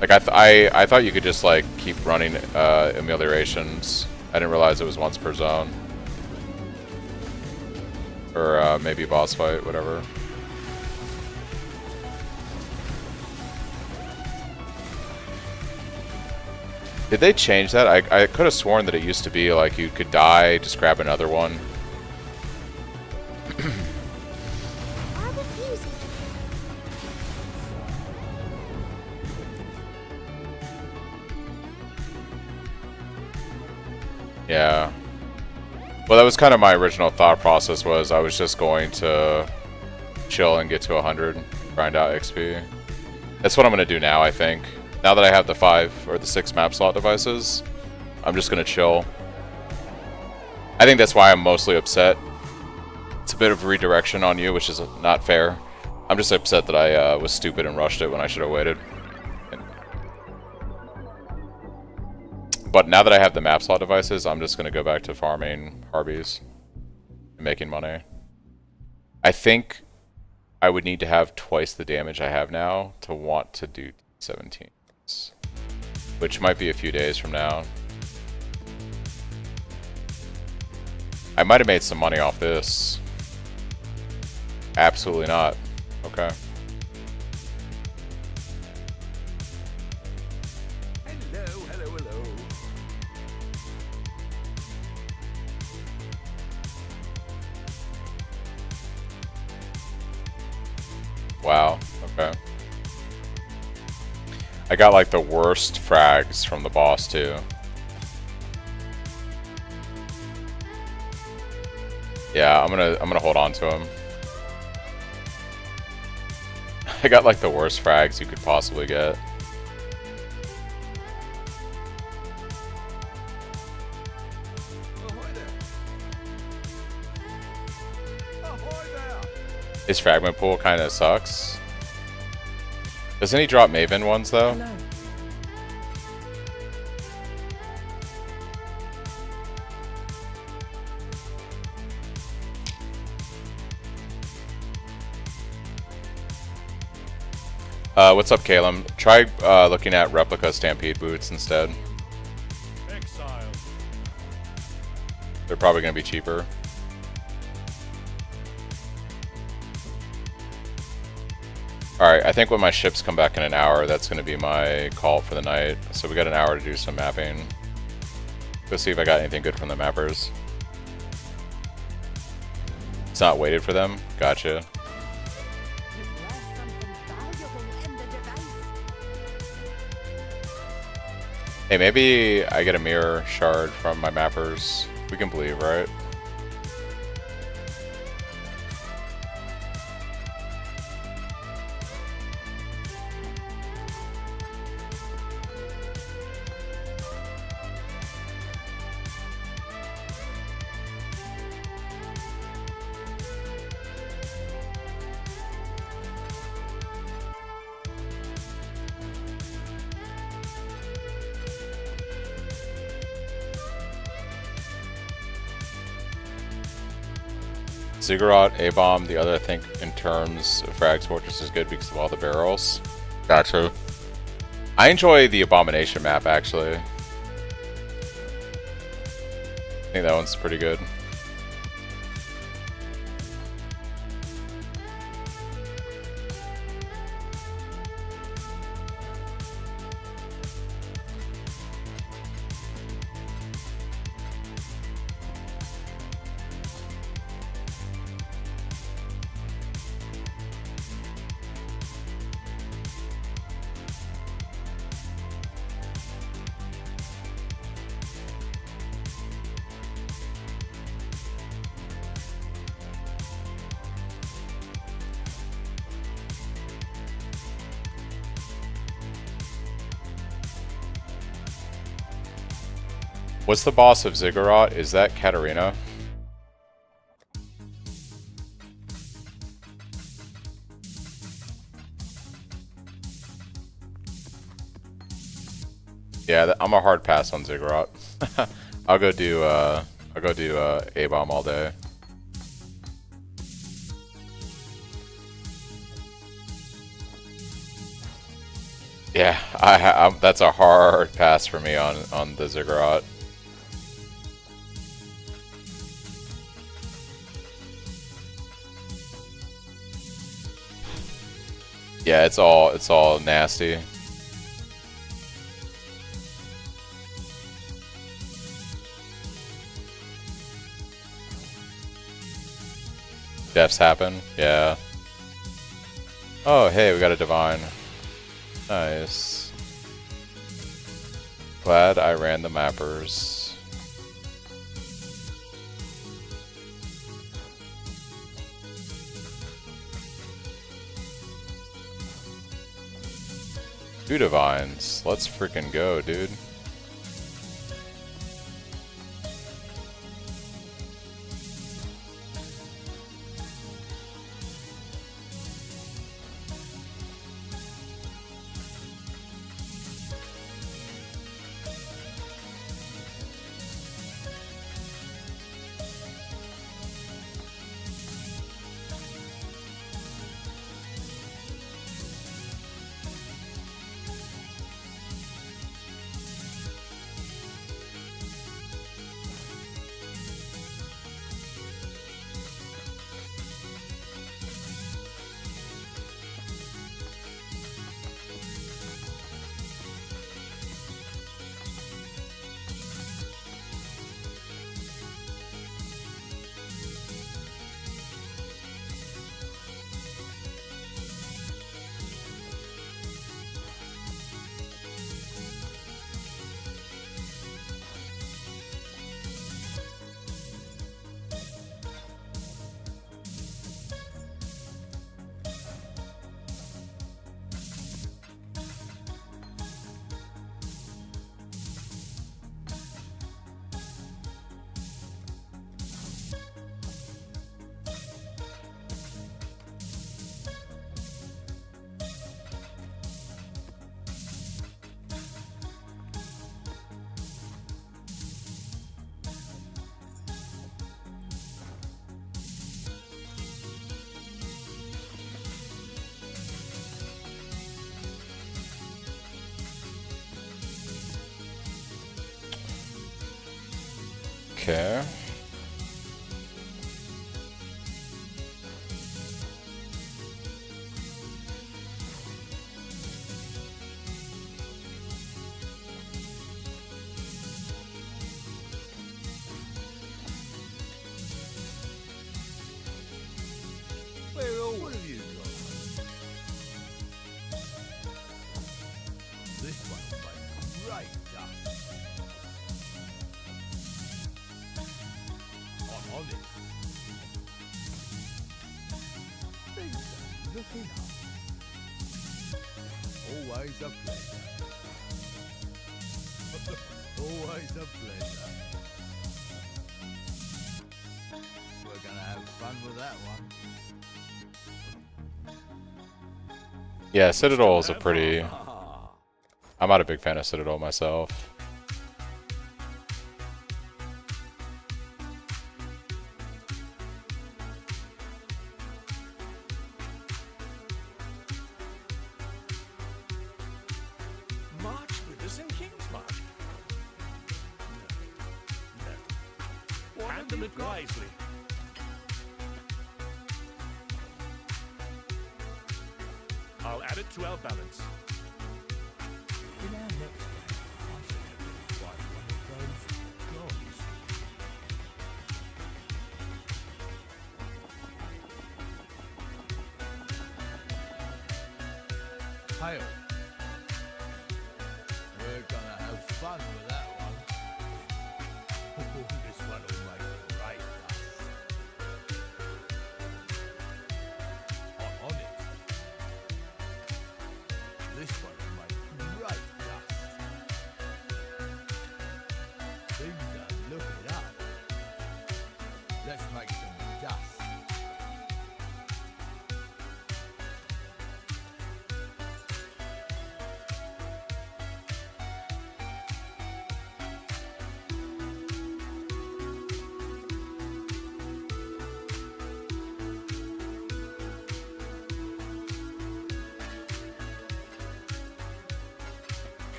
Like, I thought you could just, like, keep running ameliorations. I didn't realize it was once per zone. Or maybe boss fight, whatever. Did they change that? I could have sworn that it used to be, like, you could die, just grab another one. Are the fuse Yeah. Well, that was kind of my original thought process, was I was just going to chill and get to 100, grind out XP. That's what I'm going to do now, I think. Now that I have the 5 or the 6 map slot devices, I'm just going to chill. I think that's why I'm mostly upset. It's a bit of redirection on you, which is not fair. I'm just upset that I was stupid and rushed it when I should have waited. But now that I have the map slot devices, I'm just going to go back to farming Harbys and making money. I think I would need to have twice the damage I have now to want to do 17, which might be a few days from now. I might have made some money off this. Absolutely not. Okay. Hello, hello, hello. Wow. Okay. I got like the worst frags from the boss too. Yeah, I'm gonna hold on to him. I got like the worst frags you could possibly get. Ahoy there. Ahoy there. His fragment pool kind of sucks. Doesn't he drop Maven ones though? Hello. What's up, Calum? Try looking at replica Stampede boots instead. Exile. They're probably going to be cheaper. Alright, I think when my ships come back in an hour, that's going to be my call for the night. So we got an hour to do some mapping. Go see if I got anything good from the mappers. It's not waited for them? Gotcha. Hey, maybe I get a mirror shard from my mappers. We can believe, right? Ziggurat, A-Bomb, the other I think in terms of Frag's Fortress is good because of all the barrels. Gotcha. I enjoy the Abomination map actually. I think that one's pretty good. What's the boss of Ziggurat? Is that Katarina? Yeah, I'm a hard pass on Ziggurat. I'll go do A-Bomb all day. Yeah, that's a hard pass for me on the Ziggurat. Yeah, it's all nasty. Deaths happen, yeah. Oh, hey, we got a divine. Nice. Glad I ran the mappers. 2 divines. Let's freaking go, dude. Okay. Well, what have you got? This one will make great dust. I'm on it. Things are looking up. Always a pleasure. Always a pleasure. We're gonna have fun with that one. Yeah, Citadel is a pretty... I'm not a big fan of Citadel myself. March with us in Kingsmark. No. Handle it wisely. I'll add it to our balance. In our next game, I should have to fight one of those gods. Hail. We're gonna have fun with that one. This one will make great dust. I'm on it. This one will make great dust. Things are looking up. Let's make some dust.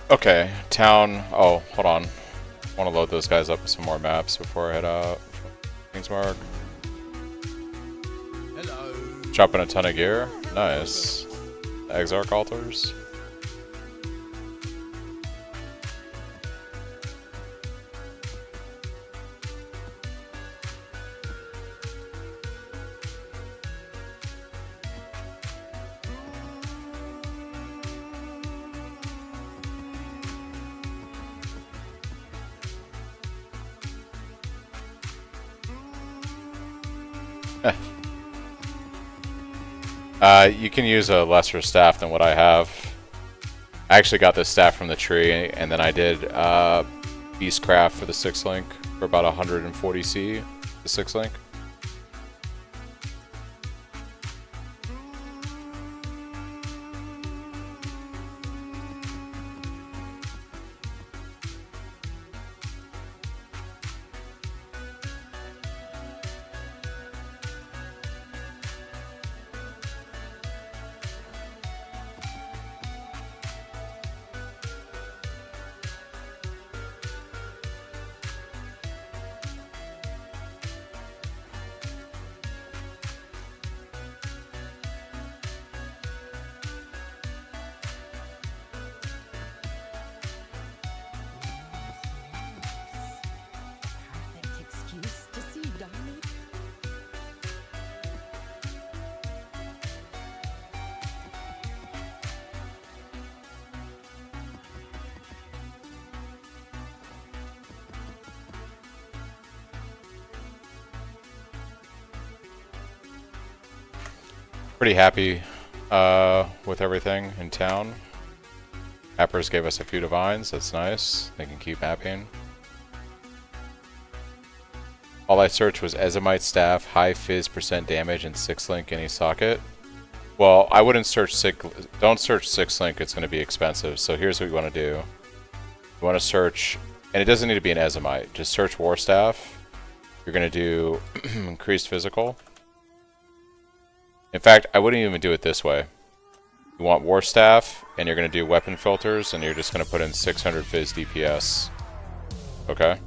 Okay, town. Oh, hold on. I want to load those guys up with some more maps before I head out. Kingsmark. Hello. Dropping a ton of gear. Nice. Exarch altars. You can use a lesser staff than what I have. I actually got this staff from the tree, and then I did Beastcraft for the 6-link for about 140C, the 6-link. Perfect excuse to see Donnie. Pretty happy with everything in town. Appers gave us a few divines, that's nice. They can keep mapping. All I searched was Ezomite Staff, high fizz % damage, and 6-link any socket. Well, I wouldn't search don't search 6-link, it's going to be expensive. So here's what you want to do. You want to search, and it doesn't need to be an Ezomite, just search War Staff. You're going to do increased physical. In fact, I wouldn't even do it this way. You want War Staff, and you're going to do weapon filters, and you're just going to put in 600 fizz DPS. Okay?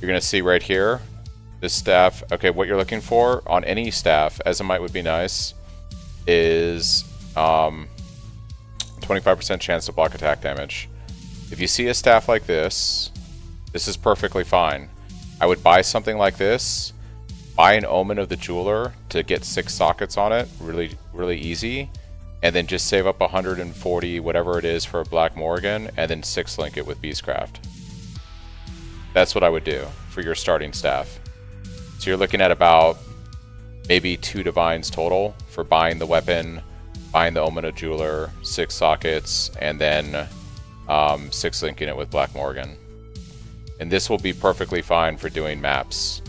You're going to see right here, this staff. Okay, what you're looking for on any staff, Ezomite would be nice, is 25% chance to block attack damage. If you see a staff like this, this is perfectly fine. I would buy something like this, buy an Omen of the Jeweler to get 6 sockets on it, really easy, and then just save up 140, whatever it is, for a Black Morrigan, and then 6-link it with Beastcraft. That's what I would do for your starting staff. So you're looking at about maybe 2 divines total for buying the weapon, buying the Omen of Jeweler, 6 sockets, and then 6-linking it with Black Morrigan. And this will be perfectly fine for doing maps.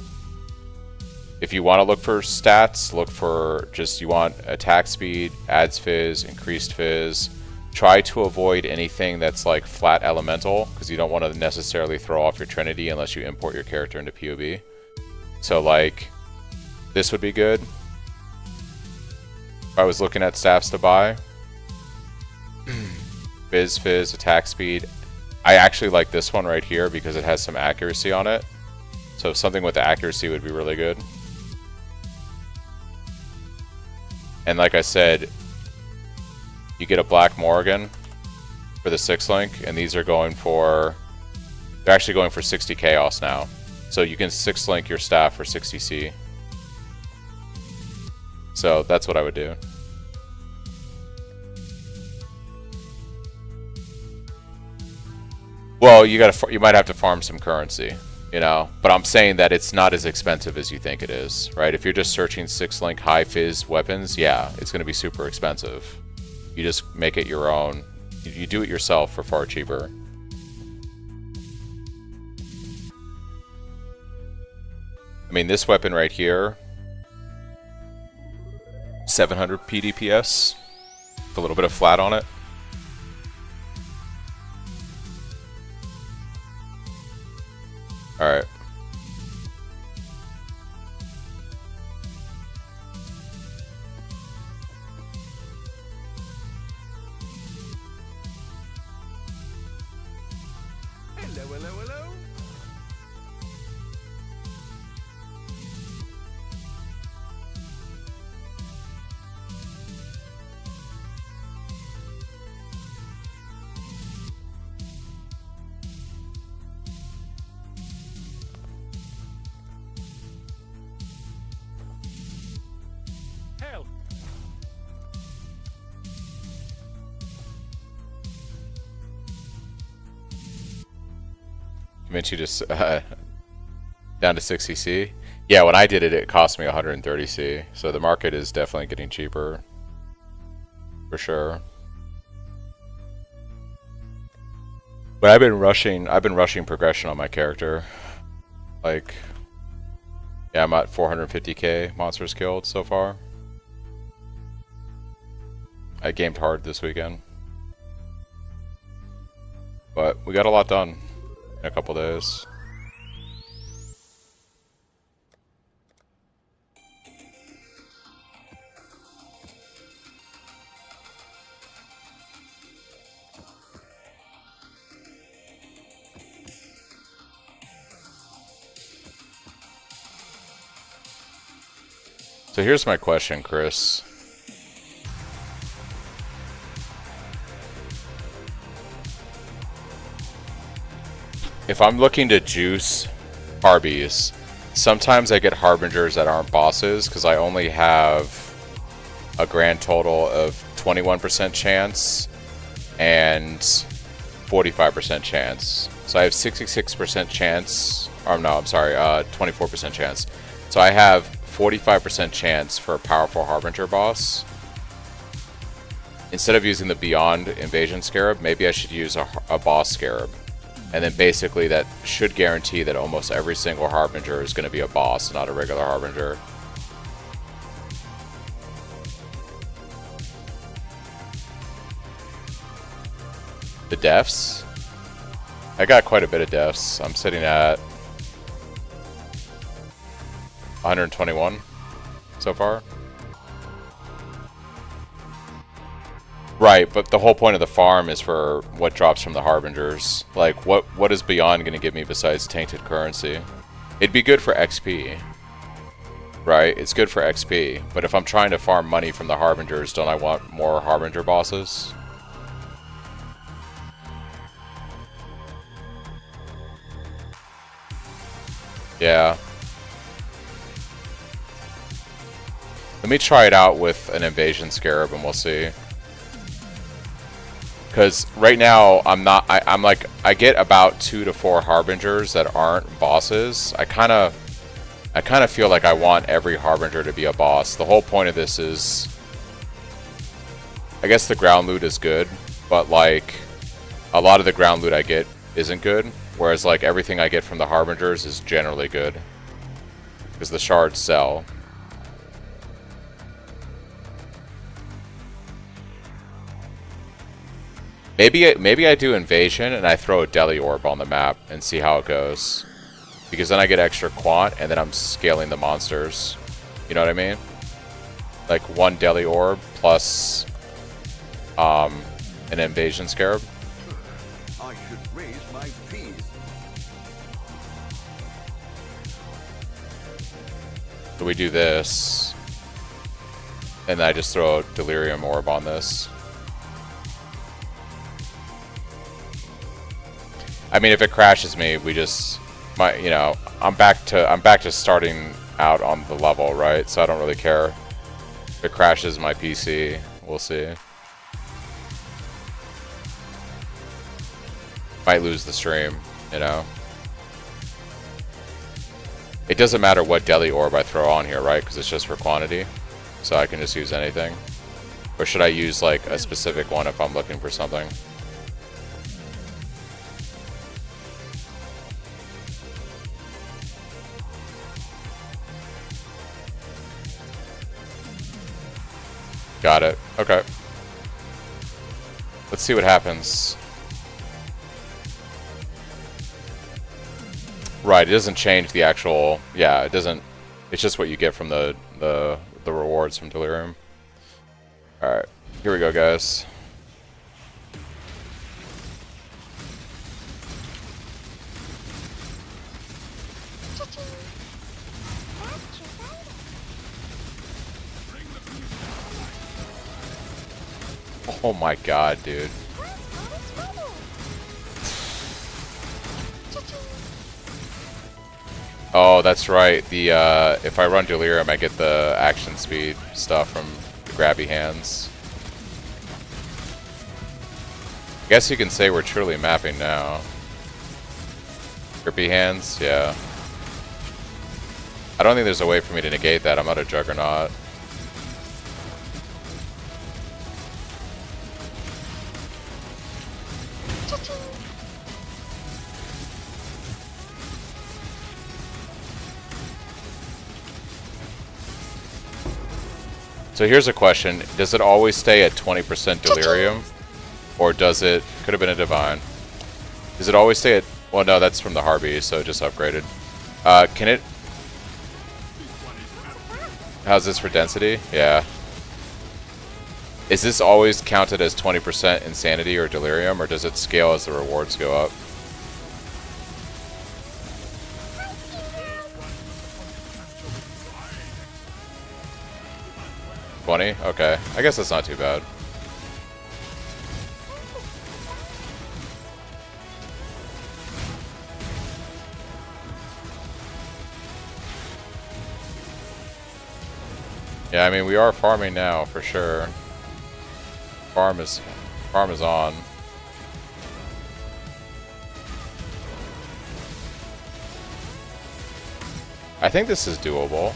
If you want to look for stats, look for you want attack speed, adds fizz, increased fizz. Try to avoid anything that's like flat elemental, because you don't want to necessarily throw off your Trinity unless you import your character into PoB. So like, this would be good. If I was looking at staffs to buy, fizz, attack speed. I actually like this one right here because it has some accuracy on it. So something with the accuracy would be really good. And like I said, you get a Black Morrigan for the 6-link, and these are going for... They're actually going for 60 Chaos now. So you can 6-link your staff for 60C. So that's what I would do. Well, you might have to farm some currency, you know, but I'm saying that it's not as expensive as you think it is, right? If you're just searching 6-link high fizz weapons, yeah, it's going to be super expensive. You just make it your own. You do it yourself for far cheaper. I mean, this weapon right here, 700 PDPS, with a little bit of flat on it. Alright. Hello. Hell. Convince you to down to 60C. Yeah, when I did it, it cost me 130C. So the market is definitely getting cheaper, for sure. But I've been rushing progression on my character. Like, yeah, I'm at 450k monsters killed so far. I gamed hard this weekend. But we got a lot done in a couple days. So here's my question, Chris. If I'm looking to juice Harbys, sometimes I get Harbingers that aren't bosses because I only have a grand total of 21% chance and 45% chance. So I have 66% chance, or no, I'm sorry, 24% chance. So I have 45% chance for a powerful Harbinger boss. Instead of using the Beyond Invasion Scarab, maybe I should use a boss Scarab. And then basically that should guarantee that almost every single Harbinger is going to be a boss, not a regular Harbinger. The deaths? I got quite a bit of deaths. I'm sitting at 121 so far. Right, but the whole point of the farm is for what drops from the Harbingers. Like, what is Beyond going to give me besides tainted currency? It'd be good for XP. Right, it's good for XP. But if I'm trying to farm money from the Harbingers, don't I want more Harbinger bosses? Yeah. Let me try it out with an Invasion Scarab and we'll see. Because right now, I get about 2 to 4 Harbingers that aren't bosses. I kind of feel like I want every Harbinger to be a boss. The whole point of this is, I guess the ground loot is good, but like, a lot of the ground loot I get isn't good. Whereas like, everything I get from the Harbingers is generally good. Because the shards sell. Maybe I do Invasion and I throw a Deli Orb on the map and see how it goes. Because then I get extra quant and then I'm scaling the monsters. You know what I mean? Like 1 Deli Orb plus an Invasion Scarab. I should raise my fees. So we do this. And then I just throw a Delirium Orb on this. I mean, if it crashes me, we just, you know, I'm back to starting out on the level, right? So I don't really care. If it crashes my PC, we'll see. Might lose the stream, you know. It doesn't matter what Deli Orb I throw on here, right? Because it's just for quantity. So I can just use anything. Or should I use like a specific one if I'm looking for something? Got it. Okay. Let's see what happens. Right, it doesn't change the actual... Yeah, it doesn't... It's just what you get from the rewards from Delirium. Alright, here we go, guys. Oh my god, dude. Oh, that's right. The if I run Delirium, I get the action speed stuff from the grabby hands. I guess you can say we're truly mapping now. Grippy hands, yeah. I don't think there's a way for me to negate that. I'm not a Juggernaut. So here's a question. Does it always stay at 20% delirium? Or does it... Could have been a divine. Does it always stay at... Well, no, that's from the Harbys, so it just upgraded. Can it... How's this for density? Yeah. Is this always counted as 20% insanity or delirium, or does it scale as the rewards go up? $20? Okay. I guess that's not too bad. Yeah, I mean, we are farming now, for sure. Farm is on. I think this is doable.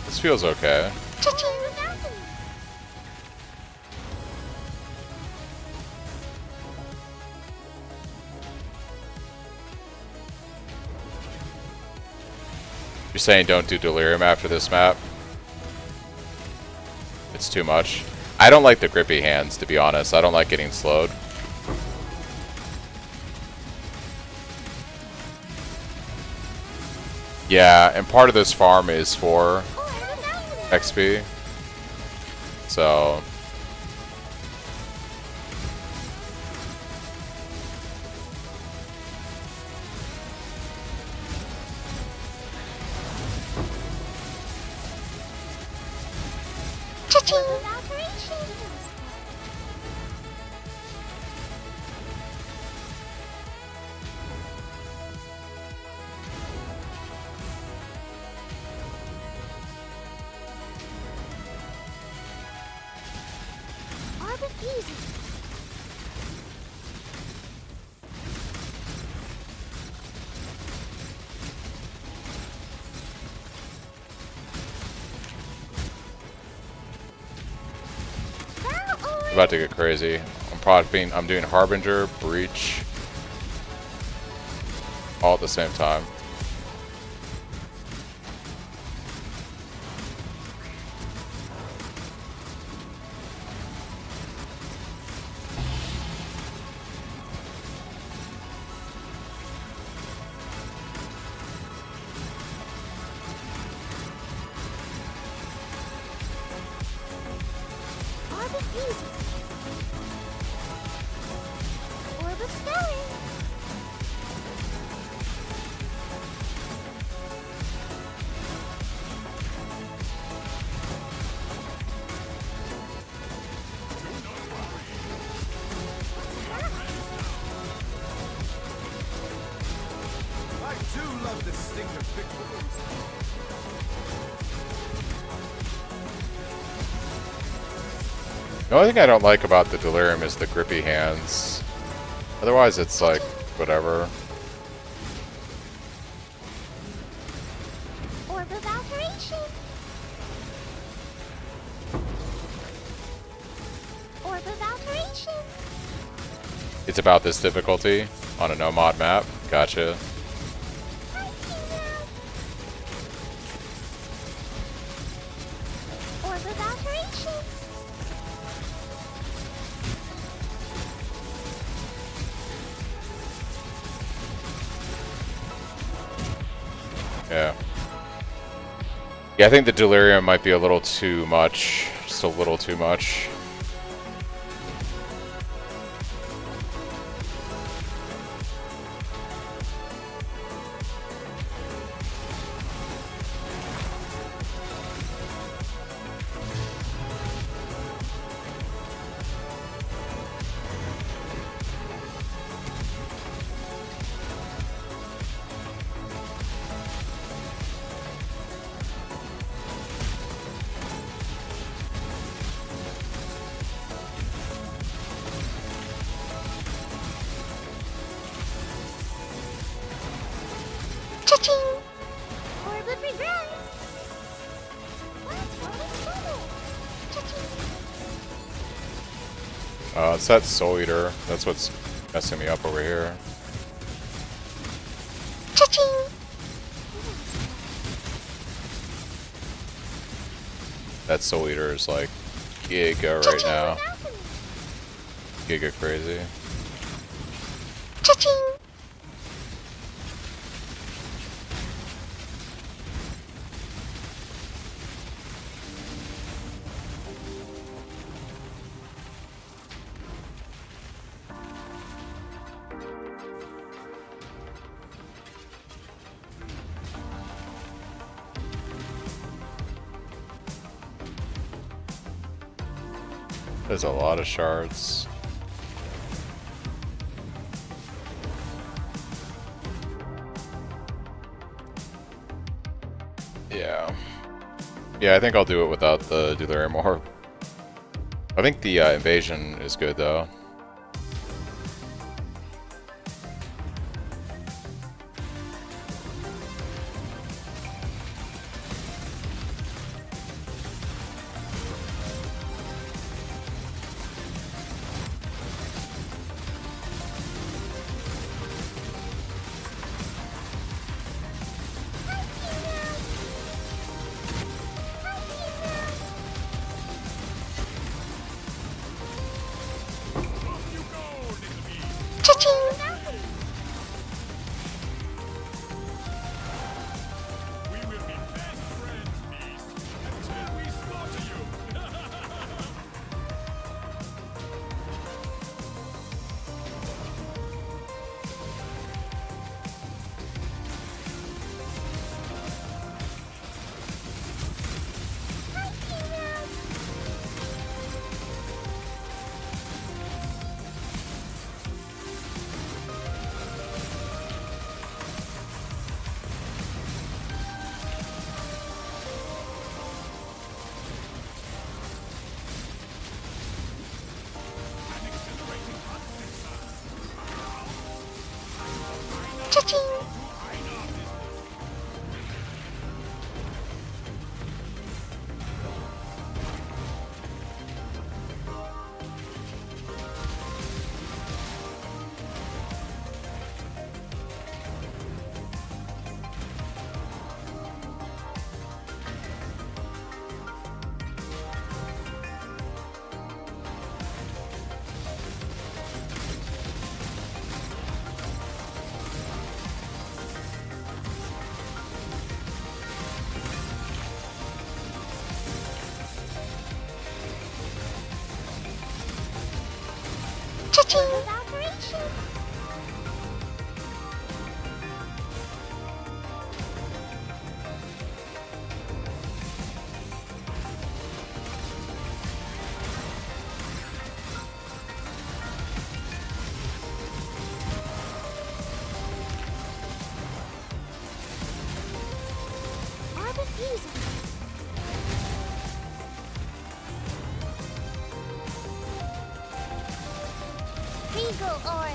This feels okay. You're saying don't do delirium after this map? It's too much. I don't like the grippy hands, to be honest. I don't like getting slowed. Yeah, and part of this farm is for XP. So... About to get crazy. I'm doing Harbinger, Breach, all at the same time. The only thing I don't like about the delirium is the grippy hands. Otherwise, it's like, whatever. Orb of Alteration. Orb of Alteration. It's about this difficulty on a no-mod map. Gotcha. Orb of Alteration. Yeah. Yeah, I think the delirium might be a little too much. Just a little too much. Orb of Regret. It's that Soul Eater. That's what's messing me up over here. That Soul Eater is like giga right now. Giga crazy. Cha-ching! There's a lot of shards. Yeah. Yeah, I think I'll do it without the Delirium Orb. I think the invasion is good though. Regal Orb.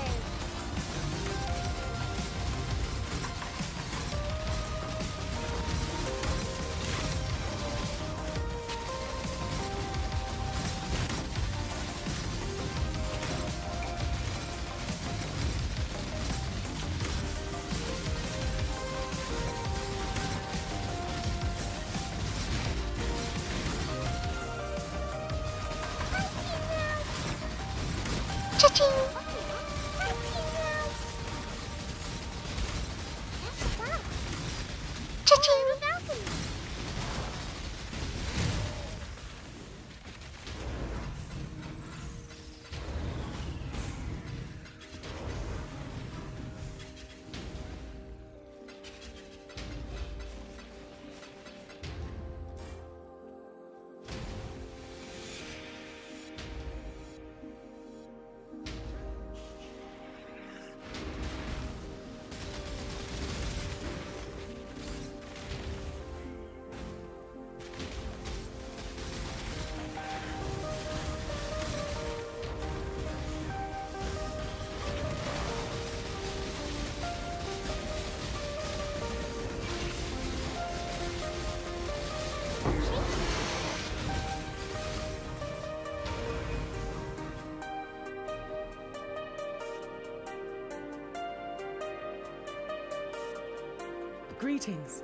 Greetings.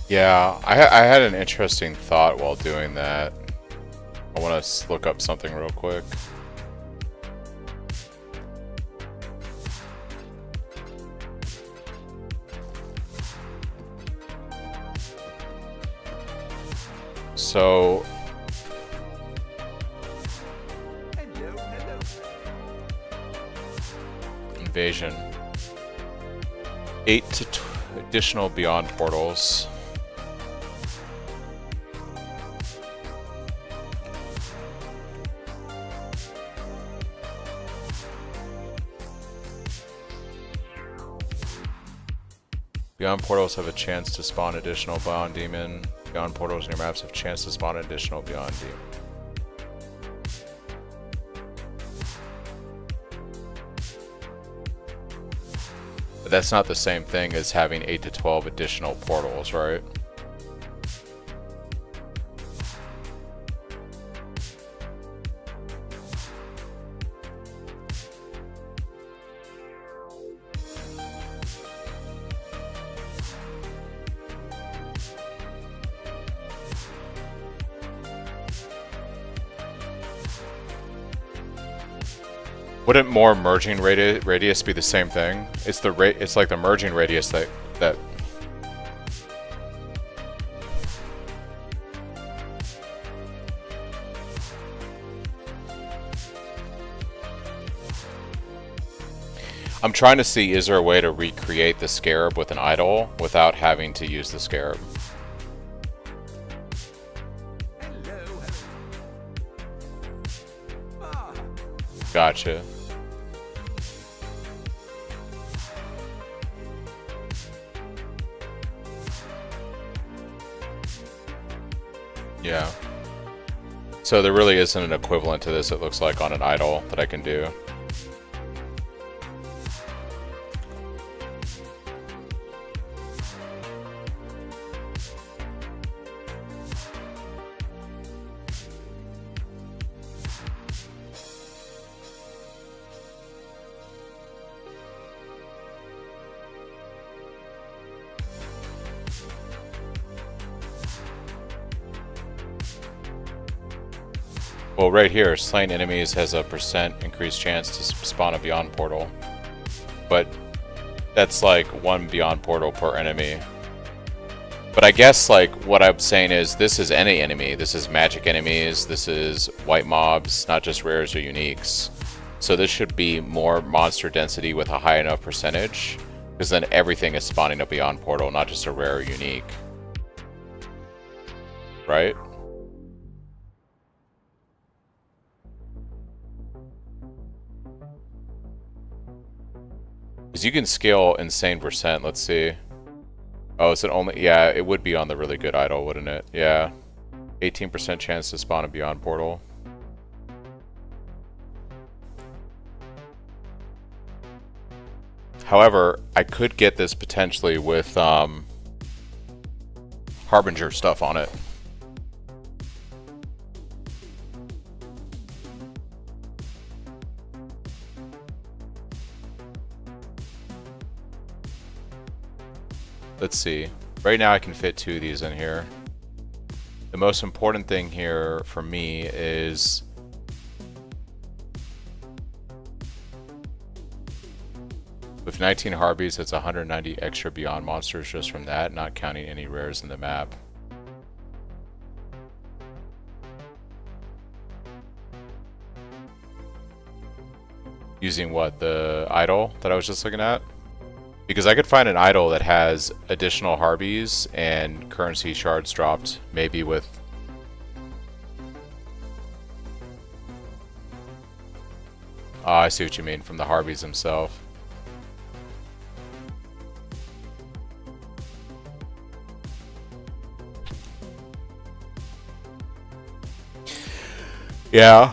Yeah, I had an interesting thought while doing that. I want to look up something real quick. So, invasion. 8 to additional beyond portals. Beyond portals have a chance to spawn additional Beyond Demon. Beyond portals in your maps have a chance to spawn additional Beyond Demon. But that's not the same thing as having 8 to 12 additional portals, right? Wouldn't more merging radius be the same thing? It's the it's like the merging radius that I'm trying to see, is there a way to recreate the scarab with an idol without having to use the scarab? Gotcha. Yeah. So there really isn't an equivalent to this, it looks like, on an idol that I can do. Well, right here, slain enemies has a % increased chance to spawn a beyond portal. But that's like 1 beyond portal per enemy. But I guess like what I'm saying is this is any enemy. This is magic enemies, this is white mobs, not just rares or uniques. So this should be more monster density with a high enough percentage, because then everything is spawning a beyond portal, not just a rare or unique. Right? Because you can scale insane %, let's see. Oh, is it only... Yeah, it would be on the really good idol, wouldn't it? Yeah. 18% chance to spawn a beyond portal. However, I could get this potentially with Harbinger stuff on it. Let's see. Right now I can fit 2 of these in here. The most important thing here for me is with 19 Harbys, it's 190 extra beyond monsters just from that, not counting any rares in the map. Using what? The idol that I was just looking at? Because I could find an idol that has additional Harbys and currency shards dropped, maybe with... Oh, I see what you mean, from the Harbys himself. Yeah.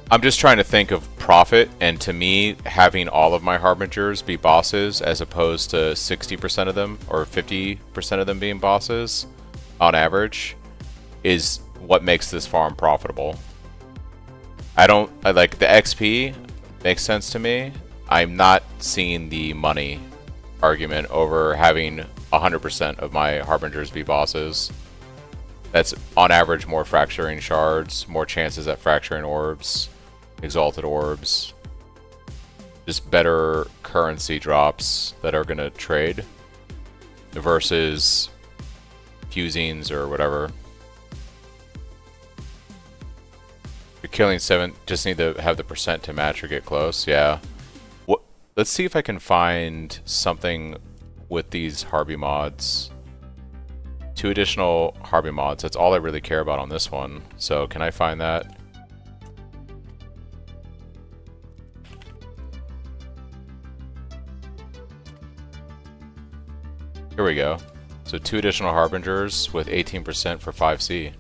I'm just trying to think of profit, and to me, having all of my Harbingers be bosses as opposed to 60% of them or 50% of them being bosses on average is what makes this farm profitable. I like the XP makes sense to me. I'm not seeing the money argument over having 100% of my Harbingers be bosses. That's on average more fracturing shards, more chances at fracturing orbs, exalted orbs, just better currency drops that are gonna trade versus fusings or whatever. You're killing 7, just need to have the percent to match or get close, yeah. Let's see if I can find something with these Harby mods. 2 additional Harby mods, that's all I really care about on this one. So can I find that? Here we go. So 2 additional Harbingers with 18% for 5C.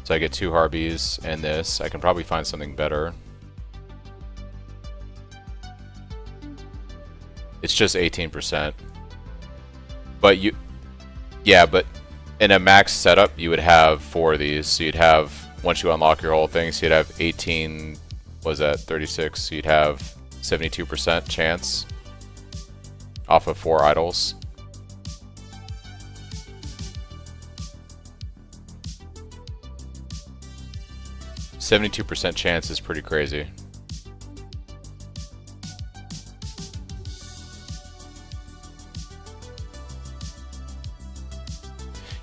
So I get 2 Harbys and this. I can probably find something better. It's just 18%. But but in a max setup, you would have 4 of these. So you'd have, once you unlock your whole thing, so you'd have 18, what was that, 36, so you'd have 72% chance off of 4 idols. %, chance is pretty crazy.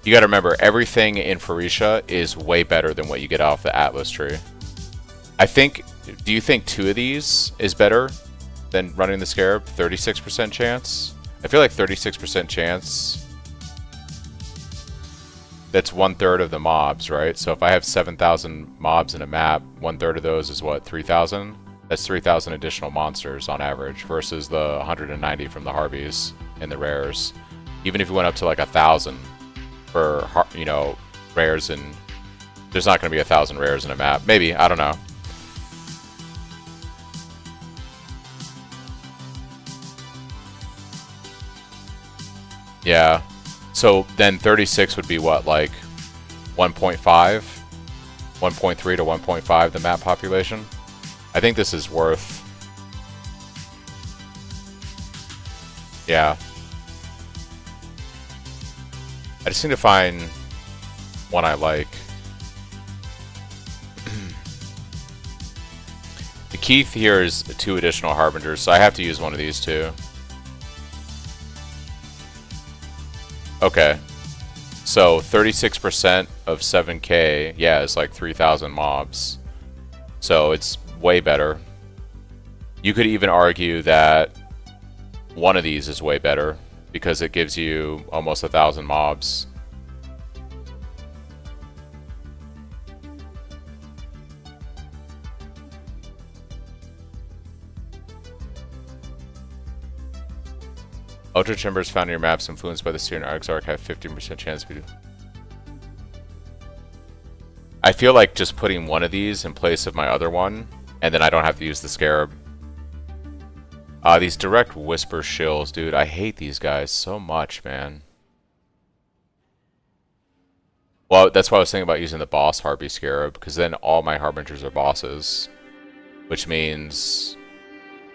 You gotta remember, everything in Phrecia is way better than what you get off the Atlas tree. I think, do you think 2 of these is better than running the Scarab? 36% chance? I feel like 36% chance, that's 1/3 of the mobs, right? So if I have 7,000 mobs in a map, 1/3 of those is what, 3,000? That's 3,000 additional monsters on average versus the 190 from the Harbys and the rares. Even if you went up to like 1,000 for, you know, rares, and there's not going to be 1,000 rares in a map. Maybe, I don't know. Yeah. So then 36 would be what, like 1.5? 1.3 to 1.5 the map population? I think this is worth... Yeah. I just need to find one I like. The key here is 2 additional Harbingers, so I have to use one of these too. Okay. So 36% of 7k, yeah, is like 3,000 mobs. So it's way better. You could even argue that one of these is way better, because it gives you almost 1,000 mobs. Ultra chambers found in your maps influenced by the Seer and Exarch have 15% chance to be... I feel like just putting one of these in place of my other one, and then I don't have to use the Scarab. These direct whisper shills, dude. I hate these guys so much, man. Well, that's why I was thinking about using the boss Harby Scarab, because then all my Harbingers are bosses. Which means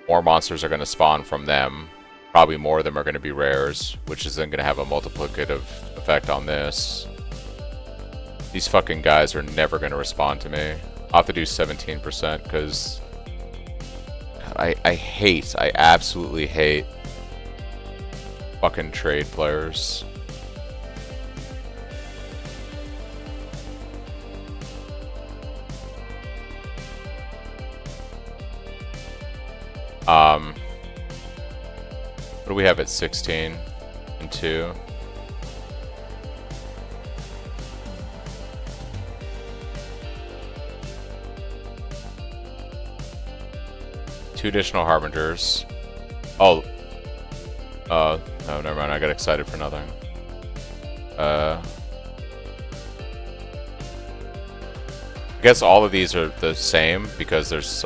more monsters are going to spawn from them. Probably more of them are going to be rares, which is then going to have a multiplicative effect on this. These fucking guys are never going to respond to me. I'll have to do 17%, because... I absolutely hate fucking trade players. What do we have at 16 and 2? Two additional Harbingers. Oh. No, never mind. I got excited for nothing. I guess all of these are the same because there's...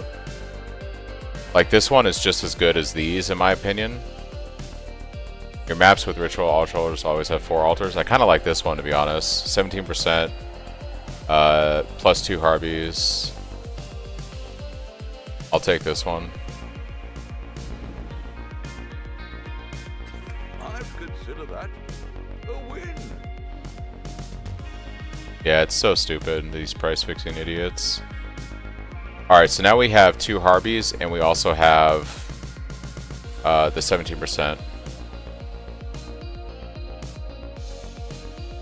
Like, this one is just as good as these, in my opinion. Your maps with ritual altars always have 4 altars. I kind of like this one, to be honest. 17%. Plus 2 Harbys. I'll take this one. Yeah, it's so stupid, these price fixing idiots. Alright, so now we have 2 Harbys, and we also have the 17%.